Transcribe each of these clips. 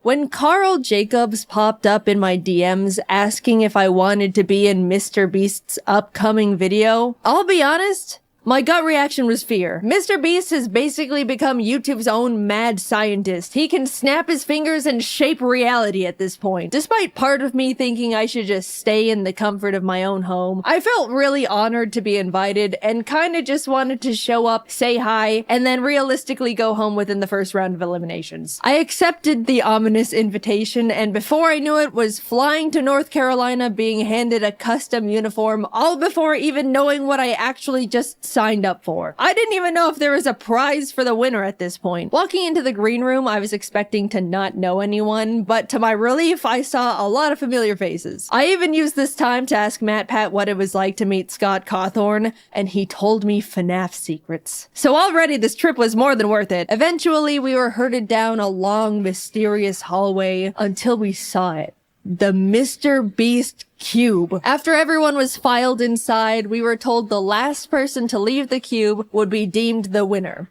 When Carl Jacobs popped up in my DMs asking if I wanted to be in Mr. Beast's upcoming video, I'll be honest, my gut reaction was fear. Mr. Beast has basically become YouTube's own mad scientist. He can snap his fingers and shape reality at this point. Despite part of me thinking I should just stay in the comfort of my own home, I felt really honored to be invited and kinda just wanted to show up, say hi, and then realistically go home within the first round of eliminations. I accepted the ominous invitation, and before I knew it, was flying to North Carolina being handed a custom uniform, all before even knowing what I actually just signed up for. I didn't even know if there was a prize for the winner at this point. Walking into the green room, I was expecting to not know anyone, but to my relief, I saw a lot of familiar faces. I even used this time to ask MatPat what it was like to meet Scott Cawthorn, and he told me FNAF secrets. So already this trip was more than worth it. Eventually, we were herded down a long, mysterious hallway until we saw it. The Mr. Beast cube. After everyone was filed inside, we were told the last person to leave the cube would be deemed the winner.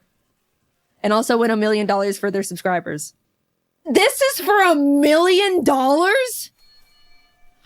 And also win $1 million for their subscribers. This is for $1 million?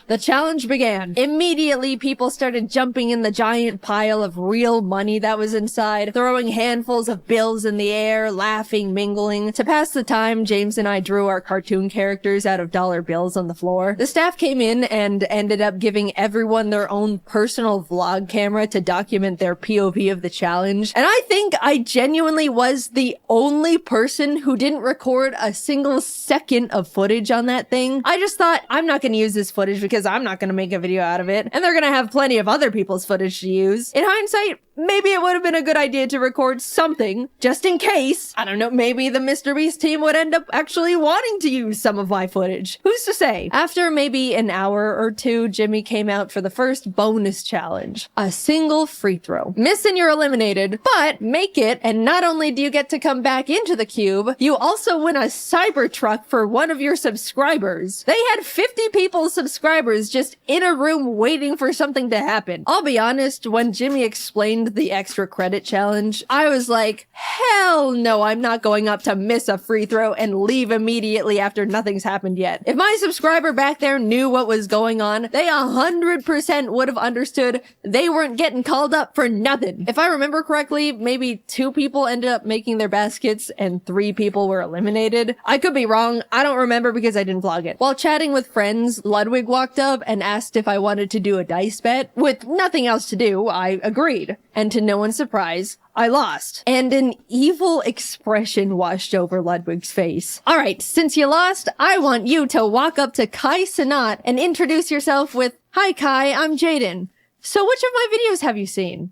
The challenge began. Immediately, people started jumping in the giant pile of real money that was inside, throwing handfuls of bills in the air, laughing, mingling. To pass the time, James and I drew our cartoon characters out of dollar bills on the floor. The staff came in and ended up giving everyone their own personal vlog camera to document their POV of the challenge. And I think I genuinely was the only person who didn't record a single second of footage on that thing. I just thought, I'm not going to use this footage because I'm not going to make a video out of it, and they're going to have plenty of other people's footage to use. In hindsight, maybe it would have been a good idea to record something, just in case. I don't know, maybe the Mr. Beast team would end up actually wanting to use some of my footage. Who's to say? After maybe an hour or two, Jimmy came out for the first bonus challenge. A single free throw. Miss and you're eliminated, but make it, and not only do you get to come back into the cube, you also win a Cybertruck for one of your subscribers. They had 50 people's subscribers just in a room waiting for something to happen. I'll be honest, when Jimmy explained the extra credit challenge, I was like, hell no, I'm not going up to miss a free throw and leave immediately after nothing's happened yet. If my subscriber back there knew what was going on, they 100% would have understood they weren't getting called up for nothing. If I remember correctly, maybe 2 people ended up making their baskets and 3 people were eliminated. I could be wrong. I don't remember because I didn't vlog it. While chatting with friends, Ludwig walked up and asked if I wanted to do a dice bet. With nothing else to do, I agreed. And to no one's surprise, I lost. And an evil expression washed over Ludwig's face. Alright, since you lost, I want you to walk up to Kai Sanat and introduce yourself with, "Hi Kai, I'm Jaiden. So which of my videos have you seen?"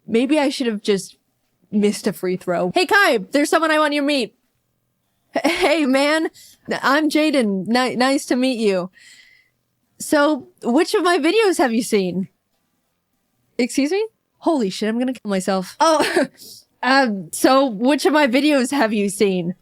Maybe I should have just missed a free throw. "Hey Kai, there's someone I want you to meet." "Hey man, I'm Jaiden. Nice to meet you. So, which of my videos have you seen?" Excuse me? Holy shit, I'm gonna kill myself. "Oh, so which of my videos have you seen?"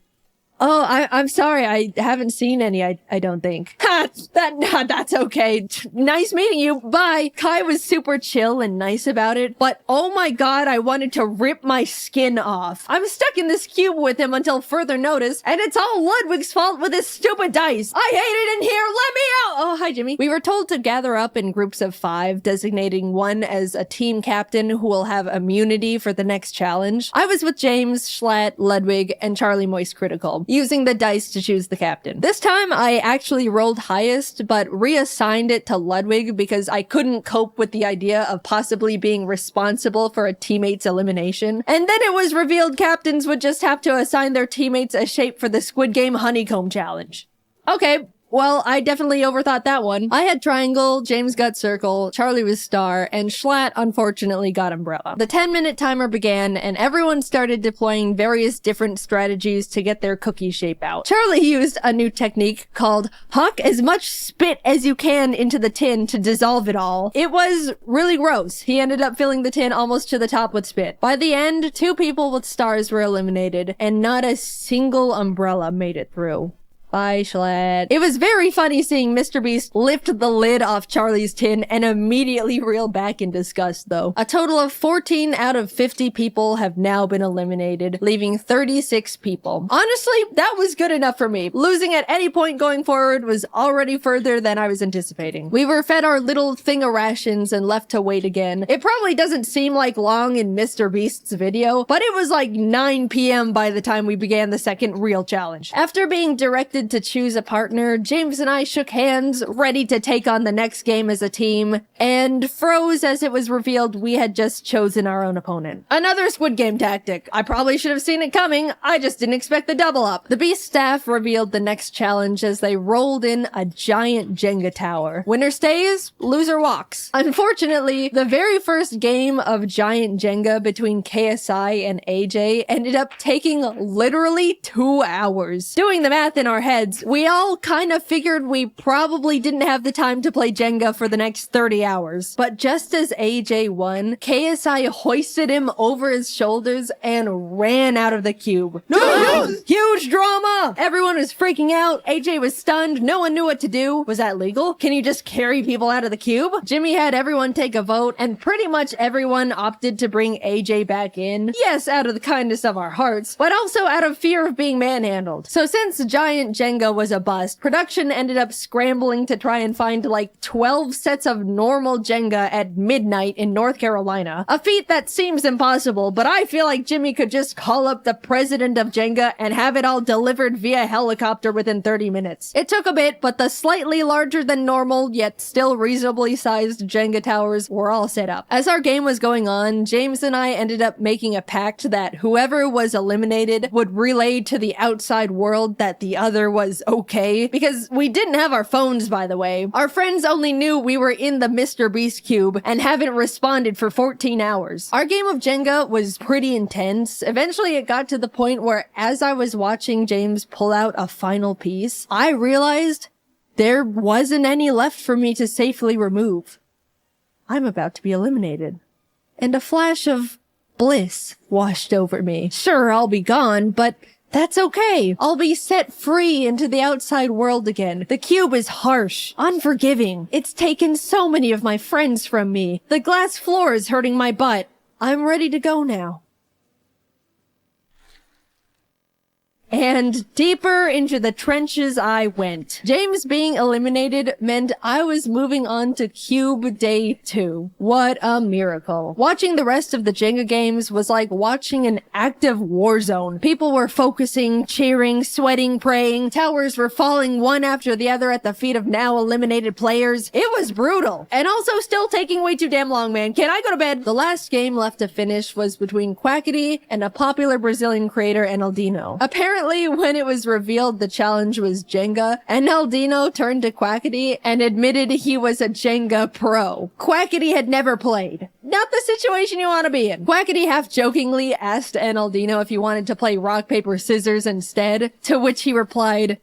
"Oh, I'm sorry, I haven't seen any, I don't think." "Ha! That's okay. Nice meeting you, bye." Kai was super chill and nice about it, but oh my god, I wanted to rip my skin off. I'm stuck in this cube with him until further notice, and it's all Ludwig's fault with his stupid dice. I hate it in here, let me out! Oh, hi Jimmy. We were told to gather up in groups of 5, designating one as a team captain who will have immunity for the next challenge. I was with James, Schlatt, Ludwig, and Charlie Moist Critical, using the dice to choose the captain. This time, I actually rolled highest, but reassigned it to Ludwig because I couldn't cope with the idea of possibly being responsible for a teammate's elimination. And then it was revealed captains would just have to assign their teammates a shape for the Squid Game Honeycomb Challenge. Okay. Well, I definitely overthought that one. I had triangle, James got circle, Charlie was star, and Schlatt unfortunately got umbrella. The 10-minute timer began, and everyone started deploying various different strategies to get their cookie shape out. Charlie used a new technique called huck as much spit as you can into the tin to dissolve it all. It was really gross. He ended up filling the tin almost to the top with spit. By the end, 2 people with stars were eliminated, and not a single umbrella made it through. Bye, Schlatt. It was very funny seeing Mr. Beast lift the lid off Charlie's tin and immediately reel back in disgust, though. A total of 14 out of 50 people have now been eliminated, leaving 36 people. Honestly, that was good enough for me. Losing at any point going forward was already further than I was anticipating. We were fed our little thing of rations and left to wait again. It probably doesn't seem like long in Mr. Beast's video, but it was like 9 p.m. by the time we began the second real challenge. After being directed to choose a partner, James and I shook hands, ready to take on the next game as a team, and froze as it was revealed we had just chosen our own opponent. Another Squid Game tactic. I probably should have seen it coming, I just didn't expect the double up. The Beast staff revealed the next challenge as they rolled in a giant Jenga tower. Winner stays, loser walks. Unfortunately, the very first game of giant Jenga between KSI and AJ ended up taking literally 2 hours. Doing the math in our heads, we all kind of figured we probably didn't have the time to play Jenga for the next 30 hours. But just as AJ won, KSI hoisted him over his shoulders and ran out of the cube. No! Huge drama! Everyone was freaking out. AJ was stunned. No one knew what to do. Was that legal? Can you just carry people out of the cube? Jimmy had everyone take a vote, and pretty much everyone opted to bring AJ back in. Yes, out of the kindness of our hearts, but also out of fear of being manhandled. So since giant Jenga was a bust, production ended up scrambling to try and find like 12 sets of normal Jenga at midnight in North Carolina. A feat that seems impossible, but I feel like Jimmy could just call up the president of Jenga and have it all delivered via helicopter within 30 minutes. It took a bit, but the slightly larger than normal, yet still reasonably sized Jenga towers were all set up. As our game was going on, James and I ended up making a pact that whoever was eliminated would relay to the outside world that the other was okay, because we didn't have our phones, by the way. Our friends only knew we were in the Mr. Beast cube and haven't responded for 14 hours. Our game of Jenga was pretty intense. Eventually it got to the point where as I was watching James pull out a final piece, I realized there wasn't any left for me to safely remove. I'm about to be eliminated. And a flash of bliss washed over me. Sure, I'll be gone, but that's okay. I'll be set free into the outside world again. The cube is harsh, unforgiving. It's taken so many of my friends from me. The glass floor is hurting my butt. I'm ready to go now. And deeper into the trenches I went. James being eliminated meant I was moving on to Cube Day 2. What a miracle. Watching the rest of the Jenga games was like watching an active war zone. People were focusing, cheering, sweating, praying. Towers were falling one after the other at the feet of now eliminated players. It was brutal. And also still taking way too damn long, man. Can I go to bed? The last game left to finish was between Quackity and a popular Brazilian creator, Enaldino. Apparently, when it was revealed the challenge was Jenga, Enaldino turned to Quackity and admitted he was a Jenga pro. Quackity had never played. Not the situation you want to be in. Quackity half-jokingly asked Enaldino if he wanted to play rock, paper, scissors instead, to which he replied,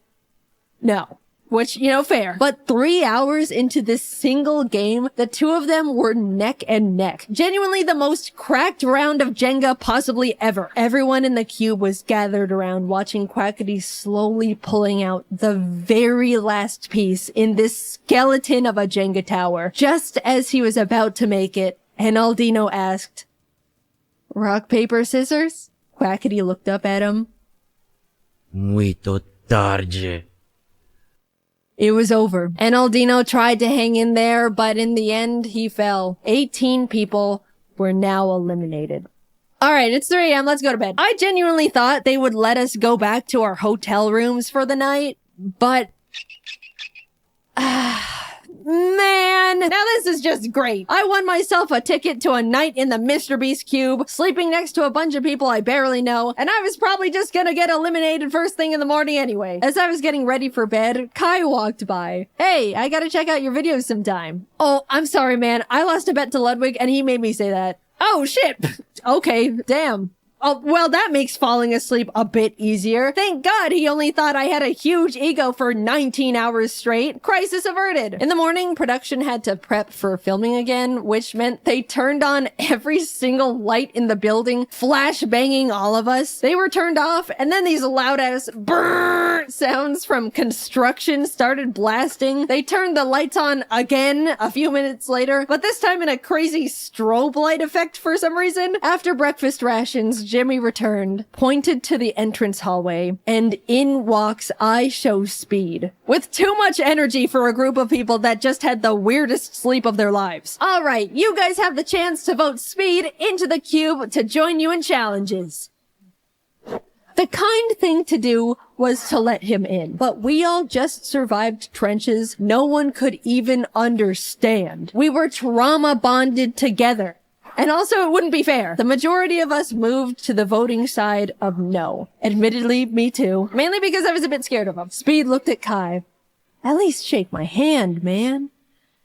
no. Which, you know, fair. But 3 hours into this single game, the two of them were neck and neck. Genuinely the most cracked round of Jenga possibly ever. Everyone in the cube was gathered around watching Quackity slowly pulling out the very last piece in this skeleton of a Jenga tower. Just as he was about to make it, Enaldino asked, rock, paper, scissors? Quackity looked up at him. Muito tarde. It was over. Enaldino tried to hang in there, but in the end, he fell. 18 people were now eliminated. Alright, it's 3 a.m. Let's go to bed. I genuinely thought they would let us go back to our hotel rooms for the night, but man, now this is just great. I won myself a ticket to a night in the Mr. Beast cube, sleeping next to a bunch of people I barely know, and I was probably just gonna get eliminated first thing in the morning anyway. As I was getting ready for bed, Kai walked by. Hey, I gotta check out your videos sometime. Oh, I'm sorry, man. I lost a bet to Ludwig and he made me say that. Oh, shit. Okay, damn. Oh, well, that makes falling asleep a bit easier. Thank God he only thought I had a huge ego for 19 hours straight. Crisis averted. In the morning, production had to prep for filming again, which meant they turned on every single light in the building, flash banging all of us. They were turned off, and then these loud-ass brrrr sounds from construction started blasting. They turned the lights on again a few minutes later, but this time in a crazy strobe light effect for some reason. After breakfast rations, Jimmy returned, pointed to the entrance hallway, and in walks I Show Speed. With too much energy for a group of people that just had the weirdest sleep of their lives. Alright, you guys have the chance to vote Speed into the cube to join you in challenges. The kind thing to do was to let him in, but we all just survived trenches no one could even understand. We were trauma bonded together. And also, it wouldn't be fair. The majority of us moved to the voting side of no. Admittedly, me too. Mainly because I was a bit scared of him. Speed looked at Kai. At least shake my hand, man.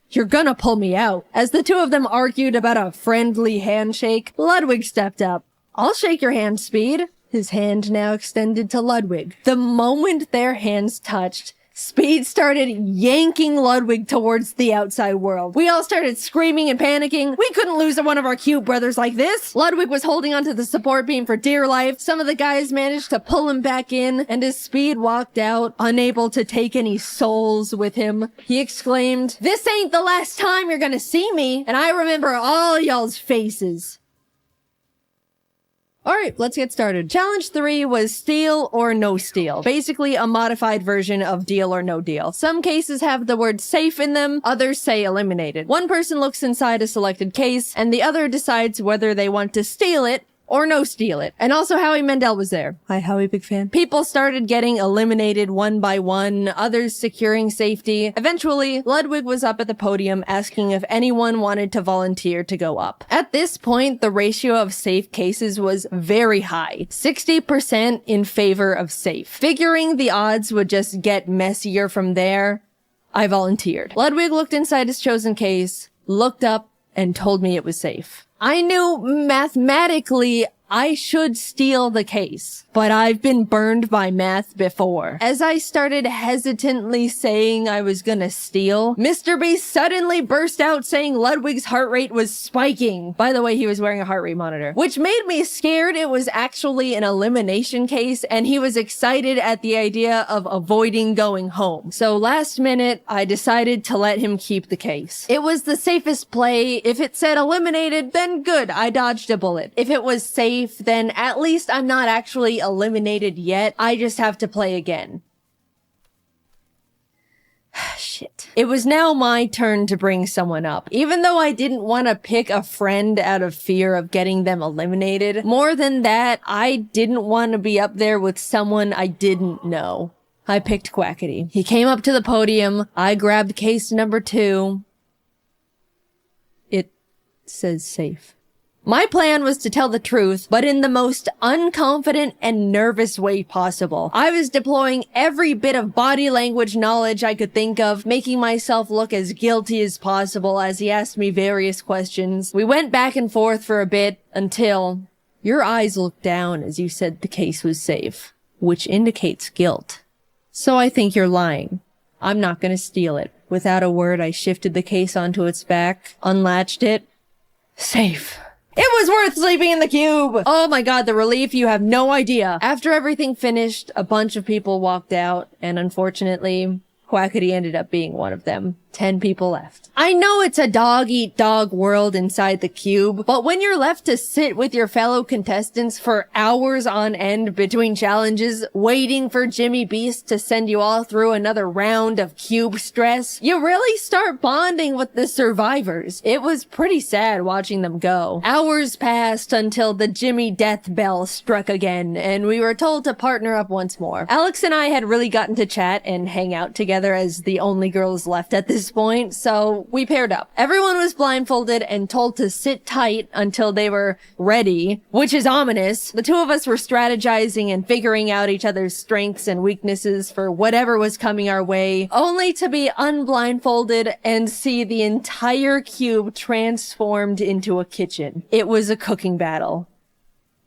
You're gonna pull me out. As the two of them argued about a friendly handshake, Ludwig stepped up. I'll shake your hand, Speed. His hand now extended to Ludwig. The moment their hands touched, Speed started yanking Ludwig towards the outside world. We all started screaming and panicking. We couldn't lose one of our cute brothers like this. Ludwig was holding onto the support beam for dear life. Some of the guys managed to pull him back in, and as Speed walked out, unable to take any souls with him, he exclaimed, "This ain't the last time you're gonna see me, and I remember all y'all's faces." Alright, let's get started. Challenge 3 was steal or no steal. Basically a modified version of deal or no deal. Some cases have the word safe in them, others say eliminated. One person looks inside a selected case, and the other decides whether they want to steal it or no steal it. And also Howie Mandel was there. Hi Howie, big fan. People started getting eliminated one by one, others securing safety. Eventually, Ludwig was up at the podium asking if anyone wanted to volunteer to go up. At this point, the ratio of safe cases was very high, 60% in favor of safe. Figuring the odds would just get messier from there, I volunteered. Ludwig looked inside his chosen case, looked up, and told me it was safe. I knew mathematically I should steal the case, but I've been burned by math before. As I started hesitantly saying I was gonna steal, Mr. B suddenly burst out saying Ludwig's heart rate was spiking. By the way, he was wearing a heart rate monitor, which made me scared it was actually an elimination case, and he was excited at the idea of avoiding going home. So last minute, I decided to let him keep the case. It was the safest play. If it said eliminated, then good, I dodged a bullet. If it was safe, then at least I'm not actually eliminated yet. I just have to play again. Shit. It was now my turn to bring someone up. Even though I didn't want to pick a friend out of fear of getting them eliminated, more than that, I didn't want to be up there with someone I didn't know. I picked Quackity. He came up to the podium. I grabbed case number 2. It says safe. My plan was to tell the truth, but in the most unconfident and nervous way possible. I was deploying every bit of body language knowledge I could think of, making myself look as guilty as possible as he asked me various questions. We went back and forth for a bit until your eyes looked down as you said the case was safe, which indicates guilt. So I think you're lying. I'm not gonna steal it. Without a word, I shifted the case onto its back, unlatched it. Safe. It was worth sleeping in the cube! Oh my god, the relief, you have no idea. After everything finished, a bunch of people walked out, and unfortunately, Quackity ended up being one of them. 10 people left. I know it's a dog-eat-dog world inside the cube, but when you're left to sit with your fellow contestants for hours on end between challenges, waiting for Jimmy Beast to send you all through another round of cube stress, you really start bonding with the survivors. It was pretty sad watching them go. Hours passed until the Jimmy death bell struck again, and we were told to partner up once more. Alex and I had really gotten to chat and hang out together as the only girls left at this point, so we paired up. Everyone was blindfolded and told to sit tight until they were ready, which is ominous. The two of us were strategizing and figuring out each other's strengths and weaknesses for whatever was coming our way, only to be unblindfolded and see the entire cube transformed into a kitchen. It was a cooking battle.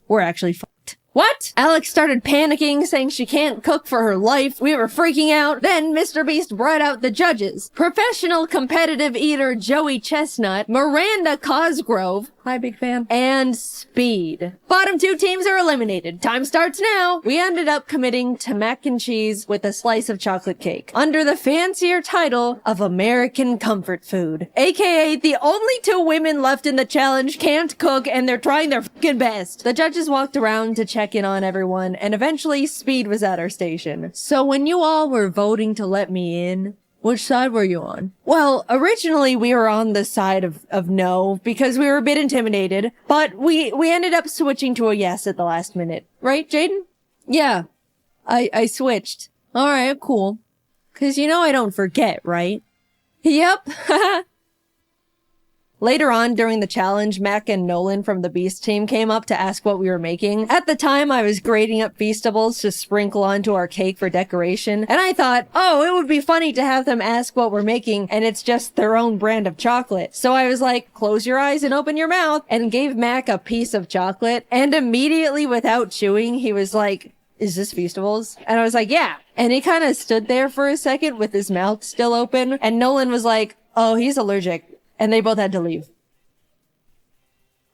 we're actually fucked. What? Alex started panicking, saying she can't cook for her life. We were freaking out. Then Mr. Beast brought out the judges. Professional competitive eater Joey Chestnut, Miranda Cosgrove, hi big fan, and Speed. Bottom 2 teams are eliminated. Time starts now. We ended up committing to mac and cheese with a slice of chocolate cake, under the fancier title of American Comfort Food. AKA the only 2 women left in the challenge can't cook and they're trying their fucking best. The judges walked around to check in on everyone, and eventually Speed was at our station. So when you all were voting to let me in, which side were you on? Well, originally we were on the side of no, because we were a bit intimidated, but we ended up switching to a yes at the last minute. Right, Jaiden? Yeah, I switched. Alright, cool. 'Cause you know I don't forget, right? Yep. Later on, during the challenge, Mac and Nolan from the Beast team came up to ask what we were making. At the time, I was grating up Feastables to sprinkle onto our cake for decoration, and I thought, oh, it would be funny to have them ask what we're making, and it's just their own brand of chocolate. So I was like, close your eyes and open your mouth, and gave Mac a piece of chocolate, and immediately, without chewing, he was like, is this Feastables? And I was like, yeah. And he kind of stood there for a second with his mouth still open, and Nolan was like, oh, he's allergic. And they both had to leave.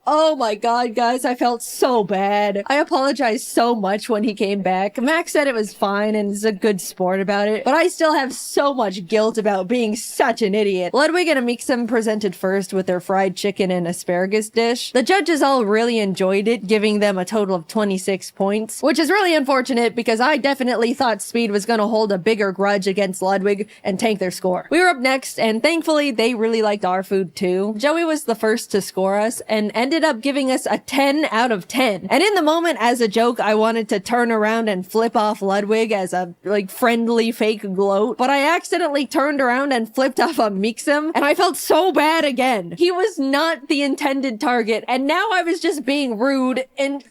Oh my god, guys, I felt so bad. I apologized so much when he came back. Max said it was fine and is a good sport about it, but I still have so much guilt about being such an idiot. Ludwig and Amixem presented first with their fried chicken and asparagus dish. The judges all really enjoyed it, giving them a total of 26 points, which is really unfortunate because I definitely thought Speed was gonna hold a bigger grudge against Ludwig and tank their score. We were up next, and thankfully they really liked our food too. Joey was the first to score us and ended up giving us a 10 out of 10. And in the moment, as a joke, I wanted to turn around and flip off Ludwig as a, friendly fake gloat, but I accidentally turned around and flipped off Amixem, and I felt so bad again. He was not the intended target, and now I was just being rude, and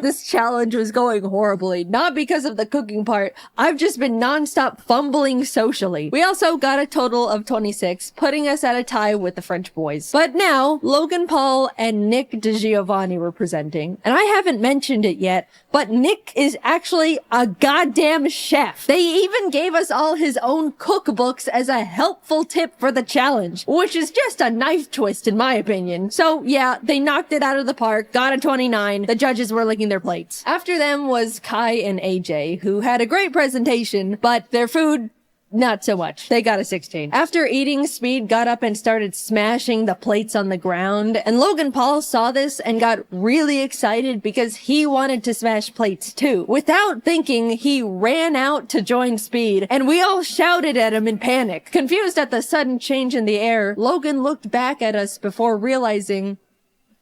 this challenge was going horribly. Not because of the cooking part. I've just been nonstop fumbling socially. We also got a total of 26, putting us at a tie with the French boys. But now, Logan Paul and Nick DeGiovanni were presenting. And I haven't mentioned it yet, but Nick is actually a goddamn chef. They even gave us all his own cookbooks as a helpful tip for the challenge, which is just a knife twist in my opinion. So yeah, they knocked it out of the park, got a 29. The judges were licking their plates. After them was Kai and AJ, who had a great presentation, but their food, not so much. They got a 16. After eating, Speed got up and started smashing the plates on the ground, and Logan Paul saw this and got really excited because he wanted to smash plates too. Without thinking, he ran out to join Speed, and we all shouted at him in panic. Confused at the sudden change in the air, Logan looked back at us before realizing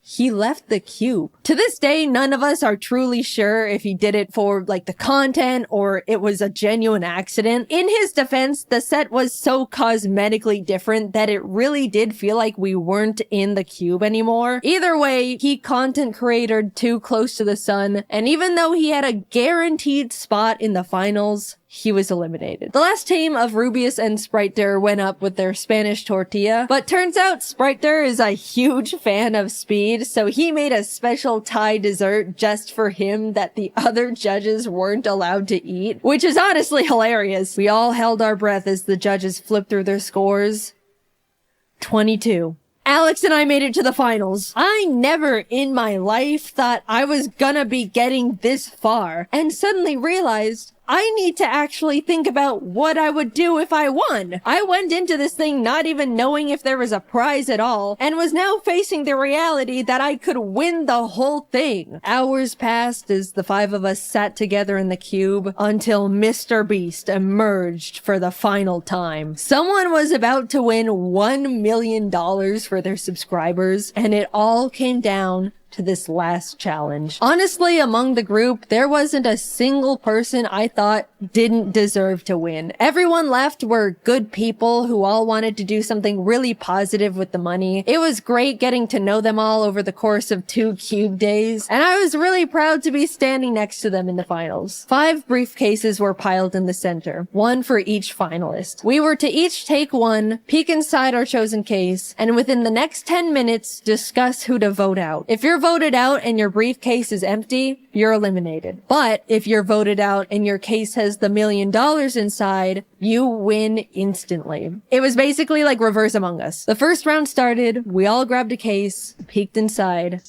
he left the cube. To this day, none of us are truly sure if he did it for, the content or it was a genuine accident. In his defense, the set was so cosmetically different that it really did feel like we weren't in the cube anymore. Either way, he content created too close to the sun, and even though he had a guaranteed spot in the finals, he was eliminated. The last team of Rubius and Spriter went up with their Spanish tortilla, but turns out Spriter is a huge fan of Speed, so he made a special Thai dessert just for him that the other judges weren't allowed to eat, which is honestly hilarious. We all held our breath as the judges flipped through their scores. 22. Alex and I made it to the finals. I never in my life thought I was gonna be getting this far, and suddenly realized I need to actually think about what I would do if I won. I went into this thing not even knowing if there was a prize at all, and was now facing the reality that I could win the whole thing. Hours passed as the 5 of us sat together in the cube until Mr. Beast emerged for the final time. Someone was about to win $1 million for their subscribers, and it all came down to this last challenge. Honestly, among the group, there wasn't a single person I thought didn't deserve to win. Everyone left were good people who all wanted to do something really positive with the money. It was great getting to know them all over the course of 2 cube days, and I was really proud to be standing next to them in the finals. 5 briefcases were piled in the center, 1 for each finalist. We were to each take one, peek inside our chosen case, and within the next 10 minutes, discuss who to vote out. If your voted out and your briefcase is empty, you're eliminated. But if you're voted out and your case has the $1 million inside, you win instantly. It was basically like reverse Among Us. The first round started, we all grabbed a case, peeked inside.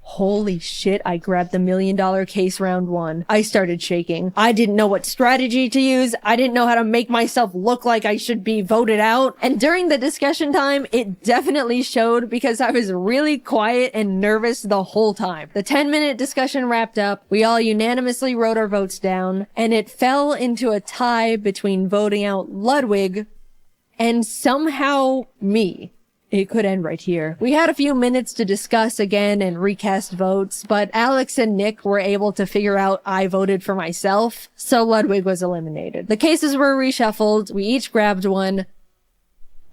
Holy shit, I grabbed the $1 million case round one. I started shaking. I didn't know what strategy to use. I didn't know how to make myself look like I should be voted out. And during the discussion time, it definitely showed because I was really quiet and nervous the whole time. The 10-minute discussion wrapped up. We all unanimously wrote our votes down, and it fell into a tie between voting out Ludwig and somehow me. It could end right here. We had a few minutes to discuss again and recast votes, but Alex and Nick were able to figure out I voted for myself, so Ludwig was eliminated. The cases were reshuffled. We each grabbed one.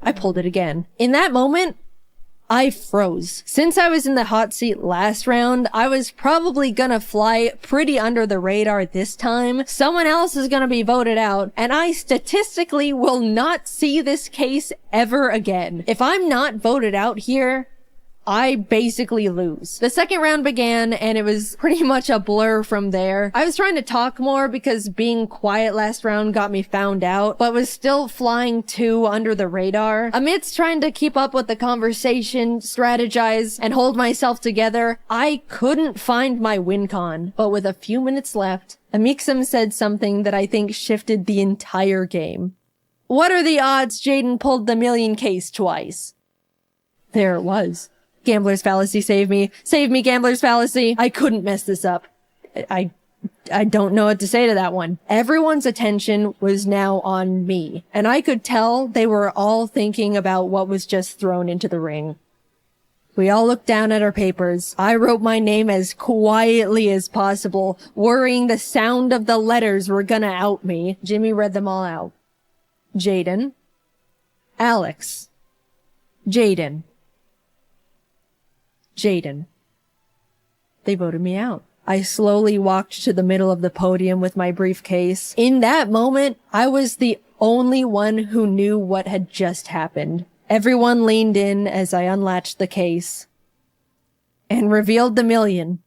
I pulled it again. In that moment, I froze. Since I was in the hot seat last round, I was probably gonna fly pretty under the radar this time. Someone else is gonna be voted out, and I statistically will not see this case ever again. If I'm not voted out here, I basically lose. The second round began, and it was pretty much a blur from there. I was trying to talk more because being quiet last round got me found out, but was still flying too under the radar. Amidst trying to keep up with the conversation, strategize, and hold myself together, I couldn't find my win con. But with a few minutes left, Amixem said something that I think shifted the entire game. What are the odds Jaiden pulled the $1 million case twice? There it was. Gambler's fallacy, save me. Save me, gambler's fallacy. I couldn't mess this up. I don't know what to say to that one. Everyone's attention was now on me, and I could tell they were all thinking about what was just thrown into the ring. We all looked down at our papers. I wrote my name as quietly as possible, worrying the sound of the letters were gonna out me. Jimmy read them all out. Jaiden. Alex. Jaiden. Jaiden. They voted me out. I slowly walked to the middle of the podium with my briefcase. In that moment, I was the only one who knew what had just happened. Everyone leaned in as I unlatched the case and revealed the $1 million.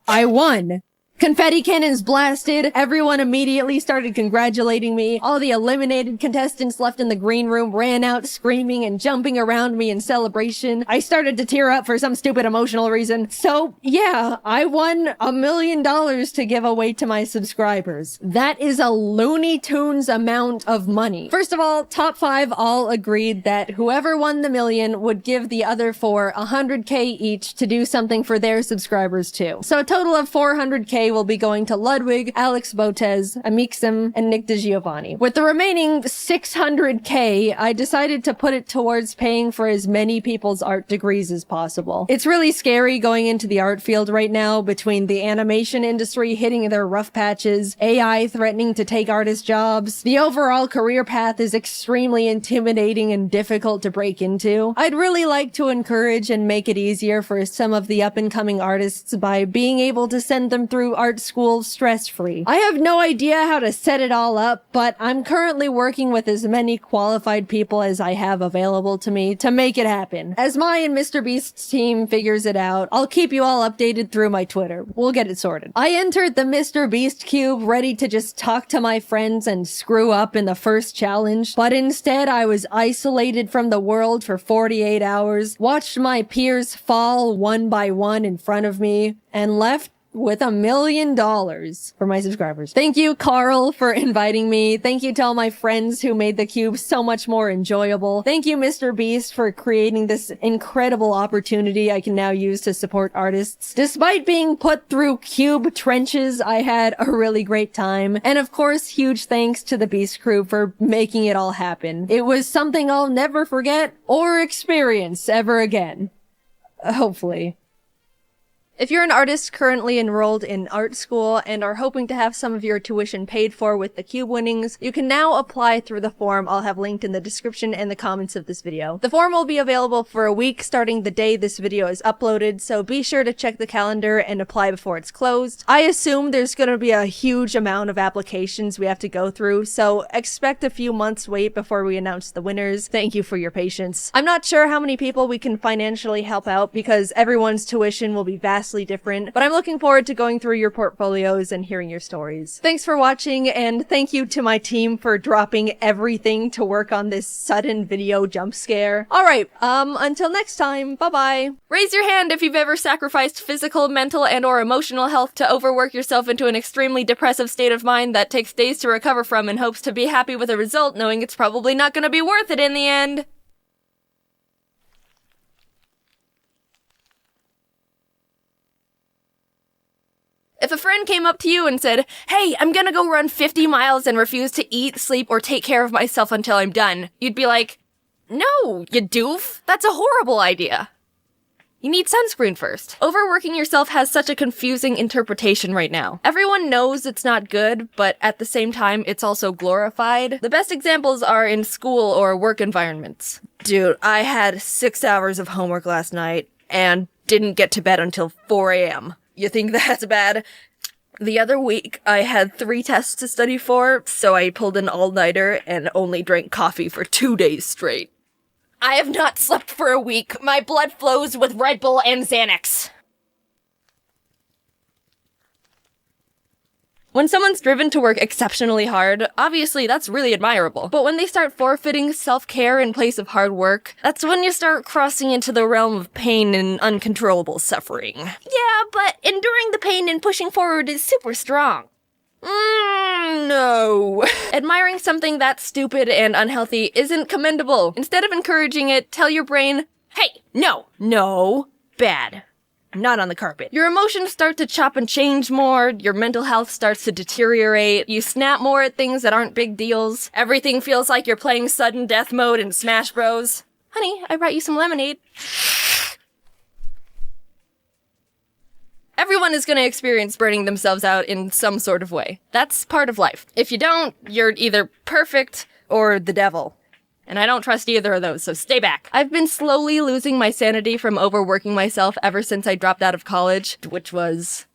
I won! Confetti cannons blasted. Everyone immediately started congratulating me. All the eliminated contestants left in the green room ran out screaming and jumping around me in celebration. I started to tear up for some stupid emotional reason. So yeah, I won $1 million to give away to my subscribers. That is a Looney Tunes amount of money. First of all, top 5 all agreed that whoever won the $1 million would give the other 4 $100K each to do something for their subscribers too. So a total of $400K will be going to Ludwig, Alex Botez, Amixem, and Nick DeGiovanni. With the remaining $600K, I decided to put it towards paying for as many people's art degrees as possible. It's really scary going into the art field right now between the animation industry hitting their rough patches, AI threatening to take artist jobs. The overall career path is extremely intimidating and difficult to break into. I'd really like to encourage and make it easier for some of the up-and-coming artists by being able to send them through art school stress-free. I have no idea how to set it all up, but I'm currently working with as many qualified people as I have available to me to make it happen. As my and Mr. Beast's team figures it out, I'll keep you all updated through my Twitter. We'll get it sorted. I entered the Mr. Beast cube ready to just talk to my friends and screw up in the first challenge, but instead I was isolated from the world for 48 hours, watched my peers fall one by one in front of me, and left with $1 million for my subscribers. Thank you, Carl, for inviting me. Thank you to all my friends who made the cube so much more enjoyable. Thank you, Mr. Beast, for creating this incredible opportunity I can now use to support artists. Despite being put through cube trenches, I had a really great time. And of course, huge thanks to the Beast crew for making it all happen. It was something I'll never forget or experience ever again. Hopefully. If you're an artist currently enrolled in art school and are hoping to have some of your tuition paid for with the cube winnings, you can now apply through the form I'll have linked in the description and the comments of this video. The form will be available for a week starting the day this video is uploaded, so be sure to check the calendar and apply before it's closed. I assume there's gonna be a huge amount of applications we have to go through, so expect a few months wait before we announce the winners. Thank you for your patience. I'm not sure how many people we can financially help out because everyone's tuition will be vastly different, but I'm looking forward to going through your portfolios and hearing your stories. Thanks for watching, and thank you to my team for dropping everything to work on this sudden video jump scare. Alright, until next time, bye-bye. Raise your hand if you've ever sacrificed physical, mental, and/or emotional health to overwork yourself into an extremely depressive state of mind that takes days to recover from in hopes to be happy with a result, knowing it's probably not gonna be worth it in the end. If a friend came up to you and said, "Hey, I'm gonna go run 50 miles and refuse to eat, sleep, or take care of myself until I'm done," you'd be like, "No, you doof. That's a horrible idea. You need sunscreen first." Overworking yourself has such a confusing interpretation right now. Everyone knows it's not good, but at the same time, it's also glorified. The best examples are in school or work environments. Dude, I had 6 hours of homework last night and didn't get to bed until 4 a.m. You think that's bad? The other week, I had 3 tests to study for, so I pulled an all-nighter and only drank coffee for 2 days straight. I have not slept for a week. My blood flows with Red Bull and Xanax. When someone's driven to work exceptionally hard, obviously that's really admirable. But when they start forfeiting self-care in place of hard work, that's when you start crossing into the realm of pain and uncontrollable suffering. Yeah, but enduring the pain and pushing forward is super strong. No. Admiring something that's stupid and unhealthy isn't commendable. Instead of encouraging it, tell your brain, "Hey, no, bad. Not on the carpet." Your emotions start to chop and change more, your mental health starts to deteriorate, you snap more at things that aren't big deals, everything feels like you're playing sudden death mode in Smash Bros. Honey, I brought you some lemonade. Everyone is gonna experience burning themselves out in some sort of way. That's part of life. If you don't, you're either perfect or the devil. And I don't trust either of those, so stay back. I've been slowly losing my sanity from overworking myself ever since I dropped out of college, which was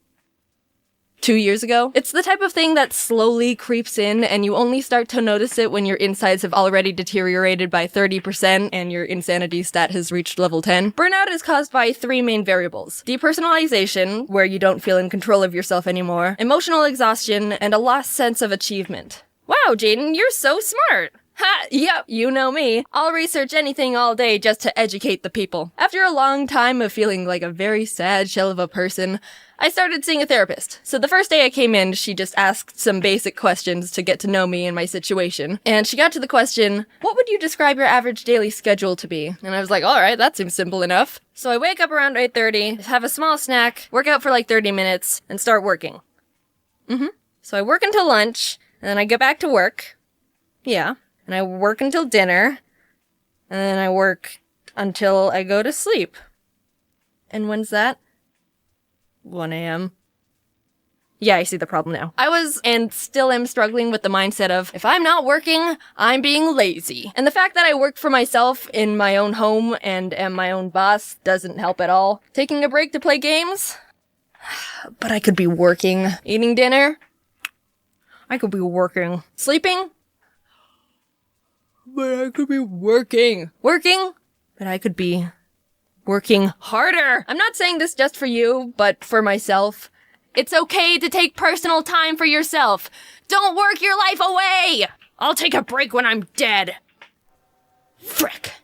2 years ago. It's the type of thing that slowly creeps in, and you only start to notice it when your insides have already deteriorated by 30% and your insanity stat has reached level 10. Burnout is caused by 3 main variables: depersonalization, where you don't feel in control of yourself anymore, emotional exhaustion, and a lost sense of achievement. Wow, Jaiden, you're so smart! Ha! Yep, you know me. I'll research anything all day just to educate the people. After a long time of feeling like a very sad shell of a person, I started seeing a therapist. So the first day I came in, she just asked some basic questions to get to know me and my situation. And she got to the question, "What would you describe your average daily schedule to be?" And I was like, alright, that seems simple enough. So I wake up around 8:30, have a small snack, work out for like 30 minutes, and start working. So I work until lunch, and then I go back to work. Yeah. And I work until dinner, and then I work until I go to sleep. And when's that? 1 a.m. Yeah, I see the problem now. I was, and still am, struggling with the mindset of, if I'm not working, I'm being lazy. And the fact that I work for myself in my own home and am my own boss doesn't help at all. Taking a break to play games? But I could be working. Eating dinner? I could be working. Sleeping? But I could be working. Working? But I could be working harder. I'm not saying this just for you, but for myself. It's okay to take personal time for yourself. Don't work your life away! I'll take a break when I'm dead. Frick.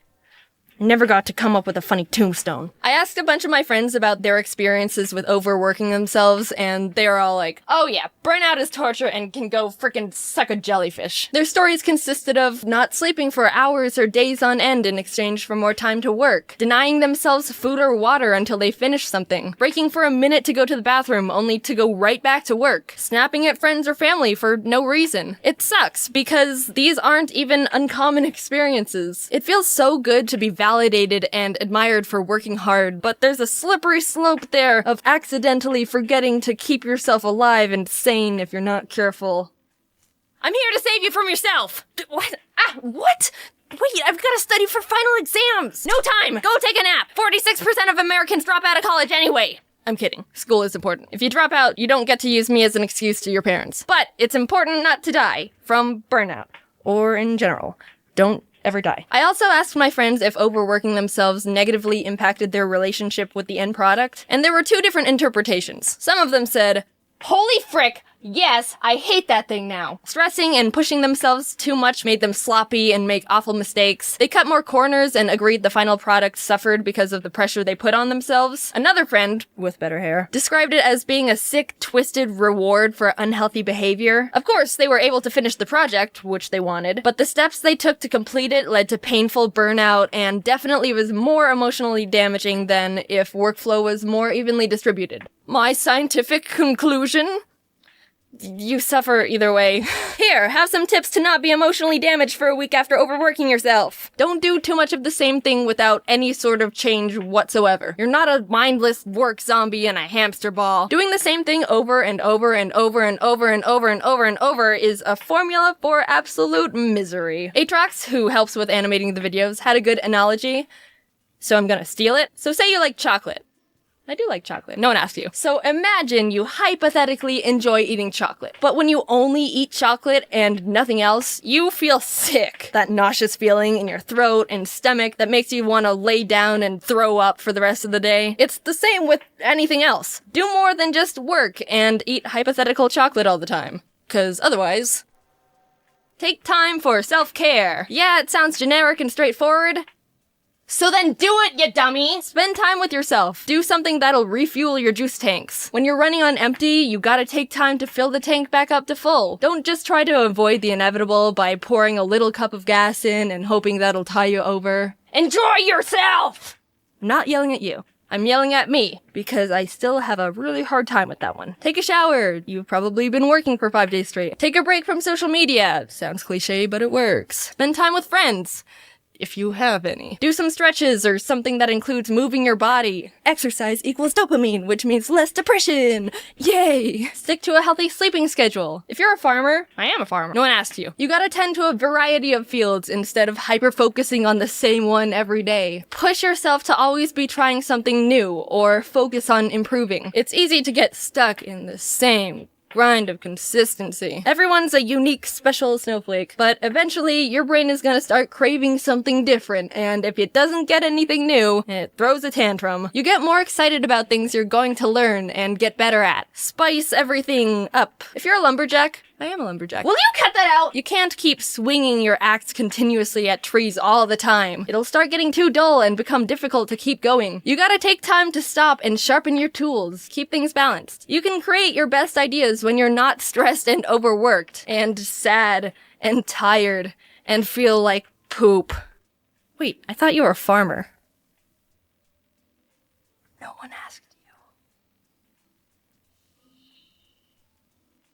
Never got to come up with a funny tombstone. I asked a bunch of my friends about their experiences with overworking themselves, and they were all like, "Oh yeah, burnout is torture and can go frickin' suck a jellyfish." Their stories consisted of not sleeping for hours or days on end in exchange for more time to work, denying themselves food or water until they finish something, breaking for a minute to go to the bathroom only to go right back to work, snapping at friends or family for no reason. It sucks, because these aren't even uncommon experiences. It feels so good to be validated validated and admired for working hard, but there's a slippery slope there of accidentally forgetting to keep yourself alive and sane if you're not careful. I'm here to save you from yourself! What? What? Wait, I've got to study for final exams! No time! Go take a nap! 46% of Americans drop out of college anyway! I'm kidding. School is important. If you drop out, you don't get to use me as an excuse to your parents. But it's important not to die from burnout. Or in general. Don't ever die. I also asked my friends if overworking themselves negatively impacted their relationship with the end product, and there were two different interpretations. Some of them said, "Holy frick! Yes, I hate that thing now." Stressing and pushing themselves too much made them sloppy and make awful mistakes. They cut more corners and agreed the final product suffered because of the pressure they put on themselves. Another friend, with better hair, described it as being a sick, twisted reward for unhealthy behavior. Of course, they were able to finish the project, which they wanted, but the steps they took to complete it led to painful burnout and definitely was more emotionally damaging than if workflow was more evenly distributed. My scientific conclusion? You suffer either way. Here, have some tips to not be emotionally damaged for a week after overworking yourself. Don't do too much of the same thing without any sort of change whatsoever. You're not a mindless work zombie in a hamster ball. Doing the same thing over and over and over and over and over and over and over is a formula for absolute misery. Atrox, who helps with animating the videos, had a good analogy, so I'm gonna steal it. So say you like chocolate. I do like chocolate. No one asked you. So imagine you hypothetically enjoy eating chocolate, but when you only eat chocolate and nothing else, you feel sick. That nauseous feeling in your throat and stomach that makes you want to lay down and throw up for the rest of the day. It's the same with anything else. Do more than just work and eat hypothetical chocolate all the time. 'Cause otherwise... Take time for self-care. Yeah, it sounds generic and straightforward. So then do it, you dummy! Spend time with yourself. Do something that'll refuel your juice tanks. When you're running on empty, you gotta take time to fill the tank back up to full. Don't just try to avoid the inevitable by pouring a little cup of gas in and hoping that'll tie you over. Enjoy yourself! I'm not yelling at you. I'm yelling at me, because I still have a really hard time with that one. Take a shower. You've probably been working for 5 days straight. Take a break from social media. Sounds cliche, but it works. Spend time with friends. If you have any. Do some stretches or something that includes moving your body. Exercise equals dopamine, which means less depression. Yay! Stick to a healthy sleeping schedule. If you're a farmer, I am a farmer. No one asked you. You gotta tend to a variety of fields instead of hyper-focusing on the same one every day. Push yourself to always be trying something new or focus on improving. It's easy to get stuck in the same grind of consistency. Everyone's a unique, special snowflake, but eventually your brain is gonna start craving something different, and if it doesn't get anything new, it throws a tantrum. You get more excited about things you're going to learn and get better at. Spice everything up. If you're a lumberjack, I am a lumberjack. Will you cut that out? You can't keep swinging your axe continuously at trees all the time. It'll start getting too dull and become difficult to keep going. You gotta take time to stop and sharpen your tools. Keep things balanced. You can create your best ideas when you're not stressed and overworked, and sad, and tired, and feel like poop. Wait, I thought you were a farmer. No one asked.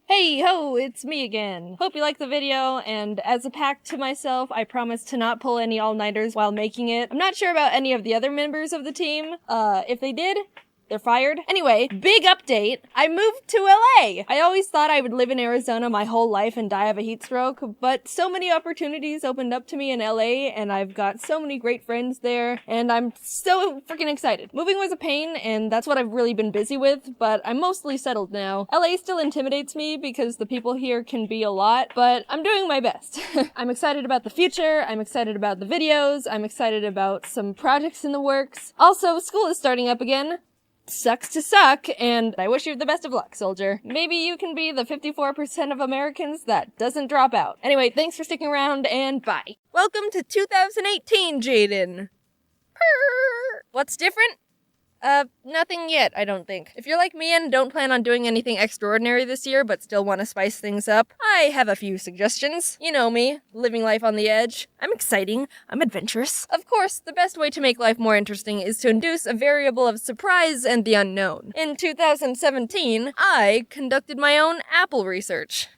Hey ho, it's me again. Hope you liked the video, and as a pact to myself, I promise to not pull any all-nighters while making it. I'm not sure about any of the other members of the team. If they did, they're fired. Anyway, big update. I moved to LA. I always thought I would live in Arizona my whole life and die of a heat stroke, but so many opportunities opened up to me in LA, and I've got so many great friends there, and I'm so freaking excited. Moving was a pain, and that's what I've really been busy with, but I'm mostly settled now. LA still intimidates me because the people here can be a lot, but I'm doing my best. I'm excited about the future, I'm excited about the videos, I'm excited about some projects in the works. Also, school is starting up again. Sucks to suck, and I wish you the best of luck, soldier. Maybe you can be the 54% of Americans that doesn't drop out. Anyway, thanks for sticking around, and bye. Welcome to 2018, Jaiden. What's different? Nothing yet, I don't think. If you're like me and don't plan on doing anything extraordinary this year but still want to spice things up, I have a few suggestions. You know me, living life on the edge. I'm exciting, I'm adventurous. Of course, the best way to make life more interesting is to induce a variable of surprise and the unknown. In 2017, I conducted my own Apple research.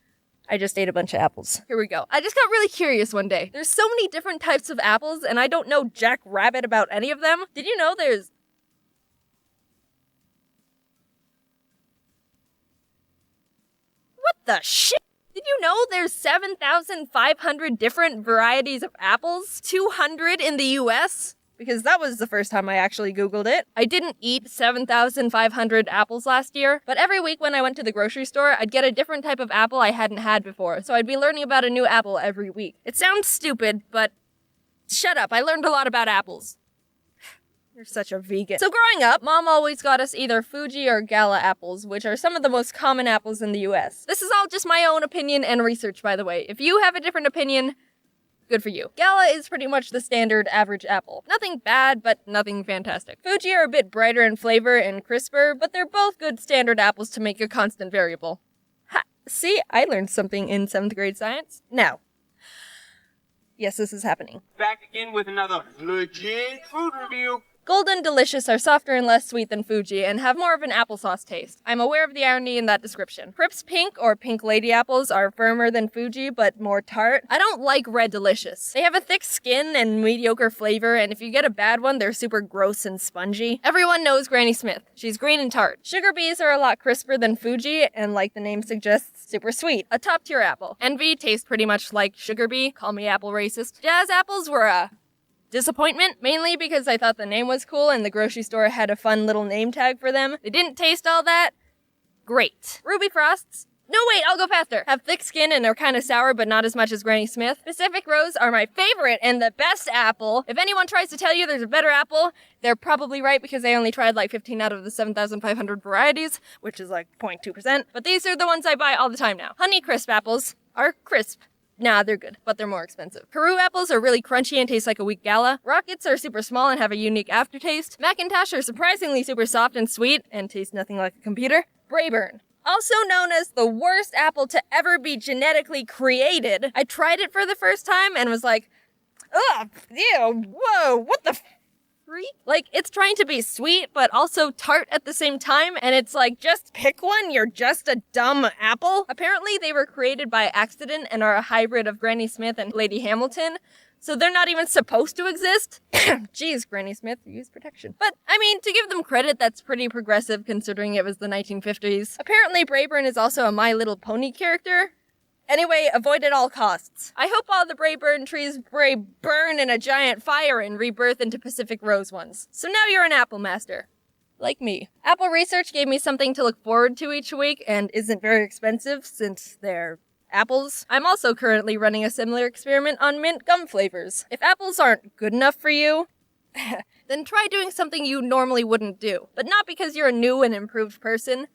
I just ate a bunch of apples. Here we go. I just got really curious one day. There's so many different types of apples, and I don't know jack rabbit about any of them. Did you know there's... What the shit? Did you know there's 7,500 different varieties of apples? 200 in the US? Because that was the first time I actually Googled it. I didn't eat 7,500 apples last year, but every week when I went to the grocery store, I'd get a different type of apple I hadn't had before, so I'd be learning about a new apple every week. It sounds stupid, but shut up, I learned a lot about apples. You're such a vegan. So growing up, Mom always got us either Fuji or Gala apples, which are some of the most common apples in the US. This is all just my own opinion and research, by the way. If you have a different opinion, good for you. Gala is pretty much the standard average apple. Nothing bad, but nothing fantastic. Fuji are a bit brighter in flavor and crisper, but they're both good standard apples to make a constant variable. Ha! See, I learned something in 7th grade science. Now, yes, this is happening. Back again with another legit food review. Golden Delicious are softer and less sweet than Fuji and have more of an applesauce taste. I'm aware of the irony in that description. Crips Pink or Pink Lady apples are firmer than Fuji but more tart. I don't like Red Delicious. They have a thick skin and mediocre flavor, and if you get a bad one, they're super gross and spongy. Everyone knows Granny Smith. She's green and tart. Sugar Bees are a lot crisper than Fuji and, like the name suggests, super sweet. A top tier apple. Envy tastes pretty much like Sugar Bee. Call me apple racist. Jazz apples were a disappointment, mainly because I thought the name was cool and the grocery store had a fun little name tag for them. They didn't taste all that great. Ruby Frosts. No, wait, I'll go faster. Have thick skin and are kind of sour, but not as much as Granny Smith. Pacific Rose are my favorite and the best apple. If anyone tries to tell you there's a better apple, they're probably right because I only tried like 15 out of the 7,500 varieties, which is like 0.2%. But these are the ones I buy all the time now. Honey Crisp apples are crisp. Nah, they're good, but they're more expensive. Peru apples are really crunchy and taste like a weak Gala. Rockets are super small and have a unique aftertaste. Macintosh are surprisingly super soft and sweet and taste nothing like a computer. Brayburn, also known as the worst apple to ever be genetically created. I tried it for the first time and was like, ugh, ew, whoa, what the freak? Like, it's trying to be sweet, but also tart at the same time, and it's like, just pick one, you're just a dumb apple. Apparently, they were created by accident and are a hybrid of Granny Smith and Lady Hamilton, so they're not even supposed to exist. Jeez, Granny Smith, use protection. But, I mean, to give them credit, that's pretty progressive considering it was the 1950s. Apparently, Brayburn is also a My Little Pony character. Anyway, avoid at all costs. I hope all the Brayburn trees burn in a giant fire and rebirth into Pacific Rose ones. So now you're an apple master. Like me. Apple Research gave me something to look forward to each week and isn't very expensive since they're apples. I'm also currently running a similar experiment on mint gum flavors. If apples aren't good enough for you, then try doing something you normally wouldn't do. But not because you're a new and improved person,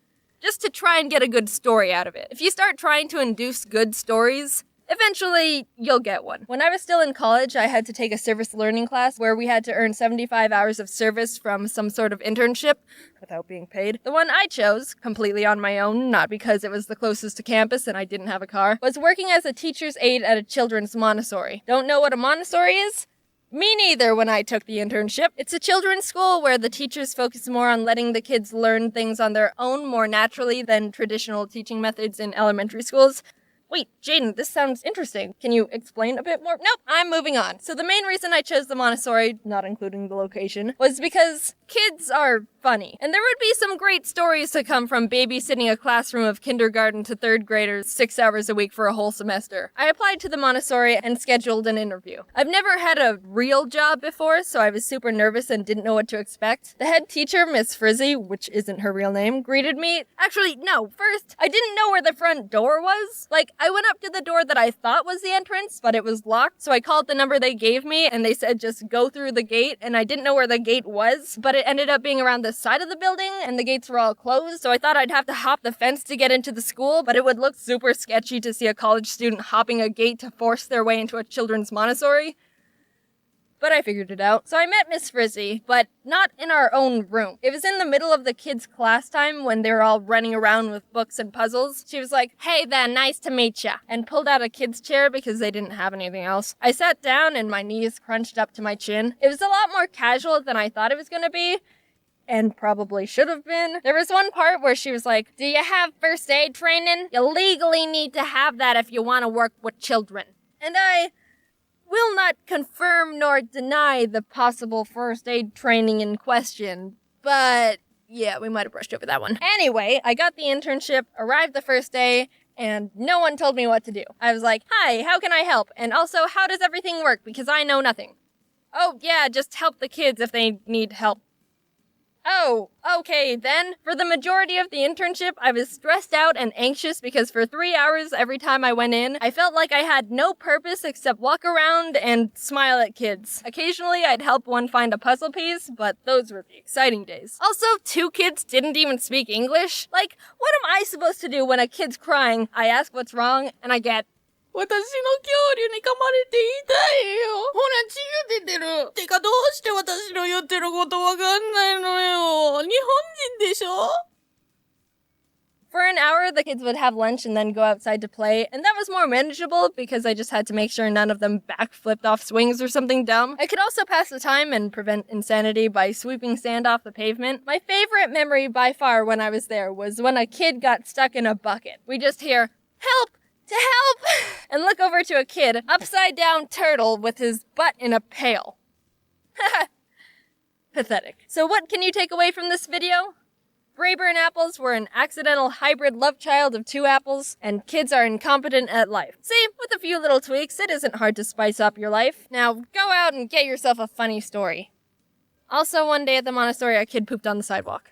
just to try and get a good story out of it. If you start trying to induce good stories, eventually you'll get one. When I was still in college, I had to take a service learning class where we had to earn 75 hours of service from some sort of internship without being paid. The one I chose, completely on my own, not because it was the closest to campus and I didn't have a car, was working as a teacher's aide at a children's Montessori. Don't know what a Montessori is? Me neither when I took the internship. It's a children's school where the teachers focus more on letting the kids learn things on their own more naturally than traditional teaching methods in elementary schools. Wait, Jaiden, this sounds interesting. Can you explain a bit more? Nope, I'm moving on. So the main reason I chose the Montessori, not including the location, was because kids are funny. And there would be some great stories to come from babysitting a classroom of kindergarten to 3rd graders 6 hours a week for a whole semester. I applied to the Montessori and scheduled an interview. I've never had a real job before, so I was super nervous and didn't know what to expect. The head teacher, Miss Frizzy, which isn't her real name, greeted me. Actually, no, first, I didn't know where the front door was. Like, I went up to the door that I thought was the entrance, but it was locked, so I called the number they gave me, and they said just go through the gate, and I didn't know where the gate was, but it ended up being around the side of the building, and the gates were all closed, so I thought I'd have to hop the fence to get into the school, but it would look super sketchy to see a college student hopping a gate to force their way into a children's Montessori. But I figured it out. So I met Miss Frizzy, but not in our own room. It was in the middle of the kids' class time when they were all running around with books and puzzles. She was like, "Hey there, nice to meet ya," and pulled out a kid's chair because they didn't have anything else. I sat down and my knees crunched up to my chin. It was a lot more casual than I thought it was gonna be. and probably should have been. There was one part where she was like, "Do you have first aid training? You legally need to have that if you want to work with children." And I will not confirm nor deny the possible first aid training in question, but yeah, we might have brushed over that one. Anyway, I got the internship, arrived the first day, and no one told me what to do. I was like, "Hi, how can I help? And also, how does everything work? Because I know nothing." "Oh, yeah, just help the kids if they need help." Oh, okay then. For the majority of the internship, I was stressed out and anxious because for 3 hours every time I went in, I felt like I had no purpose except walk around and smile at kids. Occasionally, I'd help one find a puzzle piece, but those were the exciting days. Also, 2 kids didn't even speak English. Like, what am I supposed to do when a kid's crying? I ask what's wrong, and I get, 私の恐竜に噛まれて痛いよ。ほら、血が出てる。てか、どうして私の言ってることわかんないのよ。日本人でしょ? For an hour, the kids would have lunch and then go outside to play, and that was more manageable because I just had to make sure none of them backflipped off swings or something dumb. I could also pass the time and prevent insanity by sweeping sand off the pavement. My favorite memory by far when I was there was when a kid got stuck in a bucket. We just hear, "Help! To help!" and look over to a kid, upside down turtle with his butt in a pail. Pathetic. So what can you take away from this video? Brayburn apples were an accidental hybrid love child of 2 apples, and kids are incompetent at life. See, with a few little tweaks, it isn't hard to spice up your life. Now, go out and get yourself a funny story. Also, one day at the Montessori, a kid pooped on the sidewalk.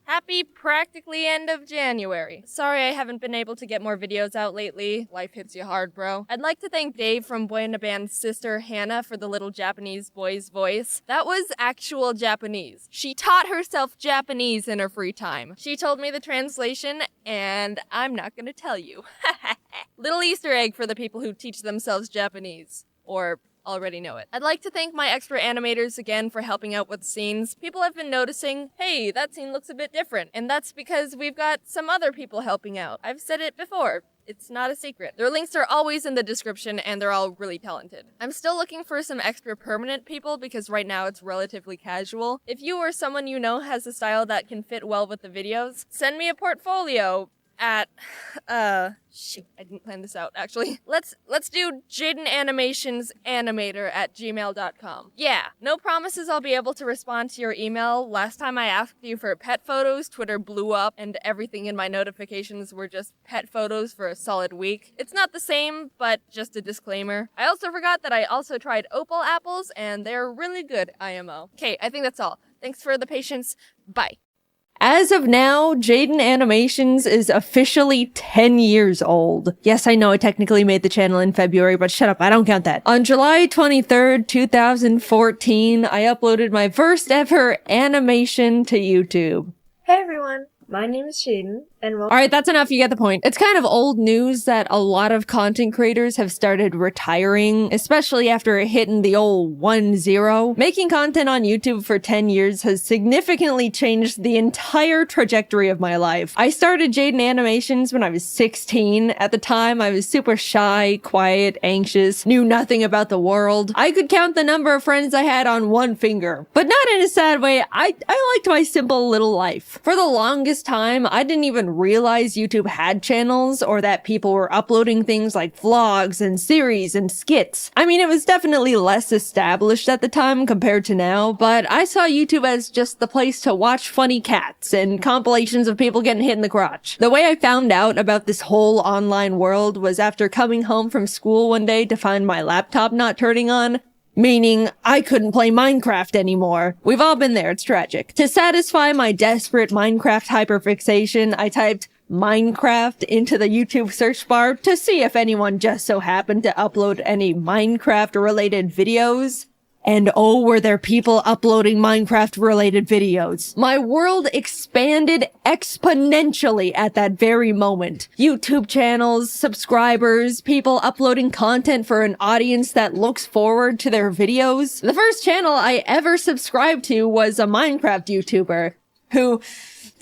Happy practically end of January. Sorry I haven't been able to get more videos out lately. Life hits you hard, bro. I'd like to thank Dave from Boy in a Band's sister, Hannah, for the little Japanese boy's voice. That was actual Japanese. She taught herself Japanese in her free time. She told me the translation, and I'm not gonna tell you. Little Easter egg for the people who teach themselves Japanese. Or already know it. I'd like to thank my extra animators again for helping out with scenes. People have been noticing, hey, that scene looks a bit different, and that's because we've got some other people helping out. I've said it before. It's not a secret. Their links are always in the description, and they're all really talented. I'm still looking for some extra permanent people because right now it's relatively casual. If you or someone you know has a style that can fit well with the videos, send me a portfolio at, shoot, I didn't plan this out, actually. Let's do JaidenAnimations animator at gmail.com. Yeah, no promises I'll be able to respond to your email. Last time I asked you for pet photos, Twitter blew up, and everything in my notifications were just pet photos for a solid week. It's not the same, but just a disclaimer. I also forgot that I also tried opal apples, and they're really good, IMO. Okay, I think that's all. Thanks for the patience. Bye. As of now, Jaiden Animations is officially 10 years old. Yes, I know I technically made the channel in February, but shut up, I don't count that. On July 23rd, 2014, I uploaded my first ever animation to YouTube. Hey everyone, my name is Jaiden, and welcome. Alright, that's enough, you get the point. It's kind of old news that a lot of content creators have started retiring, especially after hitting the old 1-0. Making content on YouTube for 10 years has significantly changed the entire trajectory of my life. I started Jaiden Animations when I was 16. At the time, I was super shy, quiet, anxious, knew nothing about the world. I could count the number of friends I had on one finger. But not in a sad way, I liked my simple little life. For the longest time, I didn't even realize YouTube had channels or that people were uploading things like vlogs and series and skits. I mean, it was definitely less established at the time compared to now, but I saw YouTube as just the place to watch funny cats and compilations of people getting hit in the crotch. The way I found out about this whole online world was after coming home from school one day to find my laptop not turning on. Meaning, I couldn't play Minecraft anymore. We've all been there, it's tragic. To satisfy my desperate Minecraft hyperfixation, I typed Minecraft into the YouTube search bar to see if anyone just so happened to upload any Minecraft-related videos. And oh, were there people uploading Minecraft-related videos. My world expanded exponentially at that very moment. YouTube channels, subscribers, people uploading content for an audience that looks forward to their videos. The first channel I ever subscribed to was a Minecraft YouTuber who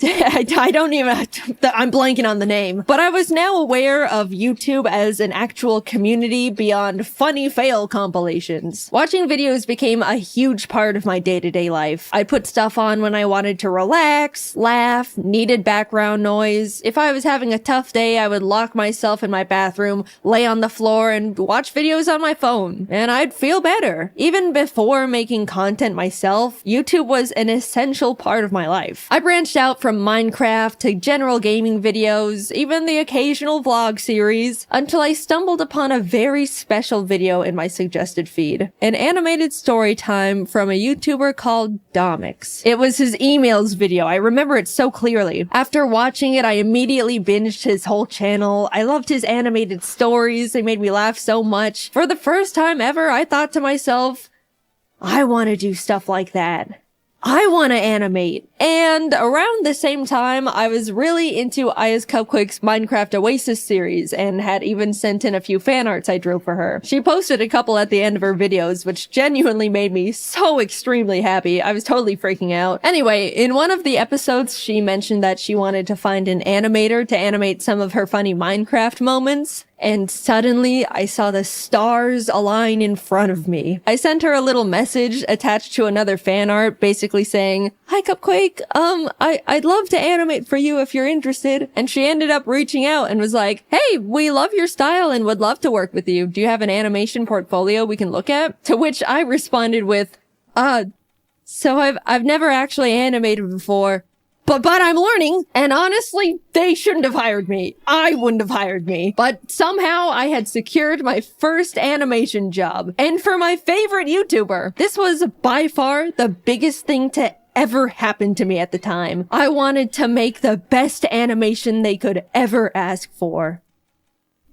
I don't even, I'm blanking on the name. But I was now aware of YouTube as an actual community beyond funny fail compilations. Watching videos became a huge part of my day-to-day life. I'd put stuff on when I wanted to relax, laugh, needed background noise. If I was having a tough day, I would lock myself in my bathroom, lay on the floor, and watch videos on my phone. And I'd feel better. Even before making content myself, YouTube was an essential part of my life. I branched out from Minecraft to general gaming videos, even the occasional vlog series, until I stumbled upon a very special video in my suggested feed. An animated story time from a YouTuber called Domix. It was his emails video. I remember it so clearly. After watching it, I immediately binged his whole channel. I loved his animated stories. They made me laugh so much. For the first time ever, I thought to myself, I want to do stuff like that. I want to animate. And around the same time, I was really into Aya's Cupquake's Minecraft Oasis series and had even sent in a few fan arts I drew for her. She posted a couple at the end of her videos, which genuinely made me so extremely happy. I was totally freaking out. Anyway, in one of the episodes, she mentioned that she wanted to find an animator to animate some of her funny Minecraft moments. And suddenly, I saw the stars align in front of me. I sent her a little message attached to another fan art, basically saying, "Hi Cupquake, I'd love to animate for you if you're interested." And she ended up reaching out and was like, "Hey, we love your style and would love to work with you. Do you have an animation portfolio we can look at?" To which I responded with, so I've never actually animated before. But I'm learning, and honestly, they shouldn't have hired me. I wouldn't have hired me. But somehow I had secured my first animation job. And for my favorite YouTuber, this was by far the biggest thing to ever happen to me at the time. I wanted to make the best animation they could ever ask for.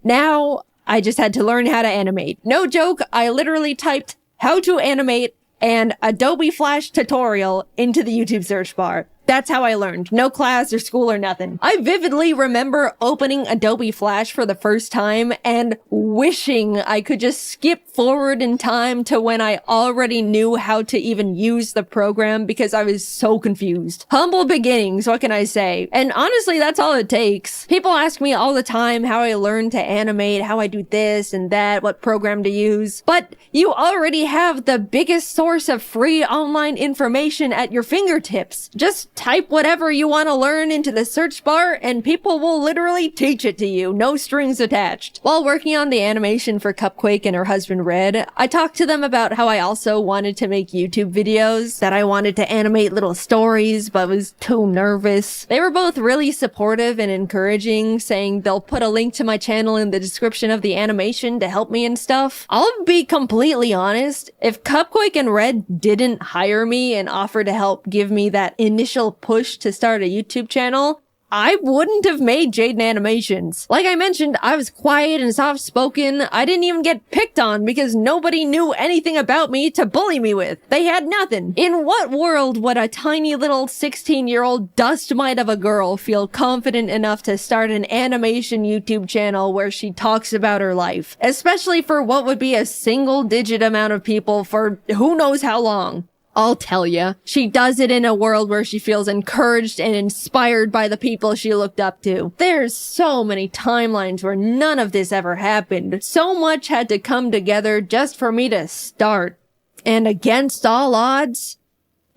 Now, I just had to learn how to animate. No joke, I literally typed "how to animate" and Adobe Flash tutorial into the YouTube search bar. That's how I learned. No class or school or nothing. I vividly remember opening Adobe Flash for the first time and wishing I could just skip forward in time to when I already knew how to even use the program because I was so confused. Humble beginnings, what can I say? And honestly, that's all it takes. People ask me all the time how I learned to animate, how I do this and that, what program to use. But you already have the biggest source of free online information at your fingertips. Just type whatever you want to learn into the search bar and people will literally teach it to you, no strings attached. While working on the animation for Cupquake and her husband Red, I talked to them about how I also wanted to make YouTube videos, that I wanted to animate little stories but was too nervous. They were both really supportive and encouraging, saying they'll put a link to my channel in the description of the animation to help me and stuff. I'll be completely honest, if Cupquake and Red didn't hire me and offer to help give me that initial push to start a YouTube channel, I wouldn't have made Jaiden Animations. Like I mentioned, I was quiet and soft-spoken. I didn't even get picked on because nobody knew anything about me to bully me with. They had nothing. In what world would a tiny little 16-year-old dust mite of a girl feel confident enough to start an animation YouTube channel where she talks about her life? Especially for what would be a single-digit amount of people for who knows how long. I'll tell ya, she does it in a world where she feels encouraged and inspired by the people she looked up to. There's so many timelines where none of this ever happened. So much had to come together just for me to start. And against all odds,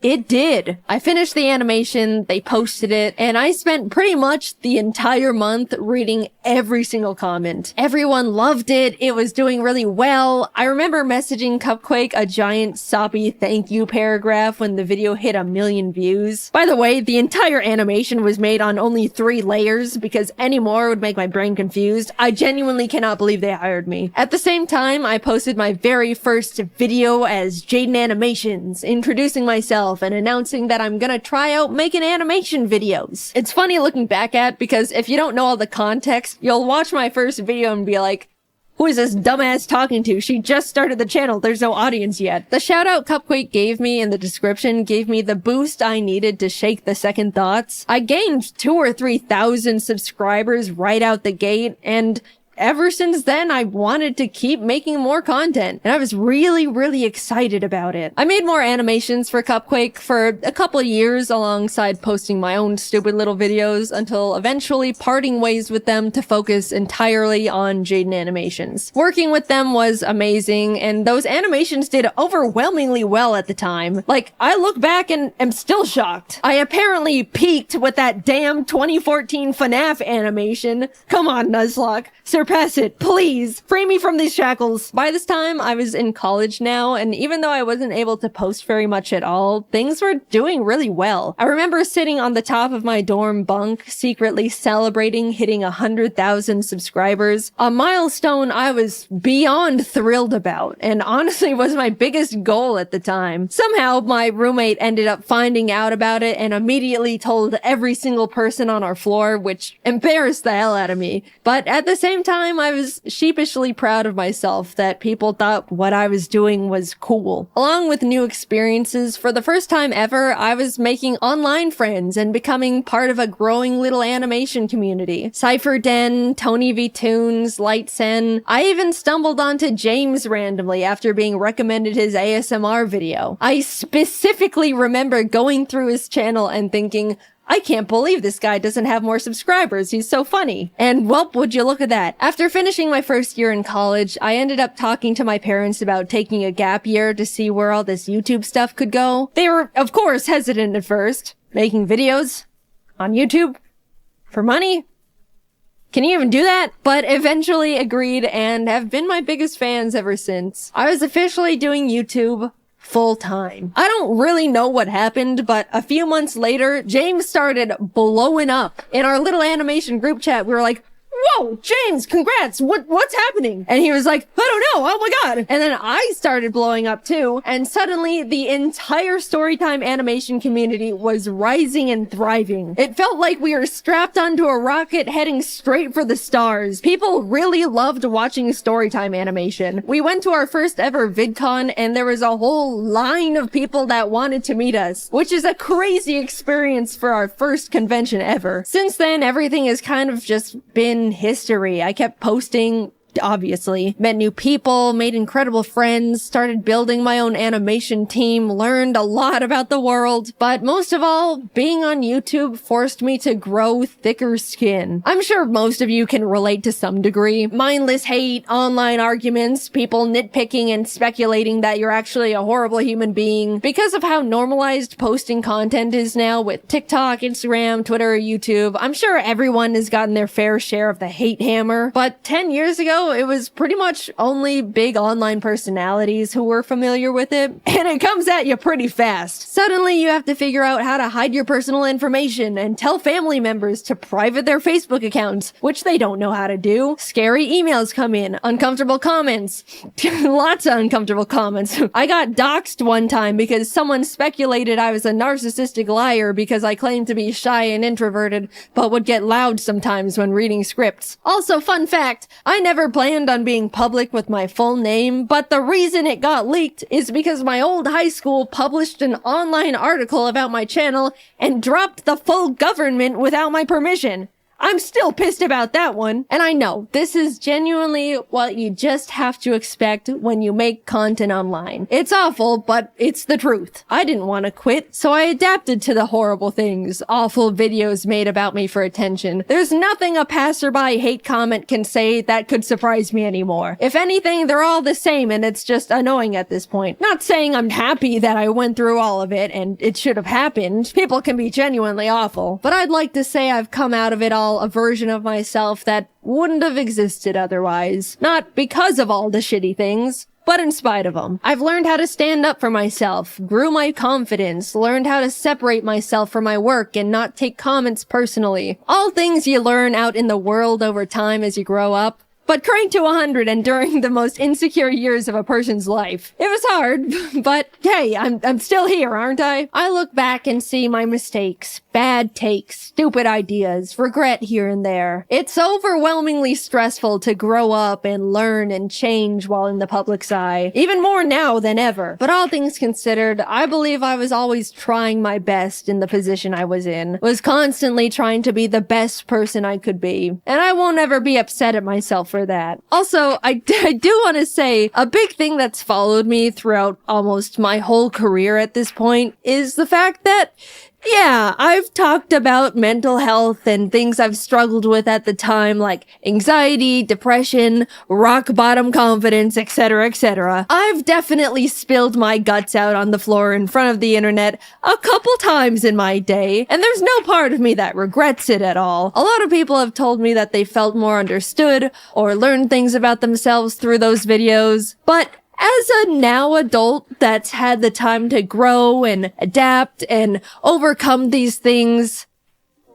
it did. I finished the animation, they posted it, and I spent pretty much the entire month reading every single comment. Everyone loved it. It was doing really well. I remember messaging Cupquake a giant soppy thank you paragraph when the video hit 1 million views. By the way, the entire animation was made on only 3 layers because any more would make my brain confused. I genuinely cannot believe they hired me. At the same time, I posted my very first video as Jaiden Animations, introducing myself and announcing that I'm gonna try out making animation videos. It's funny looking back at because if you don't know all the context, you'll watch my first video and be like, who is this dumbass talking to? She just started the channel. There's no audience yet. The shout out Cupquake gave me in the description gave me the boost I needed to shake the second thoughts. I gained 2,000 or 3,000 subscribers right out the gate, and ever since then, I wanted to keep making more content, and I was really, really excited about it. I made more animations for Cupquake for a couple of years alongside posting my own stupid little videos until eventually parting ways with them to focus entirely on Jaiden Animations. Working with them was amazing, and those animations did overwhelmingly well at the time. Like, I look back and am still shocked. I apparently peaked with that damn 2014 FNAF animation. Come on, Nuzlocke. Surpass it, please. Free me from these shackles. By this time, I was in college now, and even though I wasn't able to post very much at all, things were doing really well. I remember sitting on the top of my dorm bunk, secretly celebrating hitting 100,000 subscribers, a milestone I was beyond thrilled about, and honestly was my biggest goal at the time. Somehow, my roommate ended up finding out about it and immediately told every single person on our floor, which embarrassed the hell out of me. But at the same time, I was sheepishly proud of myself that people thought what I was doing was cool. Along with new experiences, for the first time ever, I was making online friends and becoming part of a growing little animation community. Cypher Den, Tony V Toons, Lightsen. I even stumbled onto James randomly after being recommended his ASMR video. I specifically remember going through his channel and thinking, I can't believe this guy doesn't have more subscribers. He's so funny. And well, would you look at that. After finishing my first year in college, I ended up talking to my parents about taking a gap year to see where all this YouTube stuff could go. They were, of course, hesitant at first. Making videos on YouTube for money? Can you even do that? But eventually agreed and have been my biggest fans ever since. I was officially doing YouTube full time. I don't really know what happened, but a few months later, James started blowing up. In our little animation group chat, we were like, whoa, James, congrats. What's happening? And he was like, I don't know. Oh my God. And then I started blowing up too. And suddenly the entire Storytime animation community was rising and thriving. It felt like we were strapped onto a rocket heading straight for the stars. People really loved watching Storytime animation. We went to our first ever VidCon and there was a whole line of people that wanted to meet us, which is a crazy experience for our first convention ever. Since then, everything has kind of just been history. I kept posting, obviously, met new people, made incredible friends, started building my own animation team, learned a lot about the world, but most of all, being on YouTube forced me to grow thicker skin. I'm sure most of you can relate to some degree. Mindless hate, online arguments, people nitpicking and speculating that you're actually a horrible human being. Because of how normalized posting content is now with TikTok, Instagram, Twitter, YouTube, I'm sure everyone has gotten their fair share of the hate hammer, but 10 years ago, it was pretty much only big online personalities who were familiar with it, and it comes at you pretty fast. Suddenly, you have to figure out how to hide your personal information and tell family members to private their Facebook accounts, which they don't know how to do. Scary emails come in, uncomfortable comments, lots of uncomfortable comments. I got doxxed one time because someone speculated I was a narcissistic liar because I claimed to be shy and introverted, but would get loud sometimes when reading scripts. Also, fun fact, I never planned on being public with my full name, but the reason it got leaked is because my old high school published an online article about my channel and dropped the full government without my permission. I'm still pissed about that one. And I know, this is genuinely what you just have to expect when you make content online. It's awful, but it's the truth. I didn't want to quit, so I adapted to the horrible things awful videos made about me for attention. There's nothing a passerby hate comment can say that could surprise me anymore. If anything, they're all the same and it's just annoying at this point. Not saying I'm happy that I went through all of it and it should have happened. People can be genuinely awful. But I'd like to say I've come out of it all a version of myself that wouldn't have existed otherwise. Not because of all the shitty things, but in spite of them. I've learned how to stand up for myself, grew my confidence, learned how to separate myself from my work and not take comments personally. All things you learn out in the world over time as you grow up. But cranked to 100 and during the most insecure years of a person's life. It was hard, but hey, I'm still here, aren't I? I look back and see my mistakes, bad takes, stupid ideas, regret here and there. It's overwhelmingly stressful to grow up and learn and change while in the public's eye, even more now than ever. But all things considered, I believe I was always trying my best in the position I was in, was constantly trying to be the best person I could be, and I won't ever be upset at myself for that. Also, I do want to say, a big thing that's followed me throughout almost my whole career at this point is the fact that yeah, I've talked about mental health and things I've struggled with at the time, like anxiety, depression, rock bottom confidence, etc., etc. I've definitely spilled my guts out on the floor in front of the internet a couple times in my day, and there's no part of me that regrets it at all. A lot of people have told me that they felt more understood or learned things about themselves through those videos, but as a now adult that's had the time to grow and adapt and overcome these things,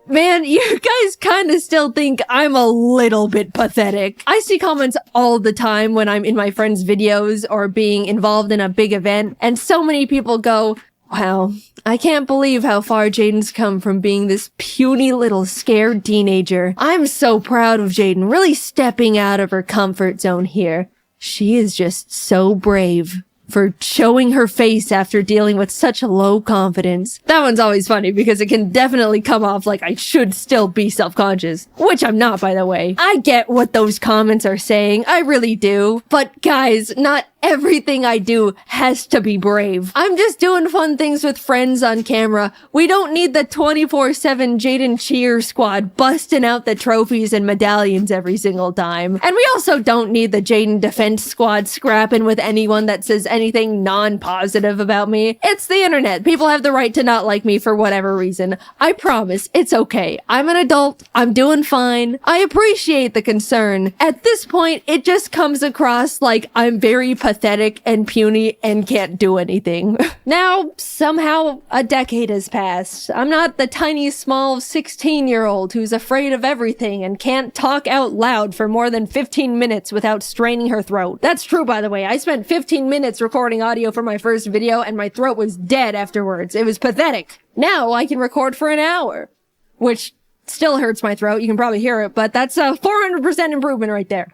man, you guys kind of still think I'm a little bit pathetic. I see comments all the time when I'm in my friends' videos or being involved in a big event, and so many people go, wow, I can't believe how far Jaiden's come from being this puny little scared teenager. I'm so proud of Jaiden really stepping out of her comfort zone here. She is just so brave for showing her face after dealing with such low confidence. That one's always funny because it can definitely come off like I should still be self-conscious, which I'm not, by the way. I get what those comments are saying, I really do. But guys, not everything I do has to be brave. I'm just doing fun things with friends on camera. We don't need the 24/7 Jaiden cheer squad busting out the trophies and medallions every single time. And we also don't need the Jaiden defense squad scrapping with anyone that says anything non-positive about me. It's the internet. People have the right to not like me for whatever reason. I promise, it's okay. I'm an adult. I'm doing fine. I appreciate the concern. At this point, it just comes across like I'm very pathetic and puny and can't do anything. Now, somehow, a decade has passed. I'm not the tiny, small 16-year-old who's afraid of everything and can't talk out loud for more than 15 minutes without straining her throat. That's true, by the way. I spent 15 minutes recording audio for my first video and my throat was dead afterwards. It was pathetic. Now I can record for an hour, which still hurts my throat. You can probably hear it, but that's a 400% improvement right there.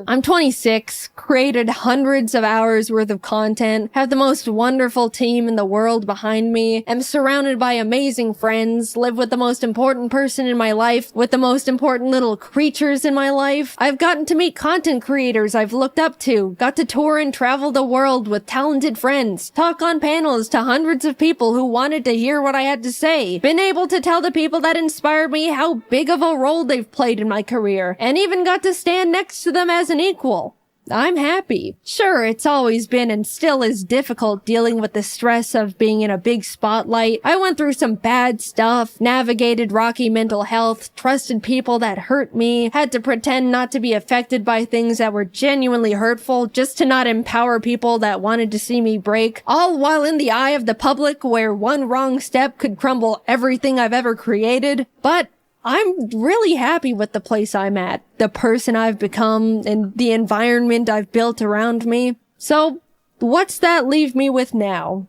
I'm 26, created hundreds of hours worth of content, have the most wonderful team in the world behind me, am surrounded by amazing friends, live with the most important person in my life, with the most important little creatures in my life. I've gotten to meet content creators I've looked up to, got to tour and travel the world with talented friends, talk on panels to hundreds of people who wanted to hear what I had to say, been able to tell the people that inspired me how big of a role they've played in my career, and even got to stand next to them as an equal. I'm happy. Sure, it's always been and still is difficult dealing with the stress of being in a big spotlight. I went through some bad stuff, navigated rocky mental health, trusted people that hurt me, had to pretend not to be affected by things that were genuinely hurtful just to not empower people that wanted to see me break, all while in the eye of the public where one wrong step could crumble everything I've ever created. But I'm really happy with the place I'm at, the person I've become, and the environment I've built around me. So, what's that leave me with now?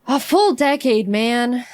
A full decade, man.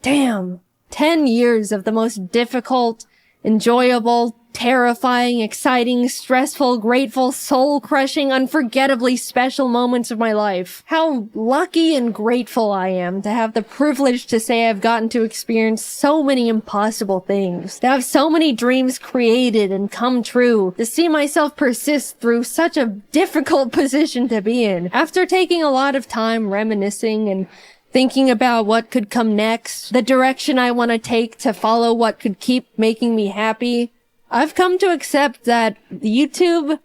Damn. 10 years of the most difficult, enjoyable, terrifying, exciting, stressful, grateful, soul-crushing, unforgettably special moments of my life. How lucky and grateful I am to have the privilege to say I've gotten to experience so many impossible things, to have so many dreams created and come true, to see myself persist through such a difficult position to be in. After taking a lot of time reminiscing and thinking about what could come next, the direction I want to take to follow what could keep making me happy, I've come to accept that YouTube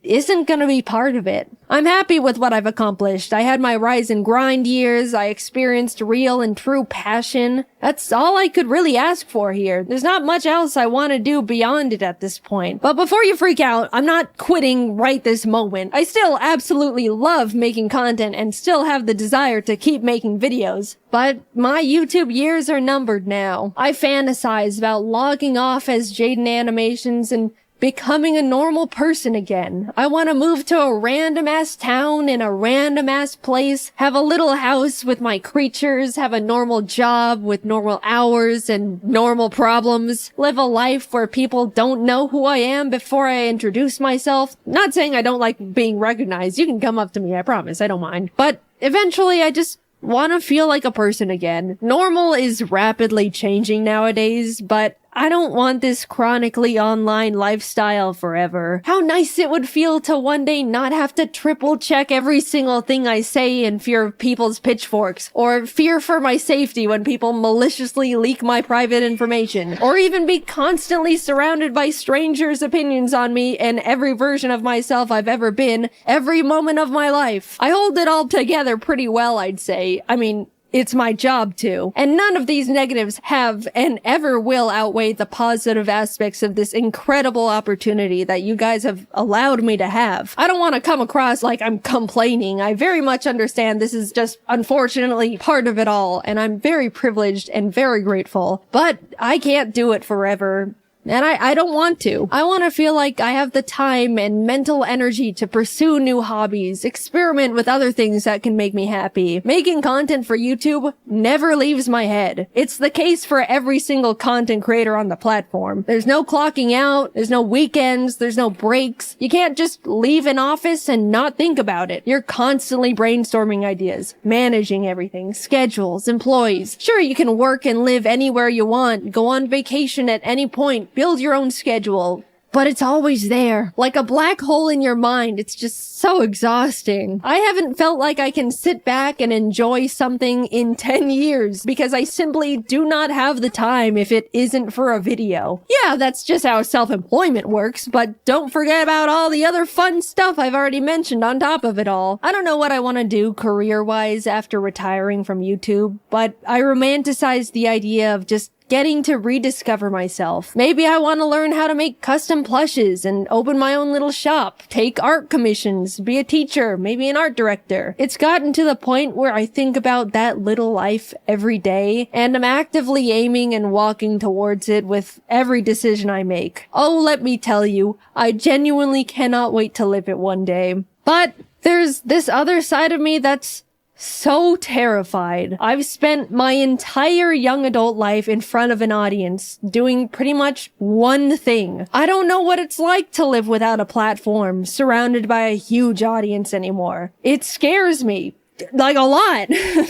isn't gonna be part of it. I'm happy with what I've accomplished. I had my rise and grind years. I experienced real and true passion. That's all I could really ask for here. There's not much else I want to do beyond it at this point. But before you freak out, I'm not quitting right this moment. I still absolutely love making content and still have the desire to keep making videos. But my YouTube years are numbered now. I fantasize about logging off as Jaiden Animations and becoming a normal person again. I want to move to a random-ass town in a random-ass place, have a little house with my creatures, have a normal job with normal hours and normal problems, live a life where people don't know who I am before I introduce myself. Not saying I don't like being recognized. You can come up to me, I promise. I don't mind. But eventually, I just want to feel like a person again. Normal is rapidly changing nowadays, but I don't want this chronically online lifestyle forever. How nice it would feel to one day not have to triple check every single thing I say in fear of people's pitchforks, or fear for my safety when people maliciously leak my private information, or even be constantly surrounded by strangers' opinions on me and every version of myself I've ever been, every moment of my life. I hold it all together pretty well, I'd say. I mean, it's my job to. And none of these negatives have and ever will outweigh the positive aspects of this incredible opportunity that you guys have allowed me to have. I don't want to come across like I'm complaining. I very much understand this is just unfortunately part of it all, and I'm very privileged and very grateful. But I can't do it forever. And I don't want to. I want to feel like I have the time and mental energy to pursue new hobbies, experiment with other things that can make me happy. Making content for YouTube never leaves my head. It's the case for every single content creator on the platform. There's no clocking out, there's no weekends, there's no breaks. You can't just leave an office and not think about it. You're constantly brainstorming ideas, managing everything, schedules, employees. Sure, you can work and live anywhere you want, go on vacation at any point, build your own schedule, but it's always there. Like a black hole in your mind. It's just so exhausting. I haven't felt like I can sit back and enjoy something in 10 years because I simply do not have the time if it isn't for a video. Yeah, that's just how self-employment works, but don't forget about all the other fun stuff I've already mentioned on top of it all. I don't know what I want to do career-wise after retiring from YouTube, but I romanticize the idea of just getting to rediscover myself. Maybe I want to learn how to make custom plushes and open my own little shop, take art commissions, be a teacher, maybe an art director. It's gotten to the point where I think about that little life every day, and I'm actively aiming and walking towards it with every decision I make. Oh, let me tell you, I genuinely cannot wait to live it one day. But there's this other side of me that's so terrified. I've spent my entire young adult life in front of an audience doing pretty much one thing. I don't know what it's like to live without a platform, surrounded by a huge audience anymore. It scares me. Like a lot.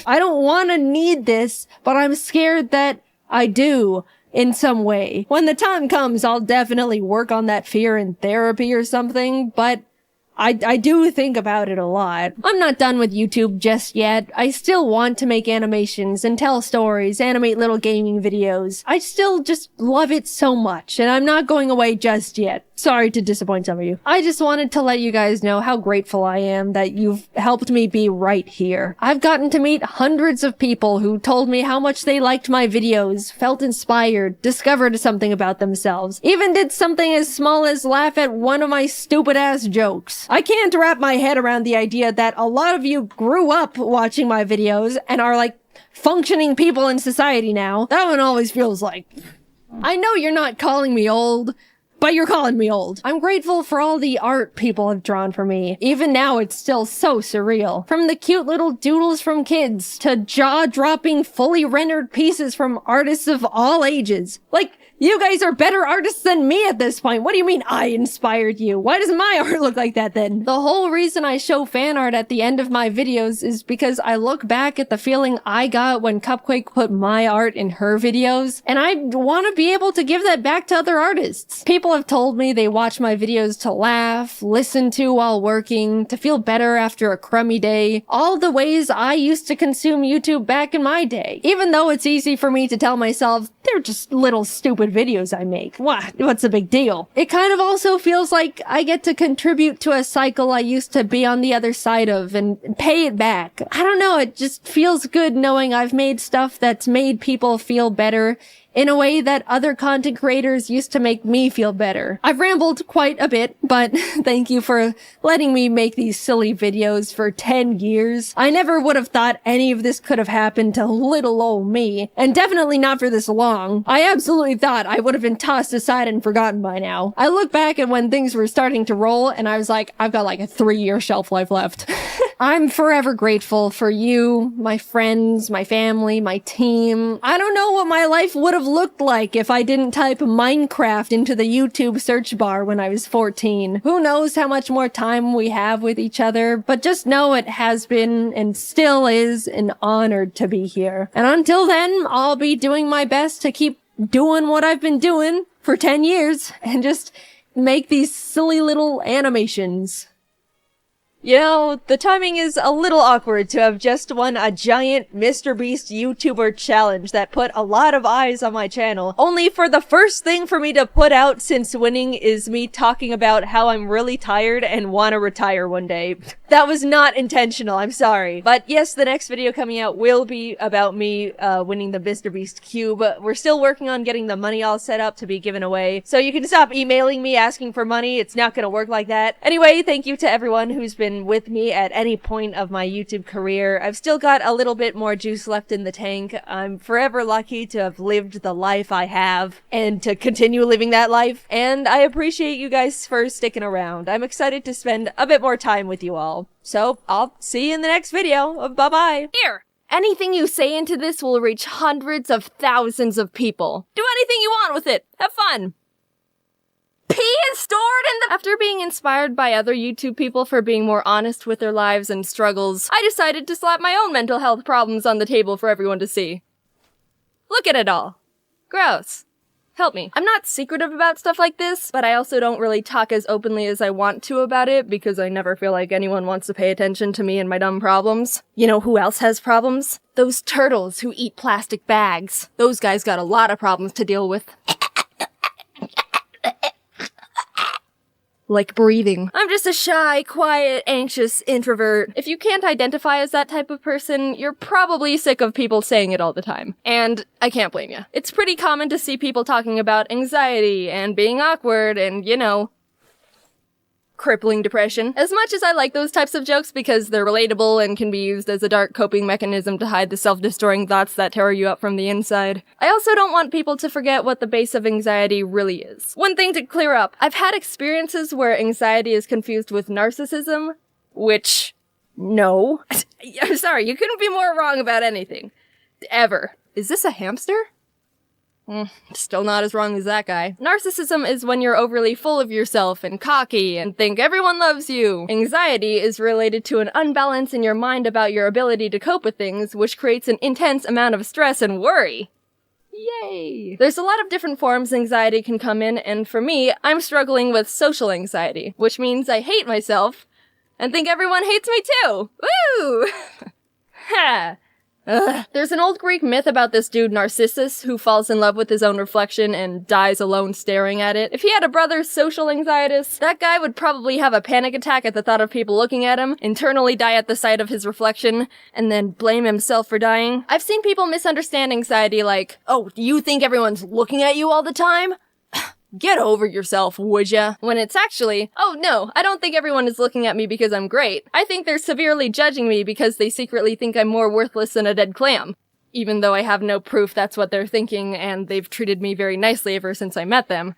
I don't want to need this, but I'm scared that I do in some way. When the time comes, I'll definitely work on that fear in therapy or something, but I do think about it a lot. I'm not done with YouTube just yet. I still want to make animations and tell stories, animate little gaming videos. I still just love it so much, and I'm not going away just yet. Sorry to disappoint some of you. I just wanted to let you guys know how grateful I am that you've helped me be right here. I've gotten to meet hundreds of people who told me how much they liked my videos, felt inspired, discovered something about themselves, even did something as small as laugh at one of my stupid ass jokes. I can't wrap my head around the idea that a lot of you grew up watching my videos and are like functioning people in society now. That one always feels like, I know you're not calling me old, but you're calling me old. I'm grateful for all the art people have drawn for me. Even now, it's still so surreal. From the cute little doodles from kids to jaw-dropping, fully rendered pieces from artists of all ages. Like, you guys are better artists than me at this point. What do you mean I inspired you? Why does my art look like that then? The whole reason I show fan art at the end of my videos is because I look back at the feeling I got when Cupquake put my art in her videos, and I want to be able to give that back to other artists. People have told me they watch my videos to laugh, listen to while working, to feel better after a crummy day. All the ways I used to consume YouTube back in my day. Even though it's easy for me to tell myself, they're just little stupid videos I make. What's the big deal? It kind of also feels like I get to contribute to a cycle I used to be on the other side of and pay it back. I don't know, it just feels good knowing I've made stuff that's made people feel better in a way that other content creators used to make me feel better. I've rambled quite a bit, but thank you for letting me make these silly videos for 10 years. I never would have thought any of this could have happened to little old me, and definitely not for this long. I absolutely thought I would have been tossed aside and forgotten by now. I look back at when things were starting to roll, and I was like, I've got like a 3-year shelf life left. I'm forever grateful for you, my friends, my family, my team. I don't know what my life would have looked like if I didn't type Minecraft into the YouTube search bar when I was 14. Who knows how much more time we have with each other, but just know it has been and still is an honor to be here. And until then, I'll be doing my best to keep doing what I've been doing for 10 years and just make these silly little animations. You know, the timing is a little awkward to have just won a giant MrBeast YouTuber challenge that put a lot of eyes on my channel, only for the first thing for me to put out since winning is me talking about how I'm really tired and want to retire one day. That was not intentional, I'm sorry. But yes, the next video coming out will be about me winning the MrBeast Cube. We're still working on getting the money all set up to be given away, so you can stop emailing me asking for money. It's not gonna work like that. Anyway, thank you to everyone who's been with me at any point of my YouTube career. I've still got a little bit more juice left in the tank. I'm forever lucky to have lived the life I have and to continue living that life. And I appreciate you guys for sticking around. I'm excited to spend a bit more time with you all. So I'll see you in the next video. Bye-bye. Here! Anything you say into this will reach hundreds of thousands of people. Do anything you want with it. Have fun. Pee is stored in the— After being inspired by other YouTube people for being more honest with their lives and struggles, I decided to slap my own mental health problems on the table for everyone to see. Look at it all. Gross. Help me. I'm not secretive about stuff like this, but I also don't really talk as openly as I want to about it because I never feel like anyone wants to pay attention to me and my dumb problems. You know who else has problems? Those turtles who eat plastic bags. Those guys got a lot of problems to deal with. Like breathing. I'm just a shy, quiet, anxious introvert. If you can't identify as that type of person, you're probably sick of people saying it all the time. And I can't blame you. It's pretty common to see people talking about anxiety and being awkward and, you know, crippling depression. As much as I like those types of jokes because they're relatable and can be used as a dark coping mechanism to hide the self-destroying thoughts that tear you up from the inside, I also don't want people to forget what the base of anxiety really is. One thing to clear up, I've had experiences where anxiety is confused with narcissism, which, no. I'm sorry, you couldn't be more wrong about anything. Ever. Is this a hamster? Still not as wrong as that guy. Narcissism is when you're overly full of yourself and cocky and think everyone loves you. Anxiety is related to an unbalance in your mind about your ability to cope with things, which creates an intense amount of stress and worry. Yay! There's a lot of different forms anxiety can come in, and for me, I'm struggling with social anxiety, which means I hate myself and think everyone hates me too. Woo! Ha! Ugh. There's an old Greek myth about this dude Narcissus who falls in love with his own reflection and dies alone staring at it. If he had a brother social anxietus, that guy would probably have a panic attack at the thought of people looking at him, internally die at the sight of his reflection, and then blame himself for dying. I've seen people misunderstand anxiety like, oh, you think everyone's looking at you all the time? Get over yourself, would ya? When it's actually, oh no, I don't think everyone is looking at me because I'm great. I think they're severely judging me because they secretly think I'm more worthless than a dead clam. Even though I have no proof that's what they're thinking, and they've treated me very nicely ever since I met them.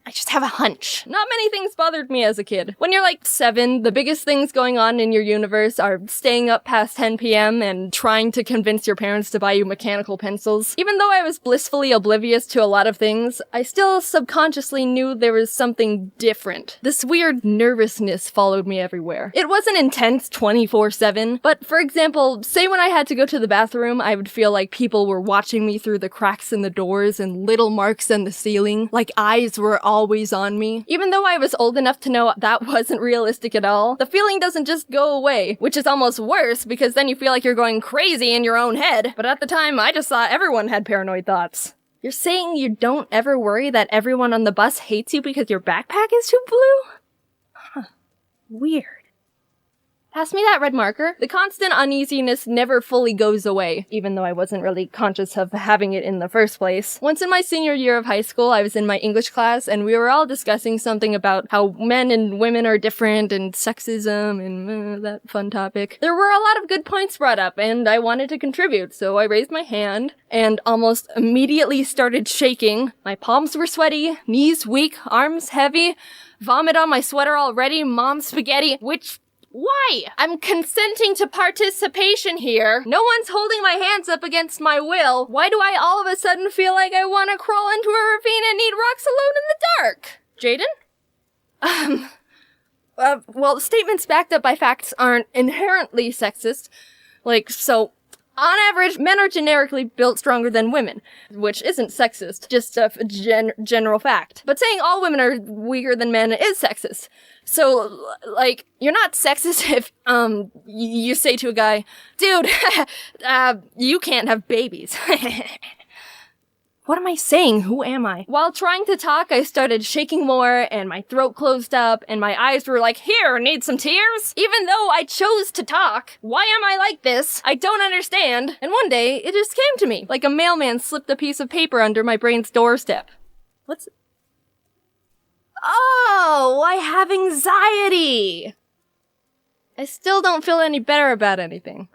I just have a hunch. Not many things bothered me as a kid. When you're like 7, the biggest things going on in your universe are staying up past 10 p.m. and trying to convince your parents to buy you mechanical pencils. Even though I was blissfully oblivious to a lot of things, I still subconsciously knew there was something different. This weird nervousness followed me everywhere. It wasn't intense 24/7, but for example, say when I had to go to the bathroom, I would feel like people were watching me through the cracks in the doors and little marks in the ceiling, like eyes were always on me. Even though I was old enough to know that wasn't realistic at all, the feeling doesn't just go away, which is almost worse because then you feel like you're going crazy in your own head. But at the time, I just thought everyone had paranoid thoughts. You're saying you don't ever worry that everyone on the bus hates you because your backpack is too blue? Huh. Weird. Pass me that red marker. The constant uneasiness never fully goes away, even though I wasn't really conscious of having it in the first place. Once in my senior year of high school, I was in my English class, and we were all discussing something about how men and women are different, and sexism, and that fun topic. There were a lot of good points brought up, and I wanted to contribute, so I raised my hand, and almost immediately started shaking. My palms were sweaty, knees weak, arms heavy, vomit on my sweater already, mom spaghetti, Why? I'm consenting to participation here. No one's holding my hands up against my will. Why do I all of a sudden feel like I want to crawl into a ravine and eat rocks alone in the dark? Jaiden? Well, statements backed up by facts aren't inherently sexist. So, on average, men are generically built stronger than women, which isn't sexist, just a general fact. But saying all women are weaker than men is sexist. So, you're not sexist if, you say to a guy, dude, you can't have babies. What am I saying? Who am I? While trying to talk, I started shaking more, and my throat closed up, and my eyes were like, here, need some tears? Even though I chose to talk. Why am I like this? I don't understand. And one day, it just came to me, like a mailman slipped a piece of paper under my brain's doorstep. Oh, I have anxiety! I still don't feel any better about anything.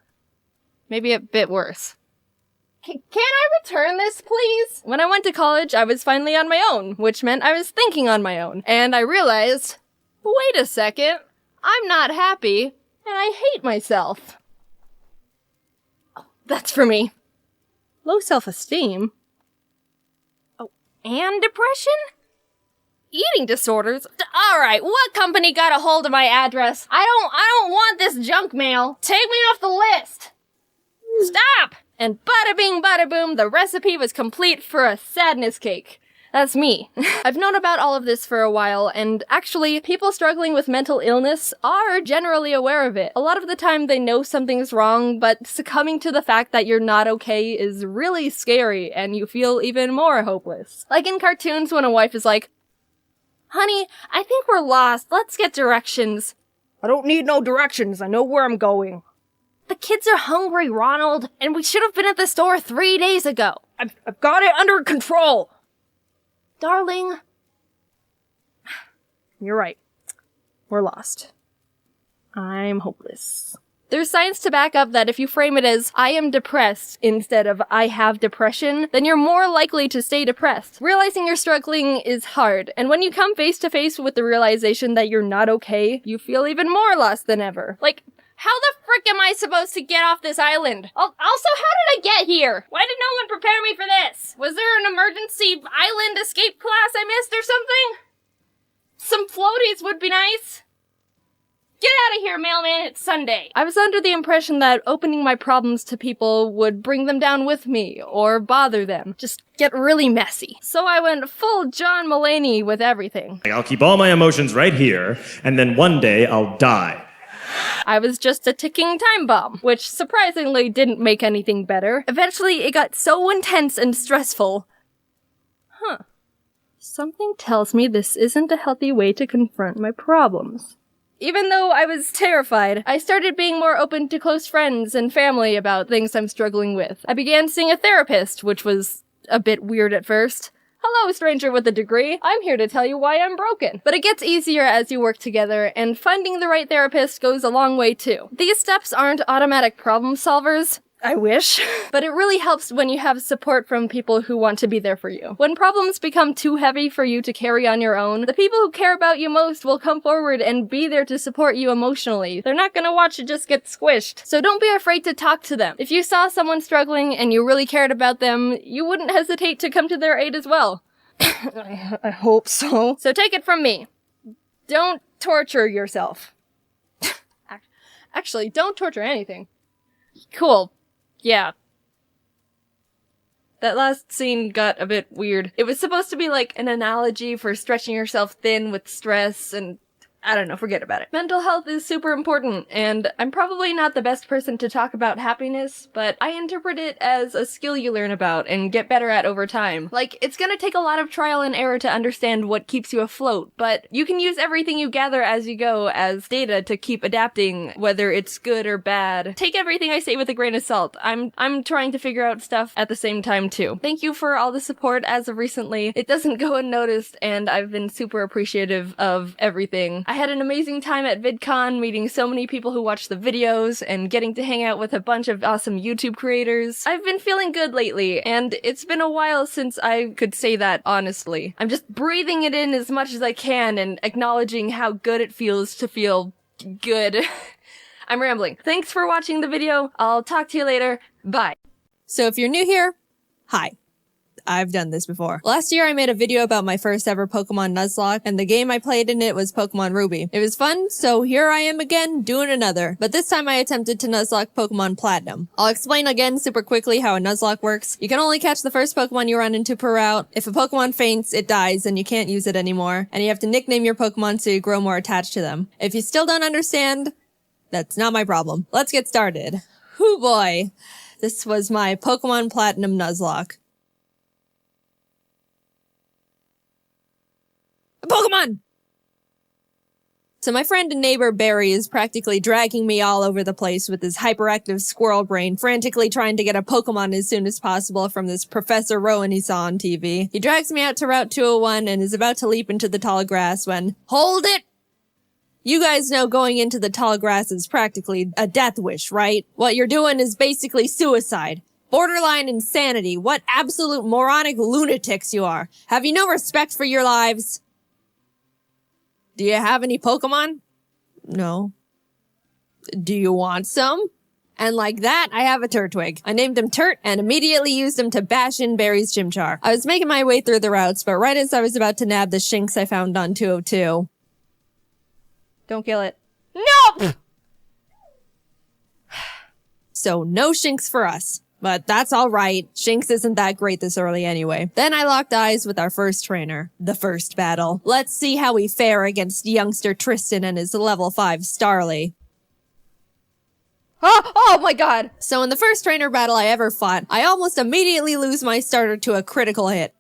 Maybe a bit worse. Can I return this, please? When I went to college, I was finally on my own, which meant I was thinking on my own. And I realized, wait a second, I'm not happy, and I hate myself. Oh, that's for me. Low self-esteem? Oh, and depression? Eating disorders? Alright, what company got a hold of my address? I don't want this junk mail. Take me off the list! Stop! And bada bing bada boom, the recipe was complete for a sadness cake. That's me. I've known about all of this for a while, and actually, people struggling with mental illness are generally aware of it. A lot of the time they know something's wrong, but succumbing to the fact that you're not okay is really scary, and you feel even more hopeless. Like in cartoons when a wife is like, honey, I think we're lost. Let's get directions. I don't need no directions. I know where I'm going. The kids are hungry, Ronald, and we should have been at the store 3 days ago. I've got it under control. Darling. You're right. We're lost. I'm hopeless. There's science to back up that if you frame it as, I am depressed, instead of, I have depression, then you're more likely to stay depressed. Realizing you're struggling is hard, and when you come face to face with the realization that you're not okay, you feel even more lost than ever. How the frick am I supposed to get off this island? Also, how did I get here? Why did no one prepare me for this? Was there an emergency island escape class I missed or something? Some floaties would be nice. Get out of here, mailman, it's Sunday. I was under the impression that opening my problems to people would bring them down with me, or bother them. Just get really messy. So I went full John Mulaney with everything. I'll keep all my emotions right here, and then one day I'll die. I was just a ticking time bomb, which surprisingly didn't make anything better. Eventually, it got so intense and stressful. Something tells me this isn't a healthy way to confront my problems. Even though I was terrified, I started being more open to close friends and family about things I'm struggling with. I began seeing a therapist, which was a bit weird at first. Hello, stranger with a degree. I'm here to tell you why I'm broken. But it gets easier as you work together, and finding the right therapist goes a long way too. These steps aren't automatic problem solvers. I wish. But it really helps when you have support from people who want to be there for you. When problems become too heavy for you to carry on your own, the people who care about you most will come forward and be there to support you emotionally. They're not gonna watch you just get squished. So don't be afraid to talk to them. If you saw someone struggling and you really cared about them, you wouldn't hesitate to come to their aid as well. I hope so. So take it from me. Don't torture yourself. Actually, don't torture anything. Cool. Yeah. That last scene got a bit weird. It was supposed to be like an analogy for stretching yourself thin with stress, and I don't know, forget about it. Mental health is super important, and I'm probably not the best person to talk about happiness, but I interpret it as a skill you learn about and get better at over time. Like, it's gonna take a lot of trial and error to understand what keeps you afloat, but you can use everything you gather as you go as data to keep adapting, whether it's good or bad. Take everything I say with a grain of salt. I'm trying to figure out stuff at the same time too. Thank you for all the support as of recently. It doesn't go unnoticed, and I've been super appreciative of everything. I had an amazing time at VidCon, meeting so many people who watch the videos and getting to hang out with a bunch of awesome YouTube creators. I've been feeling good lately, and it's been a while since I could say that honestly. I'm just breathing it in as much as I can and acknowledging how good it feels to feel good. I'm rambling. Thanks for watching the video. I'll talk to you later. Bye. So if you're new here, hi. I've done this before. Last year I made a video about my first ever Pokémon Nuzlocke, and the game I played in it was Pokémon Ruby. It was fun, so here I am again, doing another. But this time I attempted to Nuzlocke Pokémon Platinum. I'll explain again super quickly how a Nuzlocke works. You can only catch the first Pokémon you run into per route. If a Pokémon faints, it dies and you can't use it anymore. And you have to nickname your Pokémon so you grow more attached to them. If you still don't understand, that's not my problem. Let's get started. Hoo boy. This was my Pokémon Platinum Nuzlocke. Pokemon! So my friend and neighbor Barry is practically dragging me all over the place with his hyperactive squirrel brain, frantically trying to get a Pokemon as soon as possible from this Professor Rowan he saw on TV. He drags me out to Route 201 and is about to leap into the tall grass when, hold it! You guys know going into the tall grass is practically a death wish, right? What you're doing is basically suicide. Borderline insanity. What absolute moronic lunatics you are. Have you no respect for your lives? Do you have any Pokemon? No. Do you want some? And like that, I have a Turtwig. I named him Turt and immediately used him to bash in Barry's Chimchar. I was making my way through the routes, but right as I was about to nab the Shinx I found on 202. Don't kill it. No! So no Shinx for us. But that's alright. Shinx isn't that great this early anyway. Then I locked eyes with our first trainer. The first battle. Let's see how we fare against youngster Tristan and his level 5 Starly. Oh my god! So in the first trainer battle I ever fought, I almost immediately lose my starter to a critical hit.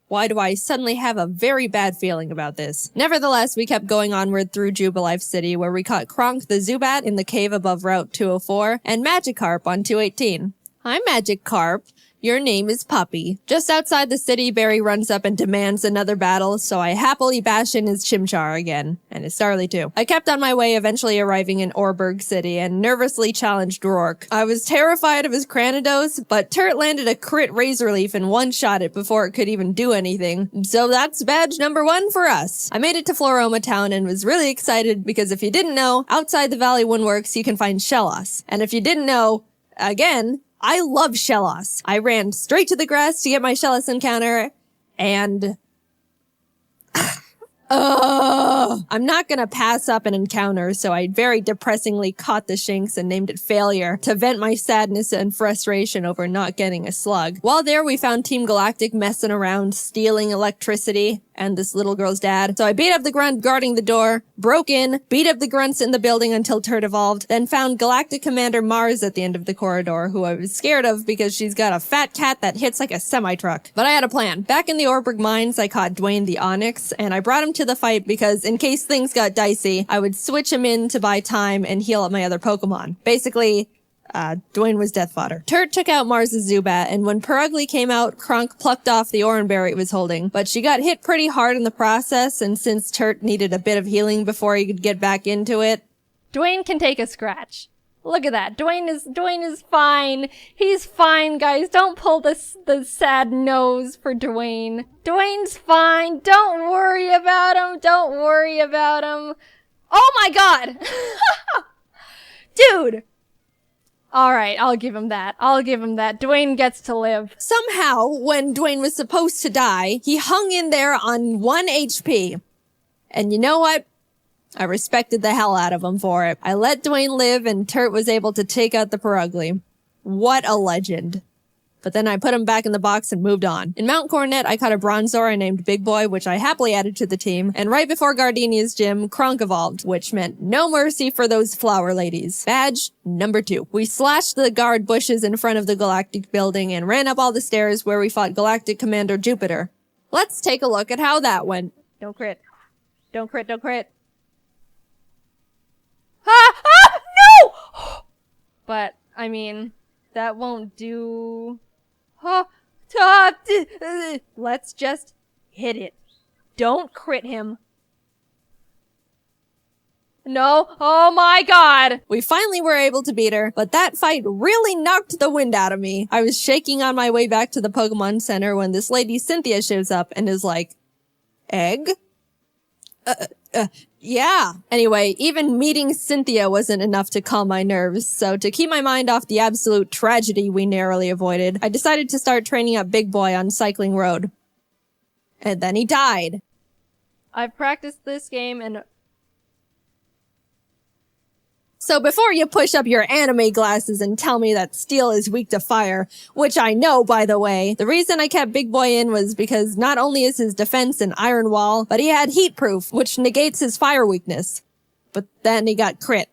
Why do I suddenly have a very bad feeling about this? Nevertheless, we kept going onward through Jubilife City, where we caught Kronk the Zubat in the cave above Route 204, and Magikarp on 218. Hi, Magikarp. Your name is Puppy. Just outside the city, Barry runs up and demands another battle, so I happily bash in his Chimchar again. And his Starly too. I kept on my way, eventually arriving in Orberg City, and nervously challenged Rourke. I was terrified of his Cranidos, but Turt landed a crit Razor Leaf and one-shot it before it could even do anything. So that's badge number 1 for us. I made it to Floroma Town and was really excited because if you didn't know, outside the Valley Woodworks you can find Shellos. And if you didn't know, again, I love Shellos. I ran straight to the grass to get my Shellos encounter, and I'm not gonna pass up an encounter, so I very depressingly caught the Shinx and named it Failure to vent my sadness and frustration over not getting a slug. While there, we found Team Galactic messing around, stealing electricity, and this little girl's dad. So I beat up the grunt guarding the door, broke in, beat up the grunts in the building until Turt evolved, then found Galactic Commander Mars at the end of the corridor, who I was scared of because she's got a fat cat that hits like a semi-truck. But I had a plan. Back in the Orberg Mines, I caught Dwayne the Onyx, and I brought him to the fight because in case things got dicey, I would switch him in to buy time and heal up my other Pokemon. Basically, Dwayne was death fodder. Turt took out Mars' Zubat, and when Perugly came out, Kronk plucked off the Oranberry it was holding. But she got hit pretty hard in the process, and since Turt needed a bit of healing before he could get back into it... Dwayne can take a scratch. Look at that. Dwayne is fine. He's fine, guys. Don't pull the sad nose for Dwayne. Dwayne's fine. Don't worry about him. Don't worry about him. Oh my god! Dude! Alright, I'll give him that. I'll give him that. Dwayne gets to live. Somehow, when Dwayne was supposed to die, he hung in there on 1 HP. And you know what? I respected the hell out of him for it. I let Dwayne live and Turt was able to take out the Perugly. What a legend. but then I put him back in the box and moved on. In Mount Coronet, I caught a Bronzor I named Big Boy, which I happily added to the team, and right before Gardenia's gym, Kronk evolved, which meant no mercy for those flower ladies. Badge number 2. We slashed the guard bushes in front of the Galactic building and ran up all the stairs where we fought Galactic Commander Jupiter. Let's take a look at how that went. Don't crit. Don't crit, don't crit. No! But, I mean, that won't do... Let's just hit it. Don't crit him. No. Oh my god. We finally were able to beat her, but that fight really knocked the wind out of me. I was shaking on my way back to the Pokemon Center when this lady Cynthia shows up and is like, egg? Yeah. Anyway, even meeting Cynthia wasn't enough to calm my nerves, so to keep my mind off the absolute tragedy we narrowly avoided, I decided to start training up Big Boy on Cycling Road. And then he died. I've practiced this game and... So before you push up your anime glasses and tell me that steel is weak to fire, which I know, by the way, the reason I kept Big Boy in was because not only is his defense an iron wall, but he had heat proof, which negates his fire weakness. But then he got crit.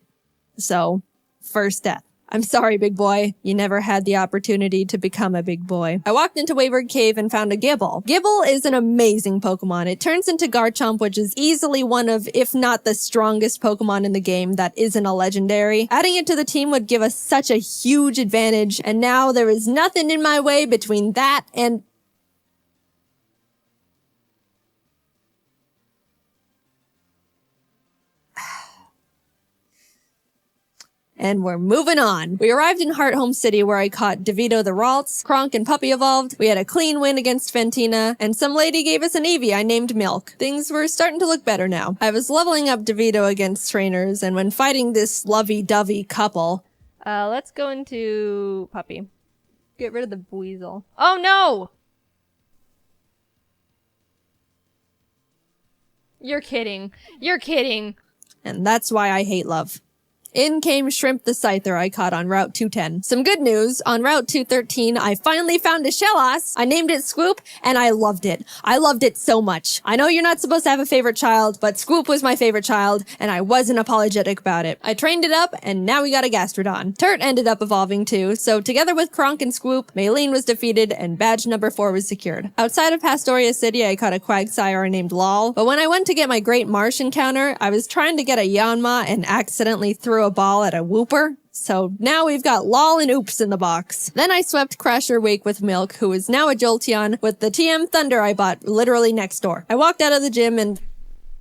So, first death. I'm sorry, Big Boy. You never had the opportunity to become a big boy. I walked into Wayward Cave and found a Gible. Gible is an amazing Pokemon. It turns into Garchomp, which is easily one of, if not the strongest Pokemon in the game that isn't a legendary. Adding it to the team would give us such a huge advantage, and now there is nothing in my way between that and... And we're moving on. We arrived in Hearthome City where I caught DeVito the Ralts, Kronk and Puppy evolved, we had a clean win against Fantina, and some lady gave us an Eevee I named Milk. Things were starting to look better now. I was leveling up DeVito against trainers, and when fighting this lovey-dovey couple... let's go into Puppy. Get rid of the weasel. Oh no! You're kidding. You're kidding. And that's why I hate love. In came Shrimp the Scyther I caught on Route 210. Some good news, on Route 213, I finally found a Shellos. I named it Scoop, and I loved it. I loved it so much. I know you're not supposed to have a favorite child, but Scoop was my favorite child, and I wasn't apologetic about it. I trained it up, and now we got a Gastrodon. Turt ended up evolving too, so together with Kronk and Scoop, Maylene was defeated, and badge number 4 was secured. Outside of Pastoria City, I caught a Quagsire named Lol, but when I went to get my Great Marsh encounter, I was trying to get a Yanma and accidentally threw a ball at a Wooper. So now we've got Lol and Oops in the box. Then I swept Crasher Wake with Milk, who is now a Jolteon, with the TM Thunder I bought literally next door. I walked out of the gym and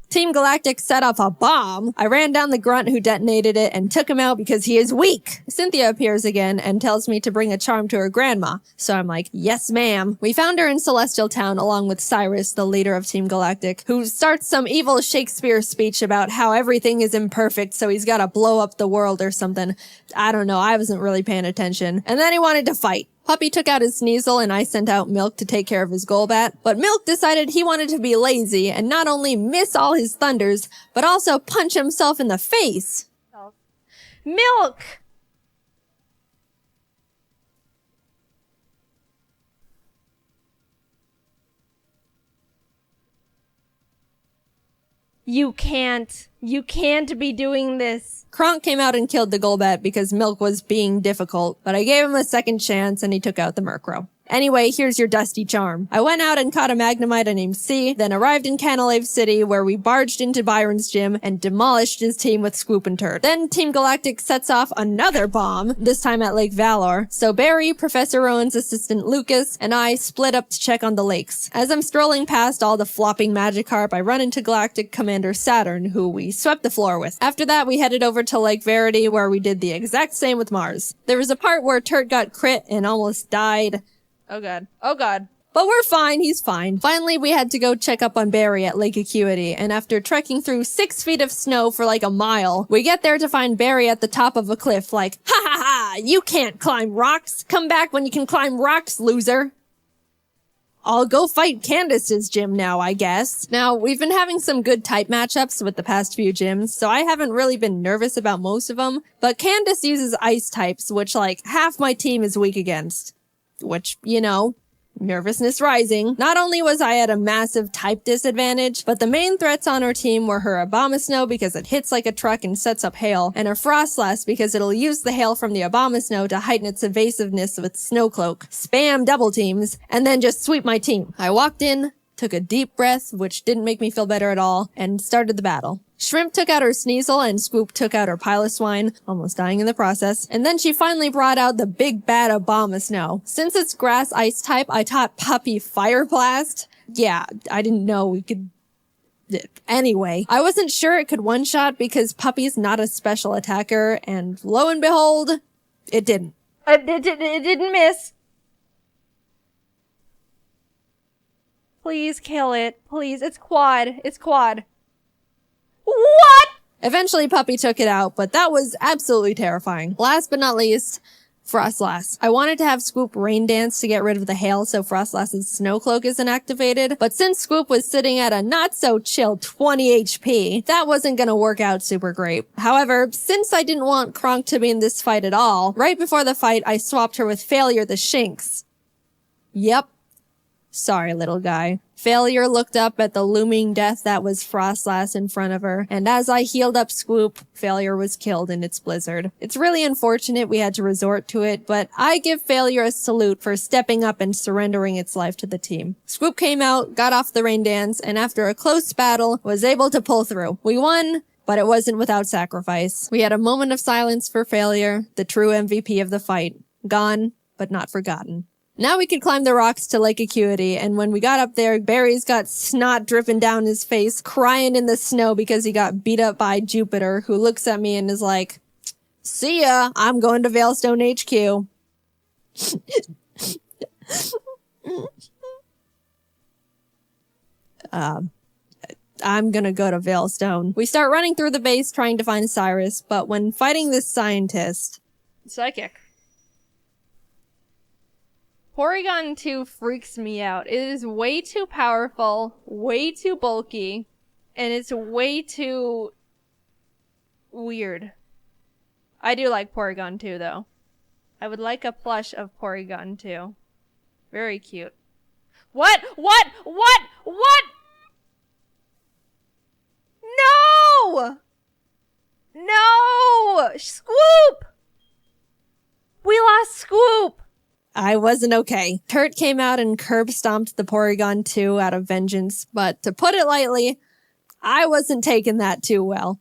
Team Galactic set off a bomb. I ran down the grunt who detonated it and took him out because he is weak. Cynthia appears again and tells me to bring a charm to her grandma. So I'm like, yes ma'am. We found her in Celestial Town along with Cyrus, the leader of Team Galactic, who starts some evil Shakespeare speech about how everything is imperfect so he's gotta blow up the world or something. I don't know, I wasn't really paying attention. And then he wanted to fight. Puppy took out his Sneasel and I sent out Milk to take care of his Golbat, but Milk decided he wanted to be lazy and not only miss all his thunders, but also punch himself in the face. Milk! You can't be doing this. Kronk came out and killed the Golbat because Milk was being difficult, but I gave him a second chance and he took out the Murkrow. Anyway, here's your Dusty Charm. I went out and caught a Magnemite named C, then arrived in Canalave City where we barged into Byron's gym and demolished his team with Scoop and Turd. Then Team Galactic sets off another bomb, this time at Lake Valor. So Barry, Professor Rowan's assistant Lucas, and I split up to check on the lakes. As I'm strolling past all the flopping Magikarp, I run into Galactic Commander Saturn, who we swept the floor with. After that, we headed over to Lake Verity where we did the exact same with Mars. There was a part where Turd got crit and almost died. Oh god. Oh god. But we're fine, he's fine. Finally, we had to go check up on Barry at Lake Acuity, and after trekking through 6 feet of snow for like a mile, we get there to find Barry at the top of a cliff like, ha ha ha, you can't climb rocks. Come back when you can climb rocks, loser. I'll go fight Candace's gym now, I guess. Now, we've been having some good type matchups with the past few gyms, so I haven't really been nervous about most of them, but Candace uses ice types, which like half my team is weak against. which, you know, nervousness rising. Not only was I at a massive type disadvantage, but the main threats on our team were her Abomasnow because it hits like a truck and sets up hail, and her Frostlass because it'll use the hail from the Abomasnow to heighten its evasiveness with Snow Cloak, spam double teams, and then just sweep my team. I walked in, took a deep breath, which didn't make me feel better at all, and started the battle. Shrimp took out her Sneasel and Swoop took out her Piloswine, almost dying in the process. And then she finally brought out the big bad Abomasnow. Since it's grass ice type, I taught Puppy Fire Blast. Yeah, I didn't know we could... Anyway, I wasn't sure it could one-shot because Puppy's not a special attacker, and lo and behold, it didn't. It didn't miss. Please kill it. Please. It's quad. It's quad. What? Eventually, Puppy took it out, but that was absolutely terrifying. Last but not least, Frostlass. I wanted to have Swoop Rain Dance to get rid of the hail so Frostlass's Snow Cloak isn't activated, but since Swoop was sitting at a not-so-chill 20 HP, that wasn't gonna work out super great. However, since I didn't want Kronk to be in this fight at all, right before the fight, I swapped her with Failure the Shinx. Yep. Sorry, little guy. Failure looked up at the looming death that was Frostlass in front of her, and as I healed up Swoop, Failure was killed in its blizzard. It's really unfortunate we had to resort to it, but I give Failure a salute for stepping up and surrendering its life to the team. Swoop came out, got off the rain dance, and after a close battle, was able to pull through. We won, but it wasn't without sacrifice. We had a moment of silence for Failure, the true MVP of the fight. Gone, but not forgotten. Now we could climb the rocks to Lake Acuity, and when we got up there, Barry's got snot dripping down his face, crying in the snow because he got beat up by Jupiter, who looks at me and is like, "See ya, I'm going to Veilstone HQ. I'm gonna go to Veilstone. We start running through the base trying to find Cyrus, but when fighting this scientist... Psychic. Porygon 2 freaks me out. It is way too powerful, way too bulky, and it's way too weird. I do like Porygon 2 though. I would like a plush of Porygon 2. Very cute. What? What? What? What? No! No! Scoop! We lost Scoop! I wasn't okay. Kurt came out and curb stomped the Porygon 2 out of vengeance, but to put it lightly, I wasn't taking that too well.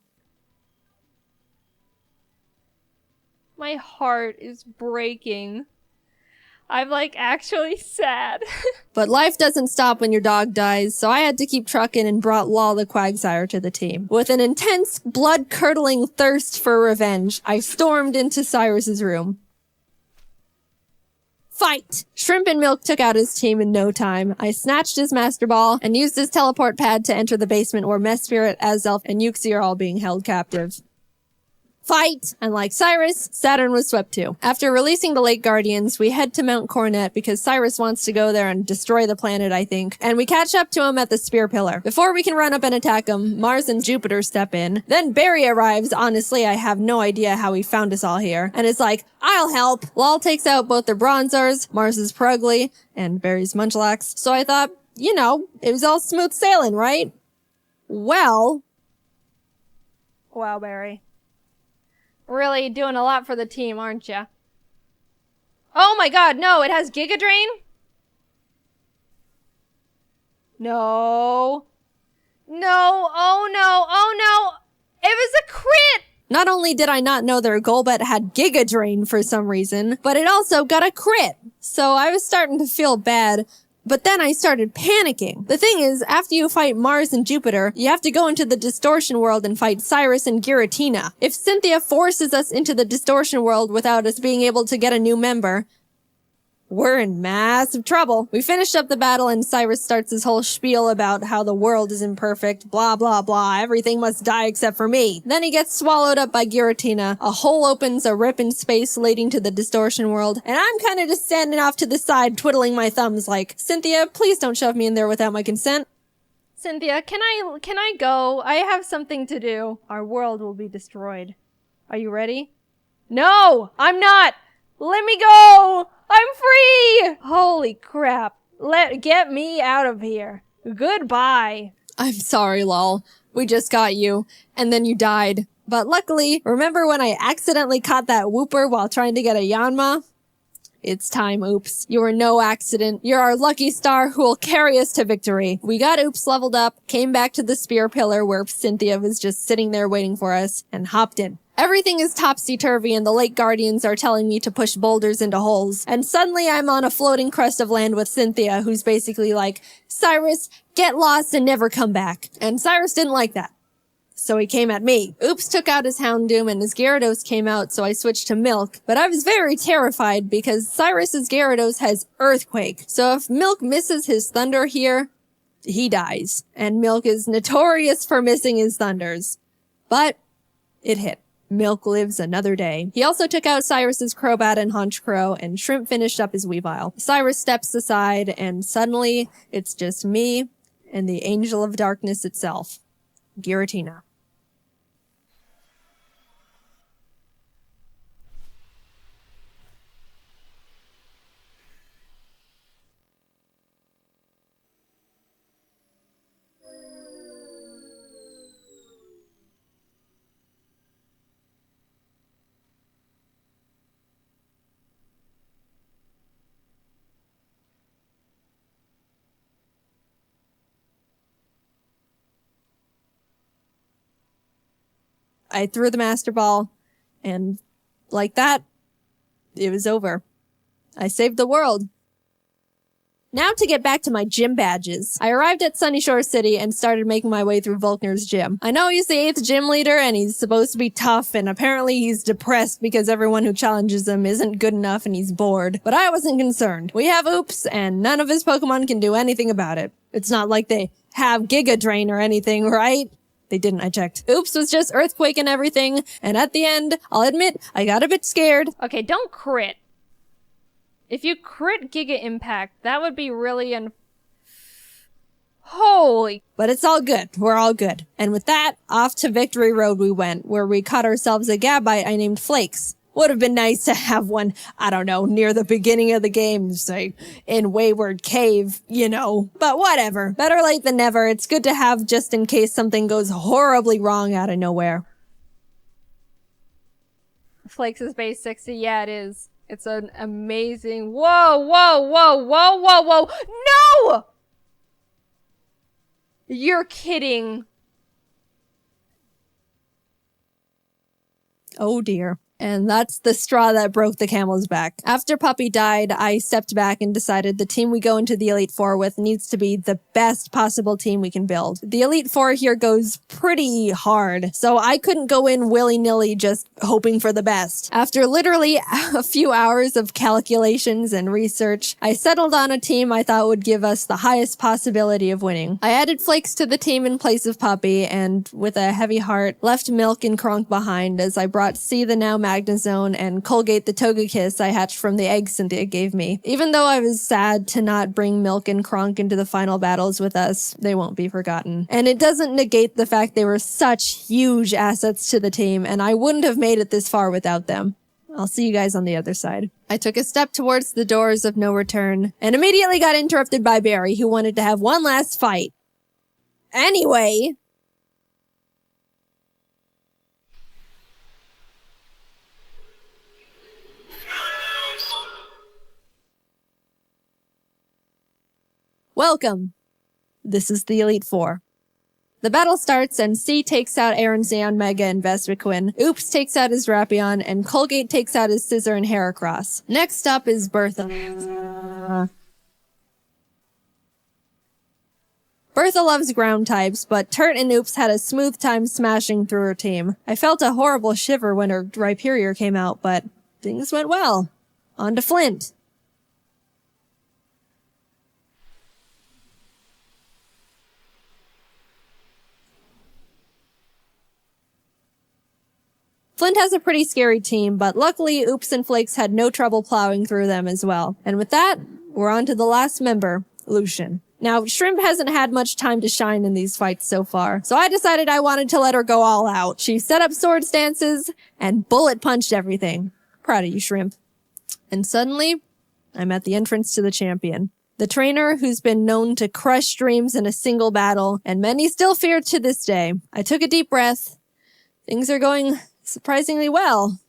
My heart is breaking. I'm like actually sad. But life doesn't stop when your dog dies, so I had to keep trucking and brought Law the Quagsire to the team. With an intense, blood-curdling thirst for revenge, I stormed into Cyrus's room. Fight! Shrimp and Milk took out his team in no time. I snatched his Master Ball and used his teleport pad to enter the basement where Mesprit, Azelf, and Uxie are all being held captive. Fight! And like Cyrus, Saturn was swept too. After releasing the Lake Guardians, we head to Mount Coronet because Cyrus wants to go there and destroy the planet, I think, and we catch up to him at the Spear Pillar. Before we can run up and attack him, Mars and Jupiter step in. Then Barry arrives. Honestly, I have no idea how he found us all here, and is like, "I'll help." Lal takes out both their Bronzors, Mars's Purugly, and Barry's Munchlax, so I thought, you know, it was all smooth sailing, right? Well... Wow, Barry. Really doing a lot for the team, aren't ya? Oh my god, no, it has Giga Drain? No. No, oh no, oh no! It was a crit! Not only did I not know their Golbat had Giga Drain for some reason, but it also got a crit. So I was starting to feel bad, but then I started panicking. The thing is, after you fight Mars and Jupiter, you have to go into the Distortion World and fight Cyrus and Giratina. If Cynthia forces us into the Distortion World without us being able to get a new member, we're in massive trouble. We finished up the battle and Cyrus starts his whole spiel about how the world is imperfect, blah blah blah, everything must die except for me. Then he gets swallowed up by Giratina, a hole opens, a rip in space leading to the Distortion World, and I'm kinda just standing off to the side twiddling my thumbs like, "Cynthia, please don't shove me in there without my consent." Cynthia, can I go? I have something to do. Our world will be destroyed. Are you ready? No! I'm not! Let me go! I'm free! Holy crap. Get me out of here. Goodbye. I'm sorry, lol. We just got you, and then you died. But luckily, remember when I accidentally caught that Whooper while trying to get a Yanma? It's time, Oops. You were no accident. You're our lucky star who will carry us to victory. We got Oops leveled up, came back to the spear pillar where Cynthia was just sitting there waiting for us, and hopped in. Everything is topsy-turvy and the Lake Guardians are telling me to push boulders into holes. And suddenly I'm on a floating crust of land with Cynthia, who's basically like, Cyrus, get lost and never come back. And Cyrus didn't like that. So he came at me. Oops took out his Houndoom and his Gyarados came out, so I switched to Milk. But I was very terrified because Cyrus's Gyarados has Earthquake. So if Milk misses his Thunder here, he dies. And Milk is notorious for missing his Thunders. But it hit. Milk lives another day. He also took out Cyrus's Crobat and Honchkrow, and Shrimp finished up his Weavile. Cyrus steps aside, and suddenly, it's just me and the Angel of Darkness itself, Giratina. I threw the Master Ball, and like that, it was over. I saved the world. Now to get back to my gym badges. I arrived at Sunnyshore's City and started making my way through Volkner's gym. I know he's the 8th gym leader and he's supposed to be tough and apparently he's depressed because everyone who challenges him isn't good enough and he's bored. But I wasn't concerned. We have Oops and none of his Pokemon can do anything about it. It's not like they have Giga Drain or anything, right? They didn't, I checked. Oops was just Earthquake and everything, and at the end, I'll admit, I got a bit scared. Okay, don't crit. If you crit Giga Impact, that would be really Holy. But it's all good. We're all good. And with that, off to Victory Road we went, where we caught ourselves a Gabite I named Flakes. Would have been nice to have one, I don't know, near the beginning of the game, say, in Wayward Cave, you know. But whatever. Better late than never. It's good to have just in case something goes horribly wrong out of nowhere. Flakes is base 60. Yeah, it is. It's an amazing... Whoa, whoa, whoa, whoa, whoa, whoa. No! You're kidding. Oh dear. And that's the straw that broke the camel's back. After Puppy died, I stepped back and decided the team we go into the Elite Four with needs to be the best possible team we can build. The Elite Four here goes pretty hard, so I couldn't go in willy-nilly just hoping for the best. After literally a few hours of calculations and research, I settled on a team I thought would give us the highest possibility of winning. I added Flakes to the team in place of Puppy, and with a heavy heart, left Milk and Kronk behind as I brought C the now Magnezone and Colgate the Togekiss I hatched from the eggs Cynthia gave me. Even though I was sad to not bring Milk and Kronk into the final battles with us, they won't be forgotten. And it doesn't negate the fact they were such huge assets to the team, and I wouldn't have made it this far without them. I'll see you guys on the other side. I took a step towards the doors of no return, and immediately got interrupted by Barry, who wanted to have one last fight. Anyway... Welcome. This is the Elite Four. The battle starts and C takes out Aronzeon, Mega, and Vespiquen. Oops takes out his Drapion, and Colgate takes out his Scizor and Heracross. Next up is Bertha. Bertha loves ground types, but Turt and Oops had a smooth time smashing through her team. I felt a horrible shiver when her Rhyperior came out, but things went well. On to Flint. Flint has a pretty scary team, but luckily Oops and Flakes had no trouble plowing through them as well. And with that, we're on to the last member, Lucian. Now, Shrimp hasn't had much time to shine in these fights so far, so I decided I wanted to let her go all out. She set up sword stances and bullet punched everything. Proud of you, Shrimp. And suddenly, I'm at the entrance to the champion. The trainer who's been known to crush dreams in a single battle, and many still fear to this day. I took a deep breath. Things are going surprisingly well,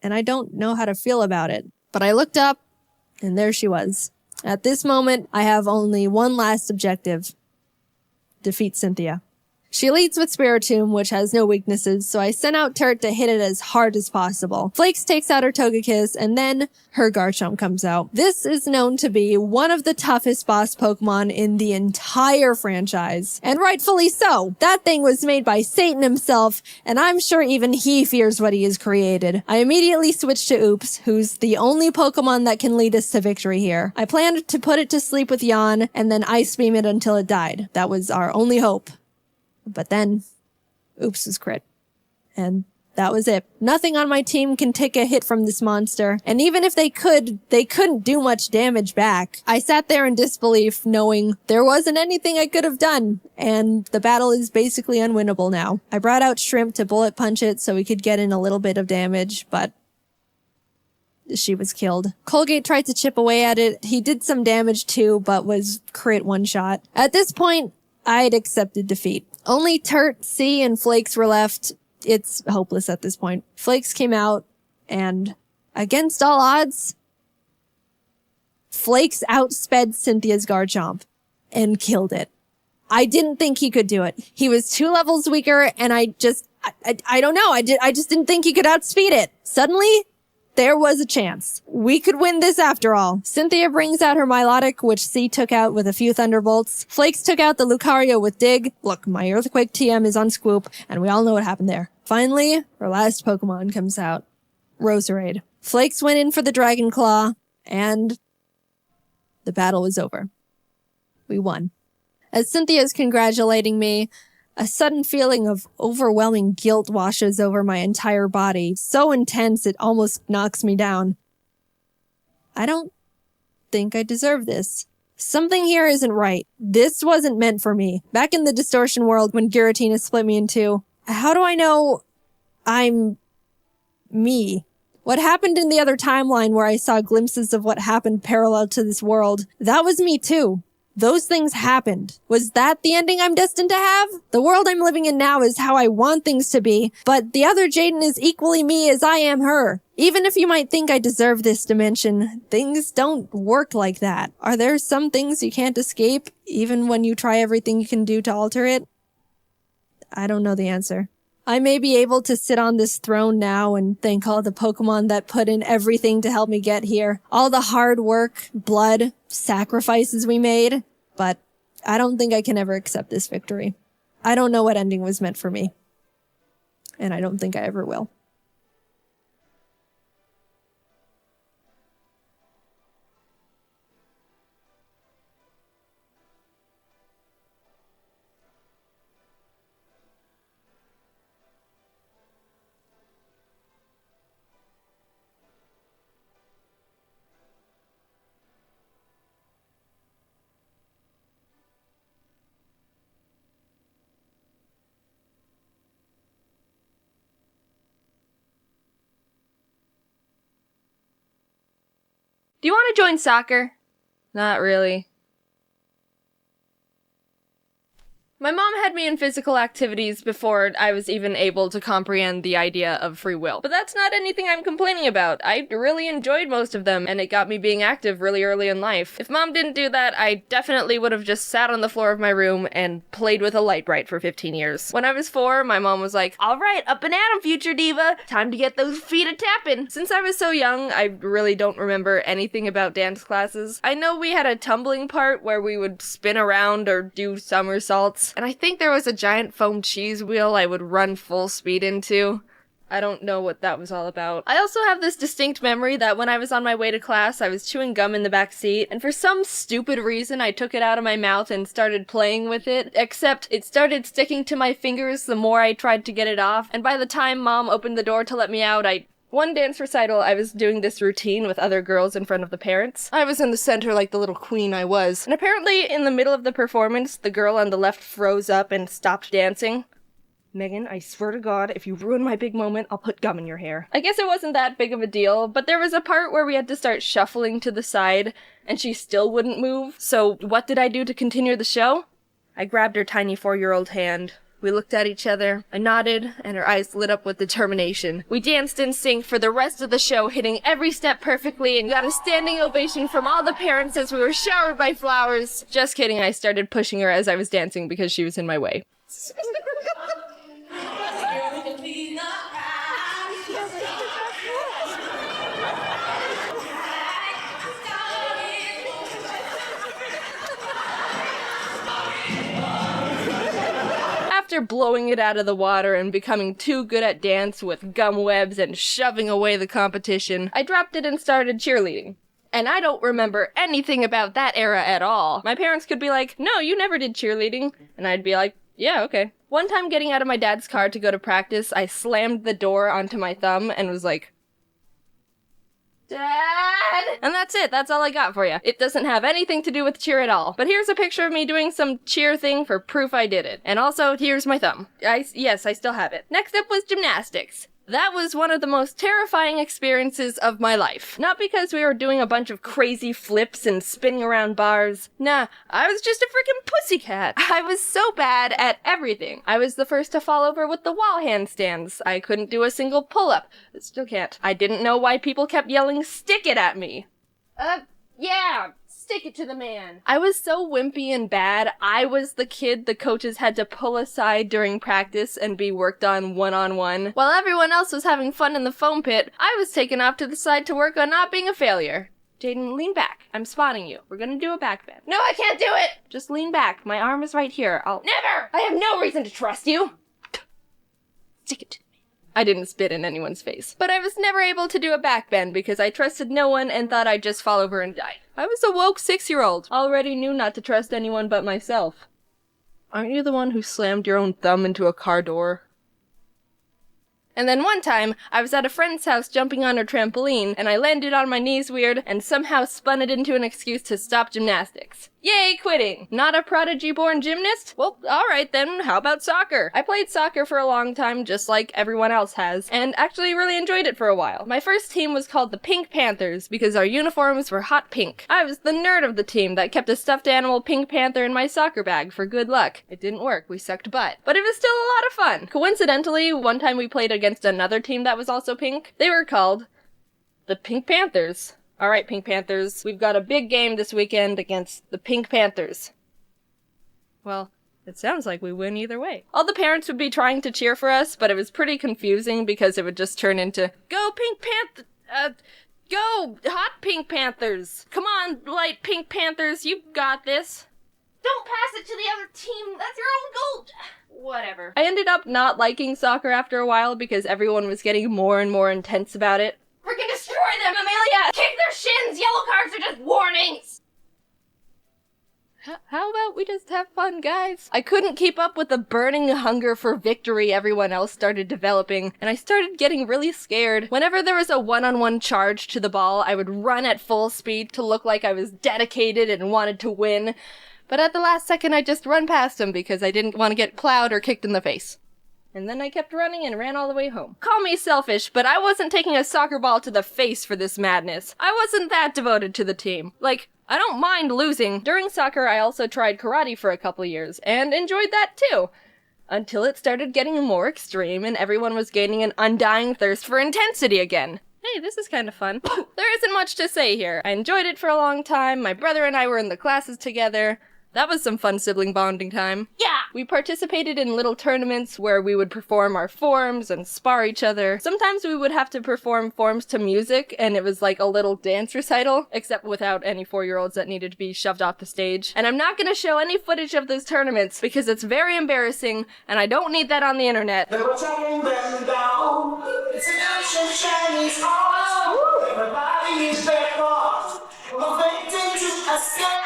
and I don't know how to feel about it. But I looked up, and there she was. At this moment, I have only one last objective. Defeat Cynthia. She leads with Spiritomb, which has no weaknesses, so I sent out Turt to hit it as hard as possible. Flakes takes out her Togekiss, and then her Garchomp comes out. This is known to be one of the toughest boss Pokemon in the entire franchise. And rightfully so. That thing was made by Satan himself, and I'm sure even he fears what he has created. I immediately switched to Oops, who's the only Pokemon that can lead us to victory here. I planned to put it to sleep with Yawn, and then Ice Beam it until it died. That was our only hope. But then, Oops was crit. And that was it. Nothing on my team can take a hit from this monster. And even if they could, they couldn't do much damage back. I sat there in disbelief, knowing there wasn't anything I could have done. And the battle is basically unwinnable now. I brought out Shrimp to bullet punch it so we could get in a little bit of damage, but she was killed. Colgate tried to chip away at it. He did some damage too, but was crit one shot. At this point, I'd accepted defeat. Only Turt, C, and Flakes were left. It's hopeless at this point. Flakes came out, and against all odds, Flakes outsped Cynthia's Garchomp and killed it. I didn't think he could do it. He was 2 levels weaker, and I don't know. I just didn't think he could outspeed it. Suddenly, there was a chance. We could win this after all. Cynthia brings out her Milotic, which C took out with a few Thunderbolts. Flakes took out the Lucario with Dig. Look, my Earthquake TM is on Scoop, and we all know what happened there. Finally, her last Pokemon comes out. Roserade. Flakes went in for the Dragon Claw, and the battle was over. We won. As Cynthia's congratulating me, a sudden feeling of overwhelming guilt washes over my entire body, so intense it almost knocks me down. I don't think I deserve this. Something here isn't right. This wasn't meant for me. Back in the distortion world when Giratina split me in two, how do I know I'm me? What happened in the other timeline where I saw glimpses of what happened parallel to this world, that was me too. Those things happened. Was that the ending I'm destined to have? The world I'm living in now is how I want things to be, but the other Jaiden is equally me as I am her. Even if you might think I deserve this dimension, things don't work like that. Are there some things you can't escape, even when you try everything you can do to alter it? I don't know the answer. I may be able to sit on this throne now and thank all the Pokemon that put in everything to help me get here. All the hard work, blood, sacrifices we made. But I don't think I can ever accept this victory. I don't know what ending was meant for me. And I don't think I ever will. Do you want to join soccer? Not really. My mom had me in physical activities before I was even able to comprehend the idea of free will. But that's not anything I'm complaining about. I really enjoyed most of them, and it got me being active really early in life. If mom didn't do that, I definitely would have just sat on the floor of my room and played with a light bright for 15 years. When I was 4, my mom was like, "Alright, up and at 'em, future diva! Time to get those feet a-tapping!" Since I was so young, I really don't remember anything about dance classes. I know we had a tumbling part where we would spin around or do somersaults. And I think there was a giant foam cheese wheel I would run full speed into. I don't know what that was all about. I also have this distinct memory that when I was on my way to class, I was chewing gum in the back seat, and for some stupid reason, I took it out of my mouth and started playing with it, except it started sticking to my fingers the more I tried to get it off, and by the time mom opened the door to let me out, one dance recital, I was doing this routine with other girls in front of the parents. I was in the center like the little queen I was. And apparently, in the middle of the performance, the girl on the left froze up and stopped dancing. Megan, I swear to God, if you ruin my big moment, I'll put gum in your hair. I guess it wasn't that big of a deal, but there was a part where we had to start shuffling to the side, and she still wouldn't move. So what did I do to continue the show? I grabbed her tiny 4-year-old hand. We looked at each other. I nodded, and her eyes lit up with determination. We danced in sync for the rest of the show, hitting every step perfectly, and got a standing ovation from all the parents as we were showered by flowers. Just kidding, I started pushing her as I was dancing because she was in my way. After blowing it out of the water and becoming too good at dance with gum webs and shoving away the competition, I dropped it and started cheerleading. And I don't remember anything about that era at all. My parents could be like, "No, you never did cheerleading." And I'd be like, "Yeah, okay." One time getting out of my dad's car to go to practice, I slammed the door onto my thumb and was like, "Dad!" And that's it. That's all I got for you. It doesn't have anything to do with cheer at all. But here's a picture of me doing some cheer thing for proof I did it. And also, here's my thumb. Yes, I still have it. Next up was gymnastics. That was one of the most terrifying experiences of my life. Not because we were doing a bunch of crazy flips and spinning around bars. Nah, I was just a freaking pussycat. I was so bad at everything. I was the first to fall over with the wall handstands. I couldn't do a single pull-up. Still can't. I didn't know why people kept yelling, "Stick it" at me. Yeah, stick it to the man. I was so wimpy and bad, I was the kid the coaches had to pull aside during practice and be worked on one-on-one. While everyone else was having fun in the foam pit, I was taken off to the side to work on not being a failure. Jaiden, lean back. I'm spotting you. We're gonna do a back bend. No, I can't do it! Just lean back. My arm is right here. Never! I have no reason to trust you! Stick it to me. I didn't spit in anyone's face. But I was never able to do a back bend because I trusted no one and thought I'd just fall over and die. I was a woke 6-year-old. Already knew not to trust anyone but myself. Aren't you the one who slammed your own thumb into a car door? And then one time, I was at a friend's house jumping on her trampoline, and I landed on my knees weird and somehow spun it into an excuse to stop gymnastics. Yay, quitting! Not a prodigy-born gymnast? Well, alright then, how about soccer? I played soccer for a long time, just like everyone else has, and actually really enjoyed it for a while. My first team was called the Pink Panthers, because our uniforms were hot pink. I was the nerd of the team that kept a stuffed animal Pink Panther in my soccer bag for good luck. It didn't work, we sucked butt. But it was still a lot of fun. Coincidentally, one time we played against another team that was also pink. They were called the Pink Panthers. Alright, Pink Panthers, we've got a big game this weekend against the Pink Panthers. Well, it sounds like we win either way. All the parents would be trying to cheer for us, but it was pretty confusing because it would just turn into, "Go Pink Panther, go hot Pink Panthers. Come on, light Pink Panthers, you got this. Don't pass it to the other team, that's your own goal." Whatever. I ended up not liking soccer after a while because everyone was getting more and more intense about it. Freaking destroy them, Amelia! Kick their shins! Yellow cards are just warnings! How about we just have fun, guys? I couldn't keep up with the burning hunger for victory everyone else started developing, and I started getting really scared. Whenever there was a one-on-one charge to the ball, I would run at full speed to look like I was dedicated and wanted to win. But at the last second, I just run past him because I didn't want to get plowed or kicked in the face. And then I kept running and ran all the way home. Call me selfish, but I wasn't taking a soccer ball to the face for this madness. I wasn't that devoted to the team. Like, I don't mind losing. During soccer, I also tried karate for a couple years, and enjoyed that too. Until it started getting more extreme and everyone was gaining an undying thirst for intensity again. Hey, this is kind of fun. There isn't much to say here. I enjoyed it for a long time. My brother and I were in the classes together. That was some fun sibling bonding time. Yeah! We participated in little tournaments where we would perform our forms and spar each other. Sometimes we would have to perform forms to music, and it was like a little dance recital, except without any 4-year-olds that needed to be shoved off the stage. And I'm not gonna show any footage of those tournaments because it's very embarrassing, and I don't need that on the internet. They were taking them down. It's an ancient Chinese art. Everybody is their part. We're waiting to escape.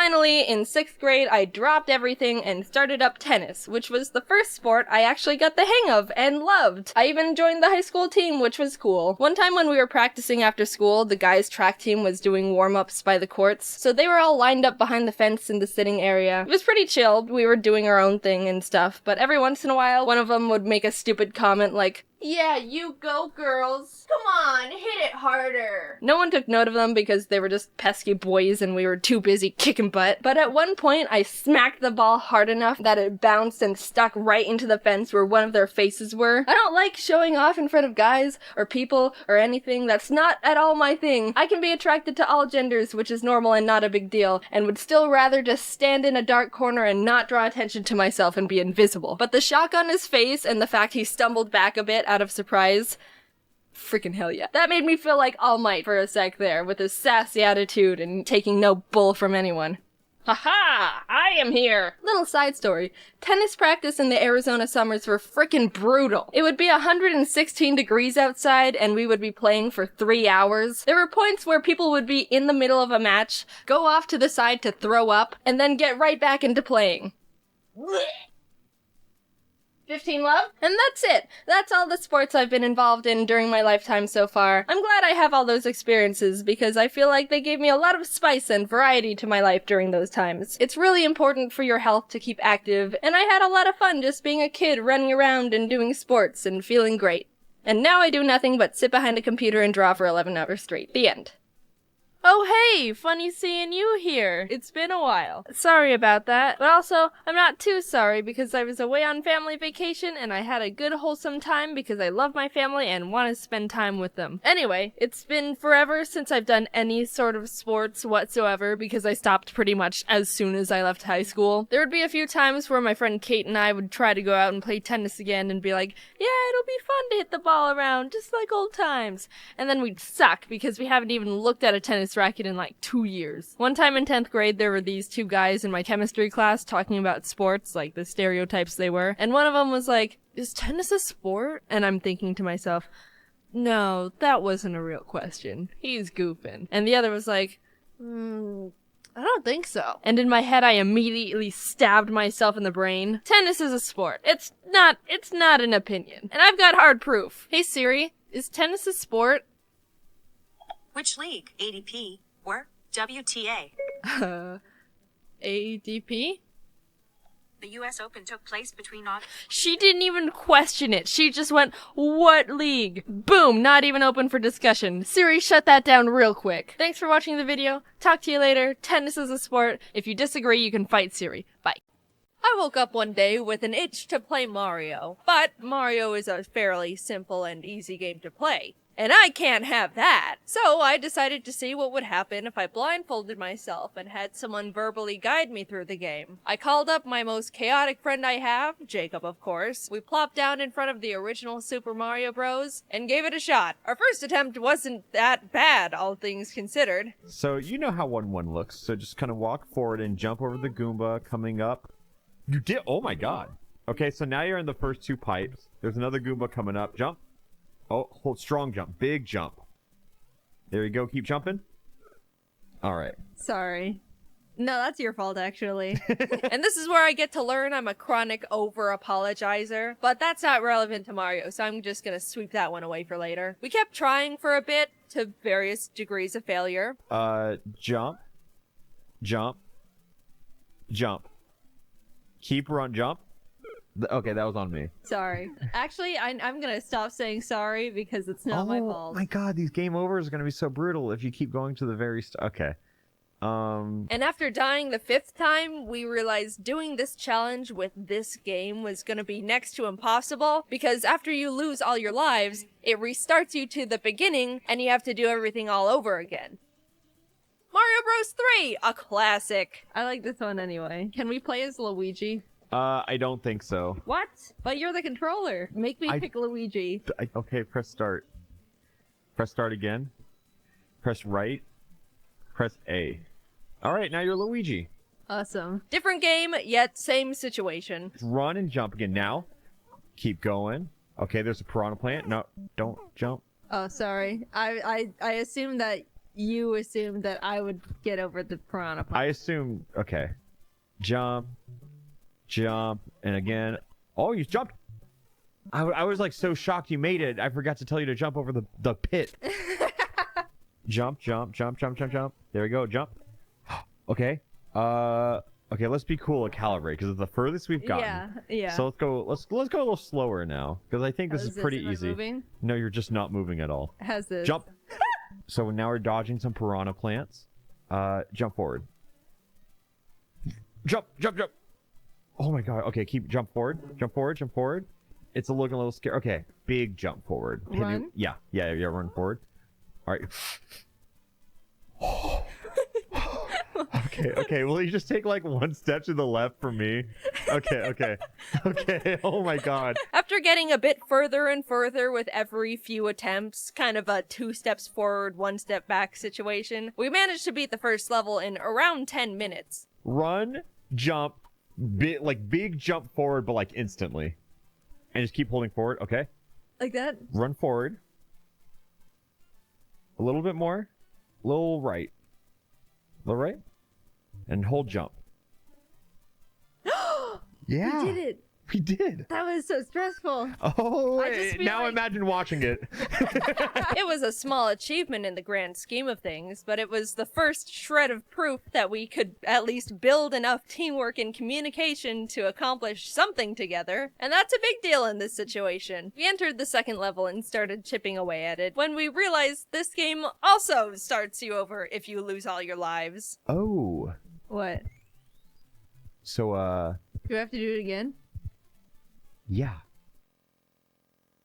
Finally, in 6th grade, I dropped everything and started up tennis, which was the first sport I actually got the hang of and loved. I even joined the high school team, which was cool. One time when we were practicing after school, the guys' track team was doing warm-ups by the courts, so they were all lined up behind the fence in the sitting area. It was pretty chill. We were doing our own thing and stuff, but every once in a while, one of them would make a stupid comment like, "Yeah, you go, girls. Come on, hit it harder." No one took note of them because they were just pesky boys and we were too busy kicking butt. But at one point, I smacked the ball hard enough that it bounced and stuck right into the fence where one of their faces were. I don't like showing off in front of guys or people or anything. That's not at all my thing. I can be attracted to all genders, which is normal and not a big deal, and would still rather just stand in a dark corner and not draw attention to myself and be invisible. But the shock on his face and the fact he stumbled back a bit out of surprise, freaking hell yeah. That made me feel like All Might for a sec there, with his sassy attitude and taking no bull from anyone. Haha! I am here! Little side story. Tennis practice in the Arizona summers were frickin' brutal. It would be 116 degrees outside and we would be playing for 3 hours. There were points where people would be in the middle of a match, go off to the side to throw up, and then get right back into playing. 15 love? And that's it. That's all the sports I've been involved in during my lifetime so far. I'm glad I have all those experiences because I feel like they gave me a lot of spice and variety to my life during those times. It's really important for your health to keep active, and I had a lot of fun just being a kid running around and doing sports and feeling great. And now I do nothing but sit behind a computer and draw for 11 hours straight. The end. Oh hey, funny seeing you here. It's been a while. Sorry about that, but also, I'm not too sorry because I was away on family vacation and I had a good wholesome time because I love my family and want to spend time with them. Anyway, it's been forever since I've done any sort of sports whatsoever because I stopped pretty much as soon as I left high school. There would be a few times where my friend Kate and I would try to go out and play tennis again and be like, yeah, it'll be fun to hit the ball around, just like old times. And then we'd suck because we haven't even looked at a tennis racket in like 2 years. One time in 10th grade, there were these two guys in my chemistry class talking about sports, like the stereotypes they were, and one of them was like, is tennis a sport? And I'm thinking to myself, no, that wasn't a real question. He's goofing. And the other was like, I don't think so. And in my head, I immediately stabbed myself in the brain. Tennis is a sport. It's not an opinion. And I've got hard proof. Hey Siri, is tennis a sport? Which league? ADP or WTA? ADP? The US Open took place between August. She didn't even question it. She just went, what league? Boom, not even open for discussion. Siri, shut that down real quick. Thanks for watching the video. Talk to you later. Tennis is a sport. If you disagree, you can fight Siri. Bye. I woke up one day with an itch to play Mario. But Mario is a fairly simple and easy game to play. And I can't have that. So I decided to see what would happen if I blindfolded myself and had someone verbally guide me through the game. I called up my most chaotic friend I have, Jacob of course. We plopped down in front of the original Super Mario Bros. And gave it a shot. Our first attempt wasn't that bad, all things considered. So you know how 1-1 looks, so just kind of walk forward and jump over the Goomba coming up. You did, oh my god. Okay, so now you're in the first 2 pipes. There's another Goomba coming up, jump. Oh, hold strong jump. Big jump. There you go. Keep jumping. All right. Sorry. No, that's your fault, actually. And this is where I get to learn I'm a chronic over-apologizer. But that's not relevant to Mario, so I'm just gonna sweep that one away for later. We kept trying for a bit, to various degrees of failure. Jump. Jump. Jump. Keep run, jump. Okay, that was on me. Sorry. Actually, I'm gonna stop saying sorry because it's not my fault. Oh my god, these game overs are gonna be so brutal if you keep going to the very okay. And after dying the 5th time, we realized doing this challenge with this game was gonna be next to impossible, because after you lose all your lives, it restarts you to the beginning, and you have to do everything all over again. Mario Bros. 3! A classic! I like this one anyway. Can we play as Luigi? I don't think so. What? But you're the controller. Make me pick Luigi. Okay, press start. Press start again. Press right. Press A. Alright, now you're Luigi. Awesome. Different game, yet same situation. Run and jump again. Now, keep going. Okay, there's a piranha plant. No, don't jump. Oh, sorry. I assumed that you assumed that I would get over the piranha plant. I assumed, okay. Jump, jump, and again. Oh, you jumped. I was like so shocked you made it. I forgot to tell you to jump over the pit. Jump, jump, jump, jump, jump, jump. There we go, jump. Okay. Okay, let's be cool and calibrate because it's the furthest we've gotten. Yeah, yeah. So let's go a little slower now because I think this is pretty easy. Moving? No, you're just not moving at all. How's this? Jump. So now we're dodging some piranha plants. Jump forward. Jump, jump, jump. Oh my god. Okay, jump forward. Jump forward, jump forward. It's looking a little scary. Okay, big jump forward. Run? Yeah, run forward. All right. Okay. Will you just take like one step to the left for me? Okay. Oh my god. After getting a bit further and further with every few attempts, kind of a 2 steps forward, 1 step back situation, we managed to beat the first level in around 10 minutes. Run, jump, big jump forward, but like instantly. And just keep holding forward, okay? Like that? Run forward. A little bit more. Little right. Little right. And hold jump. Yeah. We did it. We did. That was so stressful. Oh, I just feel now like- imagine watching it. It was a small achievement in the grand scheme of things, but it was the first shred of proof that we could at least build enough teamwork and communication to accomplish something together, and that's a big deal in this situation. We entered the second level and started chipping away at it when we realized this game also starts you over if you lose all your lives. Oh. What? So, Do I have to do it again? yeah.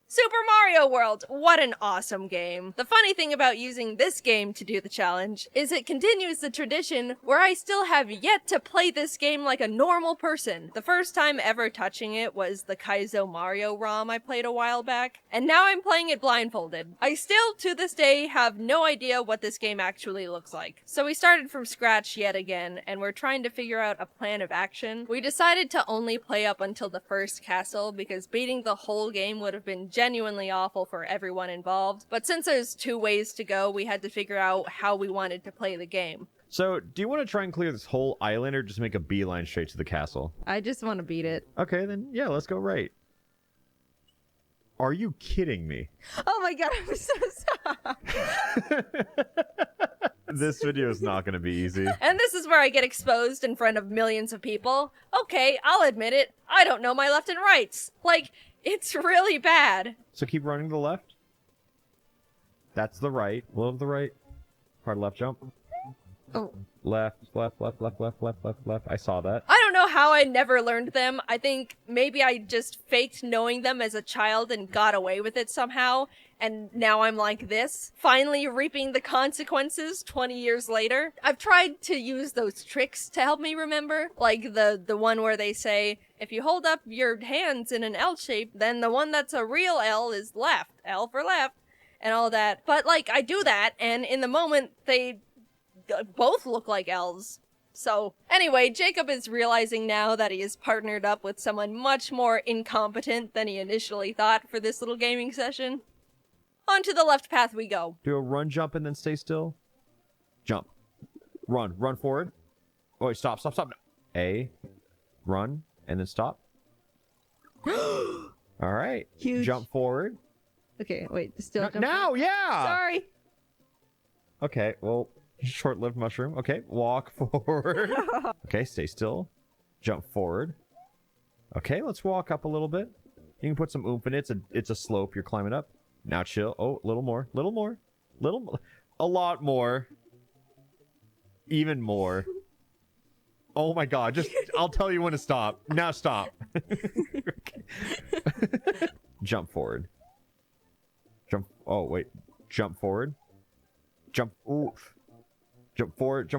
Super Mario World! What an awesome game. The funny thing about using this game to do the challenge is it continues the tradition where I still have yet to play this game like a normal person. The first time ever touching it was the Kaizo Mario ROM I played a while back, and now I'm playing it blindfolded. I still, to this day, have no idea what this game actually looks like. So we started from scratch yet again, and we're trying to figure out a plan of action. We decided to only play up until the first castle because beating the whole game would have been genuinely awful for everyone involved, but since there's 2 ways to go, we had to figure out how we wanted to play the game. So, do you want to try and clear this whole island or just make a beeline straight to the castle? I just want to beat it. Okay, then yeah, let's go right. Are you kidding me? Oh my god, I'm so sorry. This video is not going to be easy. And this is where I get exposed in front of millions of people. Okay, I'll admit it, I don't know my left and rights. Like, it's really bad. So keep running to the left. That's the right. A little to the right. Hard left jump. Oh. Left. I saw that. I don't know how I never learned them. I think maybe I just faked knowing them as a child and got away with it somehow. And now I'm like this, finally reaping the consequences 20 years later. I've tried to use those tricks to help me remember, like the one where they say, if you hold up your hands in an L shape, then the one that's a real L is left, L for left, and all that. But like, I do that, and in the moment, they both look like L's. So, anyway, Jacob is realizing now that he is partnered up with someone much more incompetent than he initially thought for this little gaming session. Onto the left path we go. Do a run, jump, and then stay still. Jump. Run forward. Oh, wait, stop. A. Run, and then stop. All right. Huge. Jump forward. Okay, wait, still jump Now, forward. yeah! Sorry. Okay, well, short-lived mushroom. Okay, walk forward. Okay, stay still. Jump forward. Okay, let's walk up a little bit. You can put some oomph in it. It's a slope. You're climbing up. Now chill. Oh, a little more. A lot more. Even more. Oh my god, I'll tell you when to stop. Now stop. Jump forward. Oh, wait. Jump forward. Oof. Jump forward.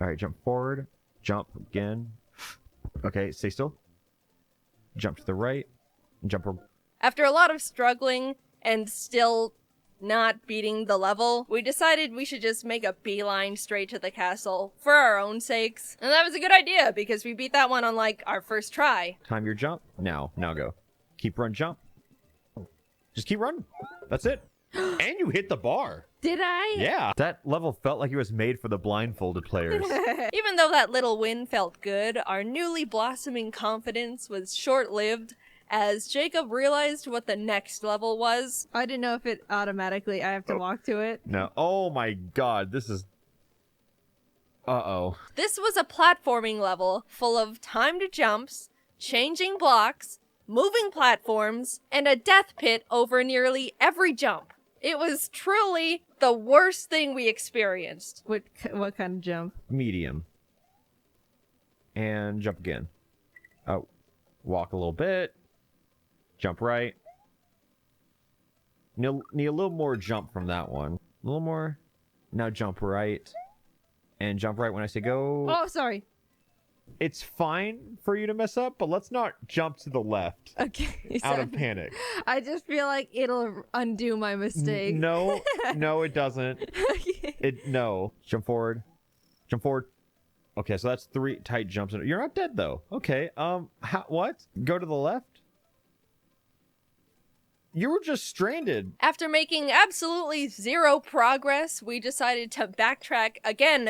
Alright, jump forward. Jump again. Okay, stay still. Jump to the right. Jump. After a lot of struggling and still not beating the level, we decided we should just make a beeline straight to the castle for our own sakes. And that was a good idea because we beat that one on like our first try. Time your jump. Now go. Keep run, jump. Just keep running. That's it. And you hit the bar. Did I? Yeah. That level felt like it was made for the blindfolded players. Even though that little win felt good, our newly blossoming confidence was short-lived as Jacob realized what the next level was. I didn't know if it automatically, I have to walk to it. No. Oh my god, this is... Uh-oh. This was a platforming level full of timed jumps, changing blocks, moving platforms, and a death pit over nearly every jump. It was truly the worst thing we experienced. What kind of jump? Medium. And jump again. Oh. Walk a little bit. Jump right. Need a little more jump from that one. A little more. Now jump right. And jump right when I say go. Oh, sorry. It's fine for you to mess up, but let's not jump to the left. Okay. Out of panic. I just feel like it'll undo my mistake. No, it doesn't. No. Jump forward. Jump forward. Okay, so that's 3 tight jumps. You're not dead though. Okay. What? Go to the left? You were just stranded. After making absolutely zero progress, we decided to backtrack again,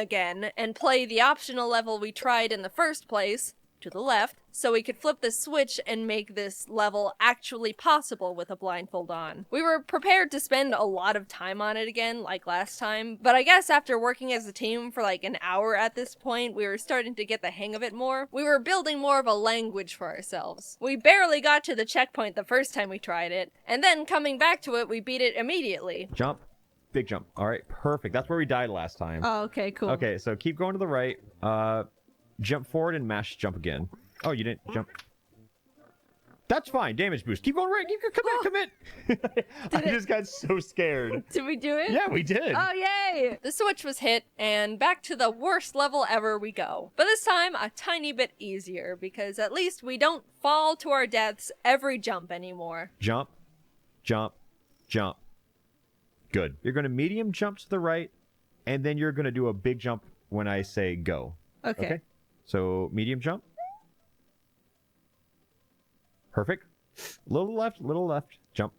and play the optional level we tried in the first place, to the left, so we could flip the switch and make this level actually possible with a blindfold on. We were prepared to spend a lot of time on it again, like last time, but I guess after working as a team for like an hour at this point, we were starting to get the hang of it more. We were building more of a language for ourselves. We barely got to the checkpoint the first time we tried it, and then coming back to it, we beat it immediately. Jump. Big jump. All right, perfect. That's where we died last time. Oh, okay, cool. Okay, so keep going to the right. Jump forward and mash jump again. Oh, you didn't jump. That's fine. Damage boost. Keep going right. Commit. I just got so scared. Did we do it? Yeah, we did. Oh, yay! The switch was hit, and back to the worst level ever we go. But this time, a tiny bit easier, because at least we don't fall to our deaths every jump anymore. Jump. Jump. Jump. Good. You're going to medium jump to the right, and then you're going to do a big jump when I say go. Okay. So, medium jump. Perfect. Little left, jump.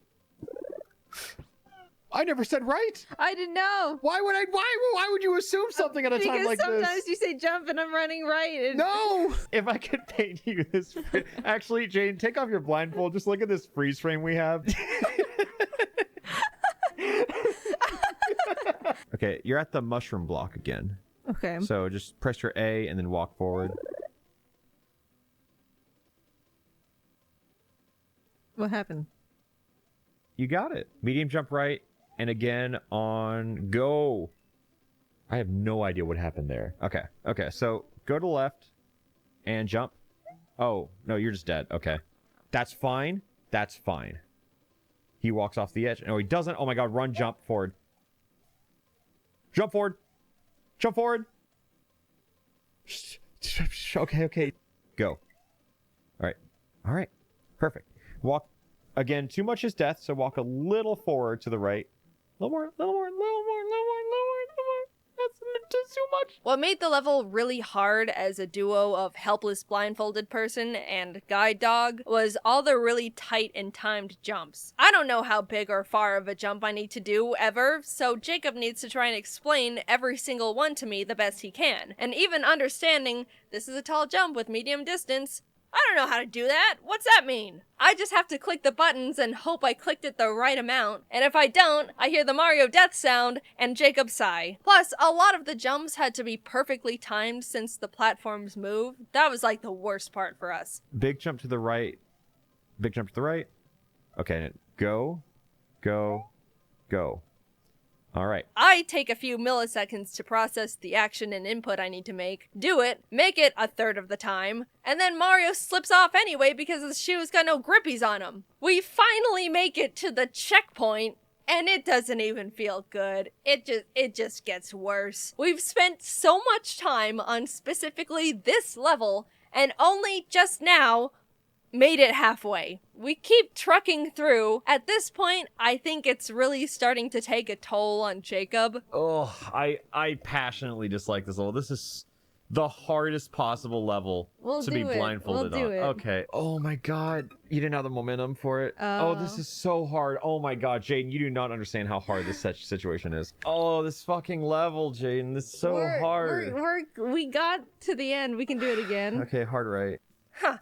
I never said right. I didn't know. Why would you assume something at a time like because this? sometimes you say jump and I'm running right. And... No! If I could paint you this... Actually, Jane, take off your blindfold. Just look at this freeze frame we have. Okay, you're at the mushroom block again. Okay. So just press your A and then walk forward. What happened? You got it. Medium jump right, and again on go. I have no idea what happened there. Okay, so go to the left and jump. Oh, no, you're just dead. Okay. That's fine. He walks off the edge. No, he doesn't. Oh my god, run, jump forward. Jump forward. Jump forward. Okay. Go. All right. Perfect. Walk. Again, too much is death, so walk a little forward to the right. A little more. That's too much. What made the level really hard as a duo of helpless blindfolded person and guide dog was all the really tight and timed jumps. I don't know how big or far of a jump I need to do ever, so Jacob needs to try and explain every single one to me the best he can. And even understanding this is a tall jump with medium distance, I don't know how to do that. What's that mean? I just have to click the buttons and hope I clicked it the right amount. And if I don't, I hear the Mario death sound and Jacob sigh. Plus, a lot of the jumps had to be perfectly timed since the platforms move. That was like the worst part for us. Big jump to the right. Big jump to the right. Okay, go. Alright. I take a few milliseconds to process the action and input I need to make, do it, make it a third of the time, and then Mario slips off anyway because his shoes got no grippies on him. We finally make it to the checkpoint, and it doesn't even feel good. It just gets worse. We've spent so much time on specifically this level, and only just now made it halfway. We keep trucking through. At this point, I think it's really starting to take a toll on Jacob. Oh, I passionately dislike this level. This The hardest possible level We'll to be do it. blindfolded We'll do on. it. Okay. Oh my god. You didn't have the momentum for it. Oh, this is so hard. Oh my god, Jaiden, you do not understand how hard this such situation is. Oh, this fucking level, Jaiden. This is so hard. We got to the end. We can do it again. Okay, hard right. Huh.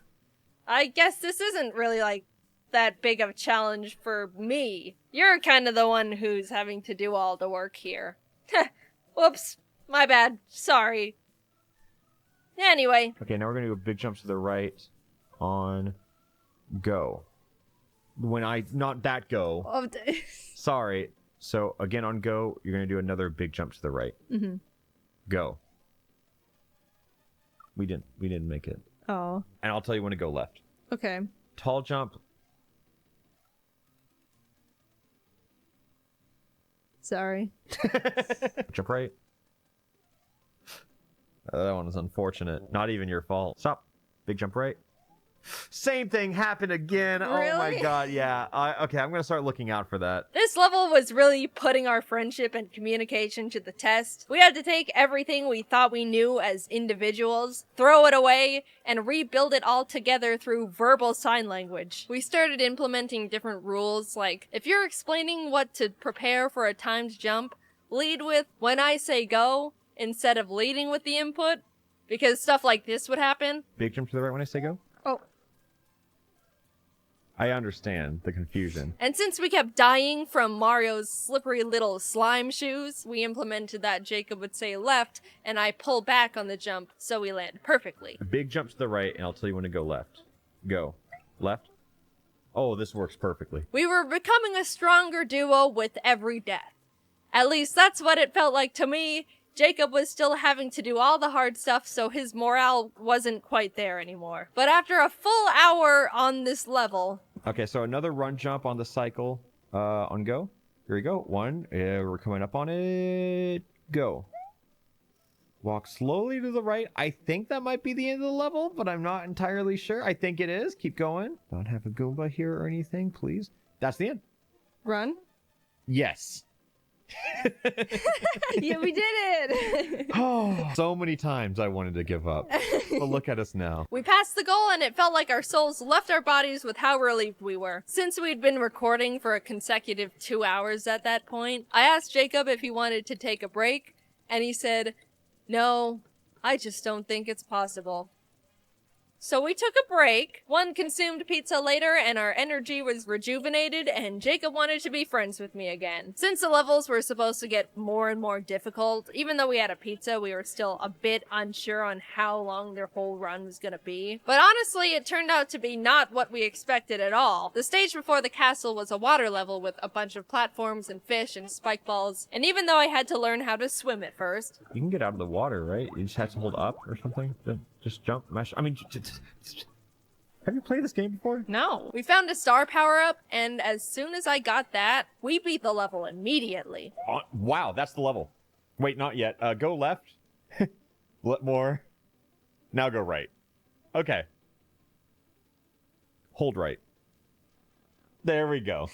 I guess this isn't really, like, that big of a challenge for me. You're kind of the one who's having to do all the work here. Whoops. My bad. Sorry. Anyway. Okay, now we're gonna do a big jump to the right on go. When I, not that go. Oh, Sorry. So again on go, you're gonna do another big jump to the right. mm-hmm. Go. We didn't make it. Oh. And I'll tell you when to go left. Okay. Tall jump. Sorry. Jump right. That one was unfortunate. Not even your fault. Stop. Big jump right. Same thing happened again. Really? Oh my god, yeah. Okay, I'm gonna start looking out for that. This level was really putting our friendship and communication to the test. We had to take everything we thought we knew as individuals, throw it away, and rebuild it all together through verbal sign language. We started implementing different rules, like, if you're explaining what to prepare for a timed jump, lead with, when I say go, instead of leading with the input, because stuff like this would happen. Big jump to the right when I say go? Oh. I understand the confusion. And since we kept dying from Mario's slippery little slime shoes, we implemented that Jacob would say left, and I pull back on the jump, so we land perfectly. Big jump to the right, and I'll tell you when to go left. Go. Left. Oh, this works perfectly. We were becoming a stronger duo with every death. At least that's what it felt like to me. Jacob was still having to do all the hard stuff, so his morale wasn't quite there anymore. But after a full hour on this level... Okay, so another run jump on the cycle. On go. Here we go. One. We're coming up on it. Go. Walk slowly to the right. I think that might be the end of the level, but I'm not entirely sure. I think it is. Keep going. Don't have a Goomba here or anything, please. That's the end. Run? Yes. Yeah, we did it! Oh, so many times I wanted to give up. But look at us now. We passed the goal and it felt like our souls left our bodies with how relieved we were. Since we'd been recording for a consecutive 2 hours at that point, I asked Jacob if he wanted to take a break, and he said, "No, I just don't think it's possible." So we took a break, one consumed pizza later, and our energy was rejuvenated, and Jacob wanted to be friends with me again. Since the levels were supposed to get more and more difficult, even though we had a pizza, we were still a bit unsure on how long their whole run was gonna be. But honestly, it turned out to be not what we expected at all. The stage before the castle was a water level with a bunch of platforms and fish and spike balls, and even though I had to learn how to swim at first... You can get out of the water, right? You just have to hold up or something? Just jump, mash. I mean, have you played this game before? No. We found a star power-up, and as soon as I got that, we beat the level immediately. Wow, that's the level. Wait, not yet. Go left. More. Now go right. Okay. Hold right. There we go.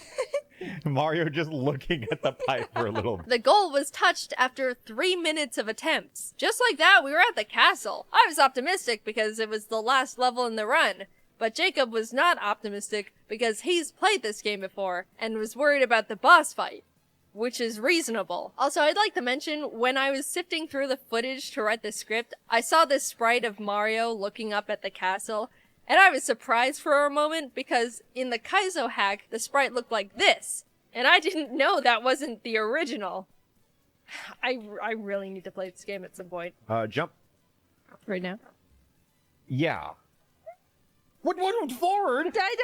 Mario just looking at the pipe for a little bit. The goal was touched after 3 minutes of attempts. Just like that, we were at the castle. I was optimistic because it was the last level in the run. But Jacob was not optimistic because he's played this game before and was worried about the boss fight, which is reasonable. Also, I'd like to mention, when I was sifting through the footage to write the script, I saw this sprite of Mario looking up at the castle, and I was surprised for a moment because in the Kaizo hack, the sprite looked like this, and I didn't know that wasn't the original. I really need to play this game at some point. Jump. Right now? Yeah. What forward? I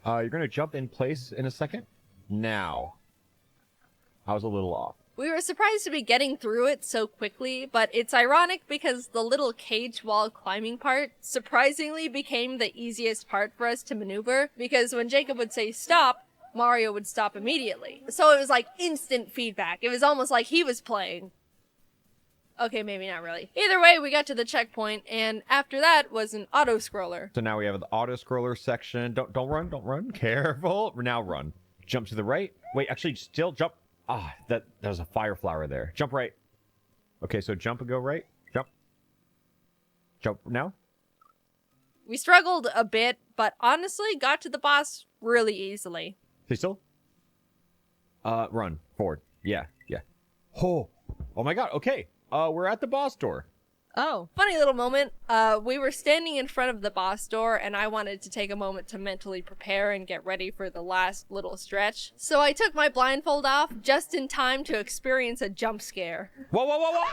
don't... You're gonna jump in place in a second. Now. I was a little off. We were surprised to be getting through it so quickly, but it's ironic because the little cage wall climbing part surprisingly became the easiest part for us to maneuver, because when Jacob would say stop, Mario would stop immediately. So it was like instant feedback. It was almost like he was playing. Okay, maybe not really. Either way, we got to the checkpoint, and after that was an auto-scroller. So now we have the auto-scroller section. Don't run. Careful. Now run. Jump to the right. Wait, actually, still jump. Ah, there's a fire flower there. Jump right. Okay, so jump and go right. Jump. Jump now. We struggled a bit, but honestly got to the boss really easily. Stay still. Run forward. Yeah. Oh my god. Okay. We're at the boss door. Oh, funny little moment. We were standing in front of the boss door, and I wanted to take a moment to mentally prepare and get ready for the last little stretch. So I took my blindfold off just in time to experience a jump scare. Whoa!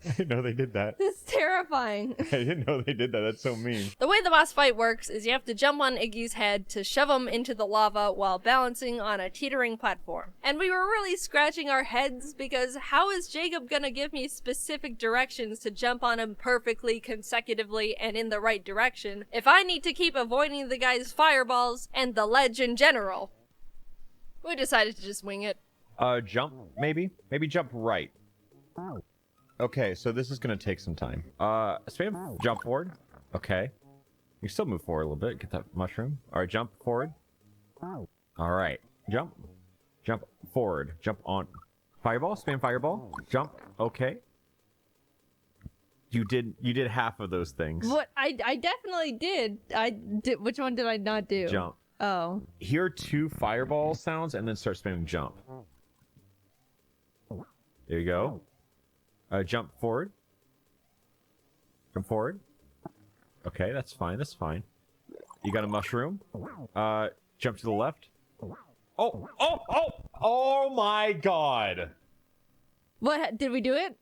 I didn't know they did that. It's terrifying. I didn't know they did that. That's so mean. The way the boss fight works is you have to jump on Iggy's head to shove him into the lava while balancing on a teetering platform. And we were really scratching our heads because how is Jacob gonna give me specific directions to jump on him perfectly, consecutively, and in the right direction if I need to keep avoiding the guy's fireballs and the ledge in general? We decided to just wing it. Jump, maybe? Maybe jump right. Okay, so this is gonna take some time. Spam jump forward. Okay. You still move forward a little bit, get that mushroom. Alright, jump forward. Alright. Jump. Jump forward. Jump on. Fireball, spam fireball. Jump. Okay. You did half of those things. What? I definitely did. Which one did I not do? Jump. Oh. Hear 2 fireball sounds and then start spamming jump. There you go. Jump forward. Jump forward. Okay, that's fine. That's fine. You got a mushroom. Jump to the left. Oh my god. What? Did we do it?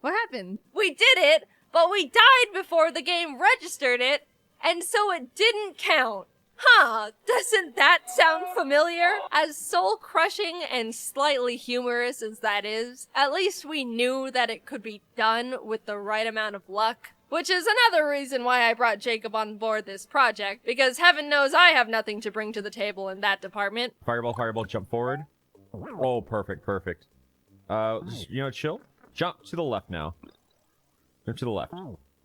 What happened? We did it, but we died before the game registered it, and so it didn't count. Huh, doesn't that sound familiar? As soul-crushing and slightly humorous as that is, at least we knew that it could be done with the right amount of luck. Which is another reason why I brought Jacob on board this project, because heaven knows I have nothing to bring to the table in that department. Fireball, jump forward. Oh, perfect. Chill. Jump to the left now. Jump to the left.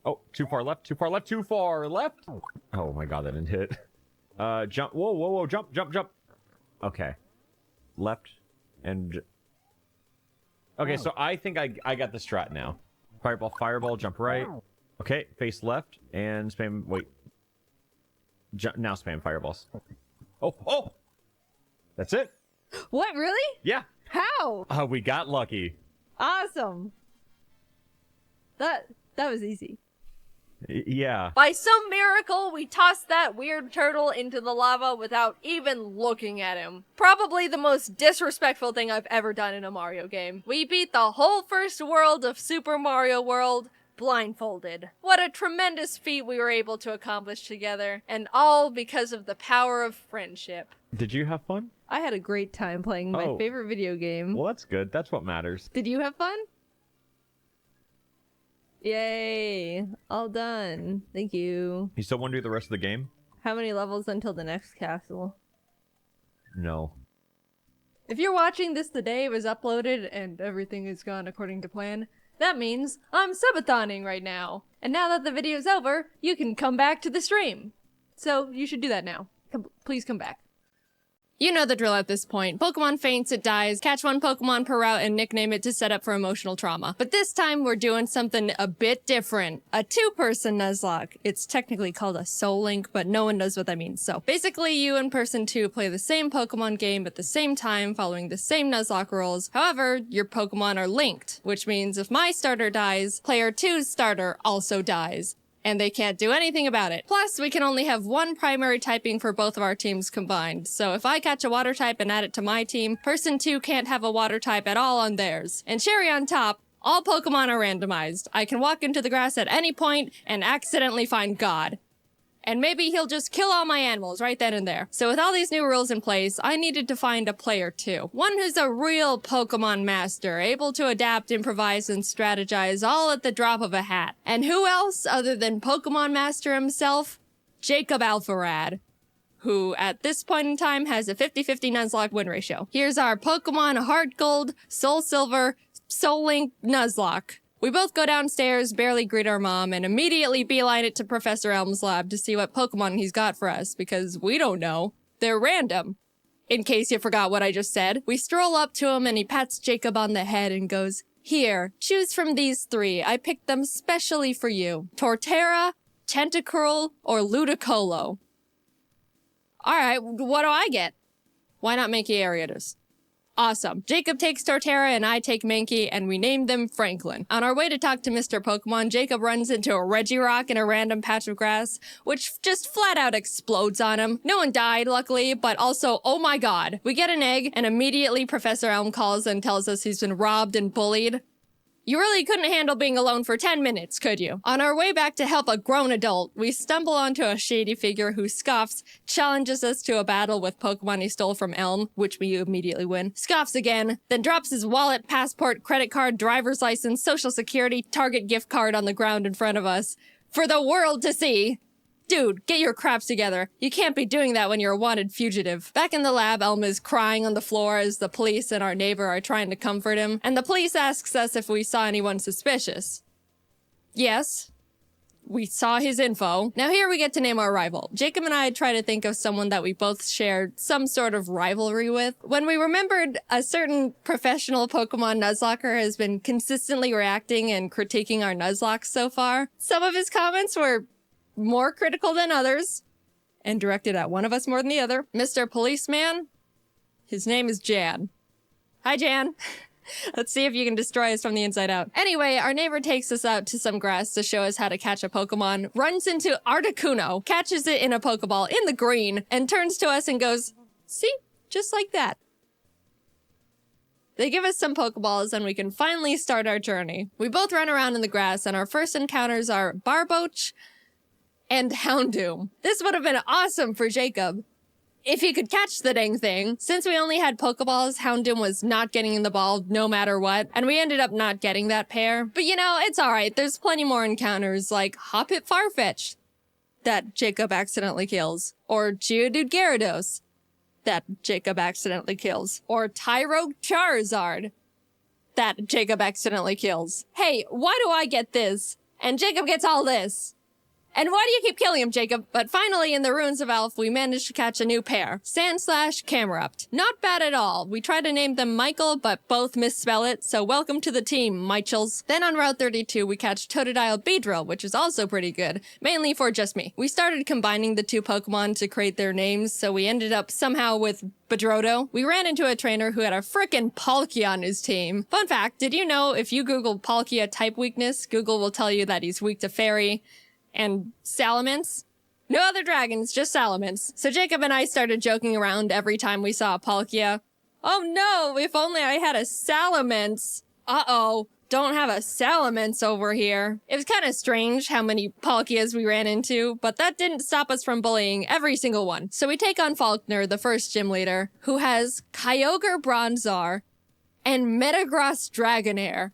Oh, too far left. Oh my god, that didn't hit. Jump. Whoa. Jump. Okay. Left and... Okay, so I think I got the strat now. Fireball, jump right. Okay, face left and spam... Wait. Now spam fireballs. Oh! That's it. What, really? Yeah. How? We got lucky. Awesome. That was easy. Yeah. By some miracle, we tossed that weird turtle into the lava without even looking at him. Probably the most disrespectful thing I've ever done in a Mario game. We beat the whole first world of Super Mario World blindfolded. What a tremendous feat we were able to accomplish together, and all because of the power of friendship. Did you have fun? I had a great time playing my favorite video game. Well, that's good. That's what matters. Did you have fun? Yay. All done. Thank you. You still want to do the rest of the game? How many levels until the next castle? No. If you're watching this the day it was uploaded and everything is gone according to plan, that means I'm subathoning right now. And now that the video's over, you can come back to the stream. So you should do that now. Please come back. You know the drill at this point. Pokemon faints, it dies, catch one Pokemon per route and nickname it to set up for emotional trauma. But this time we're doing something a bit different. A 2-person Nuzlocke. It's technically called a Soul Link, but no one knows what that means. So basically you and person 2 play the same Pokemon game at the same time, following the same Nuzlocke rules. However, your Pokemon are linked, which means if my starter dies, player 2's starter also dies. And they can't do anything about it. Plus, we can only have one primary typing for both of our teams combined. So if I catch a water type and add it to my team, person 2 can't have a water type at all on theirs. And cherry on top, all Pokemon are randomized. I can walk into the grass at any point and accidentally find God. And maybe he'll just kill all my animals right then and there. So with all these new rules in place, I needed to find a player 2. One who's a real Pokemon master, able to adapt, improvise, and strategize all at the drop of a hat. And who else other than Pokemon Master himself? Jacob Alpharad, who at this point in time has a 50-50 Nuzlocke win ratio. Here's our Pokemon Heart Gold, Soul Silver, Soul Link Nuzlocke. We both go downstairs, barely greet our mom, and immediately beeline it to Professor Elm's lab to see what Pokemon he's got for us, because we don't know. They're random. In case you forgot what I just said, we stroll up to him and he pats Jacob on the head and goes, Here, choose from these 3. I picked them specially for you. Torterra, Tentacruel, or Ludicolo. Alright, what do I get? Why not Mankey Ariatus? Awesome. Jacob takes Torterra and I take Mankey, and we named them Franklin. On our way to talk to Mr. Pokemon, Jacob runs into a Regirock in a random patch of grass, which just flat out explodes on him. No one died, luckily, but also, oh my god. We get an egg, and immediately Professor Elm calls and tells us he's been robbed and bullied. You really couldn't handle being alone for 10 minutes, could you? On our way back to help a grown adult, we stumble onto a shady figure who scoffs, challenges us to a battle with Pokemon he stole from Elm, which we immediately win, scoffs again, then drops his wallet, passport, credit card, driver's license, social security, Target gift card on the ground in front of us, for the world to see. Dude, get your craps together. You can't be doing that when you're a wanted fugitive. Back in the lab, Elm is crying on the floor as the police and our neighbor are trying to comfort him, and the police asks us if we saw anyone suspicious. Yes. We saw his info. Now here we get to name our rival. Jacob and I try to think of someone that we both shared some sort of rivalry with. When we remembered a certain professional Pokemon Nuzlocker has been consistently reacting and critiquing our Nuzlockes so far, some of his comments were more critical than others, and directed at one of us more than the other. Mr. Policeman, his name is Jan. Hi, Jan. Let's see if you can destroy us from the inside out. Anyway, our neighbor takes us out to some grass to show us how to catch a Pokemon, runs into Articuno, catches it in a Pokeball in the green, and turns to us and goes, see? Just like that. They give us some Pokeballs and we can finally start our journey. We both run around in the grass and our first encounters are Barboach and Houndoom. This would have been awesome for Jacob if he could catch the dang thing. Since we only had Pokeballs, Houndoom was not getting in the ball no matter what, and we ended up not getting that pair. But you know, it's alright. There's plenty more encounters like Hoppip Farfetch that Jacob accidentally kills, or Geodude Gyarados that Jacob accidentally kills, or Tyrogue Charizard that Jacob accidentally kills. Hey, why do I get this? And Jacob gets all this? And why do you keep killing him, Jacob? But finally, in the Ruins of Elf, we managed to catch a new pair. Sandslash, Camerupt. Not bad at all. We tried to name them Michael, but both misspell it, so welcome to the team, Michels. Then on Route 32, we catch Totodile Beedrill, which is also pretty good, mainly for just me. We started combining the two Pokemon to create their names, so we ended up somehow with Bedrodo. We ran into a trainer who had a frickin' Palkia on his team. Fun fact, did you know if you Google Palkia type weakness, Google will tell you that he's weak to Fairy and Salamence? No other dragons, just Salamence. So Jacob and I started joking around every time we saw a Palkia. Oh no, if only I had a Salamence. Uh-oh, don't have a Salamence over here. It was kind of strange how many Palkias we ran into, but that didn't stop us from bullying every single one. So we take on Faulkner, the first gym leader, who has Kyogre Bronzor and Metagross Dragonair.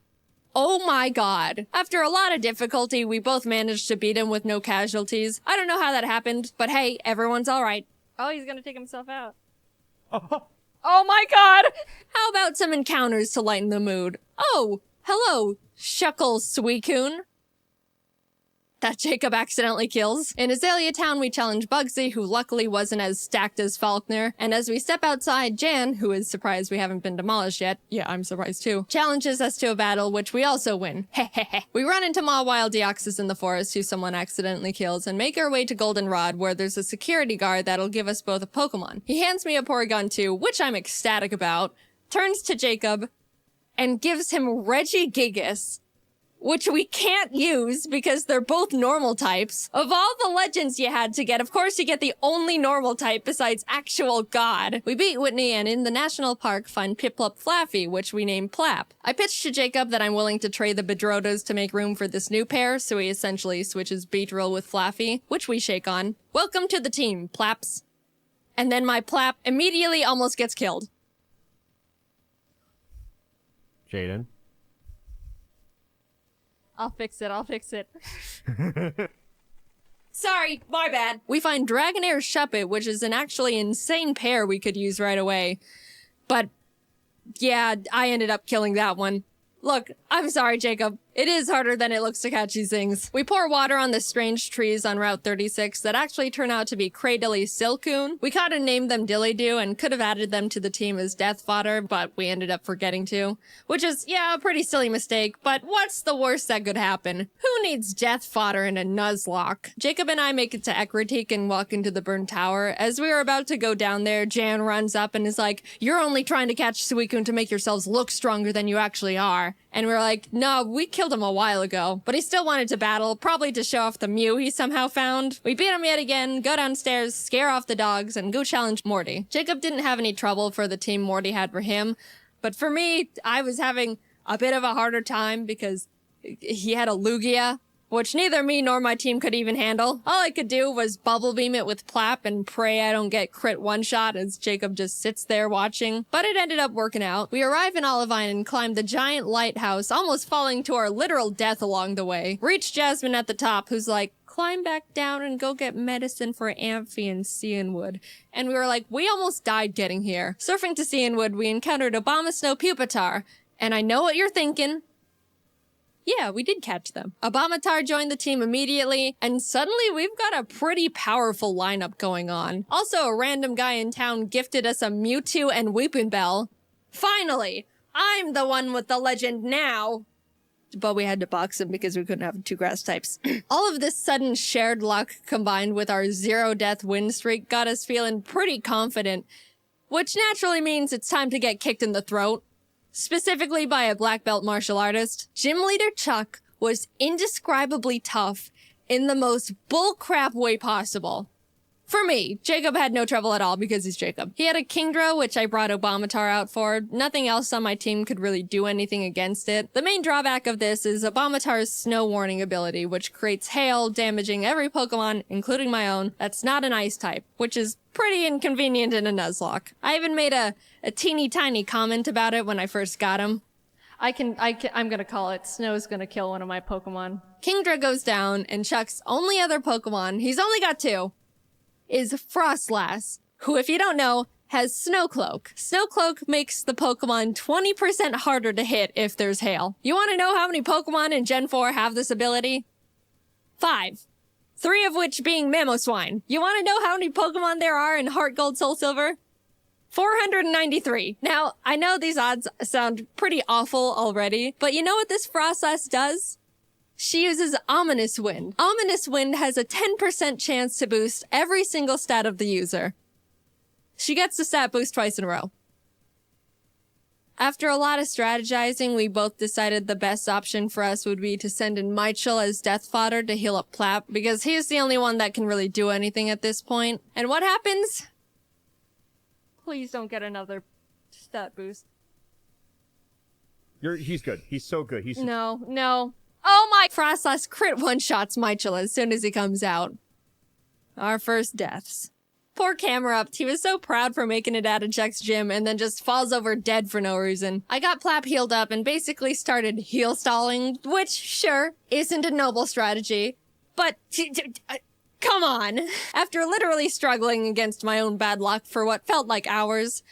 Oh my god. After a lot of difficulty, we both managed to beat him with no casualties. I don't know how that happened, but hey, everyone's alright. Oh, he's gonna take himself out. Oh my god! How about some encounters to lighten the mood? Oh, hello, Shuckle Suicune. That Jacob accidentally kills. In Azalea Town, we challenge Bugsy, who luckily wasn't as stacked as Faulkner. And as we step outside, Jan, who is surprised we haven't been demolished yet, yeah, I'm surprised too, challenges us to a battle, which we also win. Hehehe. We run into Mawile Deoxys in the forest, who someone accidentally kills, and make our way to Goldenrod, where there's a security guard that'll give us both a Pokemon. He hands me a Porygon 2, which I'm ecstatic about, turns to Jacob, and gives him Regigigas, which we can't use because they're both normal types. Of all the legends you had to get, of course you get the only normal type besides actual God. We beat Whitney and in the national park find Piplup Flaffy, which we name Plap. I pitched to Jacob that I'm willing to trade the Bedrodos to make room for this new pair, so he essentially switches Beedrill with Flaffy, which we shake on. Welcome to the team, Plaps. And then my Plap immediately almost gets killed. Jaiden? I'll fix it. Sorry, my bad. We find Dragonair Shuppet, which is an actually insane pair we could use right away. But, yeah, I ended up killing that one. Look, I'm sorry, Jacob. It is harder than it looks to catch these things. We pour water on the strange trees on Route 36 that actually turn out to be Cradilly Silcoon. We caught and named them Dilly-Doo and could have added them to the team as death fodder, but we ended up forgetting to. Which is, yeah, a pretty silly mistake, but what's the worst that could happen? Who needs death fodder in a Nuzlocke? Jacob and I make it to Ekritik and walk into the burnt tower. As we were about to go down there, Jan runs up and is like, "You're only trying to catch Suicune to make yourselves look stronger than you actually are." And we're like, "No, we killed him a while ago." But he still wanted to battle, probably to show off the Mew he somehow found. We beat him yet again, go downstairs, scare off the dogs, and go challenge Morty. Jacob didn't have any trouble for the team Morty had for him. But for me, I was having a bit of a harder time because he had a Lugia, which neither me nor my team could even handle. All I could do was bubble beam it with Plap and pray I don't get crit one-shot as Jacob just sits there watching. But it ended up working out. We arrive in Olivine and climb the giant lighthouse, almost falling to our literal death along the way. Reach Jasmine at the top, who's like, "Climb back down and go get medicine for Amphi and Cianwood." And we were like, we almost died getting here. Surfing to Cianwood, we encountered Abomasnow Pupitar. And I know what you're thinking. Yeah, we did catch them. Abomatar joined the team immediately, and suddenly we've got a pretty powerful lineup going on. Also, a random guy in town gifted us a Mewtwo and Weepinbell. Finally! I'm the one with the legend now! But we had to box him because we couldn't have 2 grass types. All of this sudden shared luck combined with our 0-death win streak got us feeling pretty confident, which naturally means it's time to get kicked in the throat. Specifically by a black belt martial artist. Gym leader Chuck was indescribably tough in the most bullcrap way possible. For me, Jacob had no trouble at all because he's Jacob. He had a Kingdra, which I brought Abomatar out for. Nothing else on my team could really do anything against it. The main drawback of this is Abomatar's Snow Warning ability, which creates hail, damaging every Pokemon, including my own, that's not an ice type, which is pretty inconvenient in a Nuzlocke. I even made a teeny tiny comment about it when I first got him. I'm gonna call it. Snow's gonna kill one of my Pokemon. Kingdra goes down, and Chuck's only other Pokemon, he's only got 2, is Frostlass, who, if you don't know, has Snowcloak. Snowcloak makes the Pokemon 20% harder to hit if there's hail. You want to know how many Pokemon in Gen 4 have this ability? 5. 3 of which being Mamoswine. You want to know how many Pokemon there are in Heart Gold Soul Silver? 493. Now, I know these odds sound pretty awful already, but you know what this Frostlass does? She uses Ominous Wind. Ominous Wind has a 10% chance to boost every single stat of the user. She gets the stat boost twice in a row. After a lot of strategizing, we both decided the best option for us would be to send in Michael as death fodder to heal up Plap, because he's the only one that can really do anything at this point. And what happens? Please don't get another stat boost. He's good. He's so good. No. Oh my! Frostlass crit one-shots Michael as soon as he comes out. Our first deaths. Poor Camerupt. He was so proud for making it out of Chuck's gym and then just falls over dead for no reason. I got Plap healed up and basically started heal stalling, which, sure, isn't a noble strategy. But, come on. After literally struggling against my own bad luck for what felt like hours,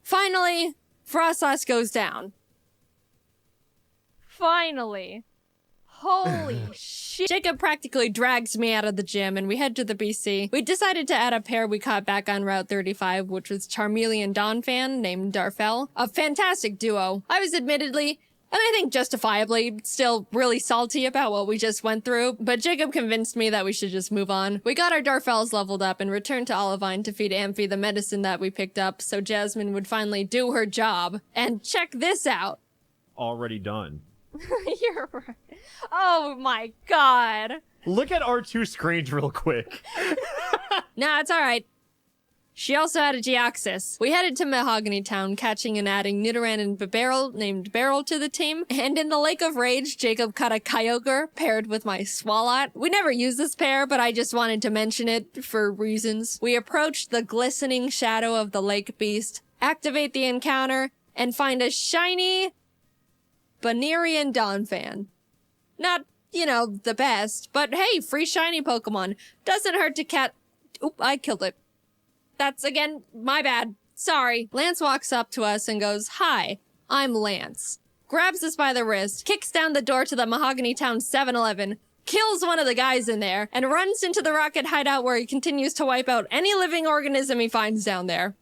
finally, Frostlass goes down. Finally. Holy shit. Jacob practically drags me out of the gym and we head to the BC. We decided to add a pair we caught back on Route 35, which was Charmeleon Donphan named Darfel. A fantastic duo. I was admittedly, and I think justifiably, still really salty about what we just went through, but Jacob convinced me that we should just move on. We got our Darfels leveled up and returned to Olivine to feed Amphi the medicine that we picked up so Jasmine would finally do her job. And check this out. Already done. You're right. Oh my god. Look at our 2 screens real quick. Nah, it's alright. She also had a Geoxys. We headed to Mahogany Town, catching and adding Nidoran and Bibarel named Beryl to the team. And in the Lake of Rage, Jacob caught a Kyogre paired with my Swalot. We never used this pair, but I just wanted to mention it for reasons. We approached the glistening shadow of the lake beast, activate the encounter, and find a shiny Banerian Donphan. Not, the best, but hey, free shiny Pokemon. Doesn't hurt to Oop, I killed it. That's, again, my bad. Sorry. Lance walks up to us and goes, "Hi, I'm Lance." grabs us by the wrist, kicks down the door to the Mahogany Town 7-Eleven, kills one of the guys in there, and runs into the rocket hideout where he continues to wipe out any living organism he finds down there.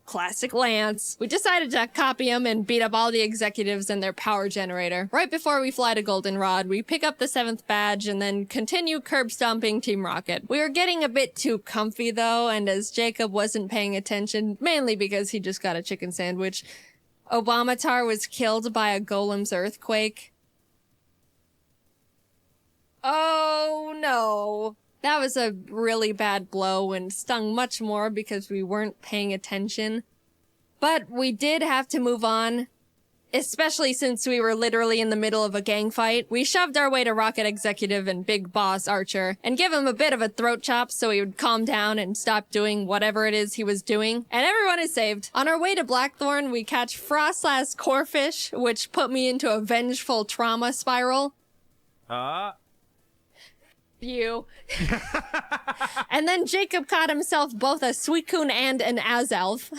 Classic Lance. We decided to copy him and beat up all the executives and their power generator. Right before we fly to Goldenrod, we pick up the 7th badge and then continue curb stomping Team Rocket. We were getting a bit too comfy though, and as Jacob wasn't paying attention, mainly because he just got a chicken sandwich, Obamatar was killed by a golem's earthquake. Oh no. That was a really bad blow and stung much more because we weren't paying attention. But we did have to move on, especially since we were literally in the middle of a gang fight. We shoved our way to Rocket Executive and Big Boss Archer and give him a bit of a throat chop so he would calm down and stop doing whatever it is he was doing. And everyone is saved. On our way to Blackthorn, we catch Frostlass Corefish, which put me into a vengeful trauma spiral. You. And then Jacob caught himself both a Suicune and an Azelf.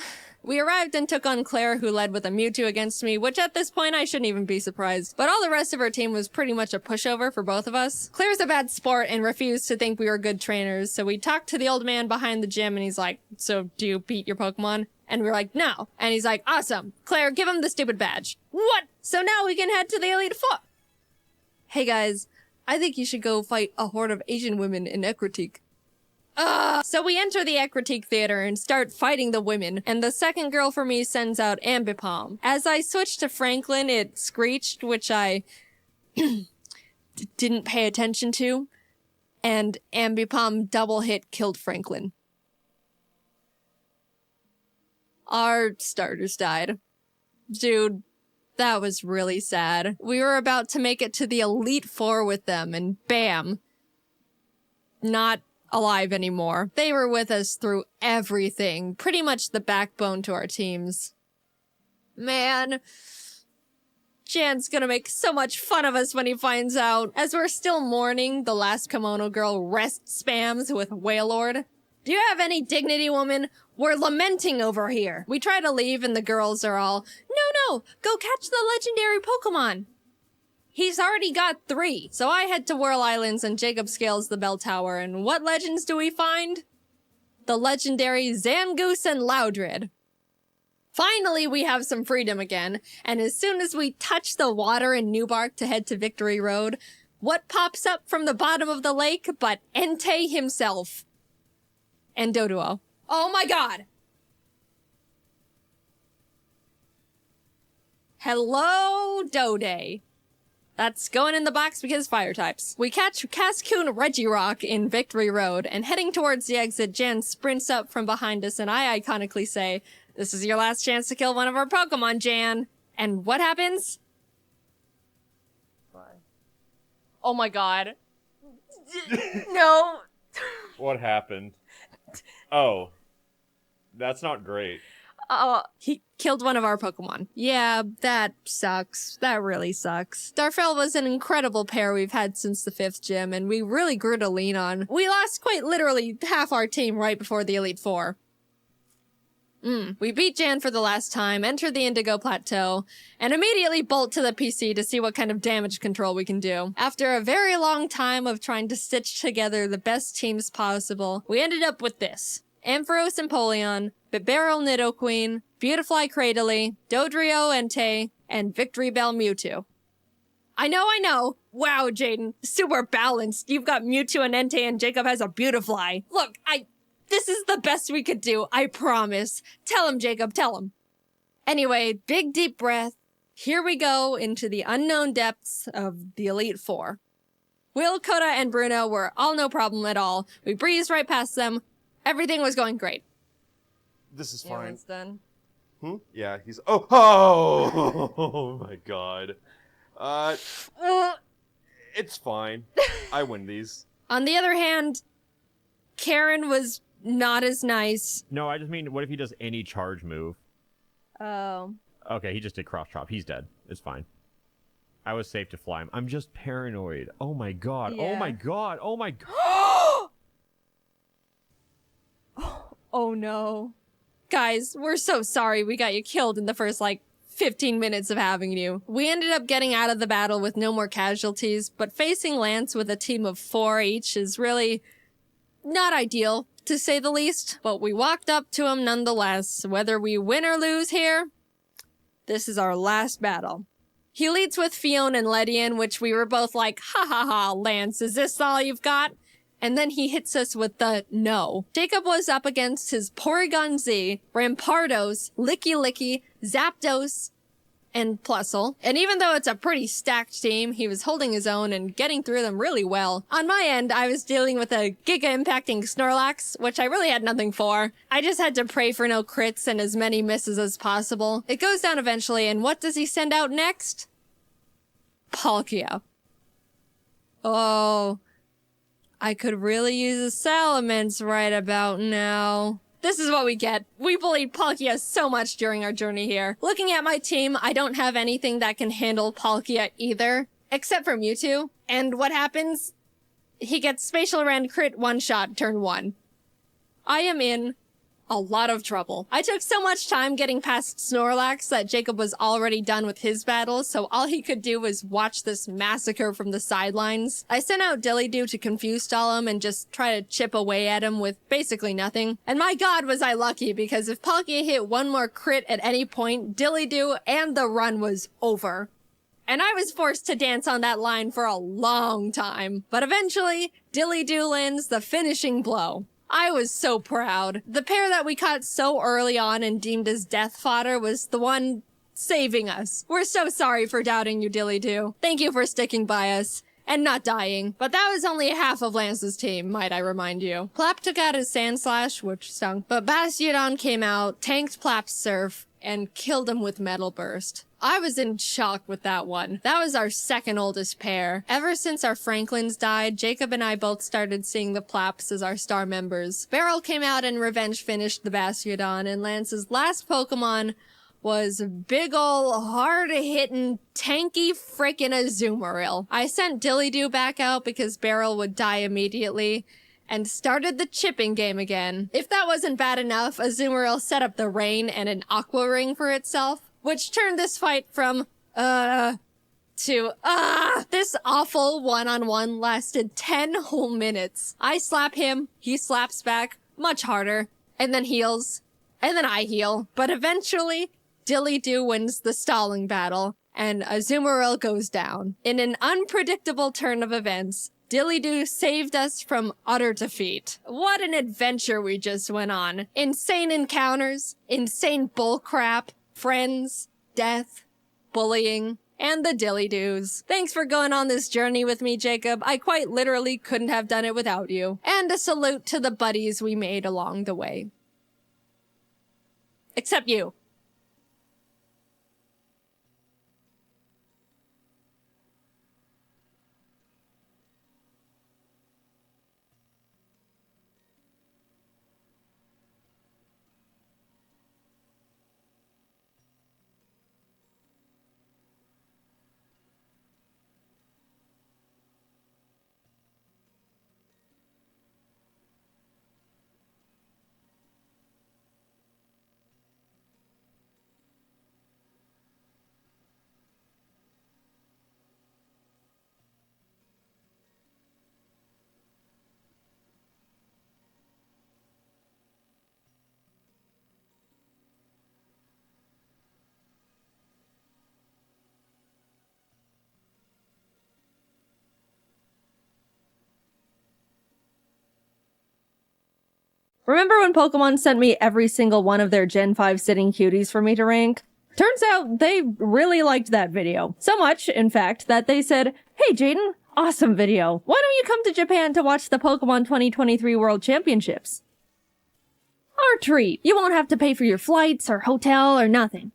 We arrived and took on Claire, who led with a Mewtwo against me, which at this point I shouldn't even be surprised. But all the rest of our team was pretty much a pushover for both of us. Claire's a bad sport and refused to think we were good trainers, so we talked to the old man behind the gym and he's like, "So do you beat your Pokemon?" And we were like, "No." And he's like, "Awesome. Claire, give him the stupid badge." What? So now we can head to the Elite Four. Hey guys, I think you should go fight a horde of Asian women in Ekritique. So we enter the Ekritique Theater and start fighting the women, and the second girl for me sends out Ambipom. As I switched to Franklin, it screeched, which I didn't pay attention to, and Ambipom double hit killed Franklin. Our starters died. Dude, that was really sad. We were about to make it to the Elite Four with them, and bam. Not alive anymore. They were with us through everything. Pretty much the backbone to our teams. Man. Jan's gonna make so much fun of us when he finds out. As we're still mourning, the last kimono girl rest spams with Wailord. "Do you have any dignity, woman? We're lamenting over here." We try to leave and the girls are all, No, go catch the legendary Pokemon." He's already got 3, so I head to Whirl Islands and Jacob scales the bell tower, and what legends do we find? The legendary Zangoose and Loudred. Finally, we have some freedom again, and as soon as we touch the water in Newbark to head to Victory Road, what pops up from the bottom of the lake but Entei himself? And Doduo. Oh my god! Hello, Dode. That's going in the box because fire types. We catch Cascoon Regirock in Victory Road, and heading towards the exit, Jan sprints up from behind us, and I iconically say, "This is your last chance to kill one of our Pokemon, Jan." And what happens? Oh my god. No. What happened? Oh. That's not great. He killed one of our Pokemon. Yeah, that sucks. That really sucks. Darfell was an incredible pair we've had since the 5th gym, and we really grew to lean on. We lost quite literally half our team right before the Elite Four. We beat Jan for the last time, enter the Indigo Plateau, and immediately bolt to the PC to see what kind of damage control we can do. After a very long time of trying to stitch together the best teams possible, we ended up with this. Ampharos Empoleon, Bibarel Nidoqueen, Beautifly Cradily, Dodrio Entei, and Victory Bell Mewtwo. I know! Wow, Jaiden, super balanced. You've got Mewtwo and Entei and Jacob has a Beautifly. Look, this is the best we could do, I promise. Tell him, Jacob, tell him. Anyway, big deep breath. Here we go into the unknown depths of the Elite Four. Will, Coda, and Bruno were all no problem at all. We breezed right past them. Everything was going great. This is fine. It's done. Yeah, he's... Oh my god. It's fine. I win these. On the other hand, Karen was not as nice. No, I just mean, what if he does any charge move? Oh. Okay, he just did cross chop. He's dead. It's fine. I was safe to fly him. I'm just paranoid. Oh my god. Yeah. Oh my god. Oh my god. Oh no. Guys, we're so sorry we got you killed in the first, 15 minutes of having you. We ended up getting out of the battle with no more casualties, but facing Lance with a team of 4 each is really not ideal, to say the least. But we walked up to him nonetheless. Whether we win or lose here, this is our last battle. He leads with Fiona and Ledian, which we were both like, ha ha ha, Lance, is this all you've got? And then he hits us with the no. Jacob was up against his Porygon Z, Rampardos, Licky Licky, Zapdos, and Plusle. And even though it's a pretty stacked team, he was holding his own and getting through them really well. On my end, I was dealing with a giga-impacting Snorlax, which I really had nothing for. I just had to pray for no crits and as many misses as possible. It goes down eventually, and what does he send out next? Palkia. Oh, I could really use a Salamence right about now. This is what we get. We bullied Palkia so much during our journey here. Looking at my team, I don't have anything that can handle Palkia either, except for Mewtwo. And what happens? He gets Spatial Rend crit one-shot turn 1. I am in a lot of trouble. I took so much time getting past Snorlax that Jacob was already done with his battle, so all he could do was watch this massacre from the sidelines. I sent out Dillydoo to confuse stall him and just try to chip away at him with basically nothing. And my god was I lucky, because if Palkia hit one more crit at any point, Dillydoo and the run was over. And I was forced to dance on that line for a long time. But eventually, Dillydoo lands the finishing blow. I was so proud. The pair that we caught so early on and deemed as death fodder was the one saving us. We're so sorry for doubting you, Dillydoo. Thank you for sticking by us and not dying. But that was only half of Lance's team, might I remind you. Plap took out his Sand Slash, which stunk, but Bastiodon came out, tanked Plap's Surf, and killed him with Metal Burst. I was in shock with that one. That was our second oldest pair. Ever since our Franklins died, Jacob and I both started seeing the Plaps as our star members. Beryl came out and revenge finished the Bastiodon, and Lance's last Pokemon was big ol' hard-hitting, tanky frickin' Azumarill. I sent Dillydoo back out because Beryl would die immediately, and started the chipping game again. If that wasn't bad enough, Azumarill set up the rain and an Aqua Ring for itself, which turned this fight from, to, this awful one-on-one lasted 10 whole minutes. I slap him, he slaps back, much harder, and then heals, and then I heal. But eventually, Dillydoo wins the stalling battle, and Azumarill goes down. In an unpredictable turn of events, Dillydoo saved us from utter defeat. What an adventure we just went on. Insane encounters, insane bullcrap, friends, death, bullying, and the Dillydoos. Thanks for going on this journey with me, Jacob. I quite literally couldn't have done it without you. And a salute to the buddies we made along the way. Except you. Remember when Pokemon sent me every single one of their Gen 5 sitting cuties for me to rank? Turns out they really liked that video. So much, in fact, that they said, "Hey Jaiden, awesome video. Why don't you come to Japan to watch the Pokemon 2023 World Championships?" Our treat. You won't have to pay for your flights or hotel or nothing.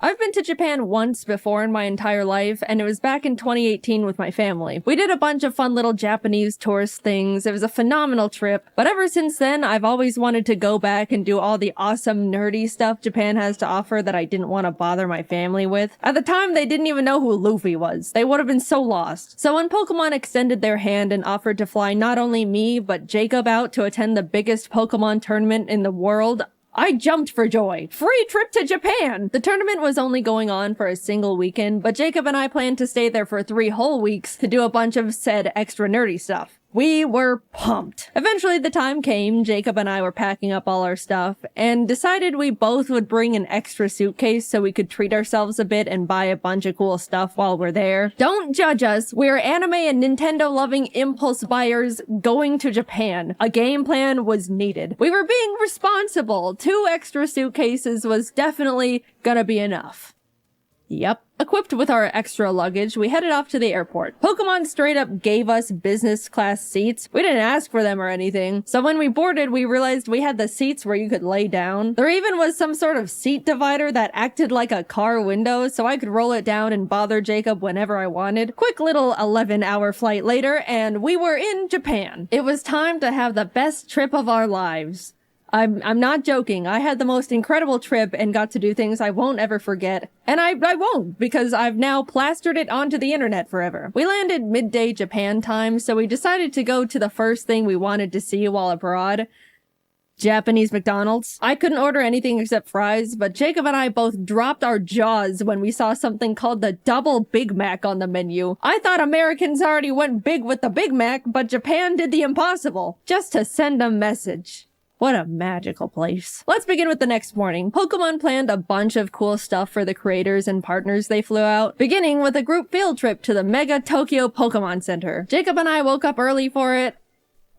I've been to Japan once before in my entire life, and it was back in 2018 with my family. We did a bunch of fun little Japanese tourist things. It was a phenomenal trip, but ever since then, I've always wanted to go back and do all the awesome nerdy stuff Japan has to offer that I didn't want to bother my family with. At the time, they didn't even know who Luffy was. They would have been so lost. So when Pokemon extended their hand and offered to fly not only me, but Jacob out to attend the biggest Pokemon tournament in the world, I jumped for joy. Free trip to Japan! The tournament was only going on for a single weekend, but Jacob and I planned to stay there for 3 whole weeks to do a bunch of said extra nerdy stuff. We were pumped. Eventually the time came, Jacob and I were packing up all our stuff, and decided we both would bring an extra suitcase so we could treat ourselves a bit and buy a bunch of cool stuff while we're there. Don't judge us, we're anime and Nintendo loving impulse buyers going to Japan. A game plan was needed. We were being responsible. 2 extra suitcases was definitely gonna be enough. Yep. Equipped with our extra luggage, we headed off to the airport. Pokémon straight up gave us business class seats. We didn't ask for them or anything. So when we boarded, we realized we had the seats where you could lay down. There even was some sort of seat divider that acted like a car window, so I could roll it down and bother Jacob whenever I wanted. Quick little 11-hour flight later, and we were in Japan. It was time to have the best trip of our lives. I'm not joking. I had the most incredible trip and got to do things I won't ever forget. And I won't, because I've now plastered it onto the internet forever. We landed midday Japan time, so we decided to go to the first thing we wanted to see while abroad. Japanese McDonald's. I couldn't order anything except fries, but Jacob and I both dropped our jaws when we saw something called the Double Big Mac on the menu. I thought Americans already went big with the Big Mac, but Japan did the impossible, just to send a message. What a magical place. Let's begin with the next morning. Pokemon planned a bunch of cool stuff for the creators and partners they flew out, beginning with a group field trip to the Mega Tokyo Pokemon Center. Jacob and I woke up early for it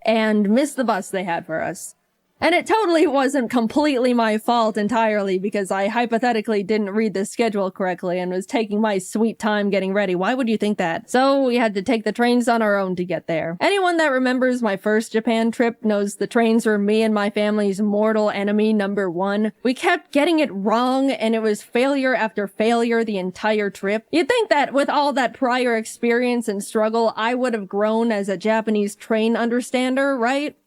and missed the bus they had for us. And it totally wasn't completely my fault entirely, because I hypothetically didn't read the schedule correctly and was taking my sweet time getting ready. Why would you think that? So we had to take the trains on our own to get there. Anyone that remembers my first Japan trip knows the trains were me and my family's mortal enemy number 1. We kept getting it wrong, and it was failure after failure the entire trip. You'd think that with all that prior experience and struggle, I would have grown as a Japanese train understander, right?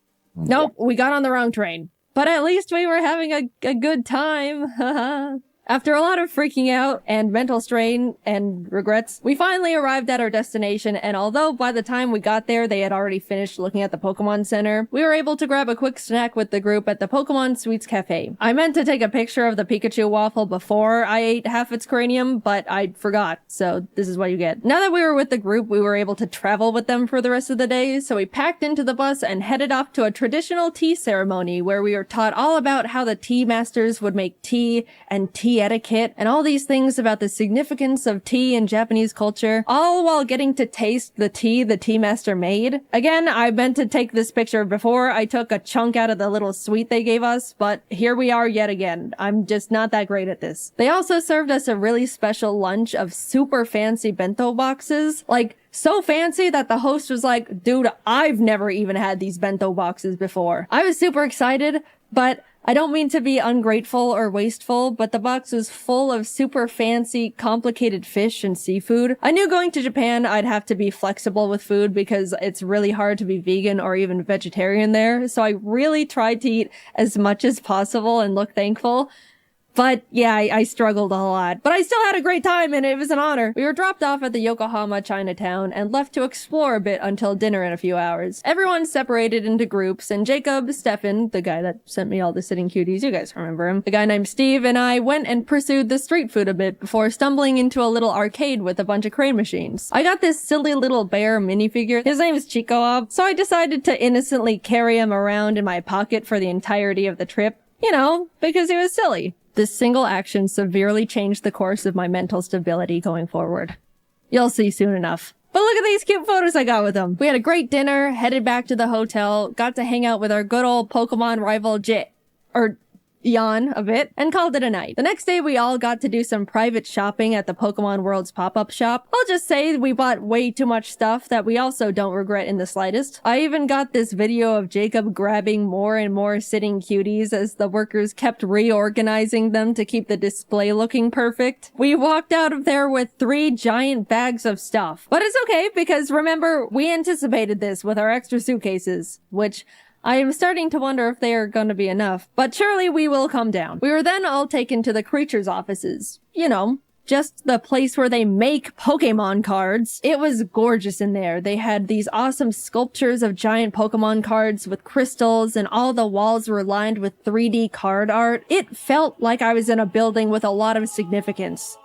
Nope, we got on the wrong train. But at least we were having a good time. After a lot of freaking out and mental strain and regrets, we finally arrived at our destination, and although by the time we got there they had already finished looking at the Pokemon Center, we were able to grab a quick snack with the group at the Pokemon Sweets Cafe. I meant to take a picture of the Pikachu waffle before I ate half its cranium, but I forgot, so this is what you get. Now that we were with the group, we were able to travel with them for the rest of the day, so we packed into the bus and headed off to a traditional tea ceremony where we were taught all about how the tea masters would make tea and tea etiquette and all these things about the significance of tea in Japanese culture, all while getting to taste the tea master made. Again, I meant to take this picture before I took a chunk out of the little sweet they gave us, but here we are yet again. I'm just not that great at this. They also served us a really special lunch of super fancy bento boxes, like so fancy that the host was like, dude, I've never even had these bento boxes before. I was super excited, but I don't mean to be ungrateful or wasteful, but the box was full of super fancy, complicated fish and seafood. I knew going to Japan I'd have to be flexible with food because it's really hard to be vegan or even vegetarian there, so I really tried to eat as much as possible and look thankful. But yeah, I struggled a lot. But I still had a great time, and it was an honor. We were dropped off at the Yokohama Chinatown and left to explore a bit until dinner in a few hours. Everyone separated into groups, and Jacob, Stefan, the guy that sent me all the sitting cuties, you guys remember him, the guy named Steve, and I went and pursued the street food a bit before stumbling into a little arcade with a bunch of crane machines. I got this silly little bear minifigure. His name is Chico, so I decided to innocently carry him around in my pocket for the entirety of the trip. You know, because he was silly. This single action severely changed the course of my mental stability going forward. You'll see soon enough. But look at these cute photos I got with them. We had a great dinner, headed back to the hotel, got to hang out with our good old Pokemon rival Jan a bit, and called it a night. The next day we all got to do some private shopping at the Pokemon World's pop-up shop. I'll just say we bought way too much stuff that we also don't regret in the slightest. I even got this video of Jacob grabbing more and more sitting cuties as the workers kept reorganizing them to keep the display looking perfect. We walked out of there with 3 giant bags of stuff. But it's okay, because remember, we anticipated this with our extra suitcases, which I am starting to wonder if they are going to be enough, but surely we will come down. We were then all taken to the creatures' offices. You know, just the place where they make Pokemon cards. It was gorgeous in there. They had these awesome sculptures of giant Pokemon cards with crystals, and all the walls were lined with 3D card art. It felt like I was in a building with a lot of significance.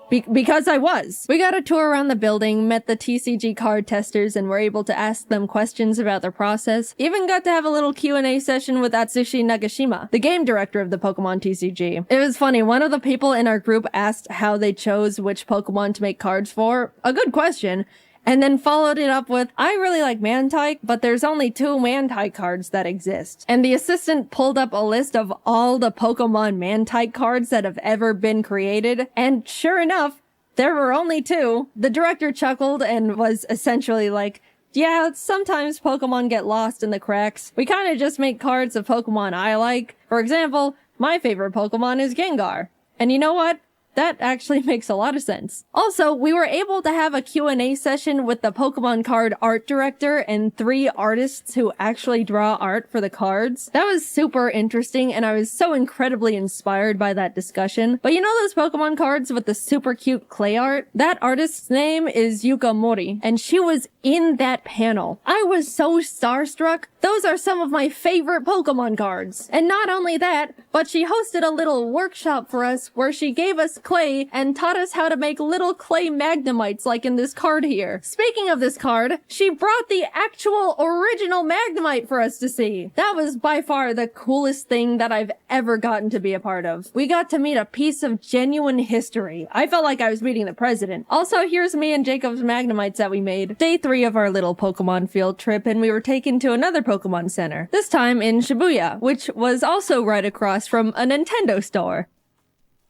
Because I was. We got a tour around the building, met the TCG card testers, and were able to ask them questions about their process. Even got to have a little Q&A session with Atsushi Nagashima, the game director of the Pokemon TCG. It was funny, one of the people in our group asked how they chose which Pokemon to make cards for. A good question. And then followed it up with, I really like Mantike, but there's only 2 Mantike cards that exist. And the assistant pulled up a list of all the Pokemon Mantike cards that have ever been created, and sure enough, there were only 2. The director chuckled and was essentially like, yeah, sometimes Pokemon get lost in the cracks. We kinda just make cards of Pokemon I like. For example, my favorite Pokemon is Gengar. And you know what? That actually makes a lot of sense. Also, we were able to have a Q&A session with the Pokemon card art director and 3 artists who actually draw art for the cards. That was super interesting, and I was so incredibly inspired by that discussion. But you know those Pokemon cards with the super cute clay art? That artist's name is Yuka Mori, and she was in that panel. I was so starstruck. Those are some of my favorite Pokemon cards. And not only that, but she hosted a little workshop for us where she gave us clay and taught us how to make little clay Magnemites like in this card here. Speaking of this card, she brought the actual original Magnemite for us to see. That was by far the coolest thing that I've ever gotten to be a part of. We got to meet a piece of genuine history. I felt like I was meeting the president. Also, here's me and Jacob's Magnemites that we made. Day 3 of our little Pokemon field trip, and we were taken to another Pokemon Center. This time in Shibuya, which was also right across from a Nintendo store.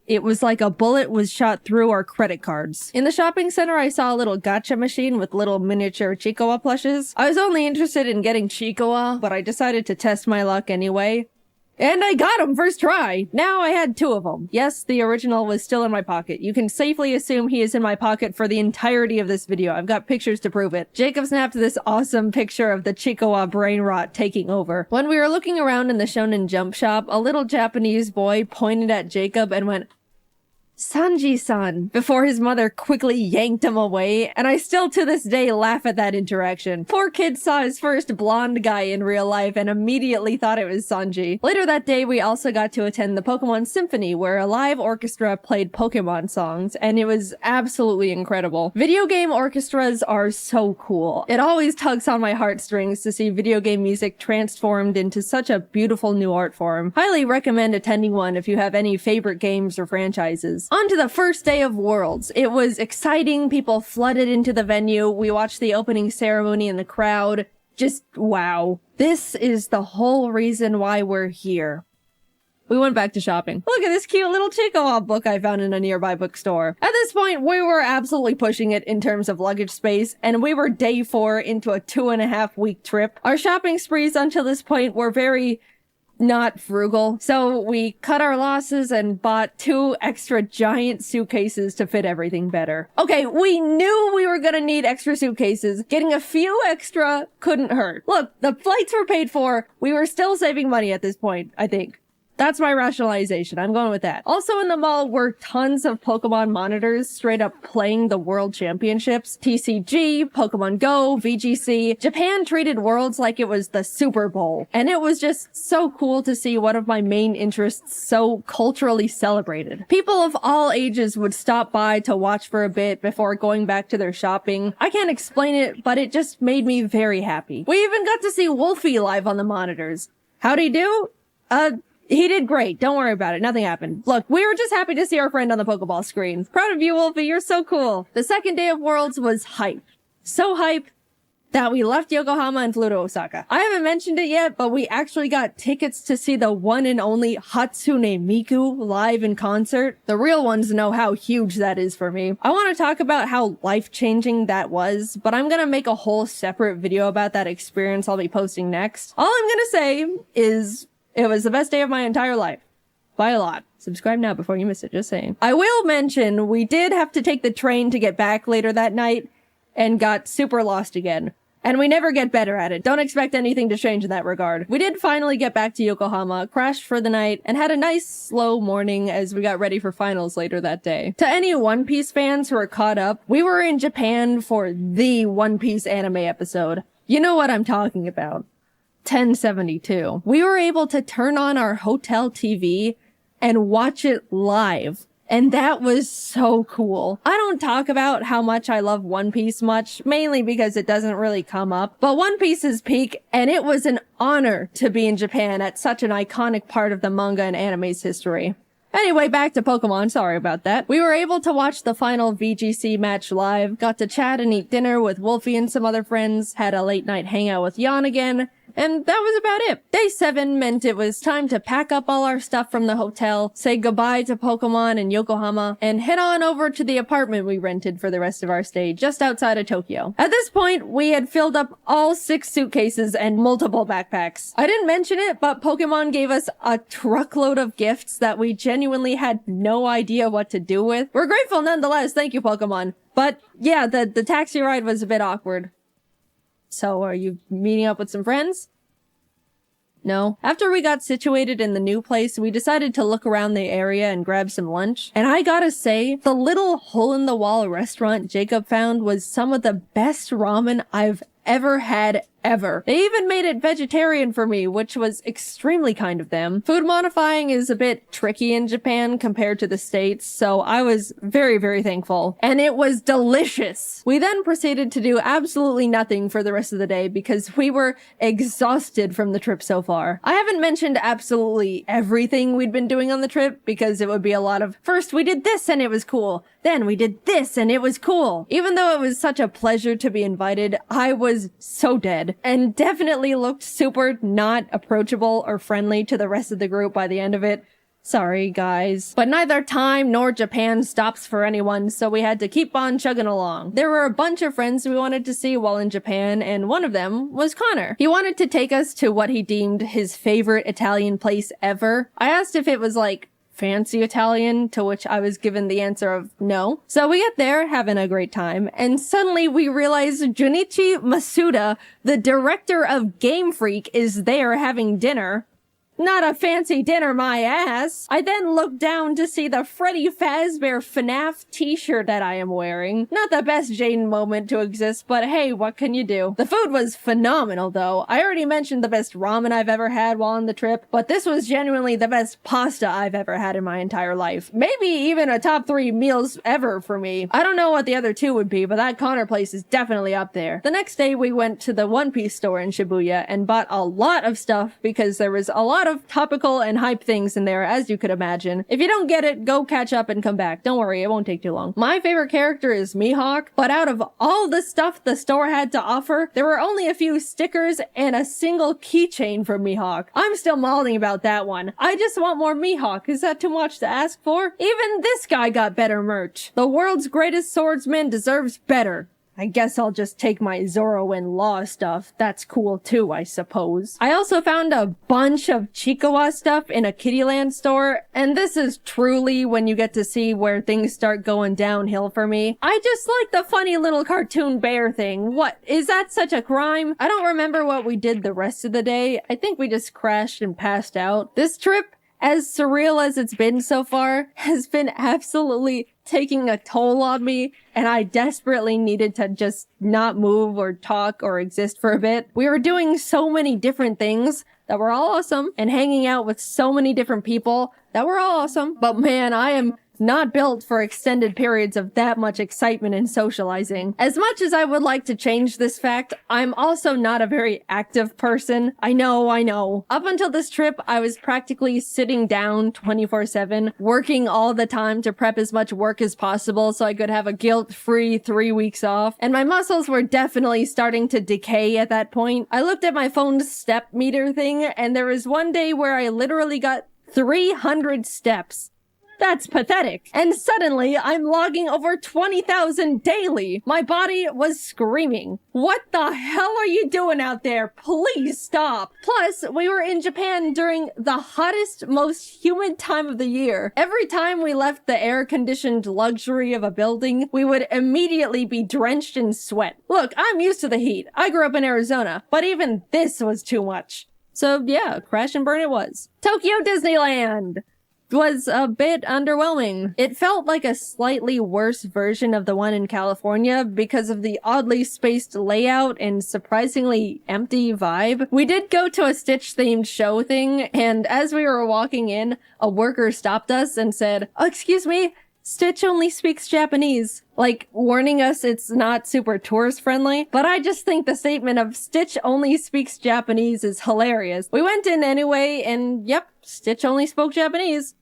It was like a bullet was shot through our credit cards. In the shopping center, I saw a little gacha machine with little miniature Chiikawa plushes. I was only interested in getting Chiikawa, but I decided to test my luck anyway. And I got him first try! Now I had 2 of them. Yes, the original was still in my pocket. You can safely assume he is in my pocket for the entirety of this video. I've got pictures to prove it. Jacob snapped this awesome picture of the Chiikawa brain rot taking over. When we were looking around in the Shonen Jump shop, a little Japanese boy pointed at Jacob and went, Sanji-san, before his mother quickly yanked him away, and I still to this day laugh at that interaction. Poor kid saw his first blonde guy in real life and immediately thought it was Sanji. Later that day, we also got to attend the Pokemon Symphony, where a live orchestra played Pokemon songs, and it was absolutely incredible. Video game orchestras are so cool. It always tugs on my heartstrings to see video game music transformed into such a beautiful new art form. Highly recommend attending one if you have any favorite games or franchises. On to the first day of Worlds. It was exciting. People flooded into the venue. We watched the opening ceremony in the crowd. Just wow. This is the whole reason why we're here. We went back to shopping. Look at this cute little Chiikawa book I found in a nearby bookstore. At this point, we were absolutely pushing it in terms of luggage space, and we were day 4 into a 2.5-week trip. Our shopping sprees until this point were very not frugal. So we cut our losses and bought 2 extra giant suitcases to fit everything better. Okay, we knew we were gonna need extra suitcases. Getting a few extra couldn't hurt. Look, the flights were paid for. We were still saving money at this point, I think. That's my rationalization. I'm going with that. Also in the mall were tons of Pokemon monitors straight up playing the World Championships. TCG, Pokemon Go, VGC. Japan treated Worlds like it was the Super Bowl. And it was just so cool to see one of my main interests so culturally celebrated. People of all ages would stop by to watch for a bit before going back to their shopping. I can't explain it, but it just made me very happy. We even got to see Wolfie live on the monitors. How'd he do? He did great. Don't worry about it. Nothing happened. Look, we were just happy to see our friend on the Pokeball screen. Proud of you, Wolfie. You're so cool. The second day of Worlds was hype. So hype that we left Yokohama and flew to Osaka. I haven't mentioned it yet, but we actually got tickets to see the one and only Hatsune Miku live in concert. The real ones know how huge that is for me. I want to talk about how life-changing that was, but I'm gonna make a whole separate video about that experience I'll be posting next. All I'm gonna say is it was the best day of my entire life. By a lot. Subscribe now before you miss it, just saying. I will mention, we did have to take the train to get back later that night and got super lost again. And we never get better at it. Don't expect anything to change in that regard. We did finally get back to Yokohama, crashed for the night, and had a nice slow morning as we got ready for finals later that day. To any One Piece fans who are caught up, we were in Japan for the One Piece anime episode. You know what I'm talking about. 1072. We were able to turn on our hotel TV and watch it live. And that was so cool. I don't talk about how much I love One Piece much, mainly because it doesn't really come up. But One Piece is peak, and it was an honor to be in Japan at such an iconic part of the manga and anime's history. Anyway, back to Pokemon, sorry about that. We were able to watch the final VGC match live, got to chat and eat dinner with Wolfie and some other friends, had a late night hangout with Jan again, and that was about it. Day 7 meant it was time to pack up all our stuff from the hotel, say goodbye to Pokemon and Yokohama, and head on over to the apartment we rented for the rest of our stay just outside of Tokyo. At this point, we had filled up all 6 suitcases and multiple backpacks. I didn't mention it, but Pokemon gave us a truckload of gifts that we genuinely had no idea what to do with. We're grateful nonetheless, thank you Pokemon. But yeah, the taxi ride was a bit awkward. So, are you meeting up with some friends? No. After we got situated in the new place, we decided to look around the area and grab some lunch. And I gotta say, the little hole-in-the-wall restaurant Jacob found was some of the best ramen I've ever had ever. They even made it vegetarian for me, which was extremely kind of them. Food modifying is a bit tricky in Japan compared to the States, so I was very, very thankful. And it was delicious. We then proceeded to do absolutely nothing for the rest of the day because we were exhausted from the trip so far. I haven't mentioned absolutely everything we'd been doing on the trip because it would be a lot of, first we did this and it was cool, then we did this and it was cool. Even though it was such a pleasure to be invited, I was so dead. And definitely looked super not approachable or friendly to the rest of the group by the end of it. Sorry, guys. But neither time nor Japan stops for anyone, so we had to keep on chugging along. There were a bunch of friends we wanted to see while in Japan, and one of them was Connor. He wanted to take us to what he deemed his favorite Italian place ever. I asked if it was like fancy Italian, to which I was given the answer of no. So we get there, having a great time, and suddenly we realize Junichi Masuda, the director of Game Freak, is there having dinner. Not a fancy dinner, my ass. I then look down to see the Freddy Fazbear FNAF t-shirt that I am wearing. Not the best Jaiden moment to exist, but hey, what can you do? The food was phenomenal though. I already mentioned the best ramen I've ever had while on the trip, but this was genuinely the best pasta I've ever had in my entire life. Maybe even a top 3 meals ever for me. I don't know what the other 2 would be, but that Connor place is definitely up there. The next day we went to the One Piece store in Shibuya and bought a lot of stuff because there was a lot of topical and hype things in there, as you could imagine. If you don't get it, go catch up and come back. Don't worry, it won't take too long. My favorite character is Mihawk, but out of all the stuff the store had to offer, there were only a few stickers and a single keychain for Mihawk. I'm still mauling about that one. I just want more Mihawk. Is that too much to ask for? Even this guy got better merch. The world's greatest swordsman deserves better. I guess I'll just take my Zoro and Law stuff. That's cool too, I suppose. I also found a bunch of Chikawa stuff in a Kittyland store, and this is truly when you get to see where things start going downhill for me. I just like the funny little cartoon bear thing. What, is that such a crime? I don't remember what we did the rest of the day. I think we just crashed and passed out. This trip, as surreal as it's been so far, has been absolutely taking a toll on me, and I desperately needed to just not move or talk or exist for a bit. We were doing so many different things that were all awesome, and hanging out with so many different people that were all awesome, but man, I am not built for extended periods of that much excitement and socializing. As much as I would like to change this fact, I'm also not a very active person. I know. Up until this trip, I was practically sitting down 24/7, working all the time to prep as much work as possible so I could have a guilt-free 3 weeks off, and my muscles were definitely starting to decay at that point. I looked at my phone's step meter thing, and there was one day where I literally got 300 steps. That's pathetic. And suddenly, I'm logging over 20,000 daily. My body was screaming. What the hell are you doing out there? Please stop. Plus, we were in Japan during the hottest, most humid time of the year. Every time we left the air-conditioned luxury of a building, we would immediately be drenched in sweat. Look, I'm used to the heat. I grew up in Arizona, but even this was too much. So yeah, crash and burn it was. Tokyo Disneyland was a bit underwhelming. It felt like a slightly worse version of the one in California because of the oddly spaced layout and surprisingly empty vibe. We did go to a Stitch-themed show thing, and as we were walking in, a worker stopped us and said, "Oh, excuse me, Stitch only speaks Japanese," like warning us it's not super tourist friendly. But I just think the statement of Stitch only speaks Japanese is hilarious. We went in anyway, and yep, Stitch only spoke Japanese.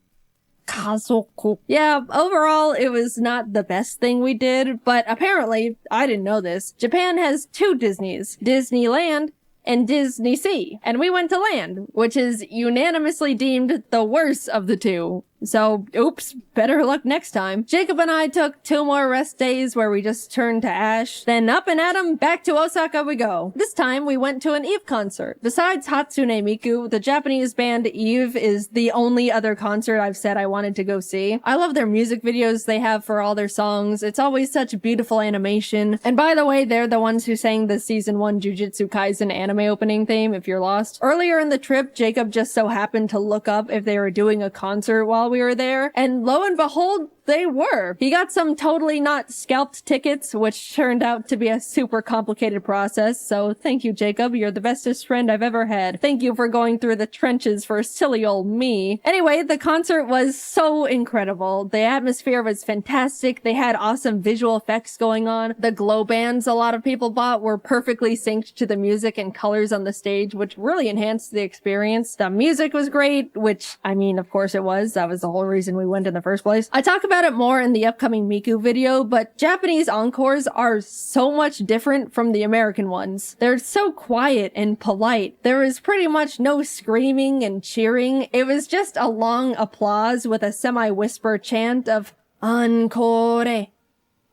Kazoku. Yeah, overall, it was not the best thing we did, but apparently, I didn't know this, Japan has two Disneys, Disneyland and Disney Sea. And we went to Land, which is unanimously deemed the worst of the two. So, oops, better luck next time. Jacob and I took 2 more rest days where we just turned to ash. Then up and at 'em, back to Osaka we go. This time we went to an Eve concert. Besides Hatsune Miku, the Japanese band Eve is the only other concert I've said I wanted to go see. I love their music videos they have for all their songs. It's always such beautiful animation. And by the way, they're the ones who sang the season 1 Jujutsu Kaisen anime opening theme, if you're lost. Earlier in the trip, Jacob just so happened to look up if they were doing a concert while we were there, and lo and behold, they were. He got some totally not scalped tickets, which turned out to be a super complicated process, so thank you, Jacob. You're the bestest friend I've ever had. Thank you for going through the trenches for silly old me. Anyway, the concert was so incredible. The atmosphere was fantastic. They had awesome visual effects going on. The glow bands a lot of people bought were perfectly synced to the music and colors on the stage, which really enhanced the experience. The music was great, which, I mean, of course it was. That was the whole reason we went in the first place. I talk about it more in the upcoming Miku video, but Japanese encores are so much different from the American ones. They're so quiet and polite. There was pretty much no screaming and cheering. It was just a long applause with a semi-whisper chant of "Encore!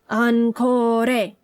Encore!"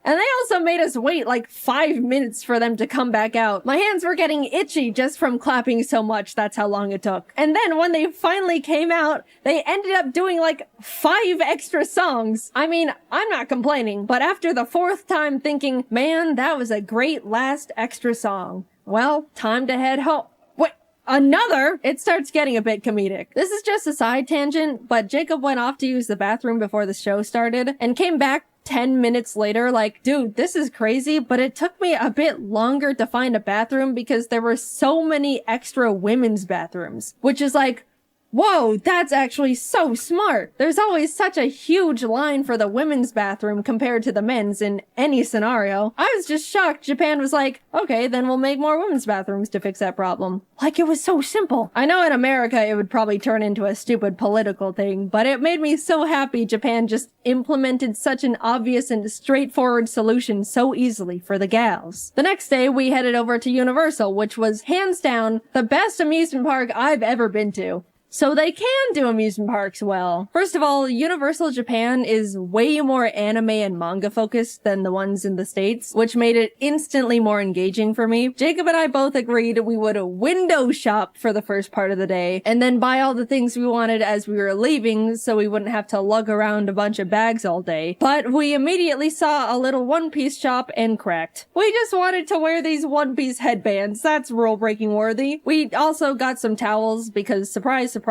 And they also made us wait like 5 minutes for them to come back out. My hands were getting itchy just from clapping so much. That's how long it took. And then when they finally came out, they ended up doing like 5 extra songs. I mean, I'm not complaining, but after the 4th time thinking, man, that was a great last extra song. Well, time to head home. Wait, another? It starts getting a bit comedic. This is just a side tangent, but Jacob went off to use the bathroom before the show started and came back 10 minutes later, like, dude, this is crazy, but it took me a bit longer to find a bathroom because there were so many extra women's bathrooms, which is like, whoa, that's actually so smart. There's always such a huge line for the women's bathroom compared to the men's in any scenario. I was just shocked Japan was like, okay, then we'll make more women's bathrooms to fix that problem. Like it was so simple. I know in America it would probably turn into a stupid political thing, but it made me so happy Japan just implemented such an obvious and straightforward solution so easily for the gals. The next day we headed over to Universal, which was hands down the best amusement park I've ever been to. So they can do amusement parks well. First of all, Universal Japan is way more anime and manga focused than the ones in the States, which made it instantly more engaging for me. Jacob and I both agreed we would window shop for the first part of the day, and then buy all the things we wanted as we were leaving so we wouldn't have to lug around a bunch of bags all day. But we immediately saw a little one-piece shop and cracked. We just wanted to wear these one-piece headbands. That's rule-breaking worthy. We also got some towels because, surprise, surprise,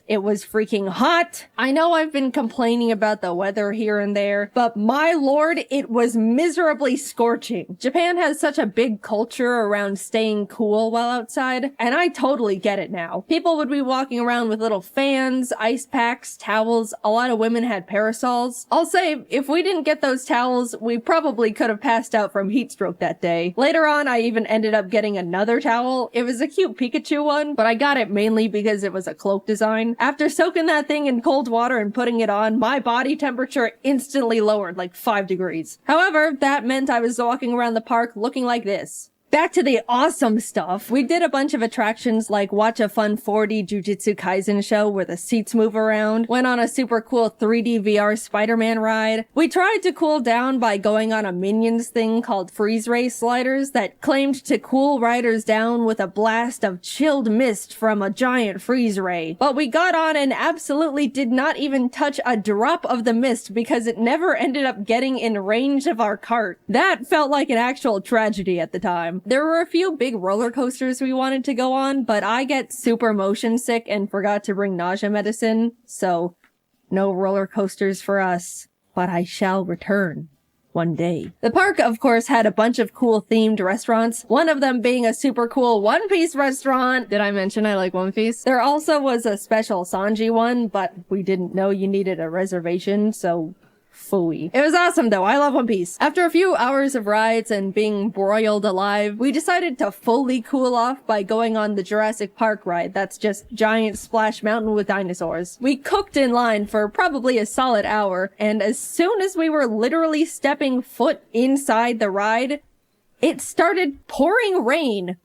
it was freaking hot. I know I've been complaining about the weather here and there, but my lord, it was miserably scorching. Japan has such a big culture around staying cool while outside, and I totally get it now. People would be walking around with little fans, ice packs, towels. A lot of women had parasols. I'll say, if we didn't get those towels, we probably could have passed out from heat stroke that day. Later on, I even ended up getting another towel. It was a cute Pikachu one, but I got it mainly because it was a cloak design. After soaking that thing in cold water and putting it on, my body temperature instantly lowered like 5 degrees. However, that meant I was walking around the park looking like this. Back to the awesome stuff. We did a bunch of attractions like watch a fun 4D Jujutsu Kaisen show where the seats move around, went on a super cool 3D VR Spider-Man ride. We tried to cool down by going on a Minions thing called Freeze Ray sliders that claimed to cool riders down with a blast of chilled mist from a giant freeze ray. But we got on and absolutely did not even touch a drop of the mist because it never ended up getting in range of our cart. That felt like an actual tragedy at the time. There were a few big roller coasters we wanted to go on, but I get super motion sick and forgot to bring nausea medicine, so no roller coasters for us. But I shall return one day. The park, of course, had a bunch of cool themed restaurants, one of them being a super cool One Piece restaurant. Did I mention I like One Piece? There also was a special Sanji one, but we didn't know you needed a reservation, so phooey. It was awesome though, I love One Piece. After a few hours of rides and being broiled alive, we decided to fully cool off by going on the Jurassic Park ride that's just giant splash mountain with dinosaurs. We cooked in line for probably a solid hour, and as soon as we were literally stepping foot inside the ride, it started pouring rain.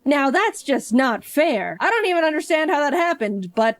Now that's just not fair. I don't even understand how that happened, but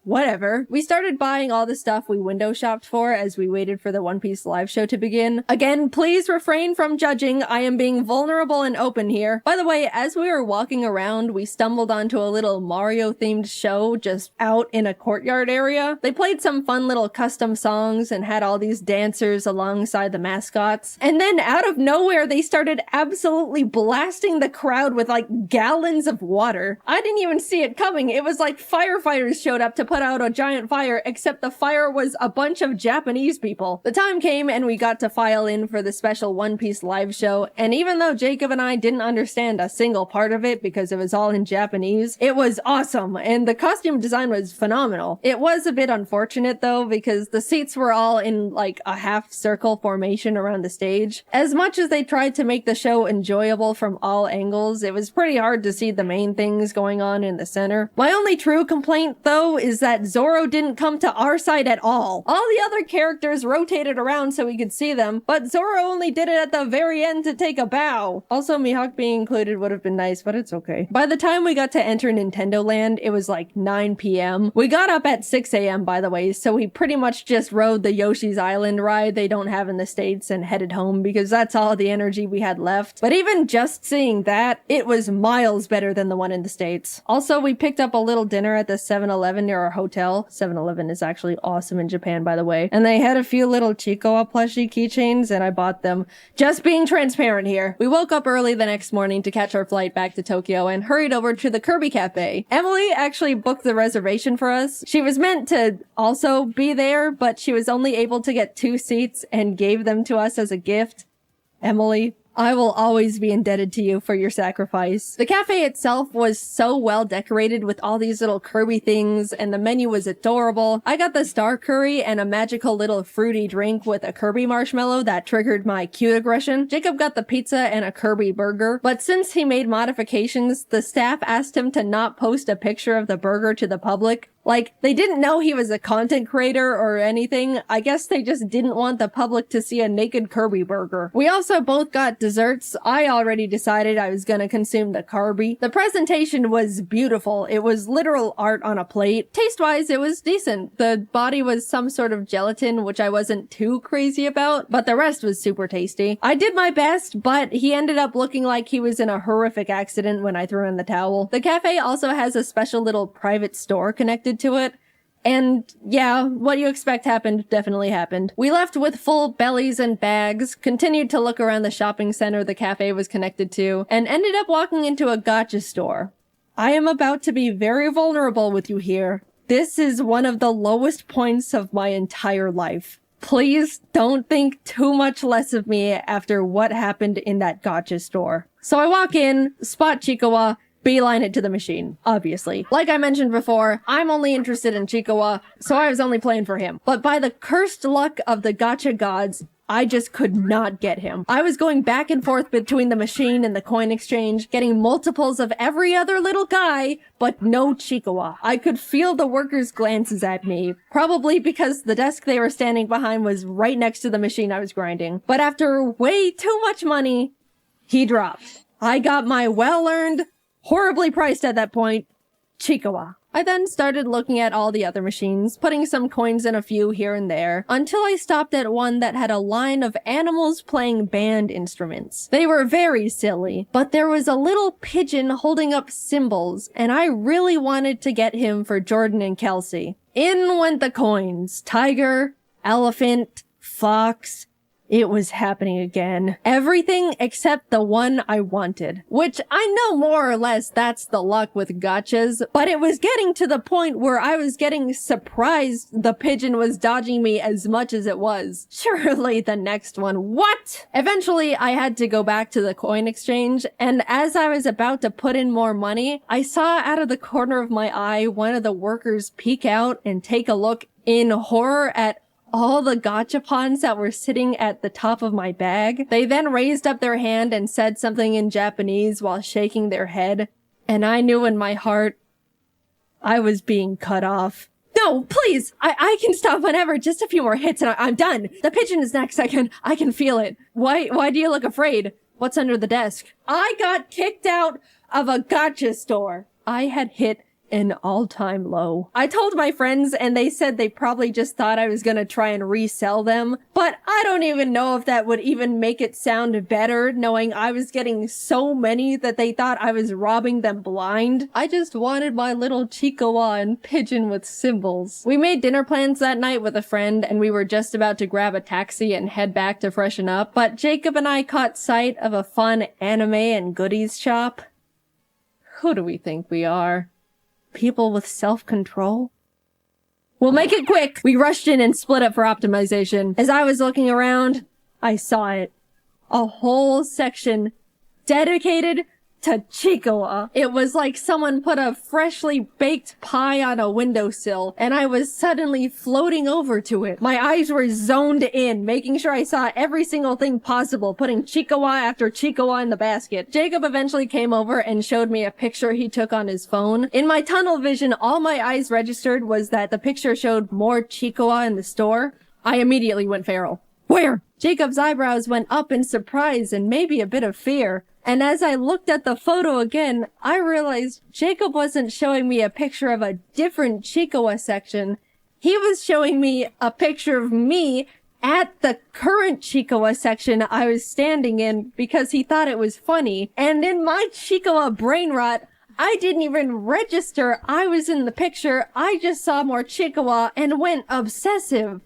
whatever. We started buying all the stuff we window shopped for as we waited for the One Piece live show to begin. Again, please refrain from judging. I am being vulnerable and open here. By the way, as we were walking around, we stumbled onto a little Mario-themed show just out in a courtyard area. They played some fun little custom songs and had all these dancers alongside the mascots. And then out of nowhere, they started absolutely blasting the crowd with like gallons of water. I didn't even see it coming. It was like firefighters showed up to put out a giant fire, except the fire was a bunch of Japanese people. The time came and we got to file in for the special One Piece live show, and even though Jacob and I didn't understand a single part of it because it was all in Japanese, it was awesome, and the costume design was phenomenal. It was a bit unfortunate though, because the seats were all in like a half circle formation around the stage. As much as they tried to make the show enjoyable from all angles, it was pretty hard to see the main things going on in the center. My only true complaint though is that Zoro didn't come to our side at all. All the other characters rotated around so we could see them, but Zoro only did it at the very end to take a bow. Also, Mihawk being included would have been nice, but it's okay. By the time we got to enter Nintendo Land, it was like 9 p.m. We got up at 6 a.m. by the way, so we pretty much just rode the Yoshi's Island ride they don't have in the States and headed home because that's all the energy we had left. But even just seeing that, it was miles better than the one in the States. Also, we picked up a little dinner at the 7-Eleven near our hotel. 7-Eleven is actually awesome in Japan, by the way. And they had a few little Chikoa plushie keychains, and I bought them. Just being transparent here. We woke up early the next morning to catch our flight back to Tokyo and hurried over to the Kirby Cafe. Emily actually booked the reservation for us. She was meant to also be there, but she was only able to get 2 seats and gave them to us as a gift. Emily, I will always be indebted to you for your sacrifice. The cafe itself was so well decorated with all these little Kirby things, and the menu was adorable. I got the star curry and a magical little fruity drink with a Kirby marshmallow that triggered my cute aggression. Jacob got the pizza and a Kirby burger, but since he made modifications, the staff asked him to not post a picture of the burger to the public. Like, they didn't know he was a content creator or anything. I guess they just didn't want the public to see a naked Kirby burger. We also both got desserts. I already decided I was gonna consume the Kirby. The presentation was beautiful. It was literal art on a plate. Taste-wise, it was decent. The body was some sort of gelatin, which I wasn't too crazy about, but the rest was super tasty. I did my best, but he ended up looking like he was in a horrific accident when I threw in the towel. The cafe also has a special little private store connected to it. And yeah, what you expect happened definitely happened. We left with full bellies and bags, continued to look around the shopping center the cafe was connected to, and ended up walking into a gacha store. I am about to be very vulnerable with you here. This is one of the lowest points of my entire life. Please don't think too much less of me after what happened in that gacha store. So I walk in, spot Chikoa, beeline it to the machine, obviously. Like I mentioned before, I'm only interested in Chikoa, so I was only playing for him. But by the cursed luck of the gacha gods, I just could not get him. I was going back and forth between the machine and the coin exchange, getting multiples of every other little guy, but no Chikoa. I could feel the workers' glances at me, probably because the desk they were standing behind was right next to the machine I was grinding. But after way too much money, he dropped. I got my well-earned, horribly priced at that point, Chiikawa. I then started looking at all the other machines, putting some coins in a few here and there, until I stopped at one that had a line of animals playing band instruments. They were very silly, but there was a little pigeon holding up cymbals, and I really wanted to get him for Jordan and Kelsey. In went the coins. Tiger, elephant, fox. It was happening again. Everything except the one I wanted. Which I know more or less that's the luck with gachas, but it was getting to the point where I was getting surprised the pigeon was dodging me as much as it was. Surely the next one. What? Eventually, I had to go back to the coin exchange, and as I was about to put in more money, I saw out of the corner of my eye one of the workers peek out and take a look in horror at all the gachapons that were sitting at the top of my bag. They then raised up their hand and said something in Japanese while shaking their head, and I knew in my heart I was being cut off. No, please! I can stop whenever. Just a few more hits and I'm done. The pigeon is next. I can feel it. Why do you look afraid? What's under the desk? I got kicked out of a gacha store. I had hit an all-time low. I told my friends and they said they probably just thought I was gonna try and resell them, but I don't even know if that would even make it sound better knowing I was getting so many that they thought I was robbing them blind. I just wanted my little Chiikawa and pigeon with cymbals. We made dinner plans that night with a friend and we were just about to grab a taxi and head back to freshen up, but Jacob and I caught sight of a fun anime and goodies shop. Who do we think we are? People with self-control? We'll make it quick! We rushed in and split up for optimization. As I was looking around, I saw it. A whole section dedicated to Chiikawa. It was like someone put a freshly baked pie on a windowsill, and I was suddenly floating over to it. My eyes were zoned in, making sure I saw every single thing possible, putting Chiikawa after Chiikawa in the basket. Jacob eventually came over and showed me a picture he took on his phone. In my tunnel vision, all my eyes registered was that the picture showed more Chiikawa in the store. I immediately went feral. Where? Jacob's eyebrows went up in surprise and maybe a bit of fear. And as I looked at the photo again, I realized Jacob wasn't showing me a picture of a different Chiikawa section. He was showing me a picture of me at the current Chiikawa section I was standing in because he thought it was funny. And in my Chiikawa brain rot, I didn't even register I was in the picture. I just saw more Chiikawa and went obsessive.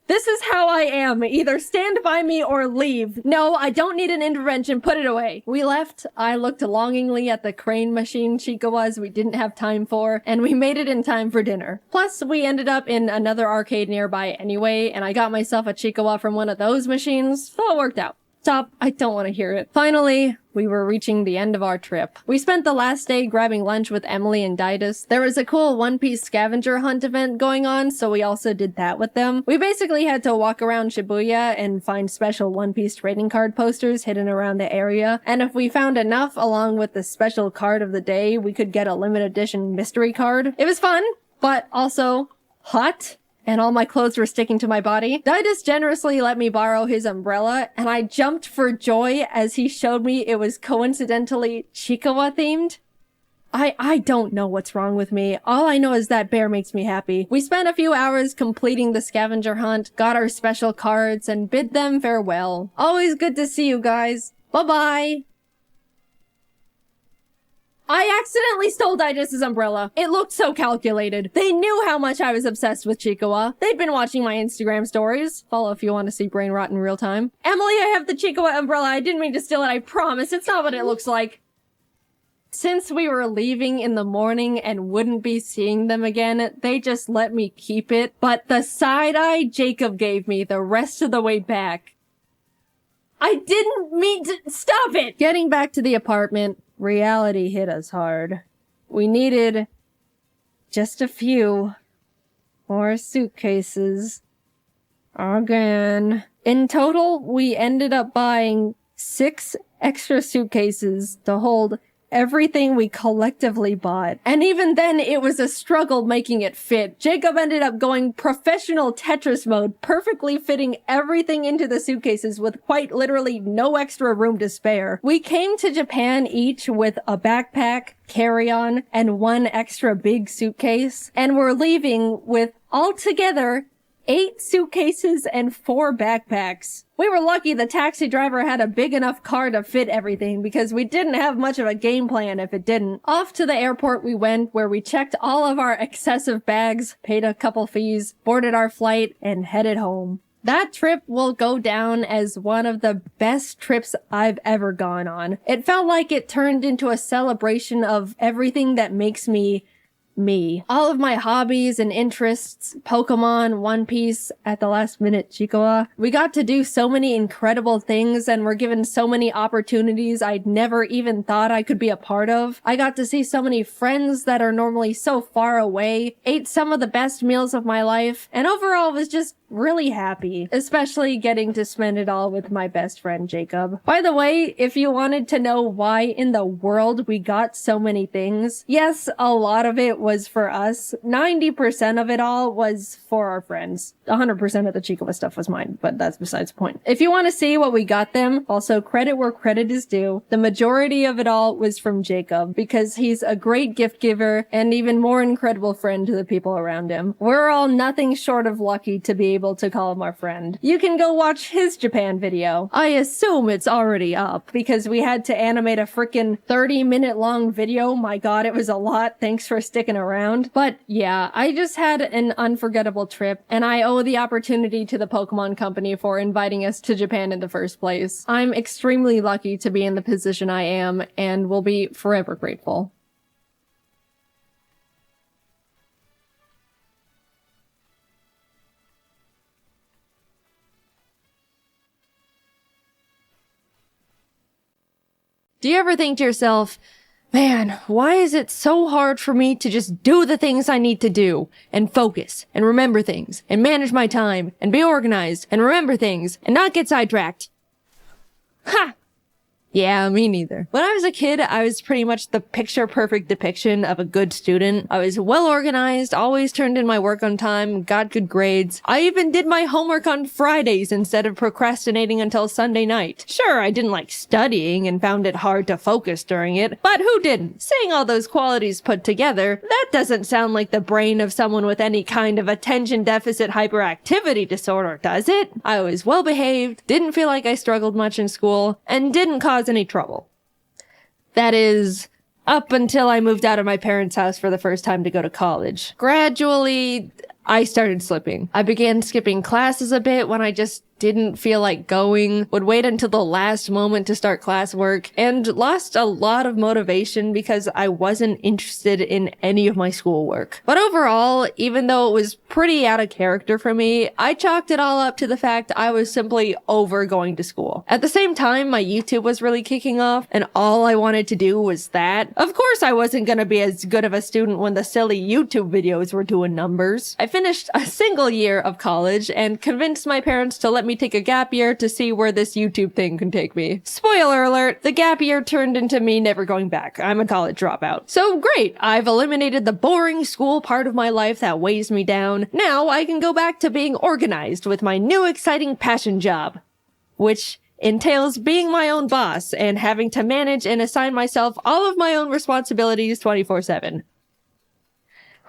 This is how I am. Either stand by me or leave. No, I don't need an intervention. Put it away. We left. I looked longingly at the crane machine Chiikawas we didn't have time for, and we made it in time for dinner. Plus, we ended up in another arcade nearby anyway, and I got myself a Chiikawa from one of those machines, so it worked out. Stop. I don't want to hear it. Finally, we were reaching the end of our trip. We spent the last day grabbing lunch with Emily and Didus. There was a cool One Piece scavenger hunt event going on, so we also did that with them. We basically had to walk around Shibuya and find special One Piece trading card posters hidden around the area. And if we found enough, along with the special card of the day, we could get a limited edition mystery card. It was fun, but also hot. And all my clothes were sticking to my body. Didus generously let me borrow his umbrella, and I jumped for joy as he showed me it was coincidentally Chiikawa themed. I don't know what's wrong with me. All I know is that bear makes me happy. We spent a few hours completing the scavenger hunt, got our special cards, and bid them farewell. Always good to see you guys. Bye-bye. I accidentally stole Didus' umbrella. It looked so calculated. They knew how much I was obsessed with Chiikawa. They'd been watching my Instagram stories. Follow if you want to see brain rot in real time. Emily, I have the Chiikawa umbrella. I didn't mean to steal it, I promise. It's not what it looks like. Since we were leaving in the morning and wouldn't be seeing them again, they just let me keep it. But the side-eye Jacob gave me the rest of the way back. I didn't mean to— stop it! Getting back to the apartment, reality hit us hard. We needed just a few more suitcases. Again. In total, we ended up buying 6 extra suitcases to hold everything we collectively bought. And even then, it was a struggle making it fit. Jacob ended up going professional Tetris mode, perfectly fitting everything into the suitcases with quite literally no extra room to spare. We came to Japan each with a backpack, carry-on, and one extra big suitcase, and we're leaving with altogether 8 suitcases and 4 backpacks. We were lucky the taxi driver had a big enough car to fit everything because we didn't have much of a game plan if it didn't. Off to the airport we went, where we checked all of our excessive bags, paid a couple fees, boarded our flight, and headed home. That trip will go down as one of the best trips I've ever gone on. It felt like it turned into a celebration of everything that makes me me. All of my hobbies and interests, Pokemon, One Piece, at the last minute Chikoa. We got to do so many incredible things and were given so many opportunities I'd never even thought I could be a part of. I got to see so many friends that are normally so far away, ate some of the best meals of my life, and overall was just really happy, especially getting to spend it all with my best friend Jacob. By the way, if you wanted to know why in the world we got so many things, yes, a lot of it was for us. 90% of it all was for our friends. 100% of the Chikoa stuff was mine, but that's besides the point. If you want to see what we got them, also credit where credit is due, the majority of it all was from Jacob, because he's a great gift giver and even more incredible friend to the people around him. We're all nothing short of lucky to be able to call him our friend. You can go watch his Japan video. I assume it's already up because we had to animate a freaking 30-minute long video. My god, it was a lot. Thanks for sticking around. But yeah, I just had an unforgettable trip, and I owe the opportunity to the Pokemon Company for inviting us to Japan in the first place. I'm extremely lucky to be in the position I am and will be forever grateful. Do you ever think to yourself, man, why is it so hard for me to just do the things I need to do and focus and remember things and manage my time and be organized and remember things and not get sidetracked? Ha! Yeah, me neither. When I was a kid, I was pretty much the picture-perfect depiction of a good student. I was well-organized, always turned in my work on time, got good grades. I even did my homework on Fridays instead of procrastinating until Sunday night. Sure, I didn't like studying and found it hard to focus during it, but who didn't? Saying all those qualities put together, that doesn't sound like the brain of someone with any kind of attention deficit hyperactivity disorder, does it? I was well-behaved, didn't feel like I struggled much in school, and didn't cause any trouble. That is, up until I moved out of my parents' house for the first time to go to college. Gradually, I started slipping. I began skipping classes a bit when I just didn't feel like going, would wait until the last moment to start classwork, and lost a lot of motivation because I wasn't interested in any of my schoolwork. But overall, even though it was pretty out of character for me, I chalked it all up to the fact I was simply over going to school. At the same time, my YouTube was really kicking off, and all I wanted to do was that. Of course, I wasn't gonna be as good of a student when the silly YouTube videos were doing numbers. I finished a single year of college and convinced my parents to let me take a gap year to see where this YouTube thing can take me. Spoiler alert, the gap year turned into me never going back. I'm a college dropout. So great, I've eliminated the boring school part of my life that weighs me down. Now I can go back to being organized with my new exciting passion job, which entails being my own boss and having to manage and assign myself all of my own responsibilities 24/7.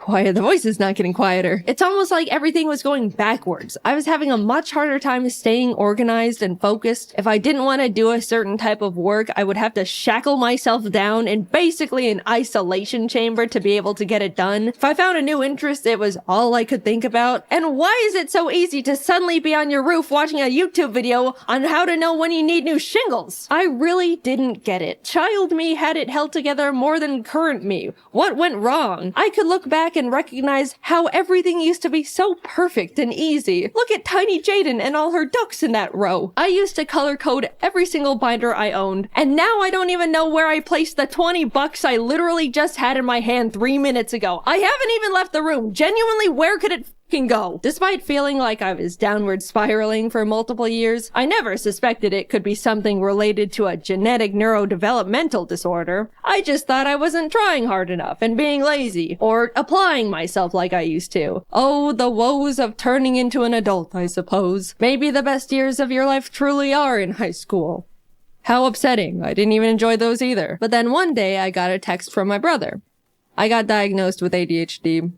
Why are the voices not getting quieter? It's almost like everything was going backwards. I was having a much harder time staying organized and focused. If I didn't want to do a certain type of work, I would have to shackle myself down in basically an isolation chamber to be able to get it done. If I found a new interest, it was all I could think about. And why is it so easy to suddenly be on your roof watching a YouTube video on how to know when you need new shingles? I really didn't get it. Child me had it held together more than current me. What went wrong? I could look back and recognize how everything used to be so perfect and easy. Look at tiny Jaiden and all her ducks in that row. I used to color code every single binder I owned, and now I don't even know where I placed the $20 I literally just had in my hand 3 minutes ago. I haven't even left the room. Genuinely, where could it can go. Despite feeling like I was downward spiraling for multiple years, I never suspected it could be something related to a genetic neurodevelopmental disorder. I just thought I wasn't trying hard enough and being lazy, or applying myself like I used to. Oh, the woes of turning into an adult, I suppose. Maybe the best years of your life truly are in high school. How upsetting. I didn't even enjoy those either. But then one day I got a text from my brother. I got diagnosed with ADHD.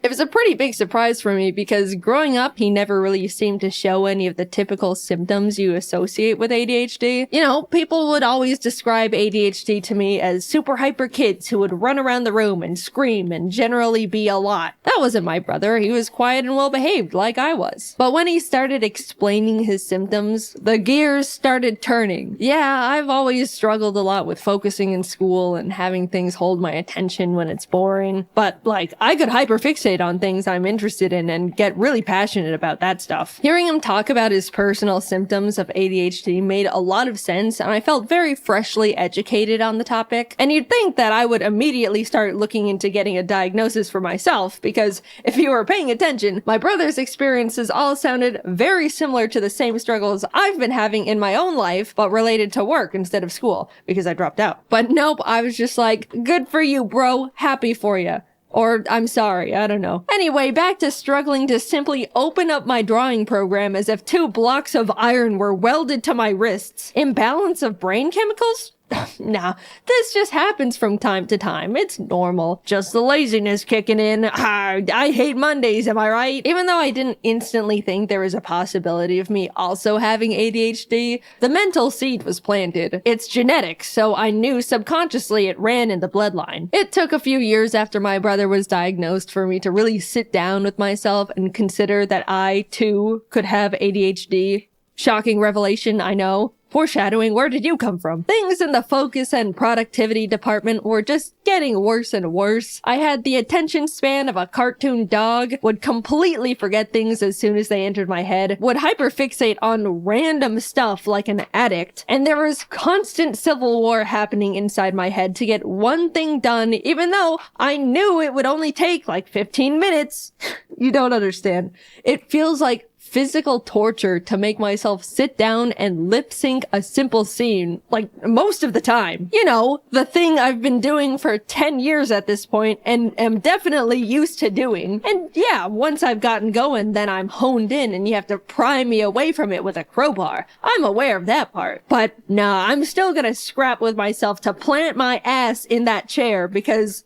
It was a pretty big surprise for me because growing up, he never really seemed to show any of the typical symptoms you associate with ADHD. You know, people would always describe ADHD to me as super hyper kids who would run around the room and scream and generally be a lot. That wasn't my brother. He was quiet and well behaved like I was. But when he started explaining his symptoms, the gears started turning. Yeah, I've always struggled a lot with focusing in school and having things hold my attention when it's boring. But like, I could hyperfixate on things I'm interested in and get really passionate about that stuff. Hearing him talk about his personal symptoms of ADHD made a lot of sense, and I felt very freshly educated on the topic. And you'd think that I would immediately start looking into getting a diagnosis for myself, because if you were paying attention, my brother's experiences all sounded very similar to the same struggles I've been having in my own life, but related to work instead of school, because I dropped out. But nope, I was just like, good for you, bro. Happy for you. Or, I'm sorry, I don't know. Anyway, back to struggling to simply open up my drawing program as if 2 blocks of iron were welded to my wrists. Imbalance of brain chemicals? Nah, this just happens from time to time. It's normal. Just the laziness kicking in. I hate Mondays, am I right? Even though I didn't instantly think there was a possibility of me also having ADHD, the mental seed was planted. It's genetic, so I knew subconsciously it ran in the bloodline. It took a few years after my brother was diagnosed for me to really sit down with myself and consider that I, too, could have ADHD. Shocking revelation, I know. Foreshadowing, where did you come from? Things in the focus and productivity department were just getting worse and worse. I had the attention span of a cartoon dog, would completely forget things as soon as they entered my head, would hyperfixate on random stuff like an addict, and there was constant civil war happening inside my head to get one thing done, even though I knew it would only take like 15 minutes. You don't understand. It feels like physical torture to make myself sit down and lip sync a simple scene, like most of the time. You know, the thing I've been doing for 10 years at this point and am definitely used to doing. And yeah, once I've gotten going, then I'm honed in and you have to pry me away from it with a crowbar. I'm aware of that part. But nah, I'm still gonna scrap with myself to plant my ass in that chair because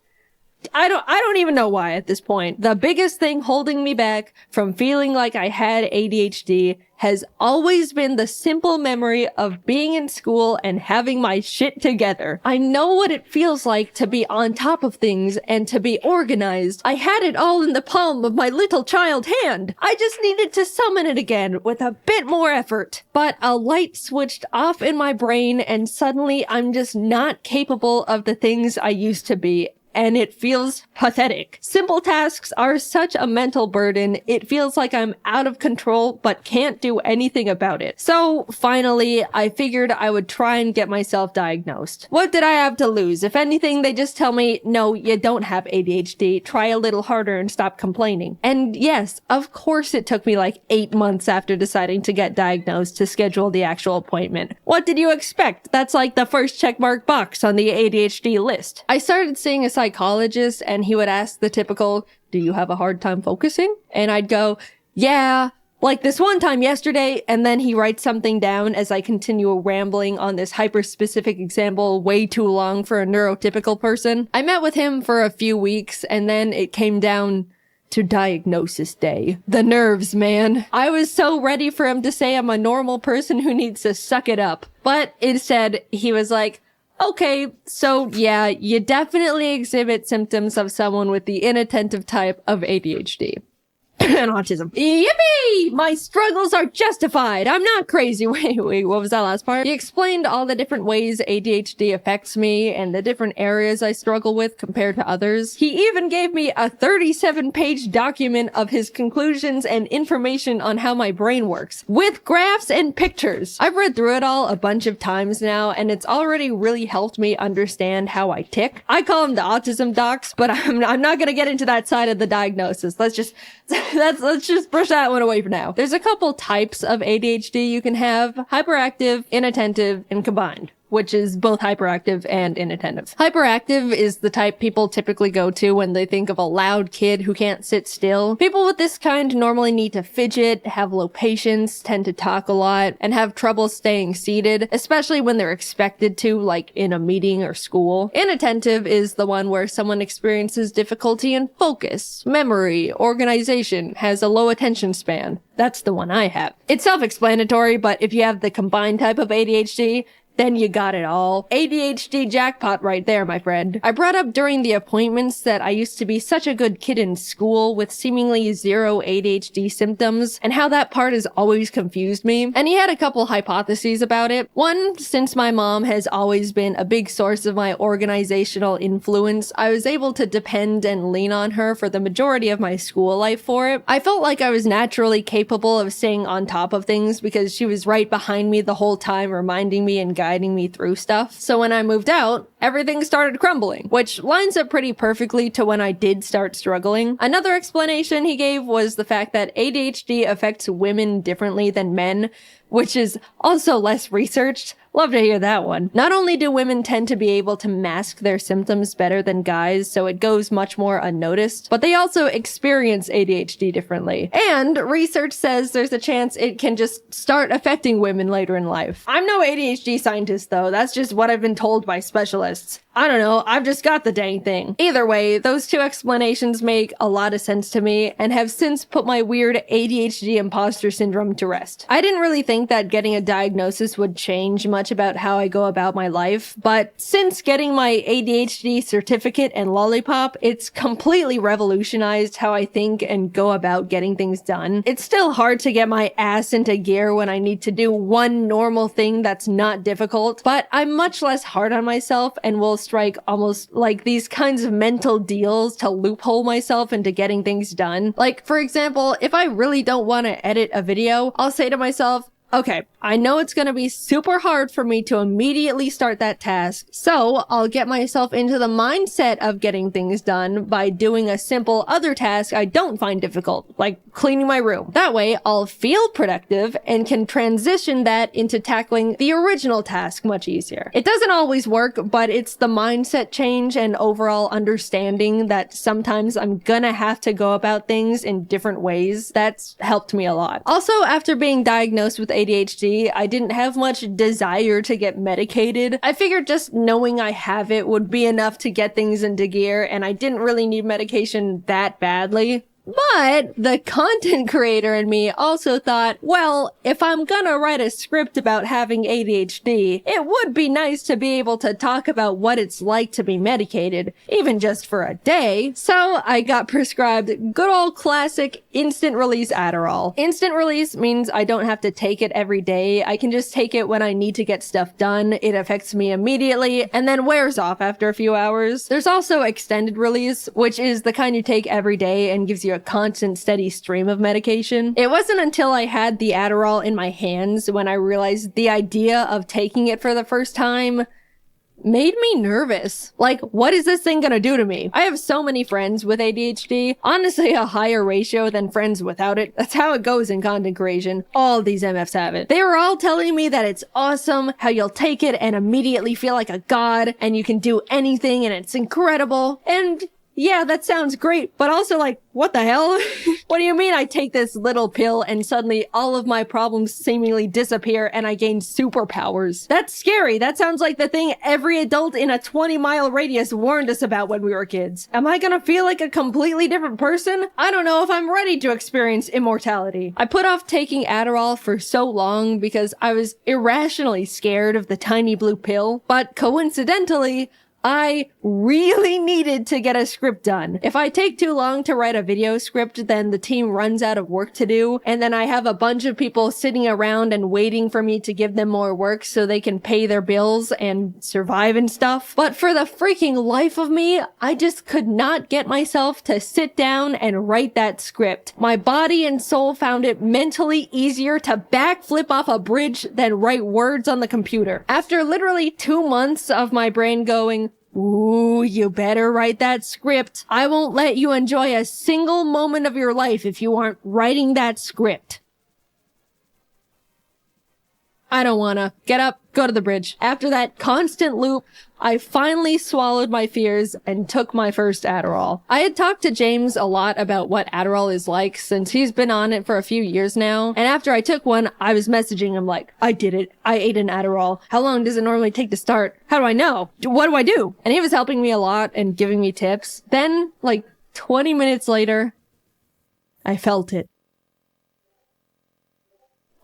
I don't even know why at this point. The biggest thing holding me back from feeling like I had ADHD has always been the simple memory of being in school and having my shit together. I know what it feels like to be on top of things and to be organized. I had it all in the palm of my little child hand. I just needed to summon it again with a bit more effort. But a light switched off in my brain and suddenly I'm just not capable of the things I used to be. And it feels pathetic. Simple tasks are such a mental burden, it feels like I'm out of control but can't do anything about it. So finally, I figured I would try and get myself diagnosed. What did I have to lose? If anything, they just tell me, no, you don't have ADHD, try a little harder and stop complaining. And yes, of course it took me like 8 months after deciding to get diagnosed to schedule the actual appointment. What did you expect? That's like the first checkmark box on the ADHD list. I started seeing a psychologist and he would ask the typical, do you have a hard time focusing? And I'd go, yeah, like this one time yesterday, and then he writes something down as I continue rambling on this hyper-specific example way too long for a neurotypical person. I met with him for a few weeks and then it came down to diagnosis day. The nerves, man. I was so ready for him to say I'm a normal person who needs to suck it up. But instead, he was like, okay, so yeah, you definitely exhibit symptoms of someone with the inattentive type of ADHD. and autism. Yippee! My struggles are justified. I'm not crazy. Wait, what was that last part? He explained all the different ways ADHD affects me and the different areas I struggle with compared to others. He even gave me a 37-page document of his conclusions and information on how my brain works, with graphs and pictures. I've read through it all a bunch of times now, and it's already really helped me understand how I tick. I call them the autism docs, but I'm not gonna get into that side of the diagnosis. Let's just brush that one away for now. There's a couple types of ADHD you can have: hyperactive, inattentive, and combined, which is both hyperactive and inattentive. Hyperactive is the type people typically go to when they think of a loud kid who can't sit still. People with this kind normally need to fidget, have low patience, tend to talk a lot, and have trouble staying seated, especially when they're expected to, like in a meeting or school. Inattentive is the one where someone experiences difficulty in focus, memory, organization, has a low attention span. That's the one I have. It's self-explanatory, but if you have the combined type of ADHD, then you got it all. ADHD jackpot right there, my friend. I brought up during the appointments that I used to be such a good kid in school with seemingly zero ADHD symptoms, and how that part has always confused me. And he had a couple hypotheses about it. One, since my mom has always been a big source of my organizational influence, I was able to depend and lean on her for the majority of my school life for it. I felt like I was naturally capable of staying on top of things because she was right behind me the whole time, reminding me and guiding me through stuff. So when I moved out, everything started crumbling, which lines up pretty perfectly to when I did start struggling. Another explanation he gave was the fact that ADHD affects women differently than men, which is also less researched. Love to hear that one. Not only do women tend to be able to mask their symptoms better than guys, so it goes much more unnoticed, but they also experience ADHD differently. And research says there's a chance it can just start affecting women later in life. I'm no ADHD scientist though, that's just what I've been told by specialists. I don't know, I've just got the dang thing. Either way, those two explanations make a lot of sense to me and have since put my weird ADHD imposter syndrome to rest. I didn't really think that getting a diagnosis would change much about how I go about my life, but since getting my ADHD certificate and lollipop, it's completely revolutionized how I think and go about getting things done. It's still hard to get my ass into gear when I need to do one normal thing that's not difficult, but I'm much less hard on myself and will strike almost like these kinds of mental deals to loophole myself into getting things done. Like, for example, if I really don't want to edit a video, I'll say to myself, okay, I know it's gonna be super hard for me to immediately start that task, so I'll get myself into the mindset of getting things done by doing a simple other task I don't find difficult, like cleaning my room. That way, I'll feel productive and can transition that into tackling the original task much easier. It doesn't always work, but it's the mindset change and overall understanding that sometimes I'm gonna have to go about things in different ways that's helped me a lot. Also, after being diagnosed with ADHD, I didn't have much desire to get medicated. I figured just knowing I have it would be enough to get things into gear, and I didn't really need medication that badly. But the content creator in me also thought, well, if I'm gonna write a script about having ADHD, it would be nice to be able to talk about what it's like to be medicated, even just for a day. So I got prescribed good old classic instant release Adderall. Instant release means I don't have to take it every day. I can just take it when I need to get stuff done. It affects me immediately and then wears off after a few hours. There's also extended release, which is the kind you take every day and gives you a constant steady stream of medication. It wasn't until I had the Adderall in my hands when I realized the idea of taking it for the first time made me nervous. Like, what is this thing gonna do to me? I have so many friends with ADHD, honestly a higher ratio than friends without it. That's how it goes in content creation. All these MFs have it. They were all telling me that it's awesome, how you'll take it and immediately feel like a god, and you can do anything and it's incredible. And yeah, that sounds great, but also like, what the hell? What do you mean I take this little pill and suddenly all of my problems seemingly disappear and I gain superpowers? That's scary. That sounds like the thing every adult in a 20-mile radius warned us about when we were kids. Am I gonna feel like a completely different person? I don't know if I'm ready to experience immortality. I put off taking Adderall for so long because I was irrationally scared of the tiny blue pill, but coincidentally, I really needed to get a script done. If I take too long to write a video script, then the team runs out of work to do, and then I have a bunch of people sitting around and waiting for me to give them more work so they can pay their bills and survive and stuff. But for the freaking life of me, I just could not get myself to sit down and write that script. My body and soul found it mentally easier to backflip off a bridge than write words on the computer. After literally 2 months of my brain going, ooh, you better write that script. I won't let you enjoy a single moment of your life if you aren't writing that script. I don't wanna. Get up, go to the bridge. After that constant loop, I finally swallowed my fears and took my first Adderall. I had talked to James a lot about what Adderall is like since he's been on it for a few years now. And after I took one, I was messaging him like, I did it. I ate an Adderall. How long does it normally take to start? How do I know? What do I do? And he was helping me a lot and giving me tips. Then, like 20 minutes later, I felt it.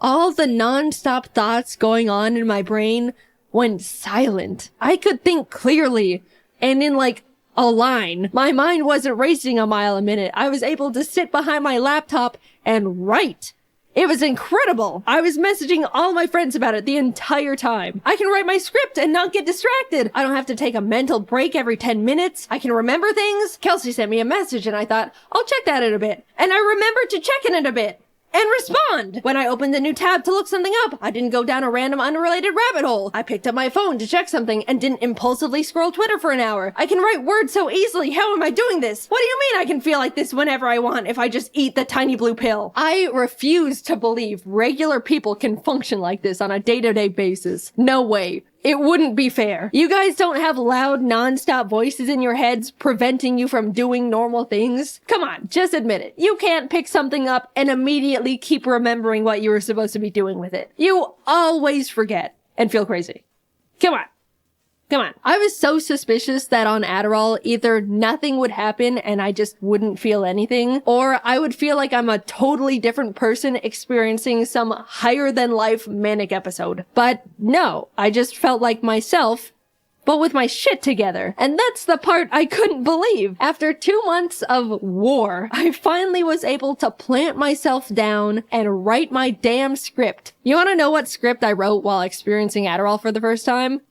All the non-stop thoughts going on in my brain went silent. I could think clearly and in like a line. My mind wasn't racing a mile a minute. I was able to sit behind my laptop and write. It was incredible. I was messaging all my friends about it the entire time. I can write my script and not get distracted. I don't have to take a mental break every 10 minutes. I can remember things. Kelsey sent me a message and I thought, I'll check that in a bit. And I remembered to check in a bit. And respond! When I opened a new tab to look something up, I didn't go down a random unrelated rabbit hole. I picked up my phone to check something and didn't impulsively scroll Twitter for an hour. I can write words so easily. How am I doing this? What do you mean I can feel like this whenever I want if I just eat the tiny blue pill? I refuse to believe regular people can function like this on a day-to-day basis. No way. It wouldn't be fair. You guys don't have loud, non-stop voices in your heads preventing you from doing normal things? Come on, just admit it. You can't pick something up and immediately keep remembering what you were supposed to be doing with it. You always forget and feel crazy. Come on. Come on. I was so suspicious that on Adderall, either nothing would happen and I just wouldn't feel anything, or I would feel like I'm a totally different person experiencing some higher than life manic episode. But no, I just felt like myself, but with my shit together. And that's the part I couldn't believe. After 2 months of war, I finally was able to plant myself down and write my damn script. You wanna know what script I wrote while experiencing Adderall for the first time?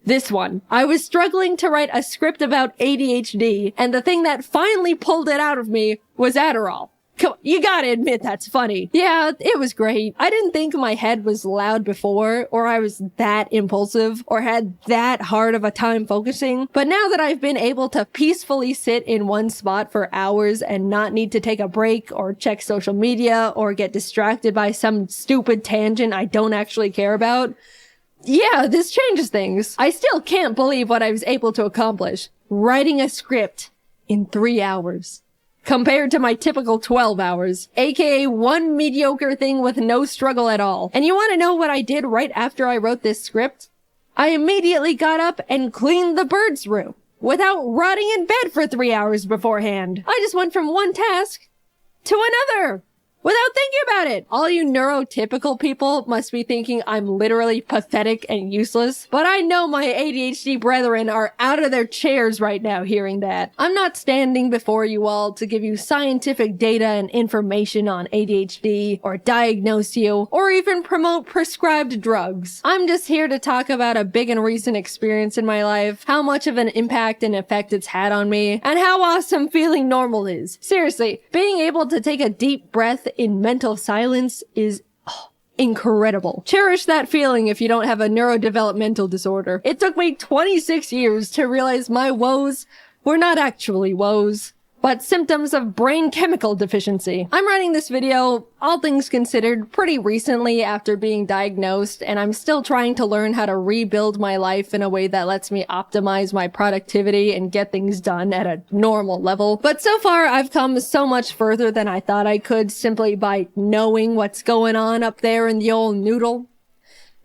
This one. I was struggling to write a script about ADHD, and the thing that finally pulled it out of me was Adderall. Come on, you gotta admit that's funny. Yeah, it was great. I didn't think my head was loud before, or I was that impulsive, or had that hard of a time focusing. But now that I've been able to peacefully sit in one spot for hours and not need to take a break, or check social media, or get distracted by some stupid tangent I don't actually care about, yeah, this changes things. I still can't believe what I was able to accomplish. Writing a script in 3 hours. Compared to my typical 12 hours. AKA one mediocre thing with no struggle at all. And you want to know what I did right after I wrote this script? I immediately got up and cleaned the birds' room. Without rotting in bed for 3 hours beforehand. I just went from one task to another. Without thinking about it. All you neurotypical people must be thinking I'm literally pathetic and useless. But I know my ADHD brethren are out of their chairs right now hearing that. I'm not standing before you all to give you scientific data and information on ADHD, or diagnose you, or even promote prescribed drugs. I'm just here to talk about a big and recent experience in my life, how much of an impact and effect it's had on me, and how awesome feeling normal is. Seriously, being able to take a deep breath in mental silence is incredible. Cherish that feeling if you don't have a neurodevelopmental disorder. It took me 26 years to realize my woes were not actually woes, but symptoms of brain chemical deficiency. I'm writing this video, all things considered, pretty recently after being diagnosed, and I'm still trying to learn how to rebuild my life in a way that lets me optimize my productivity and get things done at a normal level. But so far, I've come so much further than I thought I could simply by knowing what's going on up there in the old noodle.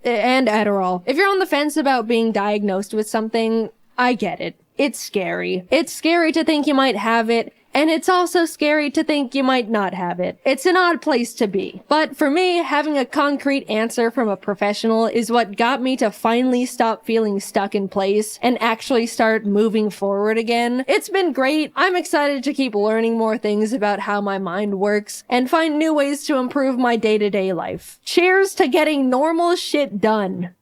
And Adderall. If you're on the fence about being diagnosed with something, I get it. It's scary. It's scary to think you might have it, And it's also scary to think you might not have it. It's an odd place to be. But for me, having a concrete answer from a professional is what got me to finally stop feeling stuck in place and actually start moving forward again. It's been great. I'm excited to keep learning more things about how my mind works and find new ways to improve my day-to-day life. Cheers to getting normal shit done.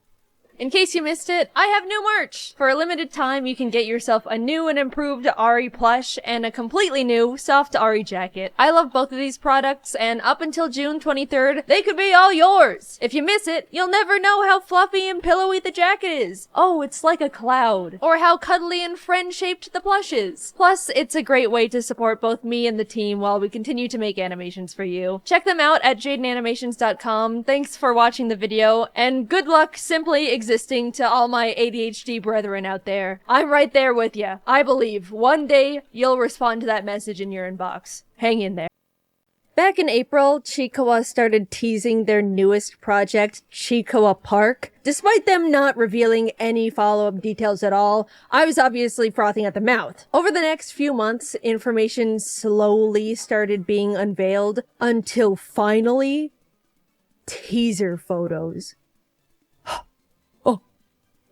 In case you missed it, I have new merch! For a limited time, you can get yourself a new and improved Ari plush and a completely new soft Ari jacket. I love both of these products, and up until June 23rd, they could be all yours! If you miss it, you'll never know how fluffy and pillowy the jacket is. Oh, it's like a cloud. Or how cuddly and friend-shaped the plush is. Plus, it's a great way to support both me and the team while we continue to make animations for you. Check them out at JaidenAnimations.com. Thanks for watching the video, and good luck simply existing to all my ADHD brethren out there. I'm right there with you. I believe one day you'll respond to that message in your inbox. Hang in there. Back in April, Chiikawa started teasing their newest project, Chiikawa Park. Despite them not revealing any follow-up details at all, I was obviously frothing at the mouth. Over the next few months, information slowly started being unveiled until finally, teaser photos.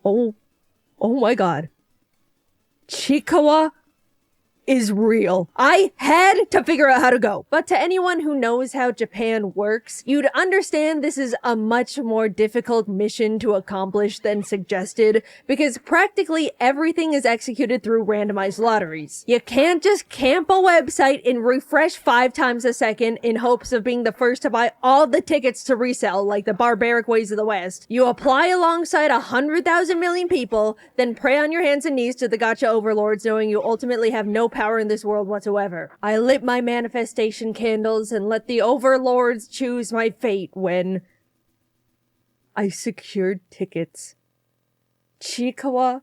Oh my god. Chiikawa is real. I had to figure out how to go. But to anyone who knows how Japan works, you'd understand this is a much more difficult mission to accomplish than suggested, because practically everything is executed through randomized lotteries. You can't just camp a website and refresh 5 times a second in hopes of being the first to buy all the tickets to resell like the barbaric ways of the West. You apply alongside 100,000 million people, then pray on your hands and knees to the gacha overlords, knowing you ultimately have no power in this world whatsoever. I lit my manifestation candles and let the overlords choose my fate when I secured tickets. Chiikawa,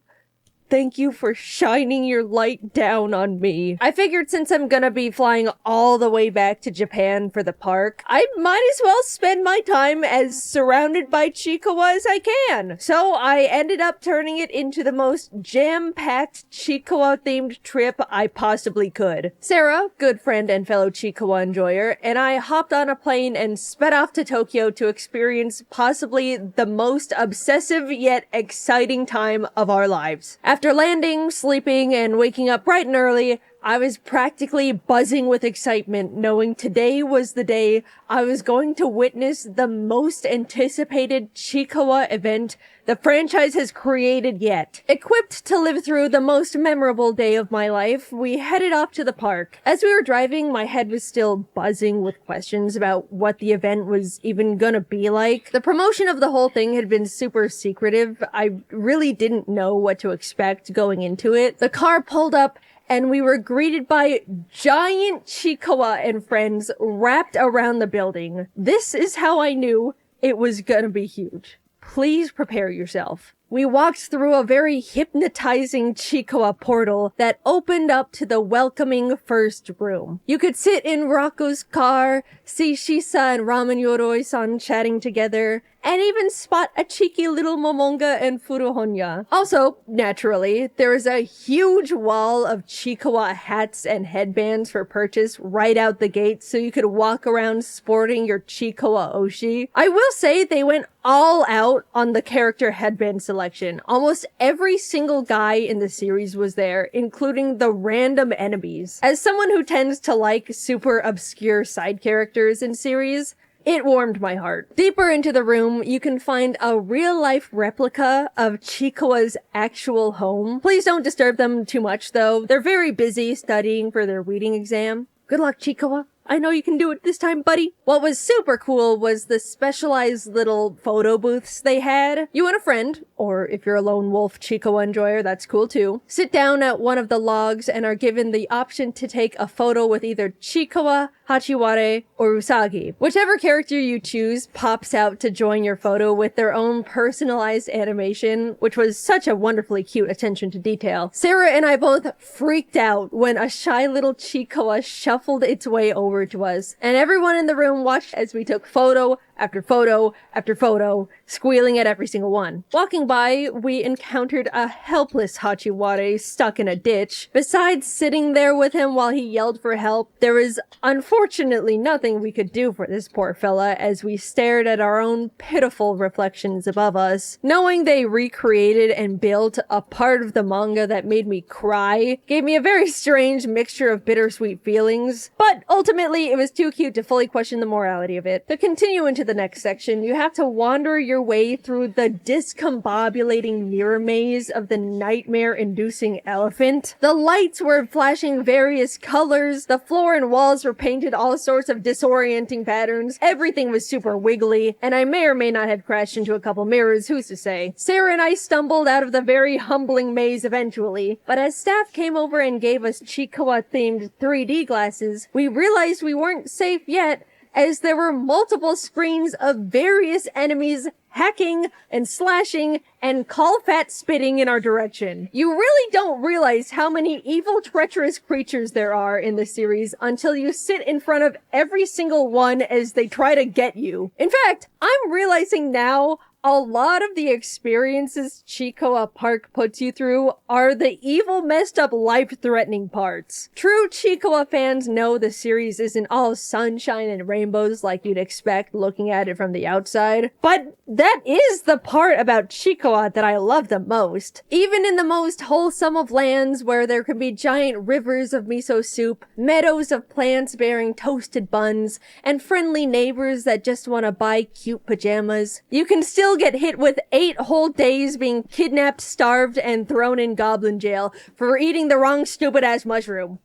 thank you for shining your light down on me. I figured since I'm gonna be flying all the way back to Japan for the park, I might as well spend my time as surrounded by Chiikawa as I can. So I ended up turning it into the most jam-packed Chiikawa-themed trip I possibly could. Sarah, good friend and fellow Chiikawa enjoyer, and I hopped on a plane and sped off to Tokyo to experience possibly the most obsessive yet exciting time of our lives. After landing, sleeping, and waking up bright and early, I was practically buzzing with excitement, knowing today was the day I was going to witness the most anticipated Chiikawa event the franchise has created yet. Equipped to live through the most memorable day of my life, we headed off to the park. As we were driving, my head was still buzzing with questions about what the event was even gonna be like. The promotion of the whole thing had been super secretive. I really didn't know what to expect going into it. The car pulled up, and we were greeted by giant Chiikawa and friends wrapped around the building. This is how I knew it was gonna be huge. Please prepare yourself. We walked through a very hypnotizing Chiikawa portal that opened up to the welcoming first room. You could sit in Raku's car, see Shisa and Ramen Yoroi-san chatting together, and even spot a cheeky little Momonga and Furuhonya. Also, naturally, there is a huge wall of Chiikawa hats and headbands for purchase right out the gate, so you could walk around sporting your Chiikawa Oshi. I will say they went all out on the character headband selection. Almost every single guy in the series was there, including the random enemies. As someone who tends to like super obscure side characters in series, it warmed my heart. Deeper into the room, you can find a real-life replica of Chiikawa's actual home. Please don't disturb them too much, though. They're very busy studying for their reading exam. Good luck, Chiikawa. I know you can do it this time, buddy. What was super cool was the specialized little photo booths they had. You and a friend, or if you're a lone wolf Chiikawa enjoyer, that's cool too, sit down at one of the logs and are given the option to take a photo with either Chiikawa, Hachiware, or Usagi. Whichever character you choose pops out to join your photo with their own personalized animation, which was such a wonderfully cute attention to detail. Sarah and I both freaked out when a shy little Chiikawa shuffled its way over to us, and everyone in the room watched as we took photo after photo after photo, squealing at every single one. Walking by, we encountered a helpless Hachiware stuck in a ditch. Besides sitting there with him while he yelled for help, there was unfortunately nothing we could do for this poor fella as we stared at our own pitiful reflections above us. Knowing they recreated and built a part of the manga that made me cry gave me a very strange mixture of bittersweet feelings, but ultimately it was too cute to fully question the morality of it. To continue into the next section, you have to wander your way through the discombobulating mirror maze of the nightmare-inducing elephant. The lights were flashing various colors, the floor and walls were painted all sorts of disorienting patterns, everything was super wiggly, and I may or may not have crashed into a couple mirrors, who's to say. Sarah and I stumbled out of the very humbling maze eventually, but as staff came over and gave us Chikawa-themed 3D glasses, we realized we weren't safe yet, as there were multiple screens of various enemies hacking and slashing and call fat spitting in our direction. You really don't realize how many evil, treacherous creatures there are in the series until you sit in front of every single one as they try to get you. In fact, I'm realizing now a lot of the experiences Chikawa Park puts you through are the evil, messed up, life-threatening parts. True Chikawa fans know the series isn't all sunshine and rainbows like you'd expect looking at it from the outside, but that is the part about Chikawa that I love the most. Even in the most wholesome of lands where there can be giant rivers of miso soup, meadows of plants bearing toasted buns, and friendly neighbors that just want to buy cute pajamas, you can still get hit with 8 whole days being kidnapped, starved, and thrown in goblin jail for eating the wrong stupid-ass mushroom.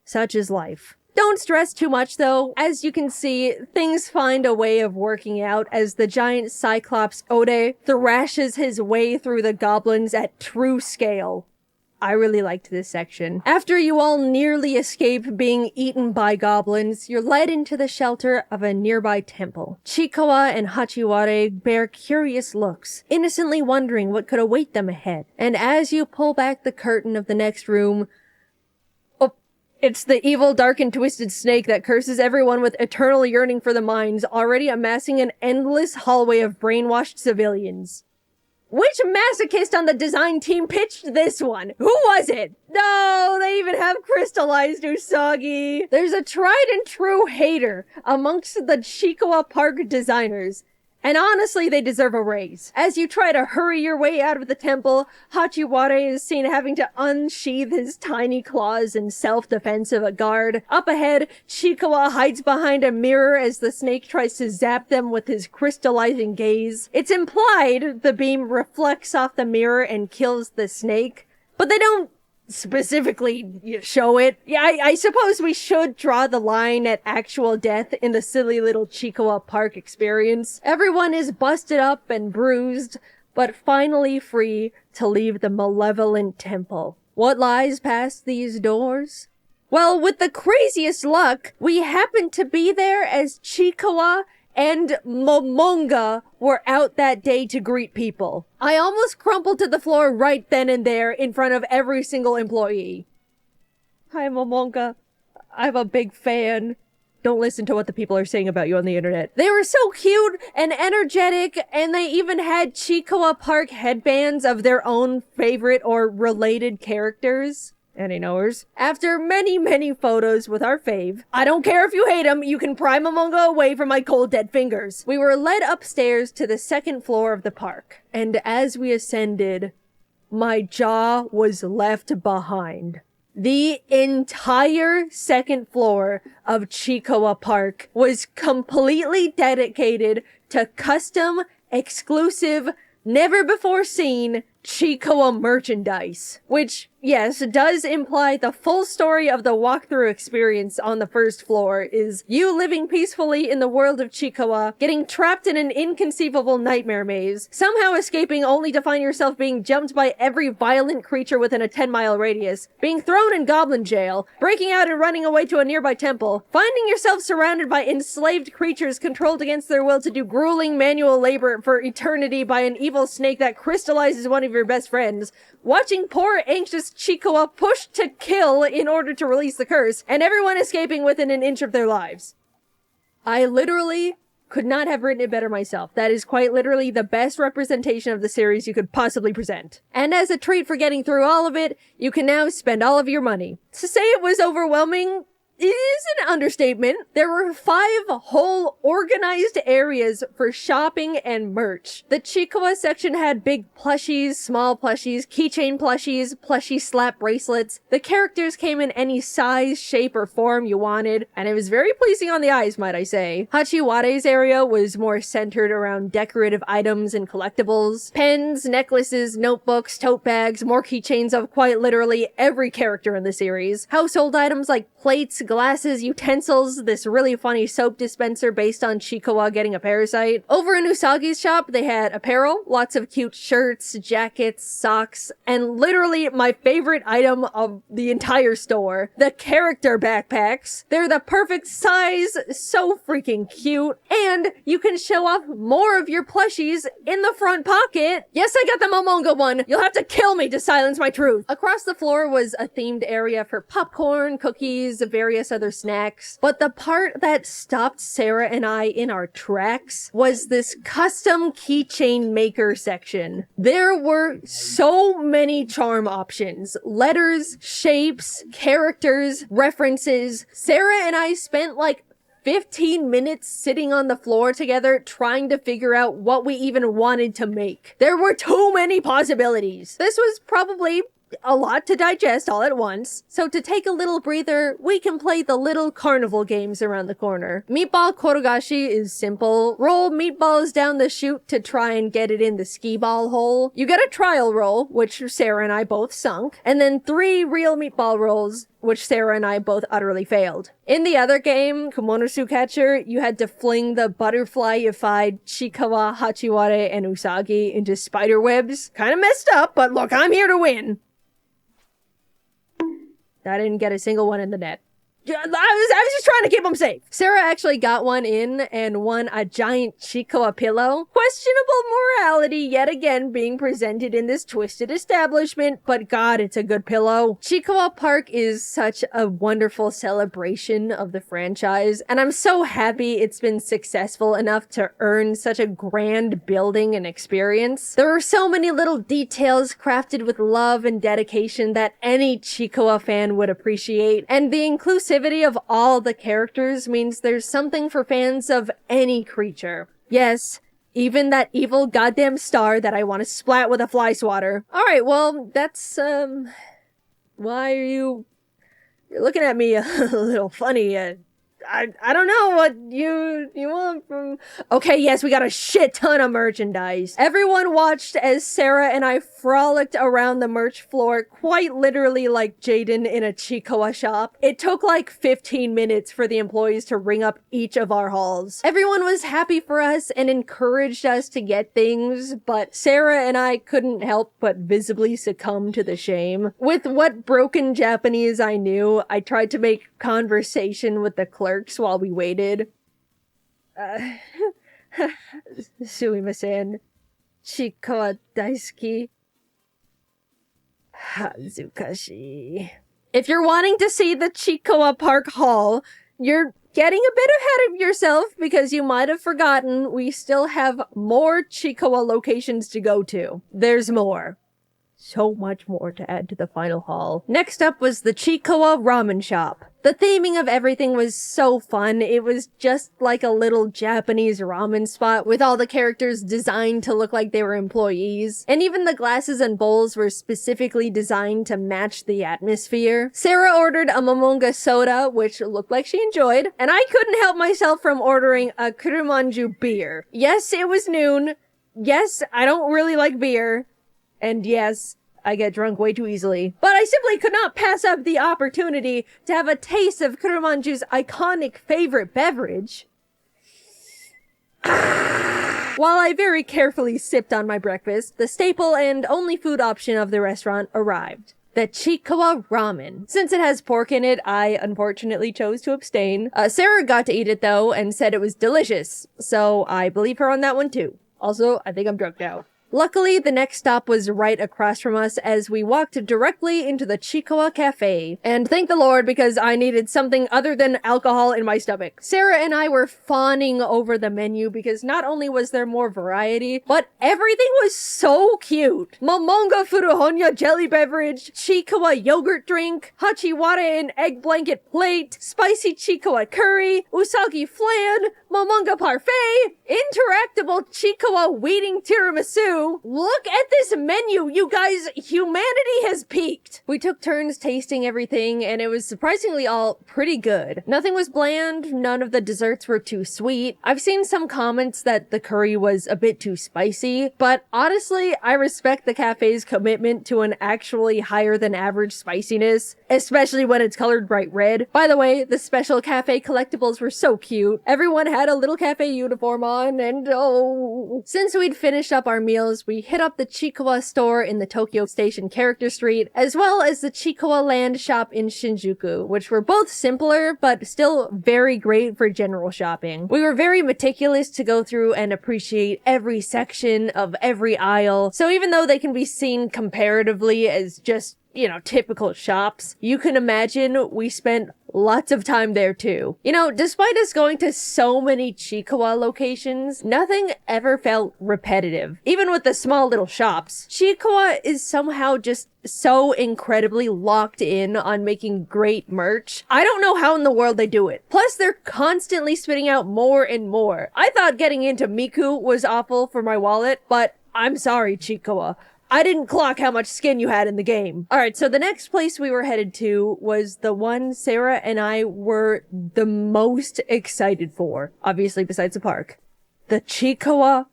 Such is life. Don't stress too much though. As you can see, things find a way of working out as the giant Cyclops Ode thrashes his way through the goblins at true scale. I really liked this section. After you all nearly escape being eaten by goblins, you're led into the shelter of a nearby temple. Chikawa and Hachiware bear curious looks, innocently wondering what could await them ahead. And as you pull back the curtain of the next room, it's the evil, dark, and twisted snake that curses everyone with eternal yearning for the mines, already amassing an endless hallway of brainwashed civilians. Which masochist on the design team pitched this one? Who was it? No, they even have crystallized Usagi. There's a tried and true hater amongst the Chikawa Park designers. And honestly, they deserve a raise. As you try to hurry your way out of the temple, Hachiware is seen having to unsheath his tiny claws in self-defense of a guard. Up ahead, Chikawa hides behind a mirror as the snake tries to zap them with his crystallizing gaze. It's implied the beam reflects off the mirror and kills the snake, but they don't specifically show it. Yeah, I suppose we should draw the line at actual death in the silly little Chikawa Park experience. Everyone is busted up and bruised, but finally free to leave the malevolent temple. What lies past these doors? Well, with the craziest luck, we happened to be there as Chikawa and Momonga were out that day to greet people. I almost crumpled to the floor right then and there in front of every single employee. Hi, Momonga. I'm a big fan. Don't listen to what the people are saying about you on the internet. They were so cute and energetic, and they even had Chikawa Park headbands of their own favorite or related characters. Any knowers? After many, many photos with our fave, I don't care if you hate him, you can pry Momonga away from my cold dead fingers. We were led upstairs to the second floor of the park, and as we ascended, my jaw was left behind. The entire second floor of Chikawa Park was completely dedicated to custom, exclusive, never before seen Chikawa merchandise, which, yes, does imply the full story of the walkthrough experience on the first floor is you living peacefully in the world of Chikawa, getting trapped in an inconceivable nightmare maze, somehow escaping only to find yourself being jumped by every violent creature within a 10-mile radius, being thrown in goblin jail, breaking out and running away to a nearby temple, finding yourself surrounded by enslaved creatures controlled against their will to do grueling manual labor for eternity by an evil snake that crystallizes one of your best friends, watching poor anxious Chikawa pushed to kill in order to release the curse, and everyone escaping within an inch of their lives. I literally could not have written it better myself. That is quite literally the best representation of the series you could possibly present. And as a treat for getting through all of it, you can now spend all of your money. To say it was overwhelming, it is an understatement. There were 5 whole organized areas for shopping and merch. The Chikawa section had big plushies, small plushies, keychain plushies, plushie slap bracelets. The characters came in any size, shape, or form you wanted, and it was very pleasing on the eyes, might I say. Hachiware's area was more centered around decorative items and collectibles. Pens, necklaces, notebooks, tote bags, more keychains of quite literally every character in the series. Household items like plates, glasses, utensils, this really funny soap dispenser based on Chikawa getting a parasite. Over in Usagi's shop, they had apparel, lots of cute shirts, jackets, socks, and literally my favorite item of the entire store, the character backpacks. They're the perfect size, so freaking cute, and you can show off more of your plushies in the front pocket. Yes, I got the Momonga one. You'll have to kill me to silence my truth. Across the floor was a themed area for popcorn, cookies, various other snacks, but the part that stopped Sarah and I in our tracks was this custom keychain maker section. There were so many charm options, letters, shapes, characters, references. Sarah and I spent like 15 minutes sitting on the floor together trying to figure out what we even wanted to make. There were too many possibilities. This was probably a lot to digest all at once, so to take a little breather, we can play the little carnival games around the corner. Meatball Korogashi is simple. Roll meatballs down the chute to try and get it in the skee ball hole. You get a trial roll, which Sarah and I both sunk, and then 3 real meatball rolls, which Sarah and I both utterly failed. In the other game, Kumonosu Catcher, you had to fling the butterfly-ified Chikawa, Hachiware, and Usagi into spider webs. Kinda messed up, but look, I'm here to win. I didn't get a single one in the net. I was just trying to keep them safe. Sarah actually got one in and won a giant Chikawa pillow. Questionable morality yet again being presented in this twisted establishment, but God, it's a good pillow. Chikawa Park is such a wonderful celebration of the franchise, and I'm so happy it's been successful enough to earn such a grand building and experience. There are so many little details crafted with love and dedication that any Chikawa fan would appreciate, and the inclusivity of all the characters means there's something for fans of any creature. Yes, even that evil goddamn star that I want to splat with a fly swatter. Alright, well, that's, why are you're looking at me a little funny, I don't know what you want from... Okay, yes, we got a shit ton of merchandise. Everyone watched as Sarah and I frolicked around the merch floor, quite literally like Jaiden in a Chikawa shop. It took like 15 minutes for the employees to ring up each of our halls. Everyone was happy for us and encouraged us to get things, but Sarah and I couldn't help but visibly succumb to the shame. With what broken Japanese I knew, I tried to make conversation with the clerks while we waited. Sumimasen. Chikawa daisuki. Hazukashi. If you're wanting to see the Chikawa Park Hall, you're getting a bit ahead of yourself because you might have forgotten we still have more Chikawa locations to go to. There's more. So much more to add to the final haul. Next up was the Chikawa Ramen Shop. The theming of everything was so fun. It was just like a little Japanese ramen spot with all the characters designed to look like they were employees. And even the glasses and bowls were specifically designed to match the atmosphere. Sarah ordered a Momonga soda, which looked like she enjoyed, and I couldn't help myself from ordering a Kurumanju beer. Yes, it was noon. Yes, I don't really like beer. And yes, I get drunk way too easily. But I simply could not pass up the opportunity to have a taste of Kurumanju's iconic favorite beverage. While I very carefully sipped on my breakfast, the staple and only food option of the restaurant arrived. The Chikawa Ramen. Since it has pork in it, I unfortunately chose to abstain. Sarah got to eat it though and said it was delicious, so I believe her on that one too. Also, I think I'm drunk now. Luckily, the next stop was right across from us as we walked directly into the Chiikawa Cafe. And thank the Lord, because I needed something other than alcohol in my stomach. Sarah and I were fawning over the menu because not only was there more variety, but everything was so cute. Momonga Furuhonya jelly beverage, Chiikawa yogurt drink, Hachiwara and egg blanket plate, spicy Chiikawa curry, Usagi flan, Momonga parfait, interactable Chiikawa weeding tiramisu. Look at this menu, you guys! Humanity has peaked! We took turns tasting everything, and it was surprisingly all pretty good. Nothing was bland, none of the desserts were too sweet. I've seen some comments that the curry was a bit too spicy, but honestly, I respect the cafe's commitment to an actually higher than average spiciness, especially when it's colored bright red. By the way, the special cafe collectibles were so cute. Everyone had a little cafe uniform on, and oh. Since we'd finished up our meals, we hit up the Chiikawa store in the Tokyo Station Character Street, as well as the Chiikawa Land shop in Shinjuku, which were both simpler, but still very great for general shopping. We were very meticulous to go through and appreciate every section of every aisle, so even though they can be seen comparatively as just, you know, typical shops, you can imagine we spent lots of time there too. You know, despite us going to so many Chiikawa locations, nothing ever felt repetitive. Even with the small little shops, Chiikawa is somehow just so incredibly locked in on making great merch. I don't know how in the world they do it. Plus, they're constantly spitting out more and more. I thought getting into Miku was awful for my wallet, but I'm sorry, Chiikawa. I didn't clock how much skin you had in the game. Alright, so the next place we were headed to was the one Sarah and I were the most excited for, obviously besides the park. The Chiikawa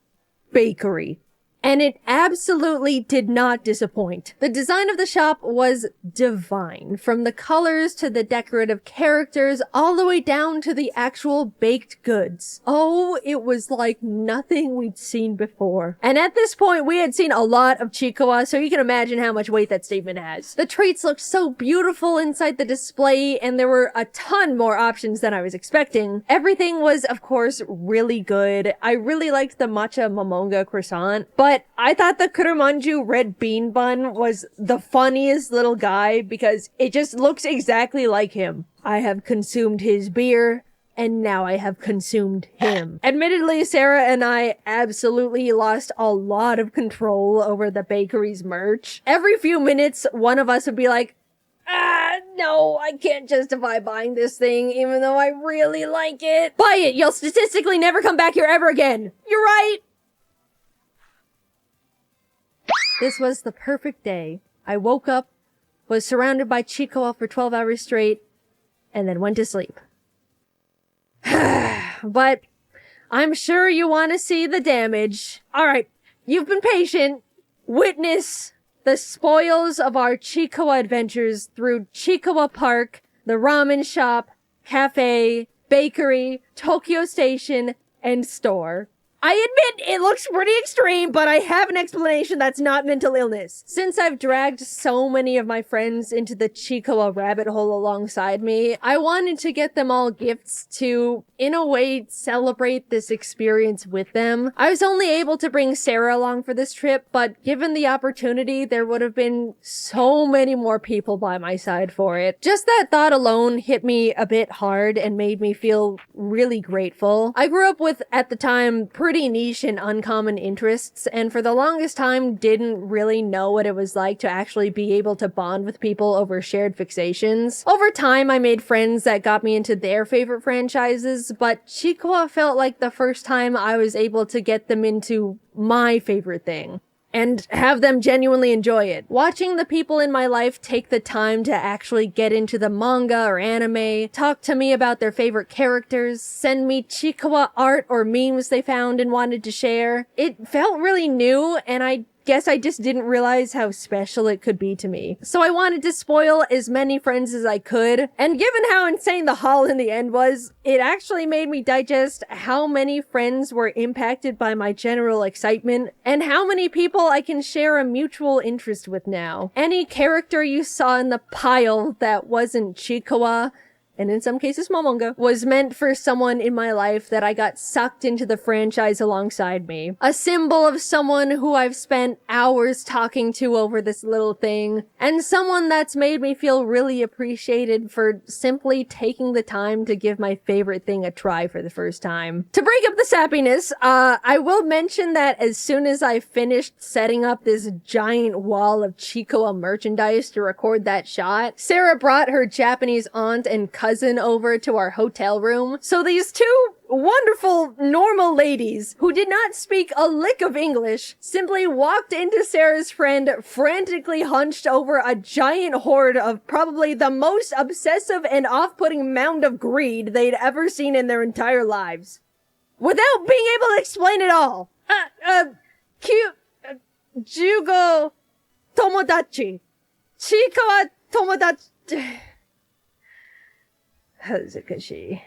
Bakery. And it absolutely did not disappoint. The design of the shop was divine, from the colors to the decorative characters, all the way down to the actual baked goods. Oh, it was like nothing we'd seen before. And at this point, we had seen a lot of Chiikawa, so you can imagine how much weight that statement has. The treats looked so beautiful inside the display, and there were a ton more options than I was expecting. Everything was, of course, really good. I really liked the matcha momonga croissant, but I thought the kurumanju red bean bun was the funniest little guy because it just looks exactly like him. I have consumed his beer, and now I have consumed him. Admittedly, Sarah and I absolutely lost a lot of control over the bakery's merch. Every few minutes, one of us would be like, no, I can't justify buying this thing, even though I really like it. Buy it! You'll statistically never come back here ever again! You're right! This was the perfect day. I woke up, was surrounded by Chiikawa for 12 hours straight, and then went to sleep. But I'm sure you want to see the damage. Alright, you've been patient. Witness the spoils of our Chiikawa adventures through Chiikawa Park, the ramen shop, cafe, bakery, Tokyo Station, and store. I admit it looks pretty extreme, but I have an explanation that's not mental illness. Since I've dragged so many of my friends into the Chiikawa rabbit hole alongside me, I wanted to get them all gifts to, in a way, celebrate this experience with them. I was only able to bring Sarah along for this trip, but given the opportunity, there would have been so many more people by my side for it. Just that thought alone hit me a bit hard and made me feel really grateful. I grew up with, at the time, pretty niche and uncommon interests, and for the longest time didn't really know what it was like to actually be able to bond with people over shared fixations. Over time, I made friends that got me into their favorite franchises, but Chiikawa felt like the first time I was able to get them into my favorite thing and have them genuinely enjoy it. Watching the people in my life take the time to actually get into the manga or anime, talk to me about their favorite characters, send me Chiikawa art or memes they found and wanted to share, it felt really new, and I guess I just didn't realize how special it could be to me. So I wanted to spoil as many friends as I could, and given how insane the haul in the end was, it actually made me digest how many friends were impacted by my general excitement, and how many people I can share a mutual interest with now. Any character you saw in the pile that wasn't Chiikawa, and in some cases Momonga, was meant for someone in my life that I got sucked into the franchise alongside me. A symbol of someone who I've spent hours talking to over this little thing, and someone that's made me feel really appreciated for simply taking the time to give my favorite thing a try for the first time. To break up the sappiness, I will mention that as soon as I finished setting up this giant wall of Chicoa merchandise to record that shot, Sarah brought her Japanese aunt and cousin over to our hotel room. So these two wonderful, normal ladies who did not speak a lick of English simply walked into Sarah's friend frantically hunched over a giant hoard of probably the most obsessive and off-putting mound of greed they'd ever seen in their entire lives. Without being able to explain it all. Jugo tomodachi. Chika wa tomodachi. Hazukashi.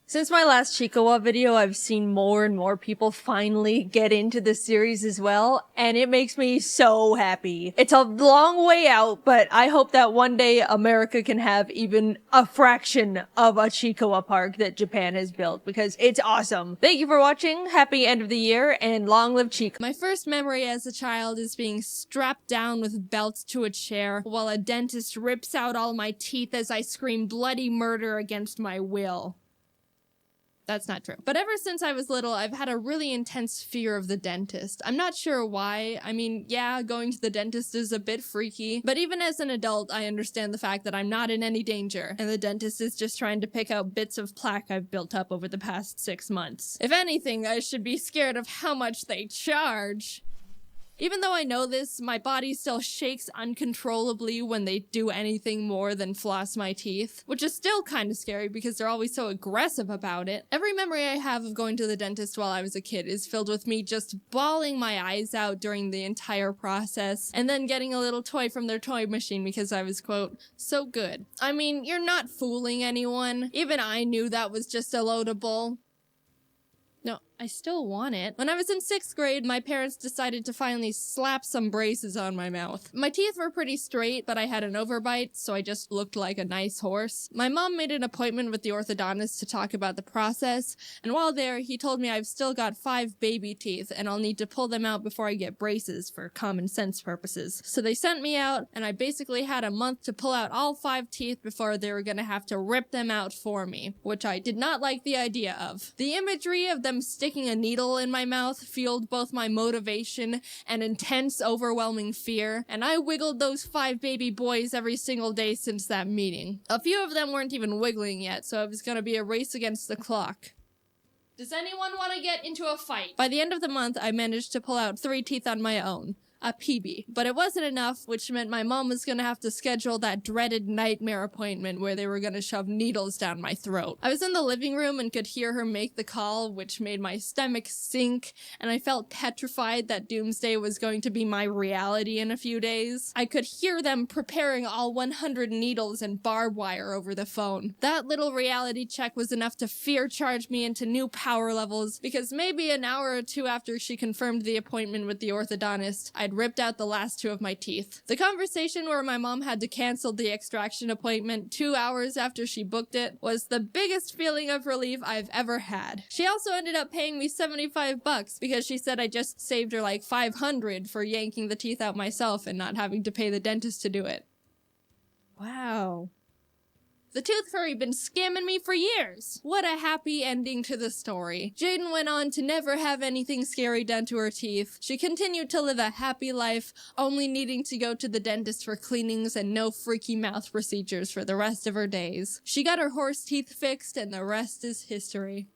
Since my last Chikawa video, I've seen more and more people finally get into the series as well, and it makes me so happy. It's a long way out, but I hope that one day America can have even a fraction of a Chikawa park that Japan has built, because it's awesome. Thank you for watching, happy end of the year, and long live Chika. My first memory as a child is being strapped down with belts to a chair while a dentist rips out all my teeth as I scream bloody murder against my will. That's not true. But ever since I was little, I've had a really intense fear of the dentist. I'm not sure why. I mean, yeah, going to the dentist is a bit freaky, but even as an adult, I understand the fact that I'm not in any danger, and the dentist is just trying to pick out bits of plaque I've built up over the past 6 months. If anything, I should be scared of how much they charge. Even though I know this, my body still shakes uncontrollably when they do anything more than floss my teeth, which is still kind of scary because they're always so aggressive about it. Every memory I have of going to the dentist while I was a kid is filled with me just bawling my eyes out during the entire process, and then getting a little toy from their toy machine because I was, quote, so good. I mean, you're not fooling anyone. Even I knew that was just a load of bull. No, I still want it. When I was in 6th grade, my parents decided to finally slap some braces on my mouth. My teeth were pretty straight, but I had an overbite, so I just looked like a nice horse. My mom made an appointment with the orthodontist to talk about the process, and while there, he told me I've still got 5 baby teeth, and I'll need to pull them out before I get braces for common sense purposes. So they sent me out, and I basically had a month to pull out all 5 teeth before they were gonna have to rip them out for me, which I did not like the idea of. The imagery of them sticking a needle in my mouth fueled both my motivation and intense, overwhelming fear, and I wiggled those 5 baby boys every single day since that meeting. A few of them weren't even wiggling yet, so it was gonna be a race against the clock. Does anyone want to get into a fight? By the end of the month, I managed to pull out 3 teeth on my own. A PB. But it wasn't enough, which meant my mom was gonna have to schedule that dreaded nightmare appointment where they were gonna shove needles down my throat. I was in the living room and could hear her make the call, which made my stomach sink, and I felt petrified that doomsday was going to be my reality in a few days. I could hear them preparing all 100 needles and barbed wire over the phone. That little reality check was enough to fear charge me into new power levels, because maybe an hour or 2 after she confirmed the appointment with the orthodontist, I'd ripped out the last 2 of my teeth. The conversation where my mom had to cancel the extraction appointment 2 hours after she booked it was the biggest feeling of relief I've ever had. She also ended up paying me $75 because she said I just saved her like $500 for yanking the teeth out myself and not having to pay the dentist to do it. Wow. The tooth fairy been scamming me for years. What a happy ending to the story. Jaiden went on to never have anything scary done to her teeth. She continued to live a happy life, only needing to go to the dentist for cleanings and no freaky mouth procedures for the rest of her days. She got her horse teeth fixed and the rest is history.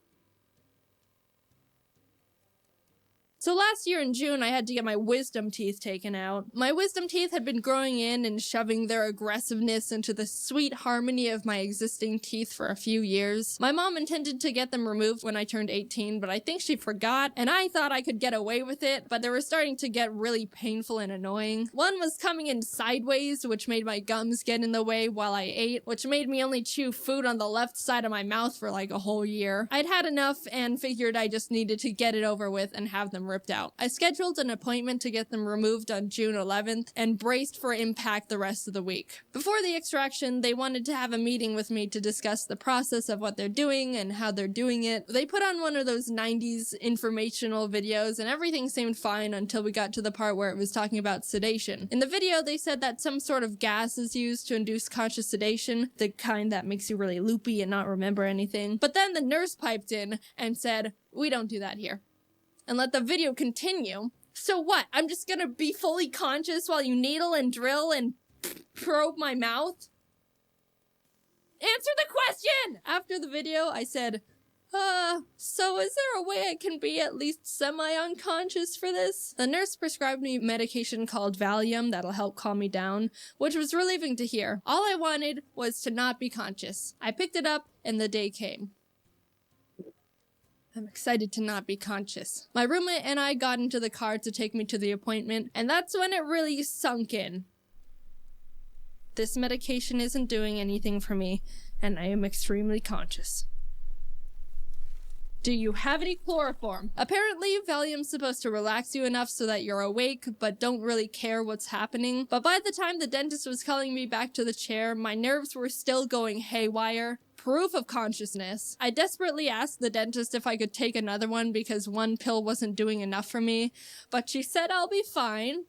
So last year in June, I had to get my wisdom teeth taken out. My wisdom teeth had been growing in and shoving their aggressiveness into the sweet harmony of my existing teeth for a few years. My mom intended to get them removed when I turned 18, but I think she forgot, and I thought I could get away with it, but they were starting to get really painful and annoying. One was coming in sideways, which made my gums get in the way while I ate, which made me only chew food on the left side of my mouth for like a whole year. I'd had enough and figured I just needed to get it over with and have them ripped out. I scheduled an appointment to get them removed on June 11th and braced for impact the rest of the week. Before the extraction, they wanted to have a meeting with me to discuss the process of what they're doing and how they're doing it. They put on one of those 90s informational videos and everything seemed fine until we got to the part where it was talking about sedation. In the video, they said that some sort of gas is used to induce conscious sedation, the kind that makes you really loopy and not remember anything. But then the nurse piped in and said, "We don't do that here," and let the video continue. So what? I'm just gonna be fully conscious while you needle and drill and probe my mouth? Answer the question! After the video, I said, so is there a way I can be at least semi-unconscious for this? The nurse prescribed me medication called Valium that'll help calm me down, which was relieving to hear. All I wanted was to not be conscious. I picked it up and the day came. I'm excited to not be conscious. My roommate and I got into the car to take me to the appointment, and that's when it really sunk in. This medication isn't doing anything for me, and I am extremely conscious. Do you have any chloroform? Apparently, Valium's supposed to relax you enough so that you're awake, but don't really care what's happening. But by the time the dentist was calling me back to the chair, my nerves were still going haywire. Proof of consciousness. I desperately asked the dentist if I could take another one because one pill wasn't doing enough for me, but she said I'll be fine.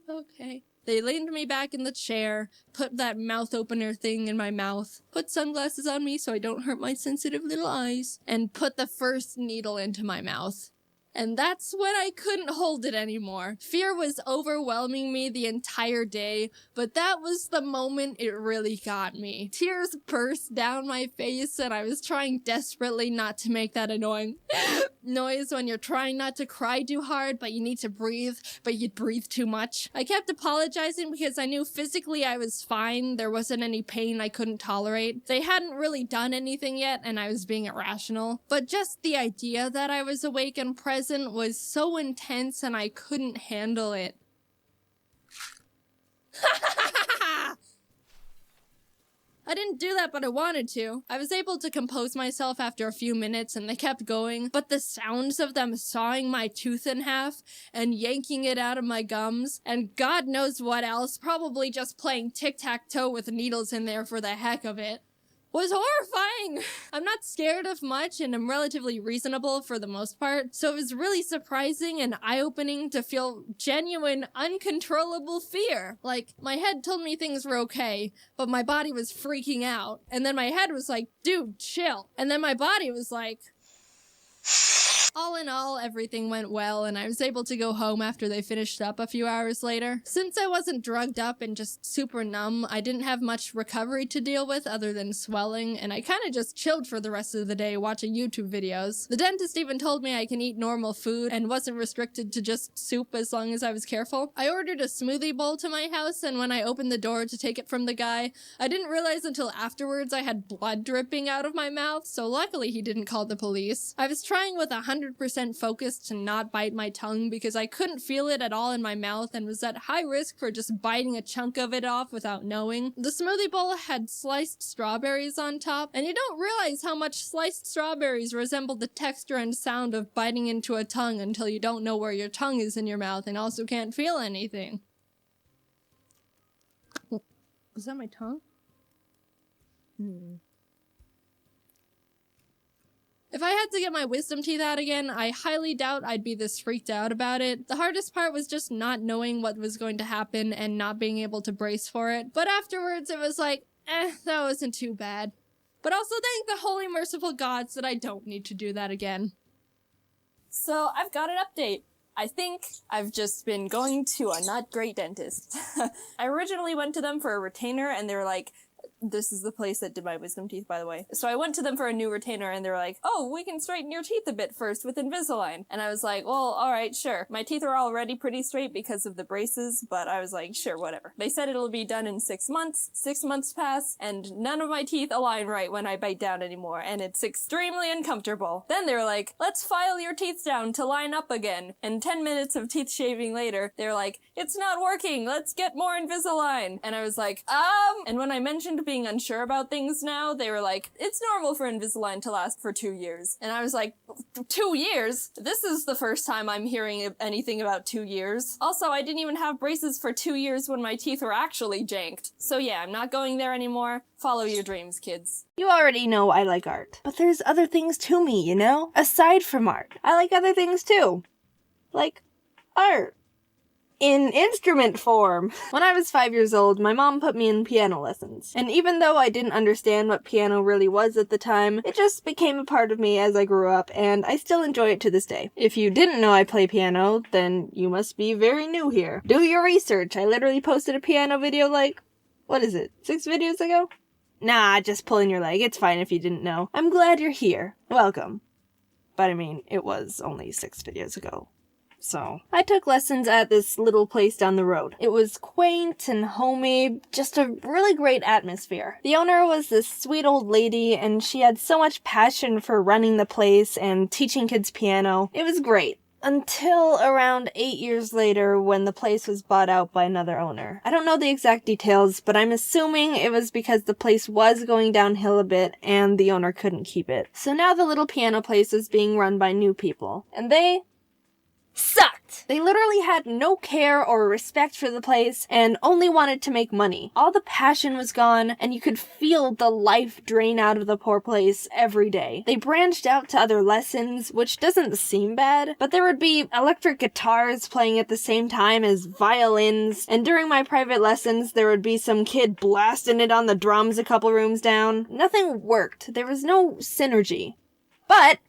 Okay. They leaned me back in the chair, put that mouth opener thing in my mouth, put sunglasses on me so I don't hurt my sensitive little eyes, and put the first needle into my mouth. And that's when I couldn't hold it anymore. Fear was overwhelming me the entire day, but that was the moment it really got me. Tears burst down my face, and I was trying desperately not to make that annoying noise when you're trying not to cry too hard, but you need to breathe, but you breathe too much. I kept apologizing because I knew physically I was fine. There wasn't any pain I couldn't tolerate. They hadn't really done anything yet, and I was being irrational. But just the idea that I was awake and present was so intense and I couldn't handle it. I didn't do that, but I wanted to. I was able to compose myself after a few minutes and they kept going, but the sounds of them sawing my tooth in half and yanking it out of my gums, and God knows what else, probably just playing tic-tac-toe with needles in there for the heck of it, was horrifying. I'm not scared of much and I'm relatively reasonable for the most part, so it was really surprising and eye-opening to feel genuine, uncontrollable fear. Like, my head told me things were okay, but my body was freaking out. And then my head was like, dude, chill. And then my body was like... All in all, everything went well, and I was able to go home after they finished up a few hours later. Since I wasn't drugged up and just super numb, I didn't have much recovery to deal with other than swelling, and I kinda just chilled for the rest of the day watching YouTube videos. The dentist even told me I can eat normal food and wasn't restricted to just soup as long as I was careful. I ordered a smoothie bowl to my house, and when I opened the door to take it from the guy, I didn't realize until afterwards I had blood dripping out of my mouth, so luckily he didn't call the police. I was trying with 100% focus to not bite my tongue because I couldn't feel it at all in my mouth and was at high risk for just biting a chunk of it off without knowing. The smoothie bowl had sliced strawberries on top, and you don't realize how much sliced strawberries resemble the texture and sound of biting into a tongue until you don't know where your tongue is in your mouth and also can't feel anything. Was that my tongue? If I had to get my wisdom teeth out again, I highly doubt I'd be this freaked out about it. The hardest part was just not knowing what was going to happen and not being able to brace for it. But afterwards, it was like, that wasn't too bad. But also thank the holy merciful gods that I don't need to do that again. So I've got an update. I think I've just been going to a not great dentist. I originally went to them for a retainer and they were like, this is the place that did my wisdom teeth, by the way. So I went to them for a new retainer and they were like, oh, we can straighten your teeth a bit first with Invisalign. And I was like, well, all right, sure. My teeth are already pretty straight because of the braces, but I was like, sure, whatever. They said it'll be done in 6 months. 6 months pass and none of my teeth align right when I bite down anymore, and it's extremely uncomfortable. Then they were like, let's file your teeth down to line up again. And 10 minutes of teeth shaving later, they're like, it's not working. Let's get more Invisalign. And I was like, and when I mentioned being unsure about things now. They were like, it's normal for Invisalign to last for 2 years. And I was like, 2 years? This is the first time I'm hearing anything about 2 years. Also, I didn't even have braces for 2 years when my teeth were actually janked. So yeah, I'm not going there anymore. Follow your dreams, kids. You already know I like art. But there's other things to me, you know? Aside from art, I like other things too. Like art. In instrument form. When I was 5 years old, my mom put me in piano lessons. And even though I didn't understand what piano really was at the time, it just became a part of me as I grew up, and I still enjoy it to this day. If you didn't know I play piano, then you must be very new here. Do your research. I literally posted a piano video like, 6 videos ago? Nah, just pulling your leg. It's fine if you didn't know. I'm glad you're here. Welcome. But I mean, it was only 6 videos ago. So, I took lessons at this little place down the road. It was quaint and homey, just a really great atmosphere. The owner was this sweet old lady, and she had so much passion for running the place and teaching kids piano. It was great. Until around 8 years later when the place was bought out by another owner. I don't know the exact details, but I'm assuming it was because the place was going downhill a bit and the owner couldn't keep it. So now the little piano place is being run by new people. And they sucked. They literally had no care or respect for the place and only wanted to make money. All the passion was gone and you could feel the life drain out of the poor place every day. They branched out to other lessons, which doesn't seem bad, but there would be electric guitars playing at the same time as violins, and during my private lessons there would be some kid blasting it on the drums a couple rooms down. Nothing worked. There was no synergy. But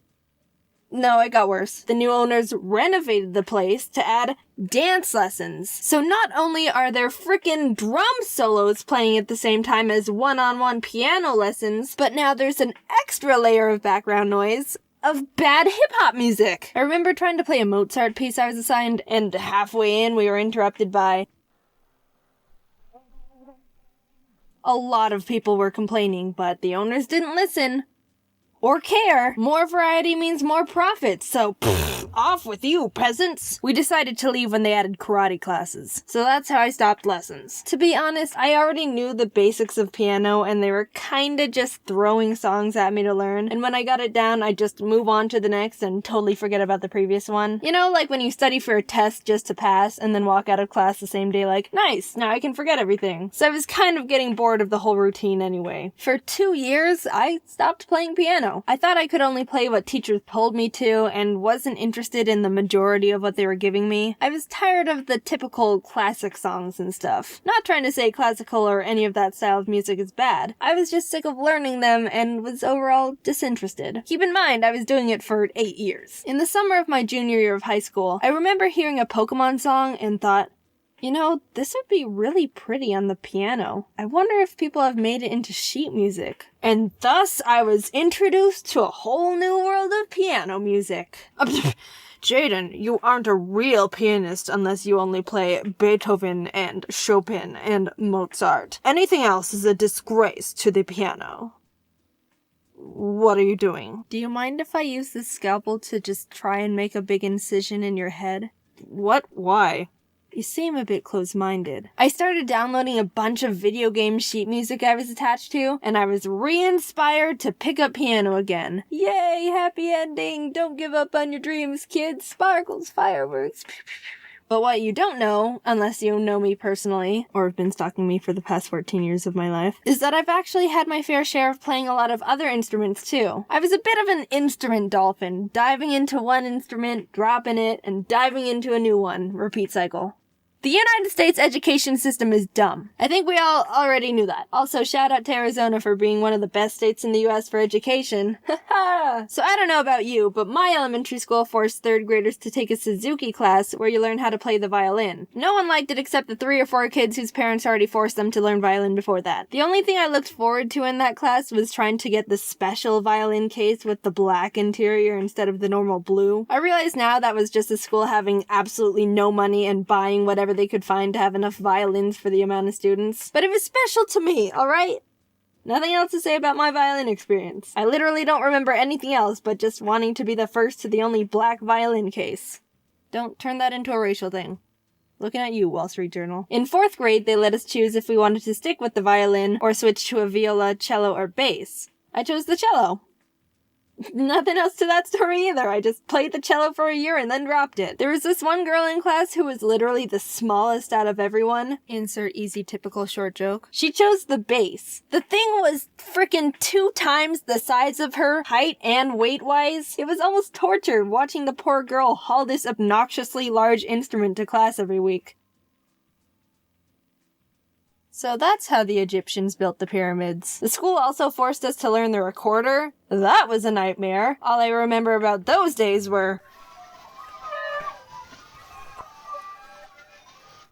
no, it got worse. The new owners renovated the place to add dance lessons. So not only are there frickin' drum solos playing at the same time as one-on-one piano lessons, but now there's an extra layer of background noise of bad hip-hop music. I remember trying to play a Mozart piece I was assigned, and halfway in we were interrupted by a lot of people were complaining, but the owners didn't listen. Or care. More variety means more profit, so off with you, peasants. We decided to leave when they added karate classes, so that's how I stopped lessons. To be honest, I already knew the basics of piano and they were kinda just throwing songs at me to learn, and when I got it down, I just move on to the next and totally forget about the previous one. You know, like when you study for a test just to pass and then walk out of class the same day like, nice, now I can forget everything. So I was kind of getting bored of the whole routine anyway. For 2 years, I stopped playing piano. I thought I could only play what teachers told me to and wasn't interested in the majority of what they were giving me. I was tired of the typical classic songs and stuff. Not trying to say classical or any of that style of music is bad. I was just sick of learning them and was overall disinterested. Keep in mind, I was doing it for 8 years. In the summer of my junior year of high school, I remember hearing a Pokémon song and thought, you know, this would be really pretty on the piano. I wonder if people have made it into sheet music. And thus, I was introduced to a whole new world of piano music. Jaiden, you aren't a real pianist unless you only play Beethoven and Chopin and Mozart. Anything else is a disgrace to the piano. What are you doing? Do you mind if I use this scalpel to just try and make a big incision in your head? What? Why? You seem a bit close-minded. I started downloading a bunch of video game sheet music I was attached to, and I was re-inspired to pick up piano again. Yay, happy ending! Don't give up on your dreams, kids! Sparkles, fireworks. But what you don't know, unless you know me personally, or have been stalking me for the past 14 years of my life, is that I've actually had my fair share of playing a lot of other instruments too. I was a bit of an instrument dolphin, diving into one instrument, dropping it, and diving into a new one. Repeat cycle. The United States education system is dumb. I think we all already knew that. Also, shout out to Arizona for being one of the best states in the US for education. Haha! So I don't know about you, but my elementary school forced 3rd graders to take a Suzuki class where you learn how to play the violin. No one liked it except the 3 or 4 kids whose parents already forced them to learn violin before that. The only thing I looked forward to in that class was trying to get the special violin case with the black interior instead of the normal blue. I realize now that was just the school having absolutely no money and buying whatever they could find to have enough violins for the amount of students. But it was special to me, alright? Nothing else to say about my violin experience. I literally don't remember anything else but just wanting to be the first to the only black violin case. Don't turn that into a racial thing. Looking at you, Wall Street Journal. In 4th grade, they let us choose if we wanted to stick with the violin or switch to a viola, cello, or bass. I chose the cello. Nothing else to that story either. I just played the cello for a year and then dropped it. There was this one girl in class who was literally the smallest out of everyone. Insert easy typical short joke. She chose the bass. The thing was frickin' 2 times the size of her, height and weight-wise. It was almost torture watching the poor girl haul this obnoxiously large instrument to class every week. So that's how the Egyptians built the pyramids. The school also forced us to learn the recorder. That was a nightmare. All I remember about those days were...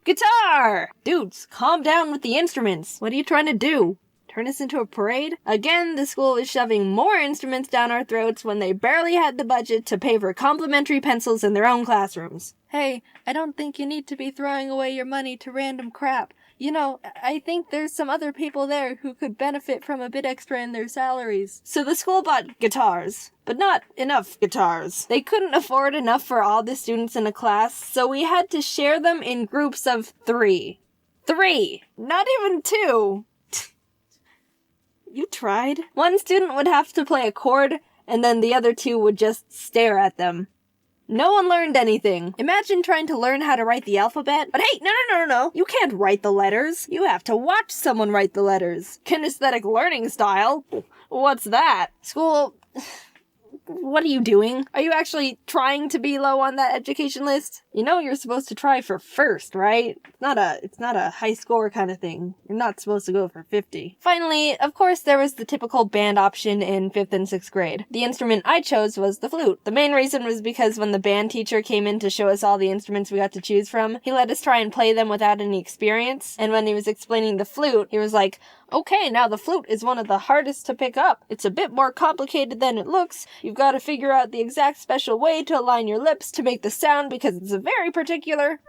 guitar! Dudes, calm down with the instruments. What are you trying to do? Turn us into a parade? Again, the school was shoving more instruments down our throats when they barely had the budget to pay for complimentary pencils in their own classrooms. Hey, I don't think you need to be throwing away your money to random crap. You know, I think there's some other people there who could benefit from a bit extra in their salaries. So the school bought guitars, but not enough guitars. They couldn't afford enough for all the students in a class, so we had to share them in groups of 3. 3! Not even 2! You tried. One student would have to play a chord, and then the other 2 would just stare at them. No one learned anything. Imagine trying to learn how to write the alphabet. But hey, no. You can't write the letters. You have to watch someone write the letters. Kinesthetic learning style? What's that? School... What are you doing? Are you actually trying to be low on that education list? You know you're supposed to try for first, right? It's not a high score kind of thing. You're not supposed to go for 50. Finally, of course, there was the typical band option in 5th and 6th grade. The instrument I chose was the flute. The main reason was because when the band teacher came in to show us all the instruments we got to choose from, he let us try and play them without any experience. And when he was explaining the flute, he was like, okay, now the flute is one of the hardest to pick up. It's a bit more complicated than it looks. You've got to figure out the exact special way to align your lips to make the sound because it's very particular.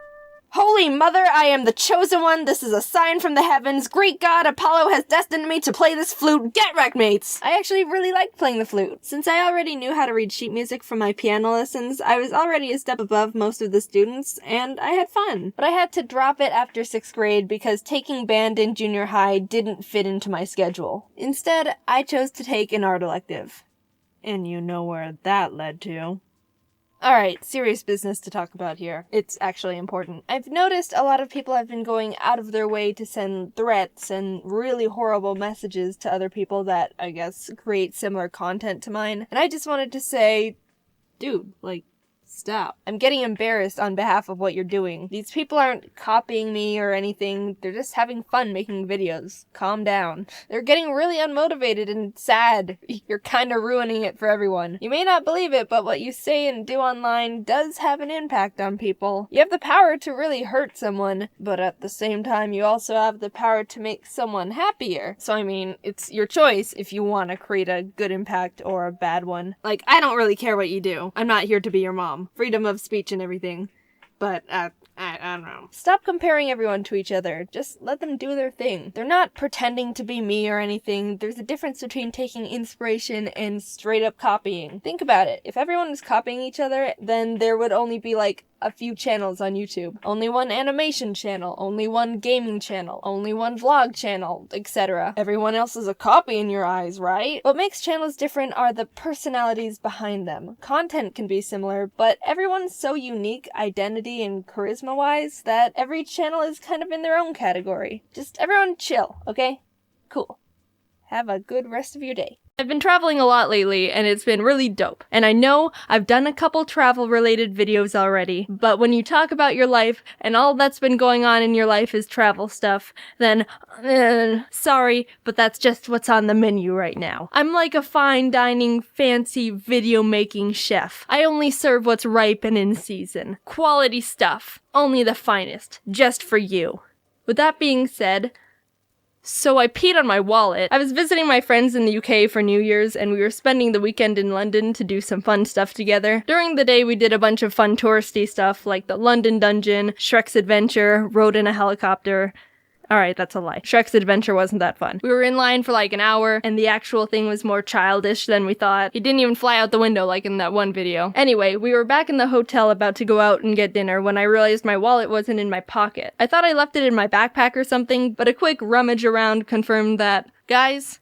Holy Mother, I am the chosen one. This is a sign from the heavens. Great God, Apollo has destined me to play this flute. Get wrecked, mates! I actually really liked playing the flute. Since I already knew how to read sheet music from my piano lessons, I was already a step above most of the students, and I had fun. But I had to drop it after 6th grade because taking band in junior high didn't fit into my schedule. Instead, I chose to take an art elective. And you know where that led to. Alright, serious business to talk about here. It's actually important. I've noticed a lot of people have been going out of their way to send threats and really horrible messages to other people that, I guess, create similar content to mine. And I just wanted to say, dude, like, stop. I'm getting embarrassed on behalf of what you're doing. These people aren't copying me or anything. They're just having fun making videos. Calm down. They're getting really unmotivated and sad. You're kind of ruining it for everyone. You may not believe it, but what you say and do online does have an impact on people. You have the power to really hurt someone, but at the same time, you also have the power to make someone happier. So I mean, it's your choice if you want to create a good impact or a bad one. Like, I don't really care what you do. I'm not here to be your mom. Freedom of speech and everything. But, I don't know. Stop comparing everyone to each other. Just let them do their thing. They're not pretending to be me or anything. There's a difference between taking inspiration and straight up copying. Think about it. If everyone was copying each other, then there would only be like a few channels on YouTube. Only one animation channel, only one gaming channel, only one vlog channel, etc. Everyone else is a copy in your eyes, right? What makes channels different are the personalities behind them. Content can be similar, but everyone's so unique identity and charisma-wise that every channel is kind of in their own category. Just everyone chill, okay? Cool. Have a good rest of your day. I've been traveling a lot lately, and it's been really dope. And I know I've done a couple travel-related videos already, but when you talk about your life, and all that's been going on in your life is travel stuff, then, sorry, but that's just what's on the menu right now. I'm like a fine dining, fancy video-making chef. I only serve what's ripe and in season. Quality stuff. Only the finest. Just for you. With that being said, so I peed on my wallet. I was visiting my friends in the UK for New Year's, and we were spending the weekend in London to do some fun stuff together. During the day, we did a bunch of fun touristy stuff, like the London Dungeon, Shrek's Adventure, rode in a helicopter. Alright, that's a lie. Shrek's Adventure wasn't that fun. We were in line for like an hour, and the actual thing was more childish than we thought. He didn't even fly out the window like in that one video. Anyway, we were back in the hotel about to go out and get dinner when I realized my wallet wasn't in my pocket. I thought I left it in my backpack or something, but a quick rummage around confirmed that, guys,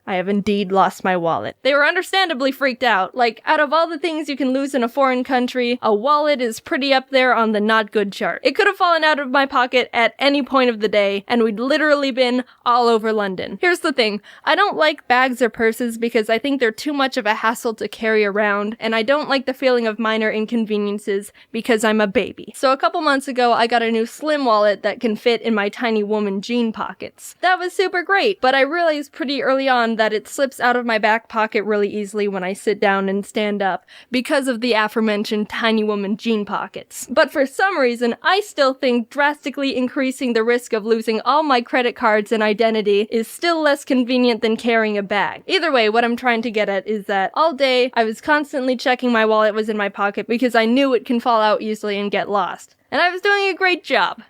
I have indeed lost my wallet. They were understandably freaked out. Like, out of all the things you can lose in a foreign country, a wallet is pretty up there on the not good chart. It could have fallen out of my pocket at any point of the day, and we'd literally been all over London. Here's the thing. I don't like bags or purses because I think they're too much of a hassle to carry around, and I don't like the feeling of minor inconveniences because I'm a baby. So a couple months ago, I got a new slim wallet that can fit in my tiny woman jean pockets. That was super great, but I realized pretty early on that it slips out of my back pocket really easily when I sit down and stand up because of the aforementioned tiny woman jean pockets. But for some reason, I still think drastically increasing the risk of losing all my credit cards and identity is still less convenient than carrying a bag. Either way, what I'm trying to get at is that all day I was constantly checking my wallet was in my pocket because I knew it can fall out easily and get lost. And I was doing a great job.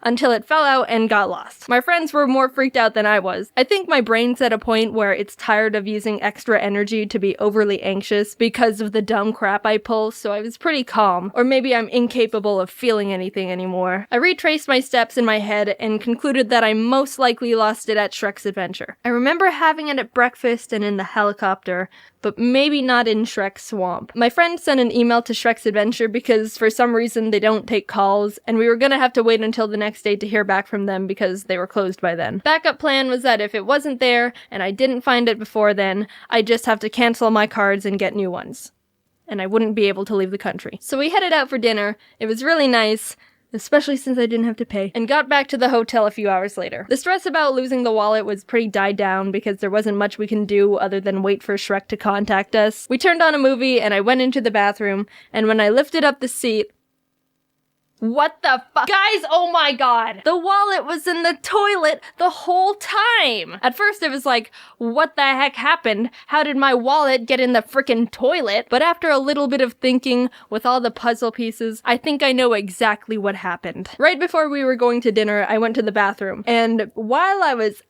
Until it fell out and got lost. My friends were more freaked out than I was. I think my brain's at a point where it's tired of using extra energy to be overly anxious because of the dumb crap I pull, so I was pretty calm. Or maybe I'm incapable of feeling anything anymore. I retraced my steps in my head and concluded that I most likely lost it at Shrek's Adventure. I remember having it at breakfast and in the helicopter, but maybe not in Shrek's Swamp. My friend sent an email to Shrek's Adventure because for some reason they don't take calls, and we were gonna have to wait until the next day to hear back from them because they were closed by then. Backup plan was that if it wasn't there and I didn't find it before then, I'd just have to cancel my cards and get new ones. And I wouldn't be able to leave the country. So we headed out for dinner. It was really nice, especially since I didn't have to pay, and got back to the hotel a few hours later. The stress about losing the wallet was pretty died down because there wasn't much we can do other than wait for Shrek to contact us. We turned on a movie and I went into the bathroom, and when I lifted up the seat, what the fuck? Guys, oh my god! The wallet was in the toilet the whole time! At first it was like, what the heck happened? How did my wallet get in the frickin' toilet? But after a little bit of thinking, with all the puzzle pieces, I think I know exactly what happened. Right before we were going to dinner, I went to the bathroom, and while I was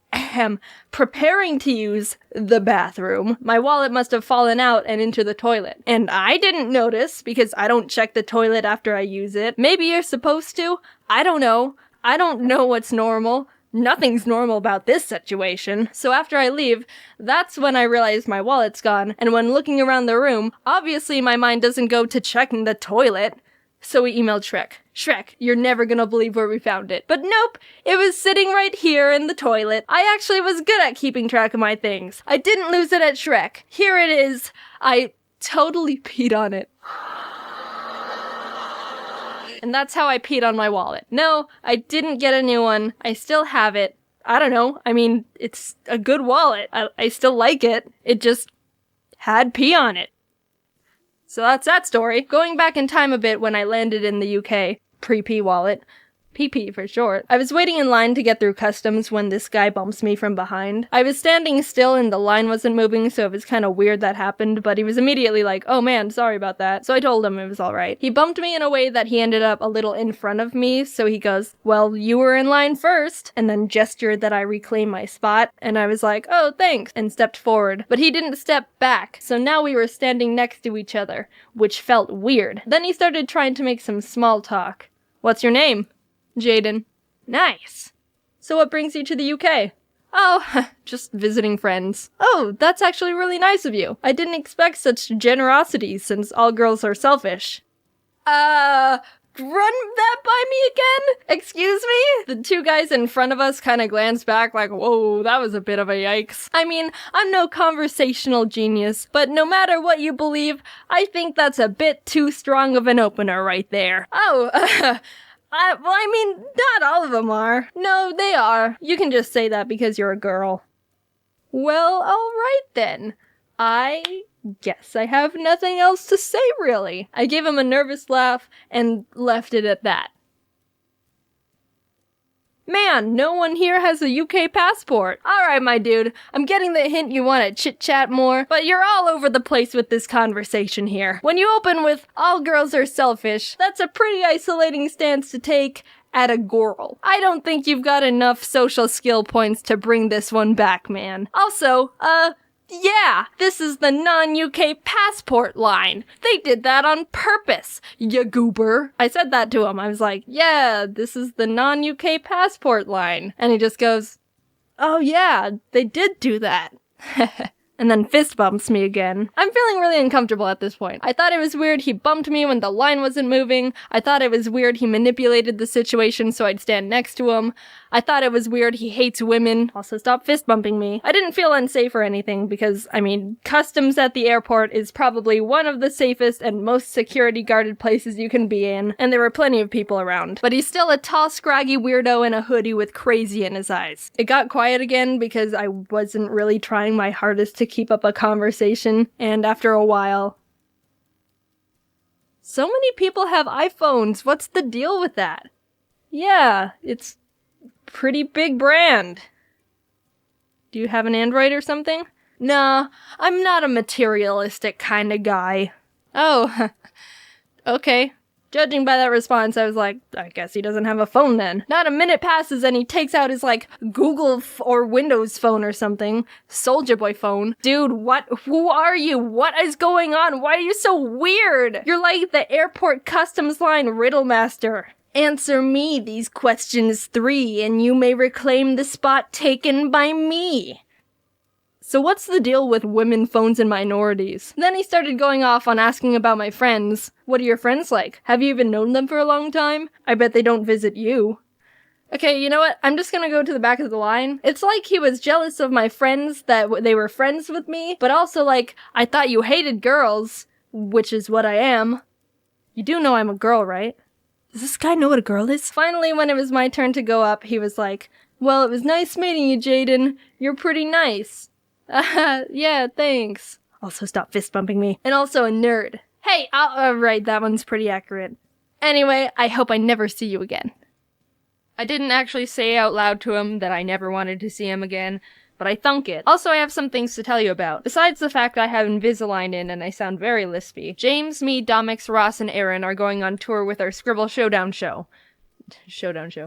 preparing to use the bathroom, my wallet must have fallen out and into the toilet. And I didn't notice because I don't check the toilet after I use it. Maybe you're supposed to. I don't know. I don't know what's normal. Nothing's normal about this situation. So after I leave, that's when I realize my wallet's gone. And when looking around the room, obviously my mind doesn't go to checking the toilet. So we emailed Shrek. Shrek, you're never gonna believe where we found it. But nope, it was sitting right here in the toilet. I actually was good at keeping track of my things. I didn't lose it at Shrek. Here it is. I totally peed on it. And that's how I peed on my wallet. No, I didn't get a new one. I still have it. I don't know. I mean, it's a good wallet. I still like it. It just had pee on it. So that's that story. Going back in time a bit when I landed in the UK, pre-P wallet, PP for short, I was waiting in line to get through customs when this guy bumps me from behind. I was standing still and the line wasn't moving, so it was kind of weird that happened, but he was immediately like, oh man, sorry about that. So I told him it was alright. He bumped me in a way that he ended up a little in front of me, so he goes, well, you were in line first, and then gestured that I reclaim my spot, and I was like, oh, thanks, and stepped forward. But he didn't step back, so now we were standing next to each other, which felt weird. Then he started trying to make some small talk. What's your name? Jaiden. Nice. So what brings you to the UK? Oh, just visiting friends. Oh, that's actually really nice of you. I didn't expect such generosity since all girls are selfish. Run that by me again? Excuse me? The two guys in front of us kind of glanced back like, whoa, that was a bit of a yikes. I mean, I'm no conversational genius, but no matter what you believe, I think that's a bit too strong of an opener right there. Oh, well, I mean, not all of them are. No, they are. You can just say that because you're a girl. Well, alright then. I guess I have nothing else to say, really. I gave him a nervous laugh and left it at that. Man, no one here has a UK passport. Alright, my dude, I'm getting the hint you want to chit-chat more, but you're all over the place with this conversation here. When you open with, all girls are selfish, that's a pretty isolating stance to take, at a girl. I don't think you've got enough social skill points to bring this one back, man. Also, yeah, this is the non-UK passport line. They did that on purpose, ya goober. I said that to him. I was like, yeah, this is the non-UK passport line. And he just goes, oh yeah, they did do that. And then fist bumps me again. I'm feeling really uncomfortable at this point. I thought it was weird he bumped me when the line wasn't moving. I thought it was weird he manipulated the situation so I'd stand next to him. I thought it was weird he hates women. Also, stop fist bumping me. I didn't feel unsafe or anything because, I mean, customs at the airport is probably one of the safest and most security guarded places you can be in, and there were plenty of people around. But he's still a tall, scraggy weirdo in a hoodie with crazy in his eyes. It got quiet again because I wasn't really trying my hardest to keep up a conversation, and after a while, so many people have iPhones. What's the deal with that? Yeah, it's pretty big brand. Do you have an Android or something? Nah, I'm not a materialistic kind of guy. Oh, okay. Judging by that response, I was like, I guess he doesn't have a phone then. Not a minute passes and he takes out his, like, Google or Windows phone or something. Soulja Boy phone. Dude, what? Who are you? What is going on? Why are you so weird? You're like the airport customs line riddle master. Answer me these questions 3 and you may reclaim the spot taken by me. So what's the deal with women, phones, and minorities? Then he started going off on asking about my friends. What are your friends like? Have you even known them for a long time? I bet they don't visit you. Okay, you know what? I'm just gonna go to the back of the line. It's like he was jealous of my friends that they were friends with me, but also like, I thought you hated girls, which is what I am. You do know I'm a girl, right? Does this guy know what a girl is? Finally, when it was my turn to go up, he was like, well, it was nice meeting you, Jaiden. You're pretty nice. Yeah, thanks. Also, stop fist bumping me. And also a nerd. Hey, right, that one's pretty accurate. Anyway, I hope I never see you again. I didn't actually say out loud to him that I never wanted to see him again, but I thunk it. Also, I have some things to tell you about. Besides the fact I have Invisalign in and I sound very lispy, James, me, Domix, Ross, and Aaron are going on tour with our Scribble Showdown show.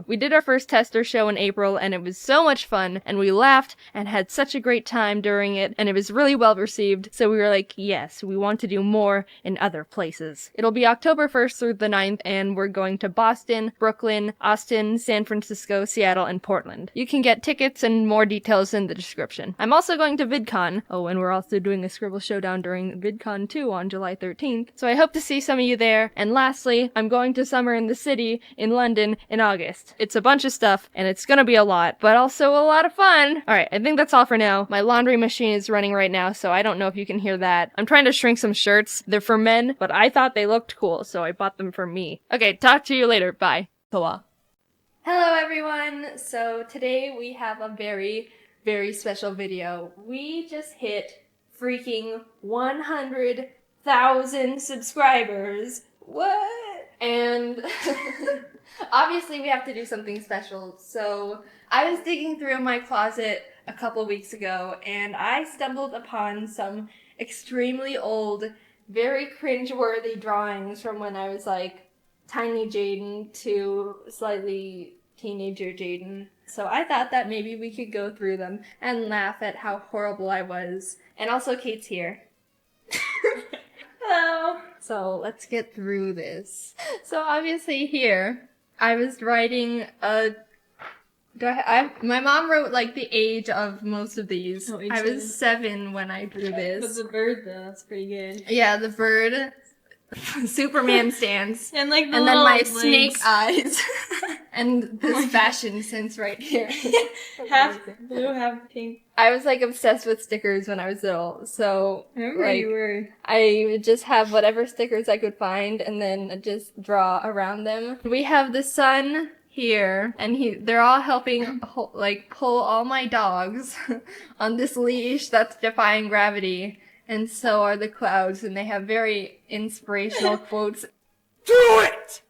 We did our first tester show in April and it was so much fun and we laughed and had such a great time during it and it was really well received, so we were like, yes, we want to do more in other places. It'll be October 1st through the 9th and we're going to Boston, Brooklyn, Austin, San Francisco, Seattle, and Portland. You can get tickets and more details in the description. I'm also going to VidCon. Oh, and we're also doing a Scribble Showdown during VidCon too on July 13th, so I hope to see some of you there. And lastly, I'm going to Summer in the City in London in August. It's a bunch of stuff, and it's gonna be a lot, but also a lot of fun. Alright, I think that's all for now. My laundry machine is running right now, so I don't know if you can hear that. I'm trying to shrink some shirts. They're for men, but I thought they looked cool, so I bought them for me. Okay, talk to you later. Bye. Hello everyone! So today we have a very, very special video. We just hit freaking 100,000 subscribers. What? And obviously we have to do something special, so I was digging through my closet a couple weeks ago and I stumbled upon some extremely old, very cringe-worthy drawings from when I was like tiny Jaiden to slightly teenager Jaiden. So I thought that maybe we could go through them and laugh at how horrible I was. And also Kate's here. Hello! So let's get through this. So obviously here, I was writing a... my mom wrote like the age of most of these. Oh, I was 7 when I drew this. But the bird though, that's pretty good. Yeah, the bird. Superman stance. And like and then my snake eyes. And this fashion sense right here. Half blue, half pink. I was like obsessed with stickers when I was little, so I remember like, you were. I would just have whatever stickers I could find and then just draw around them. We have the sun here, and they're all helping like pull all my dogs on this leash that's defying gravity. And so are the clouds, and they have very inspirational quotes. Do it!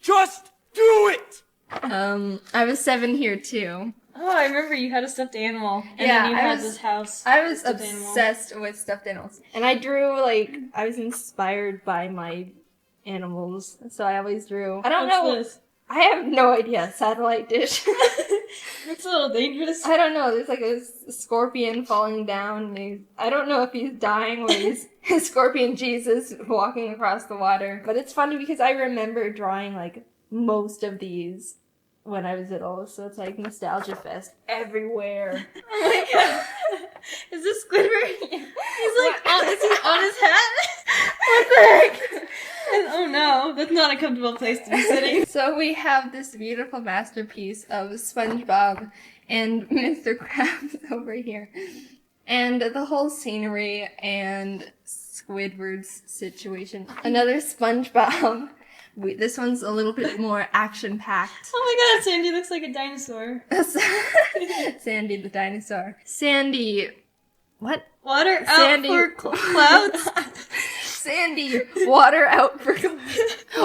Just do it! I was 7 here too. Oh, I remember you had a stuffed animal. And yeah, then you had this house. I was obsessed with stuffed animals. And I drew, like, I was inspired by my animals. So I always drew. I don't know. This? I have no idea. Satellite dish. It's a little dangerous. I don't know. There's like a scorpion falling down. And I don't know if he's dying or he's Scorpion Jesus walking across the water. But it's funny because I remember drawing like most of these when I was little. So it's like nostalgia fest everywhere. Oh my god. Is this Squidward? He's like, is he on his hat? What the heck? Oh no, that's not a comfortable place to be sitting. So we have this beautiful masterpiece of SpongeBob and Mr. Krabs over here. And the whole scenery and Squidward's situation. Another SpongeBob. This one's a little bit more action-packed. Oh my god, Sandy looks like a dinosaur. Sandy the dinosaur. Sandy... What? Water Sandy. out for clouds? Sandy, water out for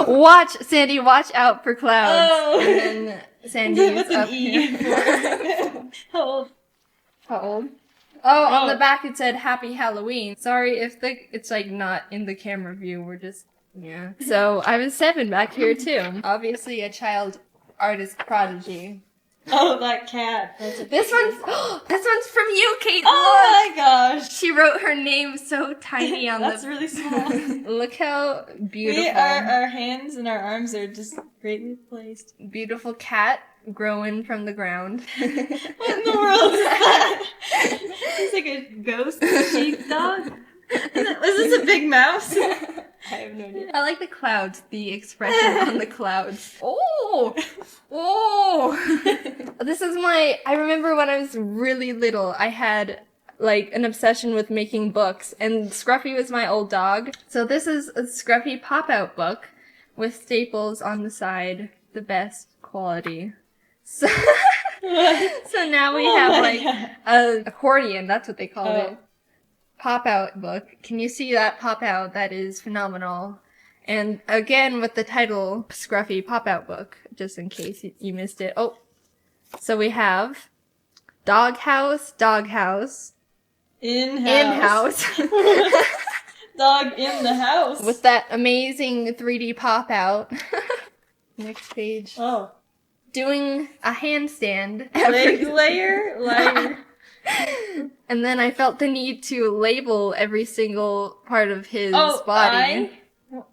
watch Sandy, watch out for clouds. Oh. And then Sandy With is an up E. here. How old? How old? Oh, on the back it said Happy Halloween. Sorry if it's like not in the camera view. We're just yeah. So I was 7 back here too. Obviously a child artist prodigy. Oh, that cat. This one's from you, Kate. Oh look. my gosh. She wrote her name so tiny on That's really small. Look how beautiful. Our hands and our arms are just greatly placed. Beautiful cat growing from the ground. What in the world is that? It's like a ghost sheepdog. Was this a big mouse? I have no idea. I like the clouds, the expression on the clouds. Oh! Oh! This is I remember when I was really little, I had like an obsession with making books, and Scruffy was my old dog. So this is a Scruffy pop-out book with staples on the side, the best quality. So, so now we have like an accordion, that's what they called it. Pop-out book. Can you see that pop-out? That is phenomenal. And again with the title, Scruffy Pop-Out Book, just in case you missed it. Oh, so we have Doghouse, Doghouse. In-house. Dog in the house. With that amazing 3D pop-out. Next page. Oh. Doing a handstand. Layer. And then I felt the need to label every single part of his body.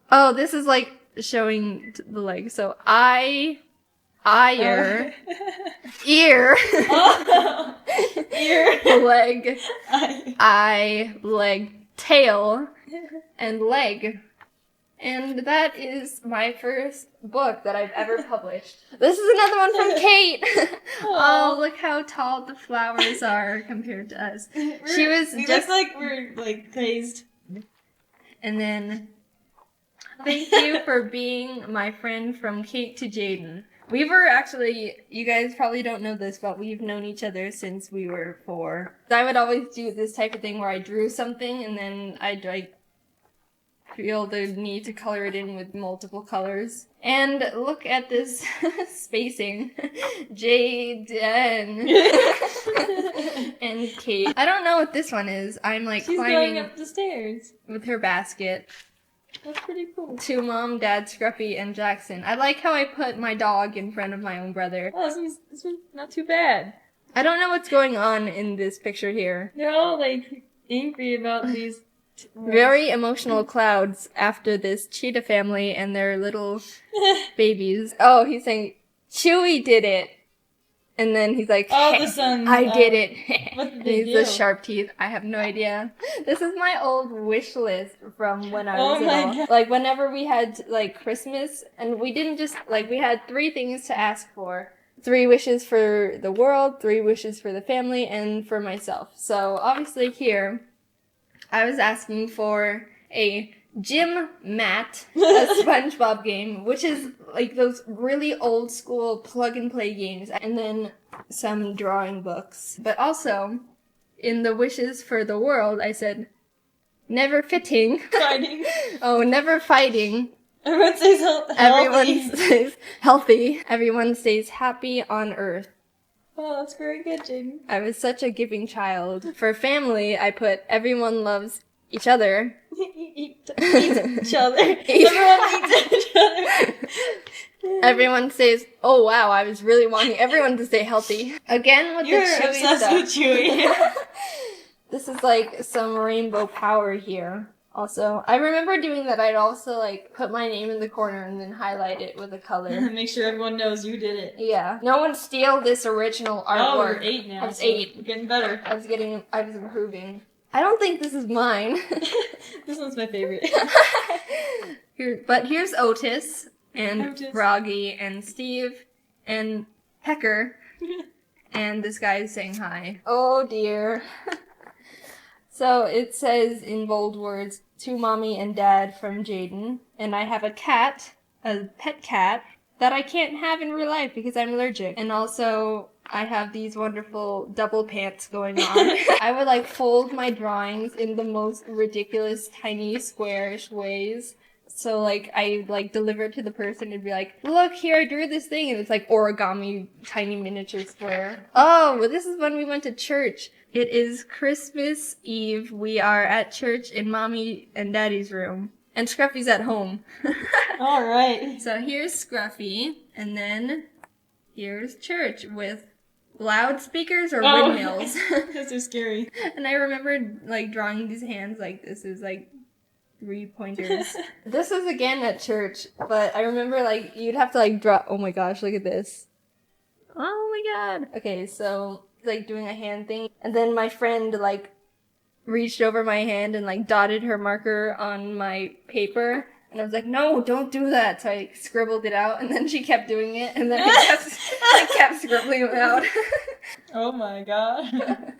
Oh, this is like showing the leg. So ear, ear, leg, eye, leg, tail, and leg. And that is my first book that I've ever published. This is another one from Kate. Oh, look how tall the flowers are compared to us. We look like we're like crazed. And then, thank you for being my friend from Kate to Jaiden. We were actually, you guys probably don't know this, but we've known each other since we were 4. I would always do this type of thing where I drew something and then I'd like feel the need to color it in with multiple colors. And look at this spacing. Jaiden and Kate. I don't know what this one is. I'm like She's climbing going up the stairs with her basket. That's pretty cool. To Mom, Dad, Scruffy, and Jackson. I like how I put my dog in front of my own brother. Oh, this one's not too bad. I don't know what's going on in this picture here. They're all like angry about these. Very emotional clouds after this cheetah family and their little babies. Oh, he's saying, Chewie did it. And then he's like, oh, the sun. I did it. What did they He's do? the sharp teeth. I have no idea. This is my old wish list from when I was Oh my little. God. Like whenever we had like Christmas, and we didn't just like we had 3 things to ask for. 3 wishes for the world, 3 wishes for the family, and for myself. So obviously here, I was asking for a gym mat, a SpongeBob game, which is like those really old school plug and play games, and then some drawing books. But also, in the wishes for the world, I said, never fitting. Fighting. Oh, never fighting. Everyone stays healthy. Everyone stays healthy. Everyone stays happy on Earth. Oh, that's very good, Jaiden. I was such a giving child. For family, I put everyone loves each other. Eat each other. Everyone eats each other. Everyone says, "Oh wow, I was really wanting everyone to stay healthy." Again with You're the Chewy obsessed stuff. with Chewy. This is like some rainbow power here. Also, I remember doing that. I'd also like put my name in the corner and then highlight it with a color. Make sure everyone knows you did it. Yeah. No one steal this original artwork. Oh, you're 8 now. I was so 8. You're getting better. I was improving. I don't think this is mine. This one's my favorite. But here's Otis and Otis. Froggy and Steve and Pecker. And this guy is saying hi. Oh dear. So it says in bold words, "To Mommy and Dad from Jaiden." And I have a cat, a pet cat, that I can't have in real life because I'm allergic. And also, I have these wonderful double pants going on. I would like fold my drawings in the most ridiculous tiny squarish ways. So like I like deliver it to the person and be like, "Look, here I drew this thing," and it's like origami tiny miniature square. Oh, well, this is when we went to church. It is Christmas Eve. We are at church in Mommy and Daddy's room. And Scruffy's at home. Alright. So here's Scruffy, and then here's church with loudspeakers or windmills. Those are scary. And I remember like drawing these hands like this is like 3 pointers. This is again at church, but I remember like you'd have to like draw. Oh my gosh, look at this. Oh my god. Okay, so like doing a hand thing, and then my friend like reached over my hand and like dotted her marker on my paper, and I was like, "No, don't do that." So I scribbled it out, and then she kept doing it, and then I kept scribbling it out. Oh my god.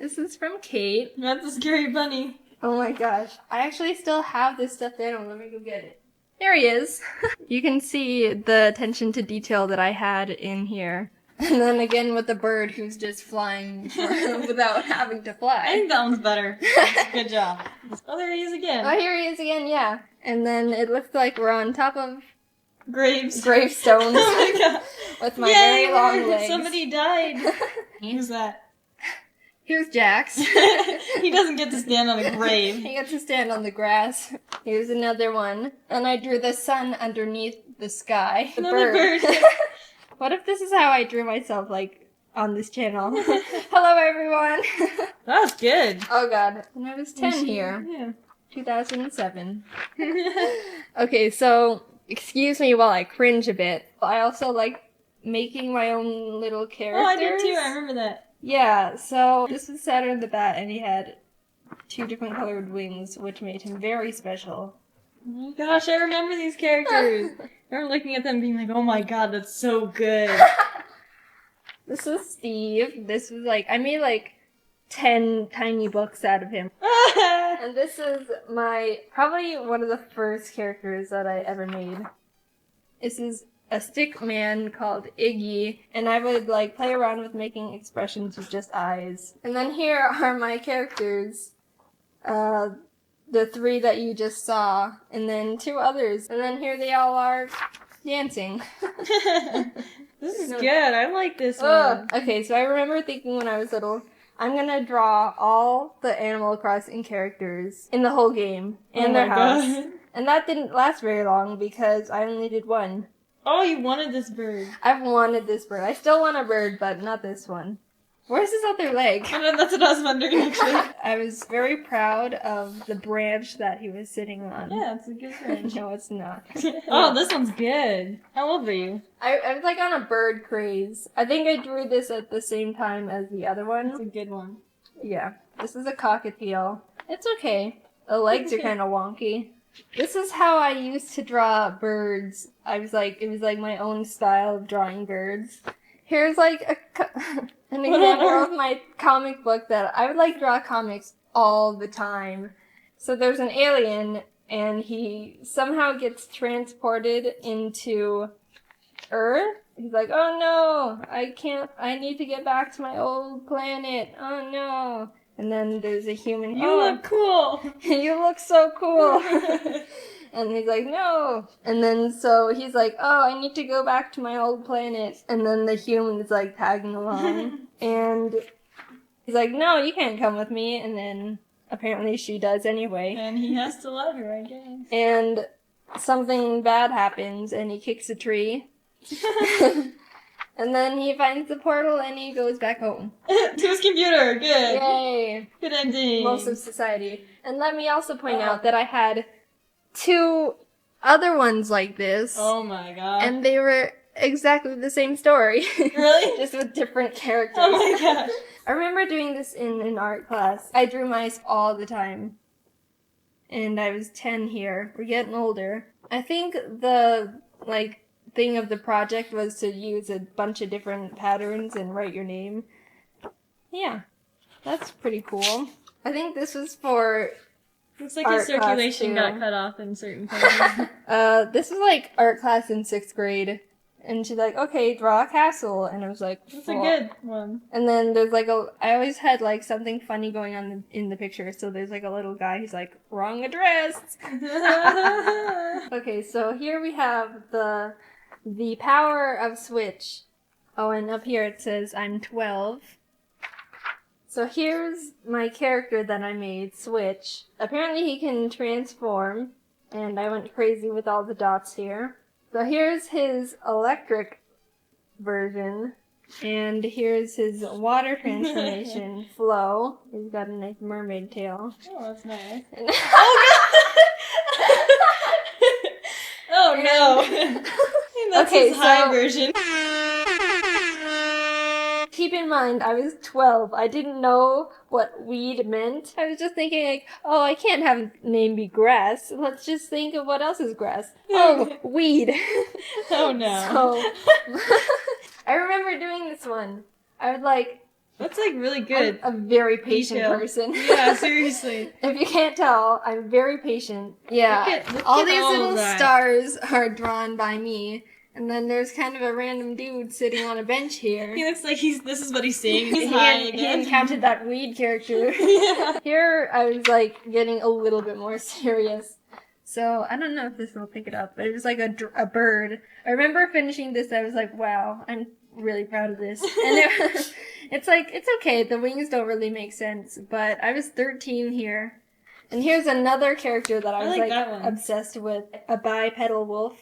This is from Kate. That's a scary bunny. Oh my gosh. I actually still have this stuffed animal. Let me go get it. There he is. You can see the attention to detail that I had in here. And then again with the bird who's just flying without having to I fly. think that one's better. Good job. Oh, there he is again. Oh, here he is again, yeah. And then it looks like we're on top of Graves. gravestones Oh my god. with my Yay, very long legs. somebody died. Who's that? Here's Jax. He doesn't get to stand on a grave. He gets to stand on the grass. Here's another one. And I drew the sun underneath the sky. The Another bird. What if this is how I drew myself, like, on this channel? Hello, everyone! That was good. Oh god. And I was 10 here. Yeah. 2007. Okay, so, excuse me while I cringe a bit. I also like making my own little characters. Oh, I did too. I remember that. Yeah, so this was Saturn the Bat, and he had 2 different colored wings, which made him very special. Oh my gosh, I remember these characters. I remember looking at them and being like, oh my god, that's so good. This is Steve. This was like, I made like 10 tiny books out of him. And this is probably one of the first characters that I ever made. This is a stick man called Iggy, and I would like play around with making expressions with just eyes. And then here are my characters. The 3 that you just saw, and then 2 others. And then here they all are dancing. This is good. I like this one. Okay, so I remember thinking when I was little, I'm gonna draw all the Animal Crossing characters in the whole game and their house. God. And that didn't last very long because I only did 1. Oh, you wanted this bird. I've wanted this bird. I still want a bird, but not this one. Where's his other leg? I know, that's what I was wondering, actually. I was very proud of the branch that he was sitting on. Yeah, it's a good branch. No, it's not. Oh, this one's good. How old were you? I was like on a bird craze. I think I drew this at the same time as the other one. It's a good one. Yeah. This is a cockatiel. It's okay. The legs are kind of wonky. This is how I used to draw birds. It was like my own style of drawing birds. Here's like an example of my comic book that I would like draw comics all the time. So there's an alien and he somehow gets transported into Earth. He's like, oh no, I need to get back to my old planet. Oh no. And then there's a human. You look cool. You look so cool. And he's like, no. And then so he's like, oh, I need to go back to my old planet. And then the human is like tagging along. And he's like, no, you can't come with me. And then apparently she does anyway. And he has to let her, I guess. And something bad happens and he kicks a tree. And then he finds the portal and he goes back home. To his computer. Good. Yay. Good ending. Most of society. And let me also point out that I had 2 other ones like this. Oh my god. And they were exactly the same story. Really? Just with different characters. Oh my gosh. I remember doing this in an art class. I drew mice all the time. And I was 10 here. We're getting older. I think the, thing of the project was to use a bunch of different patterns and write your name. Yeah. That's pretty cool. I think this was for Looks like art his circulation class, got too. cut off in certain places. This was like art class in 6th grade. And she's like, okay, draw a castle. And I was like, That's a good one. And then there's I always had something funny going on in the picture. So there's a little guy who's like, wrong address. Okay, so here we have the power of Switch. Oh, and up here it says I'm 12. So here's my character that I made, Switch. Apparently he can transform. And I went crazy with all the dots here. So here's his electric version, and here's his water transformation, Flo. He's got a nice mermaid tail. Oh, that's nice. And Oh no! That's Okay, his high so- version. keep in mind, I was 12. I didn't know what weed meant. I was just thinking oh, I can't have a name be grass. Let's just think of what else is grass. Oh, weed. Oh no. So, I remember doing this one. I would That's really good. I'm a very patient Detail. person. Yeah, seriously. If you can't tell, I'm very patient. Yeah. Look all at these all little that. stars are drawn by me. And then there's kind of a random dude sitting on a bench here. He looks like this is what he's seeing. He's high He again. encountered that weed character. Yeah. Here, I was getting a little bit more serious. So, I don't know if this will pick it up, but it was like a bird. I remember finishing this, I was like, wow, I'm really proud of this. And it's okay, the wings don't really make sense, but I was 13 here. And here's another character that I was like that one. obsessed with, a bipedal wolf.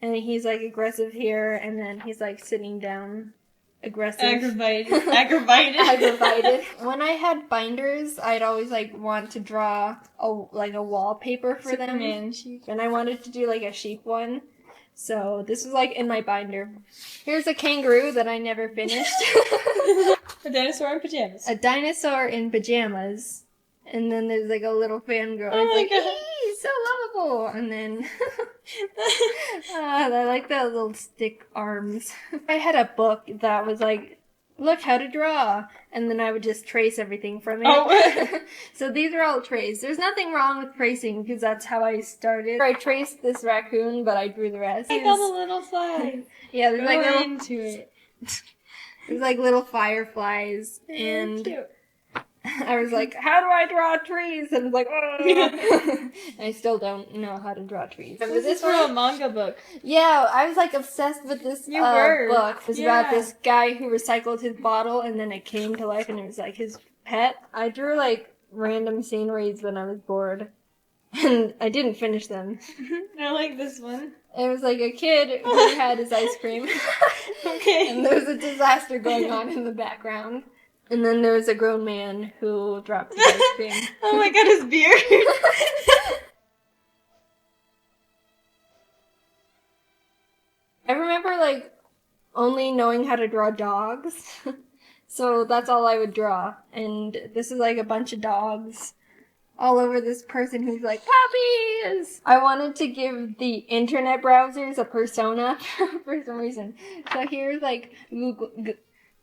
And he's aggressive here, and then he's sitting down, aggressive. Aggravated. Aggravated. When I had binders, I'd always want to draw a wallpaper for Superman them. sheep. And I wanted to do a sheep one. So this was in my binder. Here's a kangaroo that I never finished. A dinosaur in pajamas. A dinosaur in pajamas. And then there's a little fangirl. Oh my God. He's so lovable. And then I like the little stick arms. I had a book that was look how to draw. And then I would just trace everything from it. Oh. So these are all traced. There's nothing wrong with tracing because that's how I started. I traced this raccoon, but I drew the rest. I got the little flies. Yeah, there's Go little into it. there's little fireflies and Cute. I was like, how do I draw trees? And I was like, oh. I still don't know how to draw trees. Remember This is for a manga book. Yeah, I was obsessed with this You were. book. It was about Yeah. this guy who recycled his bottle and then it came to life and it was his pet. I drew random sceneries when I was bored. And I didn't finish them. I like this one. It was a kid who had his ice cream. Okay. And there was a disaster going on in the background. And then there was a grown man who dropped his ice cream. Oh my god, his beard. I remember only knowing how to draw dogs. So that's all I would draw. And this is a bunch of dogs all over this person who's puppies! I wanted to give the internet browsers a persona for some reason. So here's Google.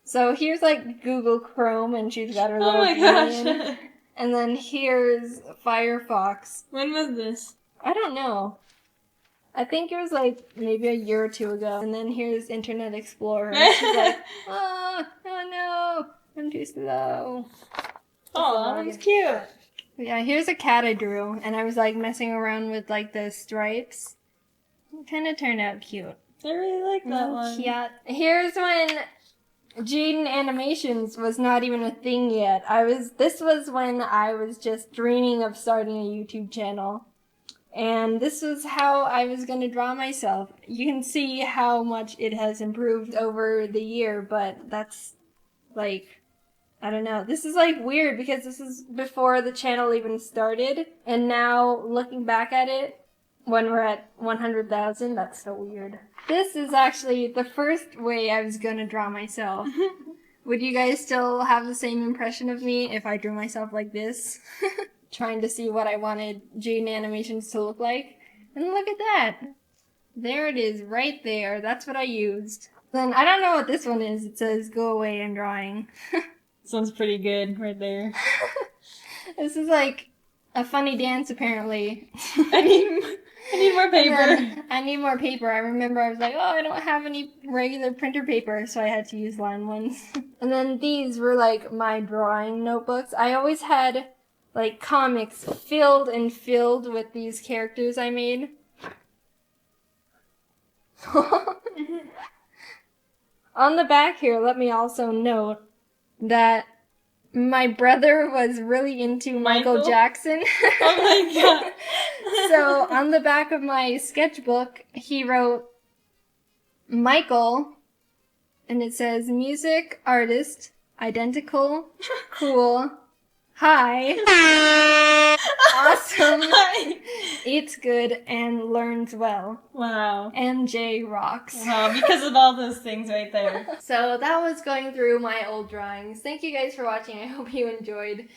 So here's Google Chrome and she's got her Oh little my minion. gosh. And then here's Firefox. When was this? I don't know. I think it was maybe a year or 2 ago. And then here's Internet Explorer. And she's oh no, I'm too slow. Oh, that's cute. Yeah, here's a cat I drew. And I was messing around with the stripes. It kind of turned out cute. I really like that one. Yeah. Here's when Jaiden Animations was not even a thing yet. This was when I was just dreaming of starting a YouTube channel. And this was how I was going to draw myself. You can see how much it has improved over the year, but that's like, I don't know. This is like weird because this is before the channel even started. And now looking back at it, when we're at 100,000, that's so weird. This is actually the first way I was going to draw myself. Would you guys still have the same impression of me if I drew myself like this? Trying to see what I wanted Jaiden Animations to look like. And look at that! There it is, right there. That's what I used. Then, I don't know what this one is. It says, go away, I'm drawing. Sounds pretty good right there. This is like a funny dance, apparently. I need more paper. I need more paper. I remember I was like, oh, I don't have any regular printer paper, so I had to use lined ones. And then these were like my drawing notebooks. I always had like comics filled and filled with these characters I made. On the back here, let me also note that my brother was really into Michael Jackson. Oh my god. So on the back of my sketchbook, he wrote Michael, and it says music, artist, identical, cool, hi, awesome, eats good, and learns well. Wow. And J rocks. Wow, because of all those things right there. So that was going through my old drawings. Thank you guys for watching. I hope you enjoyed.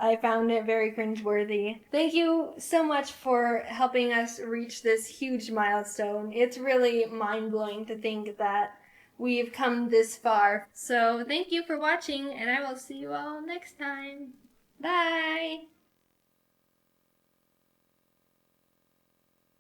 I found it very cringeworthy. Thank you so much for helping us reach this huge milestone. It's really mind-blowing to think that we've come this far. So thank you for watching, and I will see you all next time. Bye!